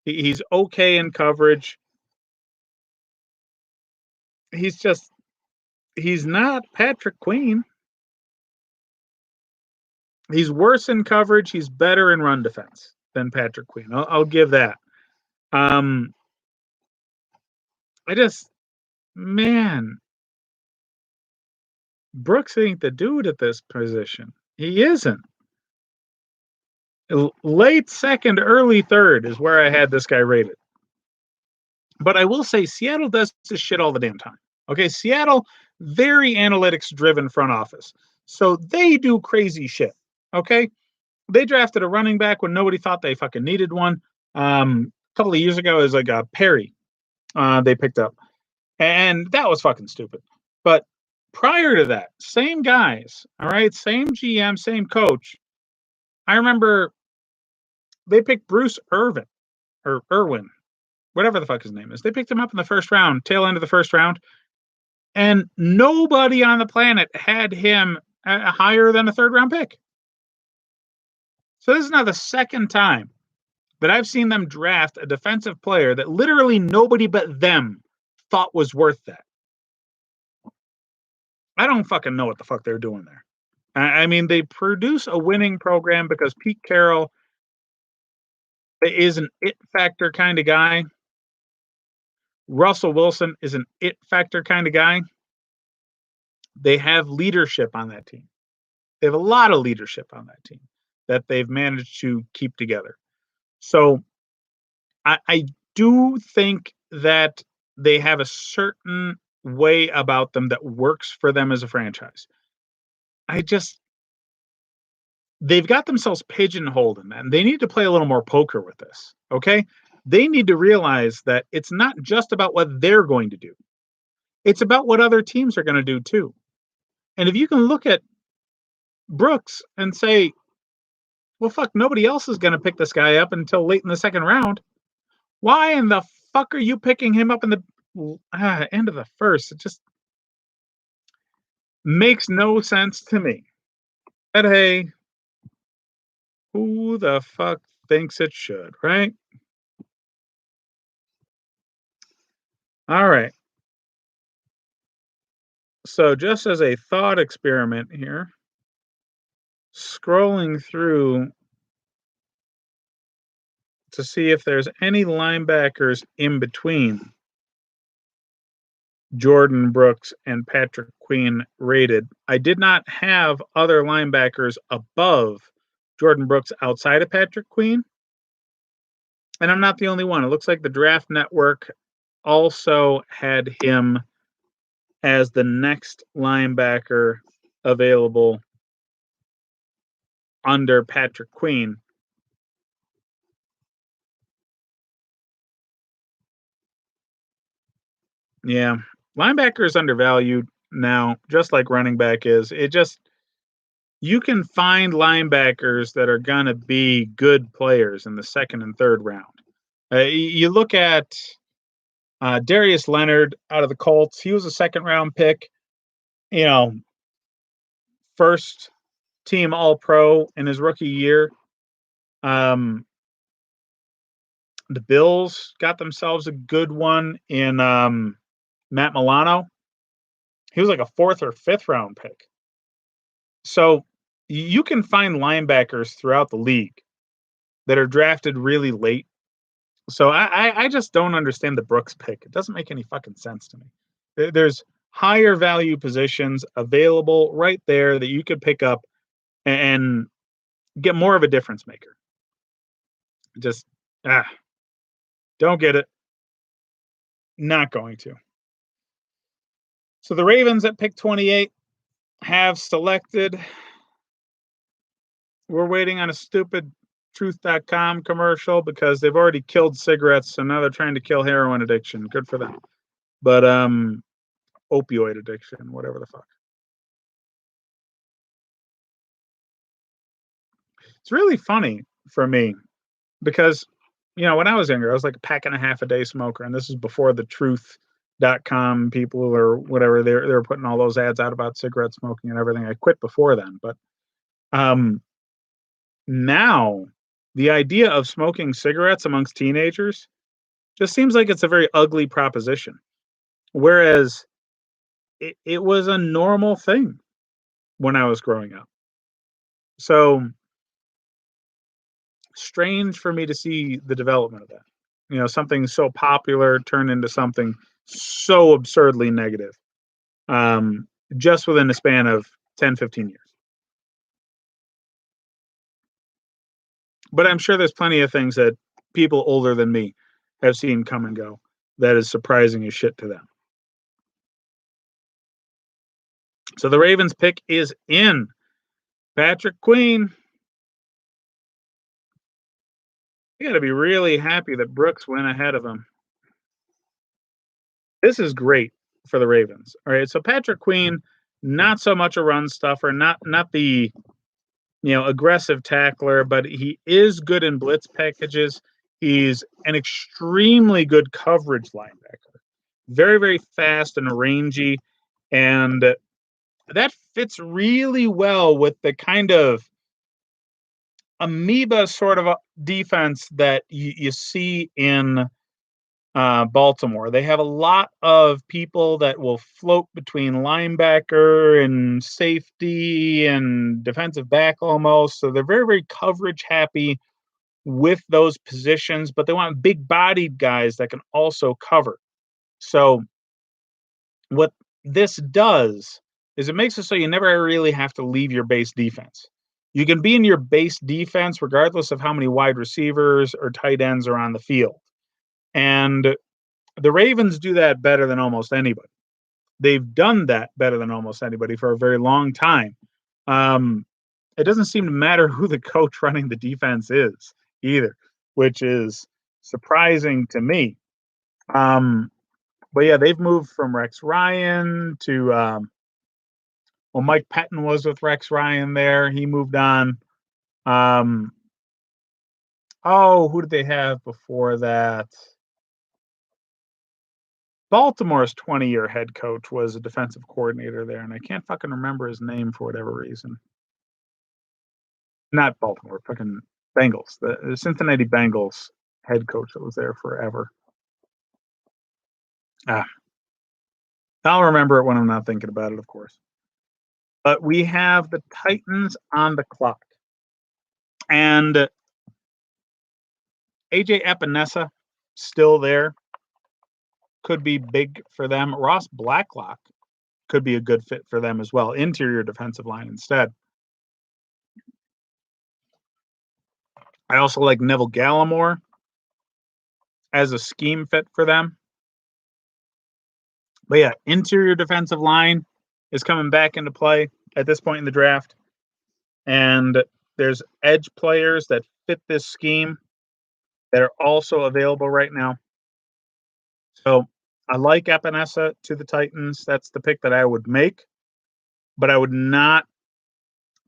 He's okay in coverage. He's not Patrick Queen. He's worse in coverage. He's better in run defense than Patrick Queen. I'll give that. Man, Brooks ain't the dude at this position. He isn't. Late second, early third is where I had this guy rated. But I will say Seattle does this shit all the damn time. Okay, Seattle, very analytics-driven front office. So they do crazy shit. Okay? They drafted a running back when nobody thought they fucking needed one. A couple of years ago, it was like a Perry. They picked up, and that was fucking stupid. But prior to that, same guys, all right, same GM, same coach. I remember they picked Bruce Irvin or Irwin, whatever the fuck his name is. They picked him up in the first round, tail end of the first round, and nobody on the planet had him higher than a third round pick. So this is now the second time that I've seen them draft a defensive player that literally nobody but them thought was worth that. I don't fucking know what the fuck they're doing there. I mean, they produce a winning program because Pete Carroll is an it factor kind of guy. Russell Wilson is an it factor kind of guy. They have leadership on that team. They have a lot of leadership on that team that they've managed to keep together. So I do think that they have a certain way about them that works for them as a franchise. They've got themselves pigeonholed in that, and they need to play a little more poker with this. Okay. They need to realize that it's not just about what they're going to do. It's about what other teams are going to do too. And if you can look at Brooks and say, well, fuck, nobody else is going to pick this guy up until late in the second round. Why in the fuck are you picking him up in the end of the first? It just makes no sense to me. But hey, who the fuck thinks it should, right? All right. So just as a thought experiment here, scrolling through to see if there's any linebackers in between Jordan Brooks and Patrick Queen rated. I did not have other linebackers above Jordan Brooks outside of Patrick Queen. And I'm not the only one. It looks like the Draft Network also had him as the next linebacker available under Patrick Queen. Yeah, linebacker is undervalued now, just like running back is. You can find linebackers that are going to be good players in the second and third round. You look at Darius Leonard out of the Colts. He was a second round pick, first team All Pro in his rookie year. The Bills got themselves a good one in Matt Milano. He was like a fourth or fifth round pick. So you can find linebackers throughout the league that are drafted really late. So I just don't understand the Brooks pick. It doesn't make any fucking sense to me. There's higher value positions available right there that you could pick up and get more of a difference maker. Just don't get it. Not going to. So the Ravens at pick 28 have selected. We're waiting on a stupid truth.com commercial because they've already killed cigarettes, so now they're trying to kill heroin addiction. Good for them. But opioid addiction, whatever the fuck. It's really funny for me because when I was younger, I was like a pack and a half a day smoker, and this is before the truth.com people or whatever they were putting all those ads out about cigarette smoking and everything. I quit before then, but now the idea of smoking cigarettes amongst teenagers just seems like it's a very ugly proposition. Whereas it was a normal thing when I was growing up. So strange for me to see the development of that. Something so popular turned into something so absurdly negative just within a span of 10, 15 years. But I'm sure there's plenty of things that people older than me have seen come and go that is surprising as shit to them. So the Ravens pick is in. Patrick Queen. You got to be really happy that Brooks went ahead of him. This is great for the Ravens. All right, so Patrick Queen, not so much a run stuffer, not the aggressive tackler, but he is good in blitz packages. He's an extremely good coverage linebacker, very very fast and rangy, and that fits really well with the kind of amoeba sort of a defense that you see in Baltimore. They have a lot of people that will float between linebacker and safety and defensive back almost. So they're very, very coverage happy with those positions, but they want big bodied guys that can also cover. So what this does is it makes it so you never really have to leave your base defense. You can be in your base defense regardless of how many wide receivers or tight ends are on the field. And the Ravens do that better than almost anybody. They've done that better than almost anybody for a very long time. It doesn't seem to matter who the coach running the defense is either, which is surprising to me. But yeah, they've moved from Rex Ryan to Mike Pettin was with Rex Ryan there. He moved on. Who did they have before that? Baltimore's 20-year head coach was a defensive coordinator there, and I can't fucking remember his name for whatever reason. Not Baltimore, fucking Bengals. The Cincinnati Bengals head coach that was there forever. I'll remember it when I'm not thinking about it, of course. But we have the Titans on the clock. And AJ Epinesa still there. Could be big for them. Ross Blacklock could be a good fit for them as well. Interior defensive line instead. I also like Neville Gallimore as a scheme fit for them. But yeah, interior defensive line is coming back into play at this point in the draft. And there's edge players that fit this scheme that are also available right now. So I like Epinesa to the Titans. That's the pick that I would make. But I would not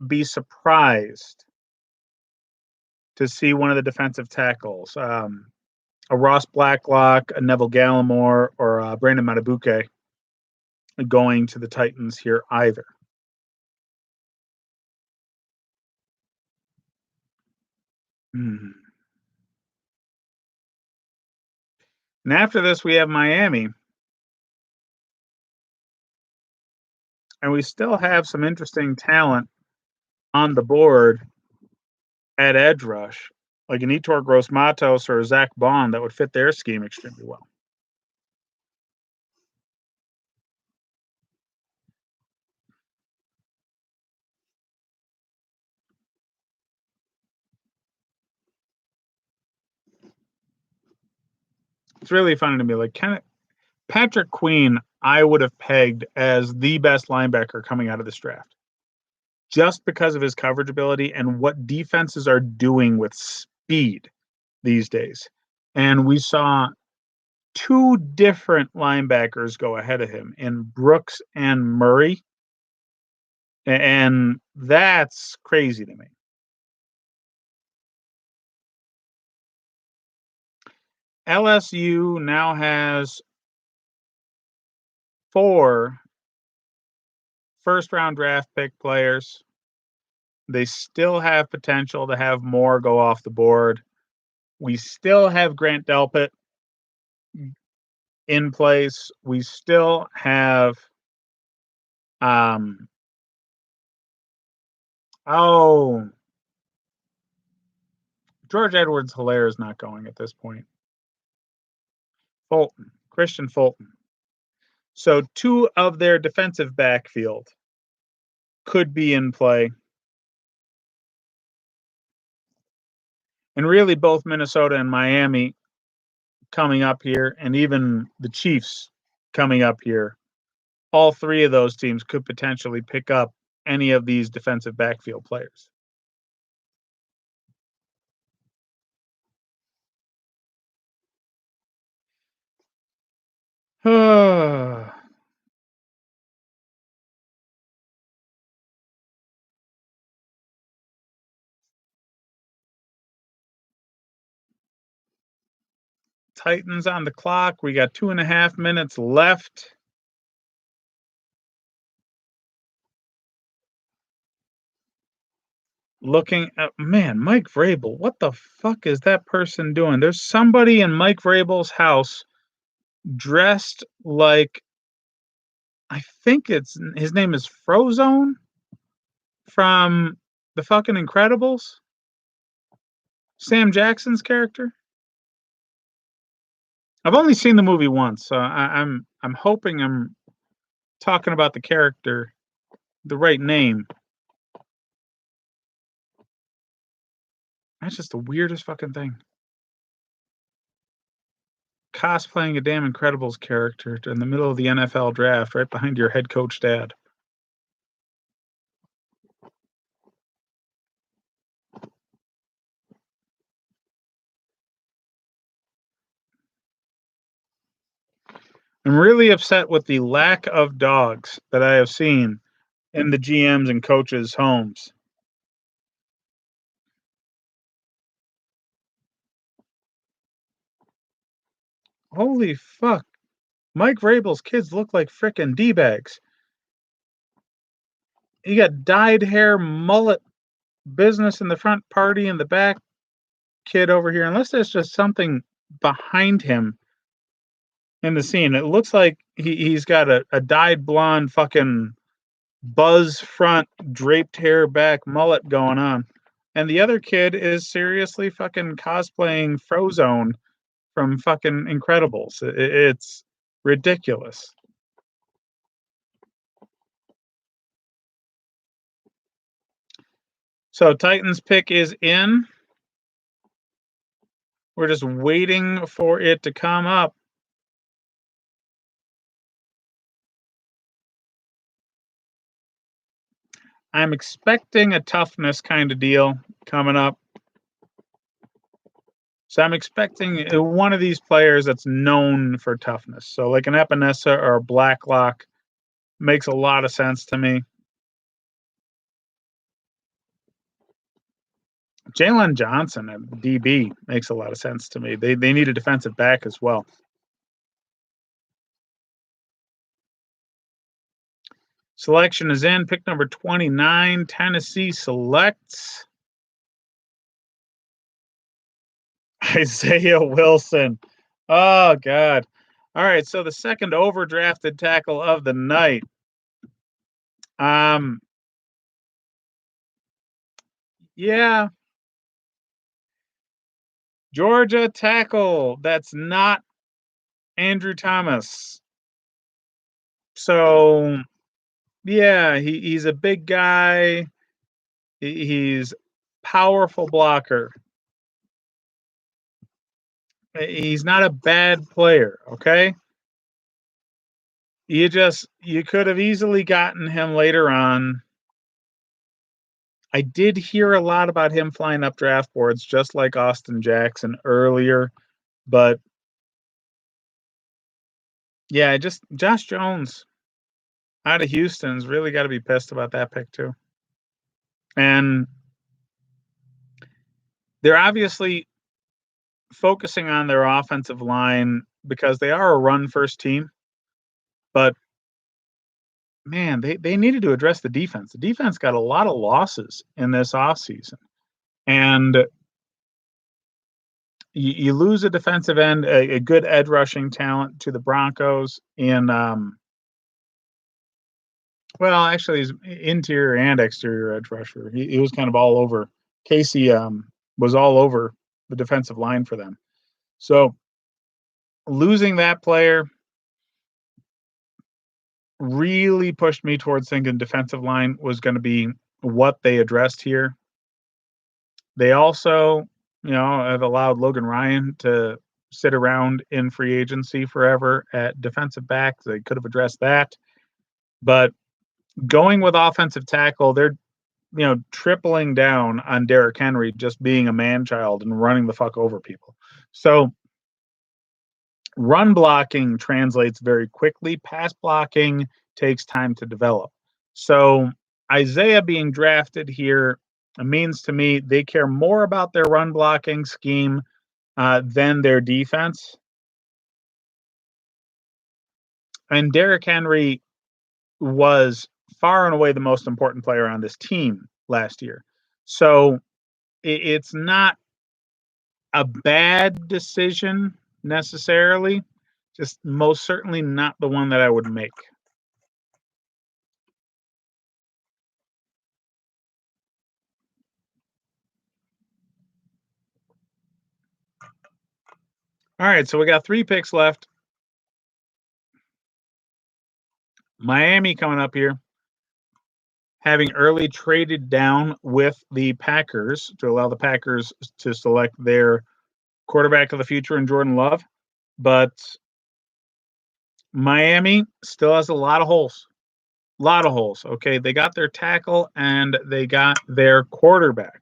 be surprised to see one of the defensive tackles, a Ross Blacklock, a Neville Gallimore, or Brandon Matabuke going to the Titans here either. And after this, we have Miami. And we still have some interesting talent on the board at edge rush, like an Etor Gross Matos or a Zach Bond that would fit their scheme extremely well. It's really funny to me. Like Patrick Queen, I would have pegged as the best linebacker coming out of this draft, just because of his coverage ability and what defenses are doing with speed these days. And we saw two different linebackers go ahead of him in Brooks and Murray. And that's crazy to me. LSU now has 4 first-round draft pick players. They still have potential to have more go off the board. We still have Grant Delpit in place. We still have George Edwards-Helaire is not going at this point. Christian Fulton. So 2 of their defensive backfield could be in play. And really both Minnesota and Miami coming up here, and even the Chiefs coming up here, all 3 of those teams could potentially pick up any of these defensive backfield players. Titans on the clock. We got 2.5 minutes left. Looking at man, Mike Vrabel. What the fuck is that person doing? There's somebody in Mike Vrabel's house dressed like I think it's his name is Frozone from the fucking Incredibles. Sam Jackson's character. I've only seen the movie once, so I'm hoping I'm talking about the character, the right name. That's just the weirdest fucking thing. Cosplaying a damn Incredibles character in the middle of the NFL draft, right behind your head coach dad. I'm really upset with the lack of dogs that I have seen in the GMs and coaches' homes. Holy fuck. Mike Vrabel's kids look like frickin' D-bags. You got dyed hair, mullet, business in the front, party in the back, kid over here. Unless there's just something behind him in the scene. It looks like he's got a dyed blonde fucking buzz front, draped hair back, mullet going on. And the other kid is seriously fucking cosplaying Frozone from fucking Incredibles. It's ridiculous. So Titans pick is in. We're just waiting for it to come up. I'm expecting a toughness kind of deal coming up. So I'm expecting one of these players that's known for toughness. So like an Epinesa or a Blacklock makes a lot of sense to me. Jalen Johnson at DB makes a lot of sense to me. They need a defensive back as well. Selection is in. Pick number 29. Tennessee selects Isaiah Wilson. Oh, God. All right. So the second overdrafted tackle of the night. Yeah. Georgia tackle. That's not Andrew Thomas. So, yeah, he's a big guy. He's powerful blocker. He's not a bad player, okay? You could have easily gotten him later on. I did hear a lot about him flying up draft boards just like Austin Jackson earlier, but yeah, just Josh Jones out of Houston's really got to be pissed about that pick too. And they're obviously focusing on their offensive line because they are a run first team. But man, they needed to address the defense. The defense got a lot of losses in this offseason. And you lose a defensive end, a good edge rushing talent to the Broncos in well, actually he's interior and exterior edge rusher. He was kind of all over. Casey was all over the defensive line for them. So losing that player really pushed me towards thinking defensive line was going to be what they addressed here. They also, have allowed Logan Ryan to sit around in free agency forever at defensive back. They could have addressed that. But going with offensive tackle, they're, tripling down on Derrick Henry just being a man child and running the fuck over people. So Run blocking translates very quickly. Pass blocking takes time to develop. So Isaiah being drafted here means to me they care more about their run blocking scheme than their defense. And Derrick Henry was far and away the most important player on this team last year. So it's not a bad decision necessarily, just most certainly not the one that I would make. All right, so we got 3 picks left. Miami coming up here, having early traded down with the Packers to allow the Packers to select their quarterback of the future in Jordan Love. But Miami still has a lot of holes. A lot of holes. Okay, they got their tackle and they got their quarterback.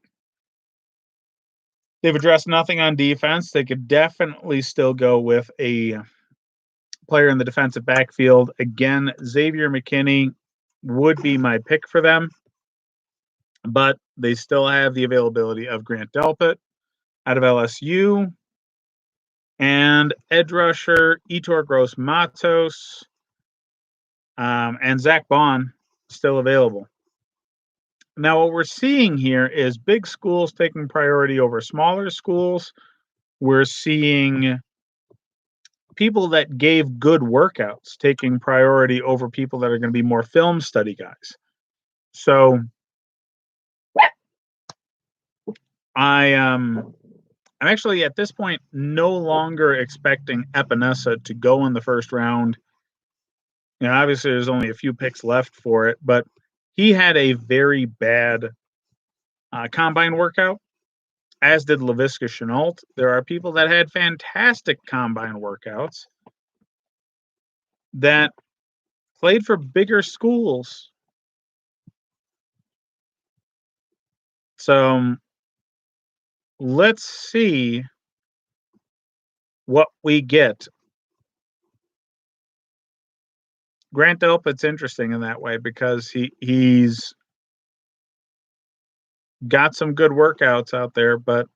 They've addressed nothing on defense. They could definitely still go with a player in the defensive backfield. Again, Xavier McKinney would be my pick for them, but they still have the availability of Grant Delpit out of LSU and edge rusher Etor Gross Matos and Zach Bond still available. Now, what we're seeing here is big schools taking priority over smaller schools. We're seeing people that gave good workouts taking priority over people that are going to be more film study guys. So I'm actually at this point no longer expecting Epinesa to go in the first round. You know, obviously there's only a few picks left for it, but he had a very bad combine workout, as did Laviska Shenault. There are people that had fantastic combine workouts that played for bigger schools. So let's see what we get. Grant Delpit's interesting in that way because he's got some good workouts out there, and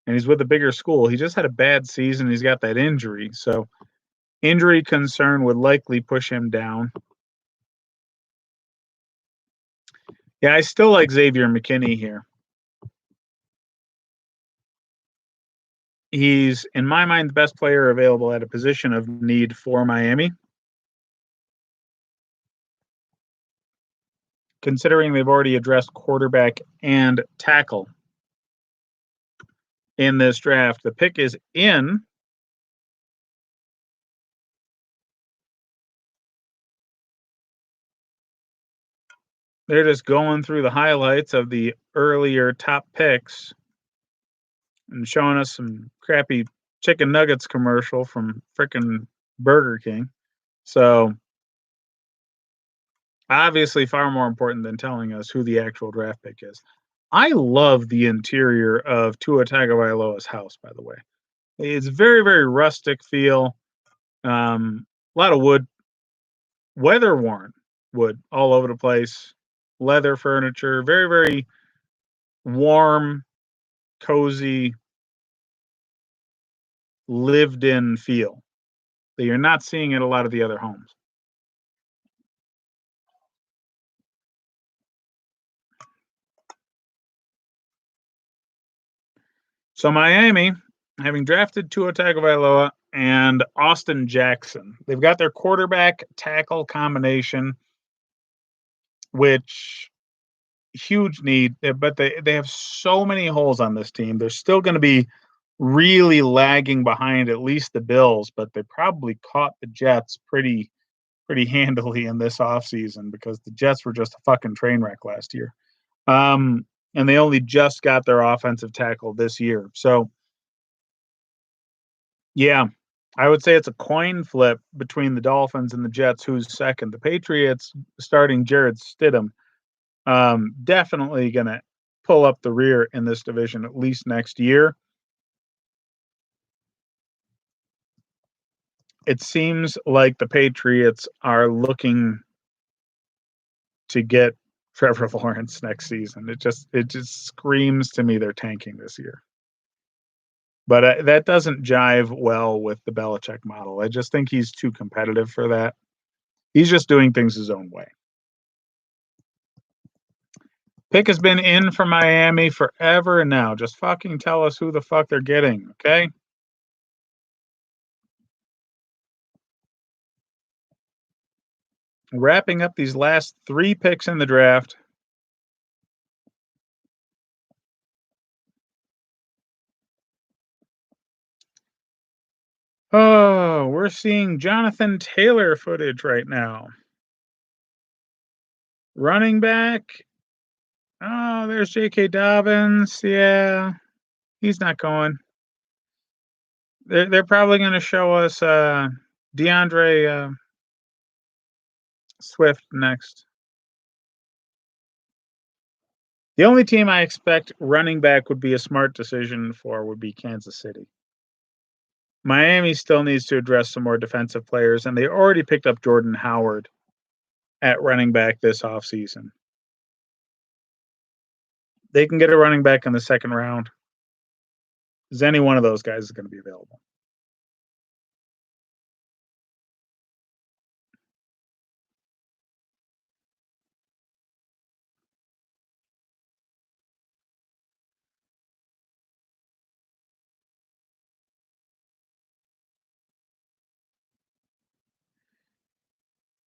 he's with a bigger school. He just had a bad season. He's got that injury. So injury concern would likely push him down. Yeah, I still like Xavier McKinney here. He's, in my mind, the best player available at a position of need for Miami. Considering they've already addressed quarterback and tackle in this draft. The pick is in. They're just going through the highlights of the earlier top picks and showing us some crappy chicken nuggets commercial from frickin' Burger King. So obviously far more important than telling us who the actual draft pick is. I love the interior of Tua Tagovailoa's house, by the way. It's very, very rustic feel. A lot of wood, weather worn wood all over the place. Leather furniture, very, very warm, cozy, lived in feel that you're not seeing at a lot of the other homes. So Miami, having drafted Tua Tagovailoa and Austin Jackson, they've got their quarterback tackle combination, which huge need, but they have so many holes on this team. They're still going to be really lagging behind at least the Bills, but they probably caught the Jets pretty handily in this offseason because the Jets were just a fucking train wreck last year. And they only just got their offensive tackle this year. So, yeah, I would say it's a coin flip between the Dolphins and the Jets. Who's second? The Patriots starting Jared Stidham, definitely going to pull up the rear in this division at least next year. it seems like the Patriots are looking to get Trevor Lawrence next season. It just screams to me they're tanking this year. But that doesn't jive well with the Belichick model. I just think he's too competitive for that. He's just doing things his own way. Pick has been in for Miami forever and now. Just fucking tell us who the fuck they're getting, okay? Wrapping up these last 3 picks in the draft. Oh, we're seeing Jonathan Taylor footage right now. Running back. Oh, there's J.K. Dobbins. Yeah, he's not going. They're probably going to show us DeAndre Swift next. The only team I expect running back would be a smart decision for would be Kansas City. Miami still needs to address some more defensive players, and they already picked up Jordan Howard at running back this offseason. They can get a running back in the second round. Because any one of those guys is going to be available.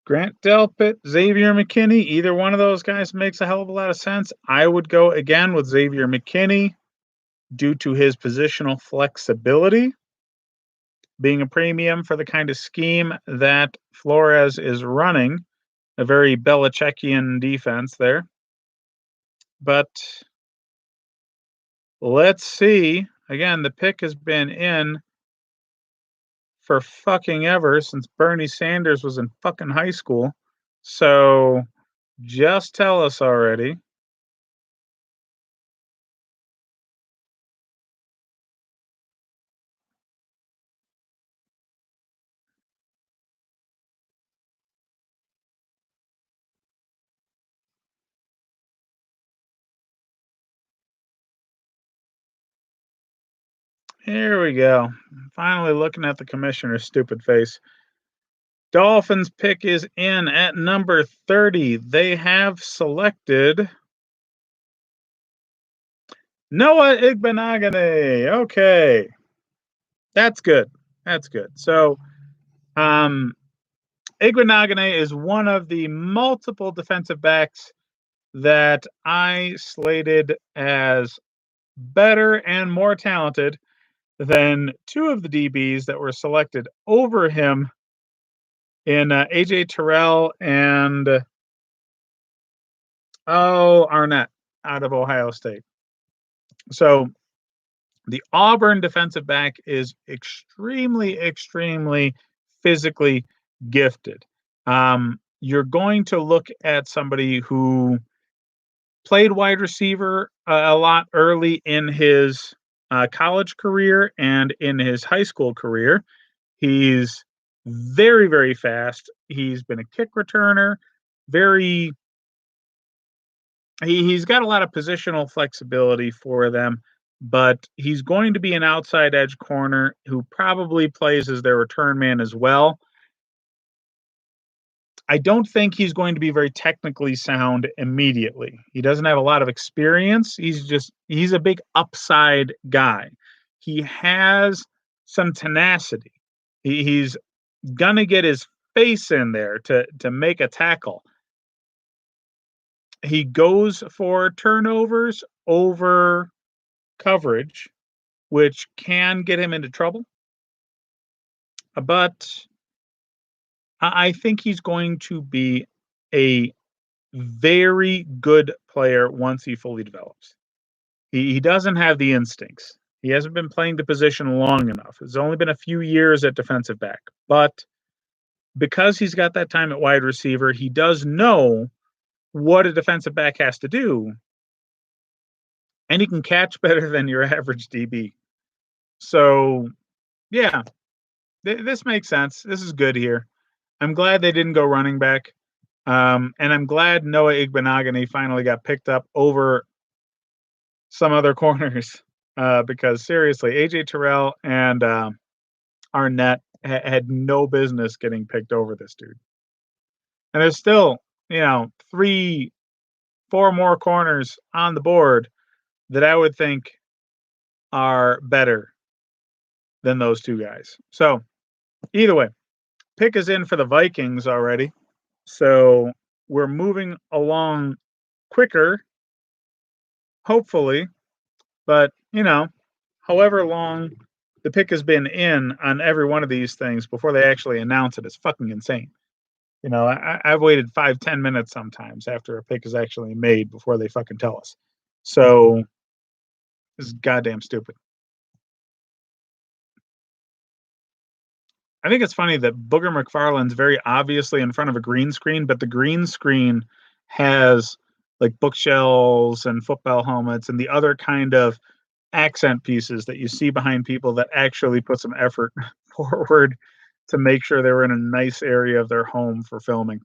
Grant Delpit, Xavier McKinney, either one of those guys makes a hell of a lot of sense. I would go again with Xavier McKinney due to his positional flexibility, being a premium for the kind of scheme that Flores is running, a very Belichickian defense there. But let's see. Again, the pick has been in for fucking ever since Bernie Sanders was in fucking high school. So just tell us already. Here we go. Finally looking at the commissioner's stupid face. Dolphins pick is in at number 30. They have selected Noah Igbenogany. Okay. That's good. That's good. So, Igbenogany is one of the multiple defensive backs that I slated as better and more talented than 2 of the DBs that were selected over him in AJ Terrell and Arnett out of Ohio State. So the Auburn defensive back is extremely, extremely physically gifted. You're going to look at somebody who played wide receiver a lot early in his college career and in his high school career. He's very, very fast. He's been a kick returner. He's got a lot of positional flexibility for them, but he's going to be an outside edge corner who probably plays as their return man as well. I don't think he's going to be very technically sound immediately. He doesn't have a lot of experience. He's a big upside guy. He has some tenacity. He's gonna get his face in there to make a tackle. He goes for turnovers over coverage, which can get him into trouble. But I think he's going to be a very good player once he fully develops. He doesn't have the instincts. He hasn't been playing the position long enough. It's only been a few years at defensive back. But because he's got that time at wide receiver, he does know what a defensive back has to do. And he can catch better than your average DB. So, yeah, This makes sense. This is good here. I'm glad they didn't go running back. And I'm glad Noah Igbenogany finally got picked up over some other corners. Because seriously, AJ Terrell and Arnett had no business getting picked over this dude. And there's still, three, four more corners on the board that I would think are better than those two guys. So either way, pick is in for the Vikings already. So we're moving along quicker, hopefully. But, however long the pick has been in on every one of these things before they actually announce it is fucking insane. I've waited 5-10 minutes sometimes after a pick is actually made before they fucking tell us. So this is goddamn stupid. I think it's funny that Booger McFarland's very obviously in front of a green screen, but the green screen has like bookshelves and football helmets and the other kind of accent pieces that you see behind people that actually put some effort forward to make sure they were in a nice area of their home for filming.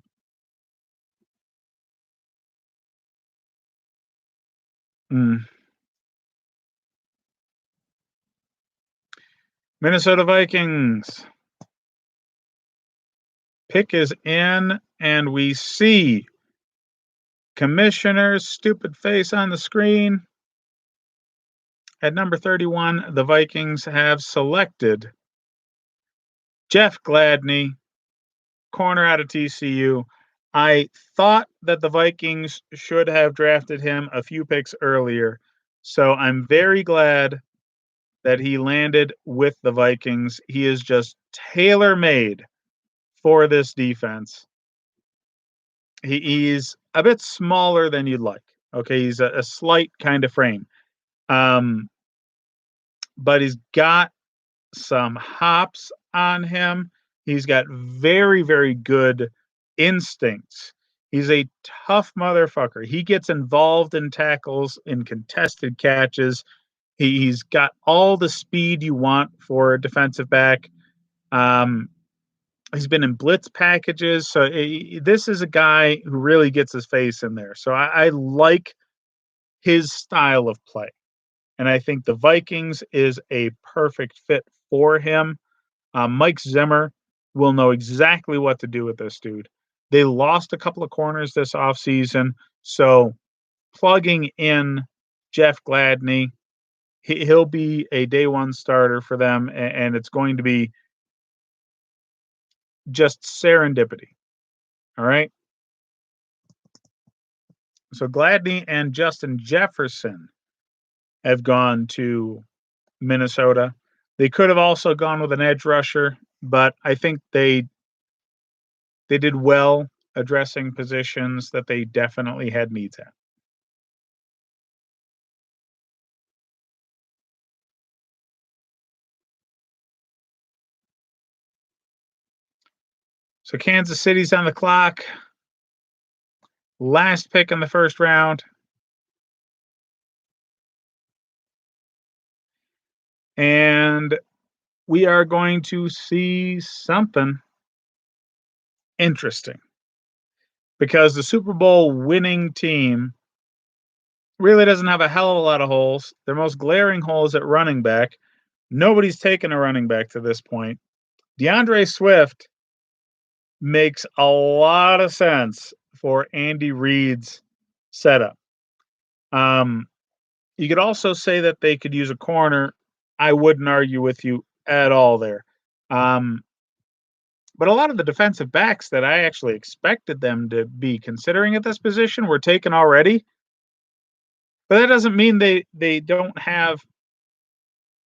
Mm. Minnesota Vikings. Pick is in, and we see Commissioner's stupid face on the screen. At number 31, the Vikings have selected Jeff Gladney, corner out of TCU. I thought that the Vikings should have drafted him a few picks earlier. So I'm very glad that he landed with the Vikings. He is just tailor made for this defense. He's a bit smaller than you'd like. Okay, he's a slight kind of frame. Um, but he's got some hops on him. He's got very, very good instincts. He's a tough motherfucker. He gets involved in tackles, in contested catches. He's got all the speed you want for a defensive back. Um, he's been in blitz packages. So this is a guy who really gets his face in there. So I like his style of play. And I think the Vikings is a perfect fit for him. Mike Zimmer will know exactly what to do with this dude. They lost a couple of corners this offseason. So plugging in Jeff Gladney, he'll be a day one starter for them. And it's going to be just serendipity. All right. So Gladney and Justin Jefferson have gone to Minnesota. They could have also gone with an edge rusher, but I think they did well addressing positions that they definitely had needs at. So Kansas City's on the clock. Last pick in the first round. And we are going to see something interesting because the Super Bowl winning team really doesn't have a hell of a lot of holes. Their most glaring hole is at running back. Nobody's taken a running back to this point. DeAndre Swift makes a lot of sense for Andy Reid's setup. Um, you could also say that they could use a corner. I wouldn't argue with you at all there. Um, but a lot of the defensive backs that I actually expected them to be considering at this position were taken already. But that doesn't mean they don't have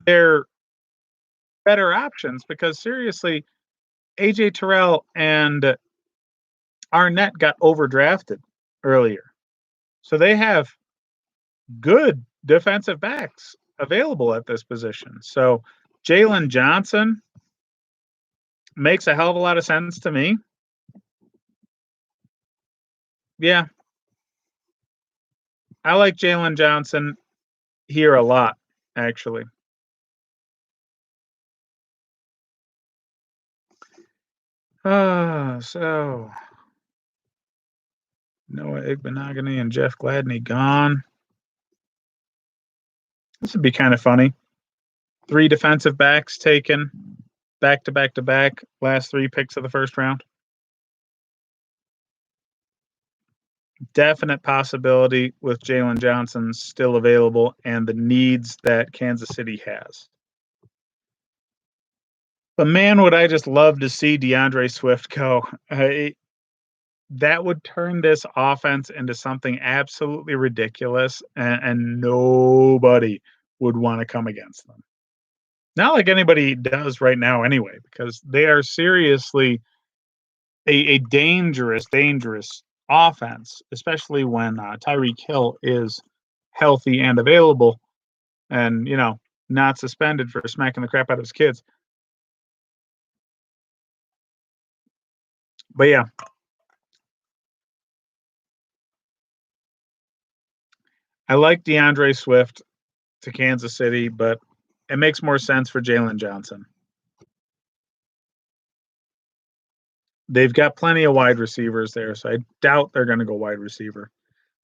their better options because seriously, AJ Terrell and Arnett got overdrafted earlier. So they have good defensive backs available at this position. So Jalen Johnson makes a hell of a lot of sense to me. Yeah, I like Jalen Johnson here a lot, actually. So Noah Igbenogany and Jeff Gladney gone. This would be kind of funny. 3 defensive backs taken back to back to back. Last 3 picks of the first round. Definite possibility with Jalen Johnson still available and the needs that Kansas City has. But man, would I just love to see DeAndre Swift go. That would turn this offense into something absolutely ridiculous, and nobody would want to come against them. Not like anybody does right now anyway, because they are seriously a dangerous, dangerous offense, especially when Tyreek Hill is healthy and available and, not suspended for smacking the crap out of his kids. But yeah, I like DeAndre Swift to Kansas City, but it makes more sense for Jalen Johnson. They've got plenty of wide receivers there, so I doubt they're going to go wide receiver.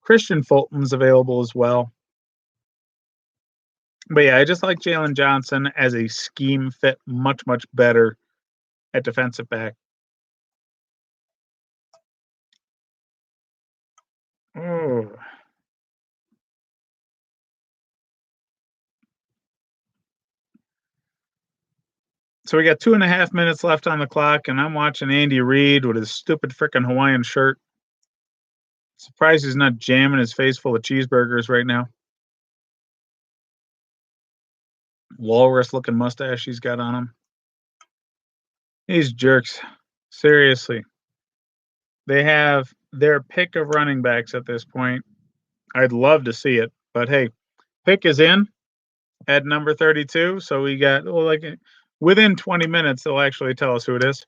Christian Fulton's available as well. But yeah, I just like Jalen Johnson as a scheme fit much, much better at defensive back. Oh. So we got 2.5 minutes left on the clock, and I'm watching Andy Reid with his stupid freaking Hawaiian shirt. Surprised he's not jamming his face full of cheeseburgers right now. Walrus looking mustache he's got on him. These jerks. Seriously. They have their pick of running backs at this point. I'd love to see it, but hey, pick is in at number 32. So we got, within 20 minutes, they'll actually tell us who it is.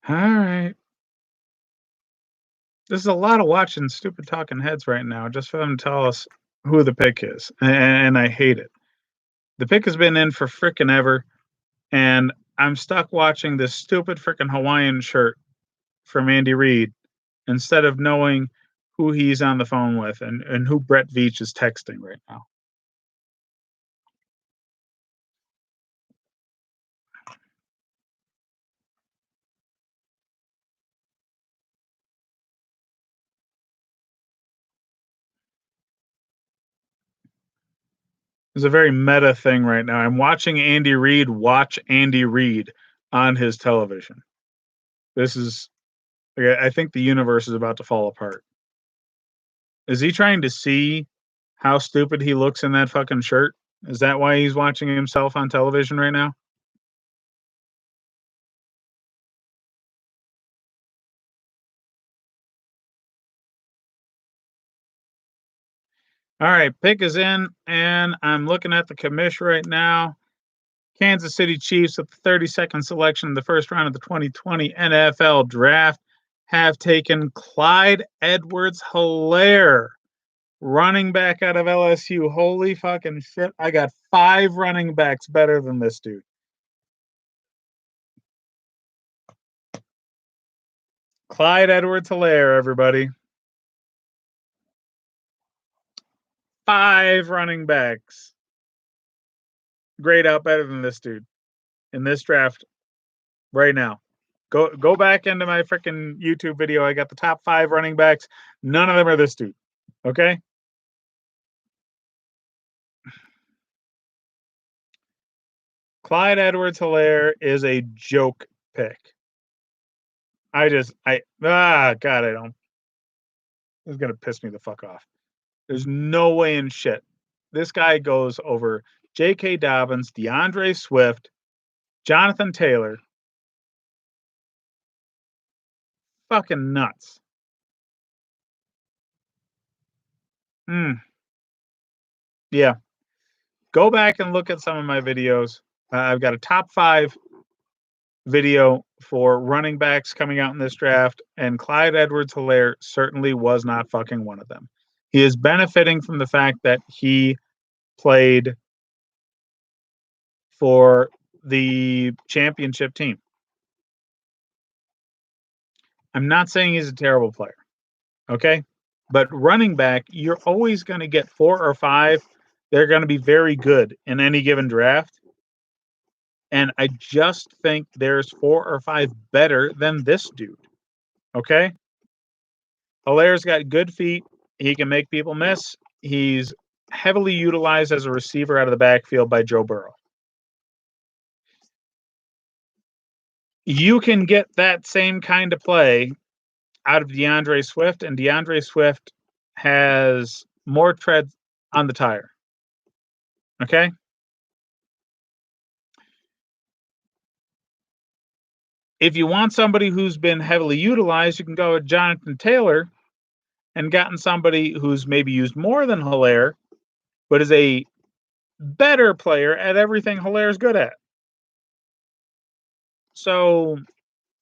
All right. This is a lot of watching stupid talking heads right now just for them to tell us who the pick is. And I hate it. The pick has been in for frickin' ever, and I'm stuck watching this stupid frickin' Hawaiian shirt from Andy Reid instead of knowing who he's on the phone with and who Brett Veach is texting right now. It's a very meta thing right now. I'm watching Andy Reid watch Andy Reid on his television. This is, I think the universe is about to fall apart. Is he trying to see how stupid he looks in that fucking shirt? Is that why he's watching himself on television right now? All right, pick is in, and I'm looking at the commish right now. Kansas City Chiefs at the 32nd selection in the first round of the 2020 NFL Draft have taken Clyde Edwards-Helaire, running back out of LSU. Holy fucking shit. I got 5 running backs better than this dude. Clyde Edwards-Helaire, everybody. 5 running backs. Grade out better than this dude in this draft right now. Go back into my freaking YouTube video. I got the top 5 running backs. None of them are this dude. Okay? Clyde Edwards-Helaire is a joke pick. God, I don't. is going to piss me the fuck off. There's no way in shit. This guy goes over J.K. Dobbins, DeAndre Swift, Jonathan Taylor. Fucking nuts. Yeah. Go back and look at some of my videos. I've got a top 5 video for running backs coming out in this draft, and Clyde Edwards-Helaire certainly was not fucking one of them. He is benefiting from the fact that he played for the championship team. I'm not saying he's a terrible player, okay? But running back, you're always going to get 4 or 5. They're going to be very good in any given draft. And I just think there's 4 or 5 better than this dude. Okay? Hilaire's got good feet. He can make people miss. He's heavily utilized as a receiver out of the backfield by Joe Burrow. You can get that same kind of play out of DeAndre Swift, and DeAndre Swift has more tread on the tire. Okay? If you want somebody who's been heavily utilized, you can go with Jonathan Taylor and gotten somebody who's maybe used more than Helaire, but is a better player at everything Hilaire's good at. So,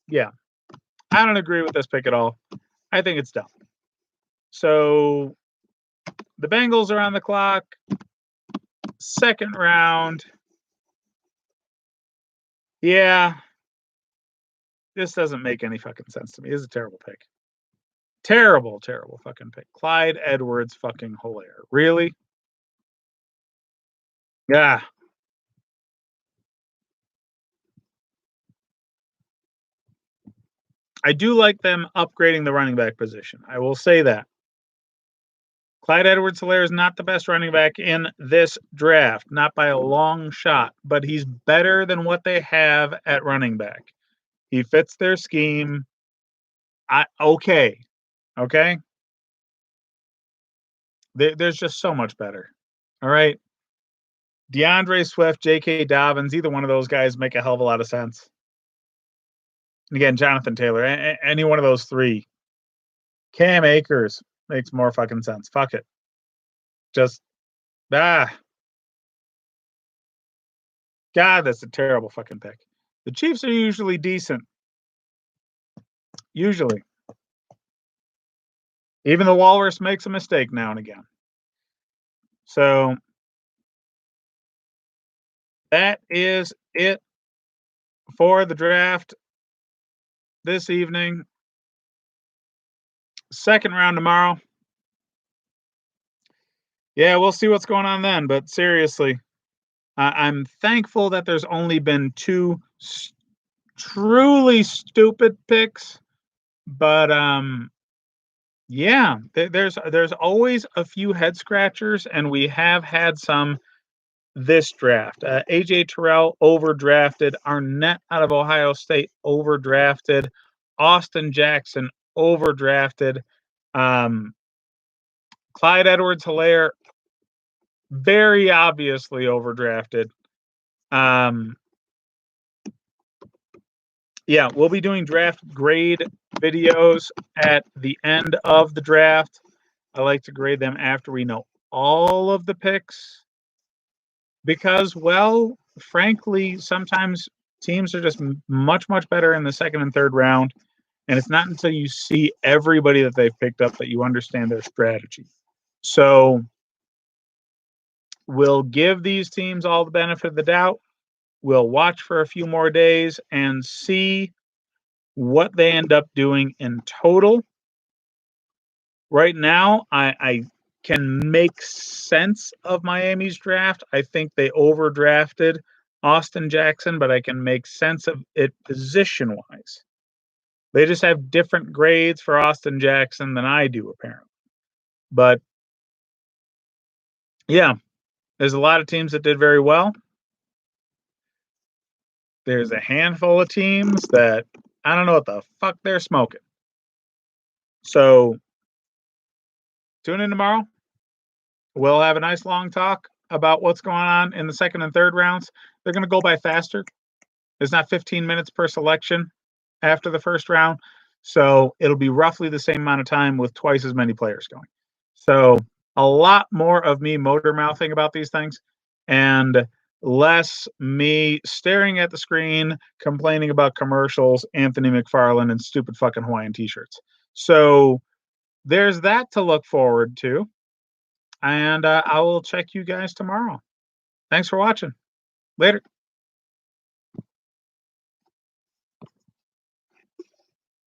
yeah, I don't agree with this pick at all. I think it's dumb. So, the Bengals are on the clock. Second round. Yeah, this doesn't make any fucking sense to me. This is a terrible pick. Terrible, terrible fucking pick. Clyde Edwards fucking Helaire. Really? Yeah. I do like them upgrading the running back position. I will say that. Clyde Edwards-Helaire is not the best running back in this draft, not by a long shot, but he's better than what they have at running back. He fits their scheme. Okay. There's just so much better. All right. DeAndre Swift, J.K. Dobbins, either one of those guys make a hell of a lot of sense. And again, Jonathan Taylor, any one of those 3. Cam Akers makes more fucking sense. Fuck it. Just, God, that's a terrible fucking pick. The Chiefs are usually decent. Usually. Even the Walrus makes a mistake now and again. So that is it for the draft this evening. Second round tomorrow. Yeah, we'll see what's going on then. But seriously, I'm thankful that there's only been 2 truly stupid picks. But yeah, there's always a few head scratchers, and we have had some this draft. AJ Terrell overdrafted, Arnett out of Ohio State overdrafted, Austin Jackson overdrafted, Clyde Edwards-Helaire very obviously overdrafted. Yeah, we'll be doing draft grade videos at the end of the draft. I like to grade them after we know all of the picks because, well, frankly, sometimes teams are just much, much better in the second and third round. And it's not until you see everybody that they've picked up that you understand their strategy. So we'll give these teams all the benefit of the doubt. We'll watch for a few more days and see what they end up doing in total. Right now, I can make sense of Miami's draft. I think they overdrafted Austin Jackson, but I can make sense of it position-wise. They just have different grades for Austin Jackson than I do, apparently. But, yeah, there's a lot of teams that did very well. There's a handful of teams that I don't know what the fuck they're smoking. So Tune in tomorrow. We'll have a nice long talk about what's going on in the second and third rounds. They're going to go by faster. There's not 15 minutes per selection after the first round. So it'll be roughly the same amount of time with twice as many players going. So a lot more of me motor mouthing about these things and less me staring at the screen, complaining about commercials, Anthony McFarlane, and stupid fucking Hawaiian t shirts. So there's that to look forward to. And I will check you guys tomorrow. Thanks for watching. Later.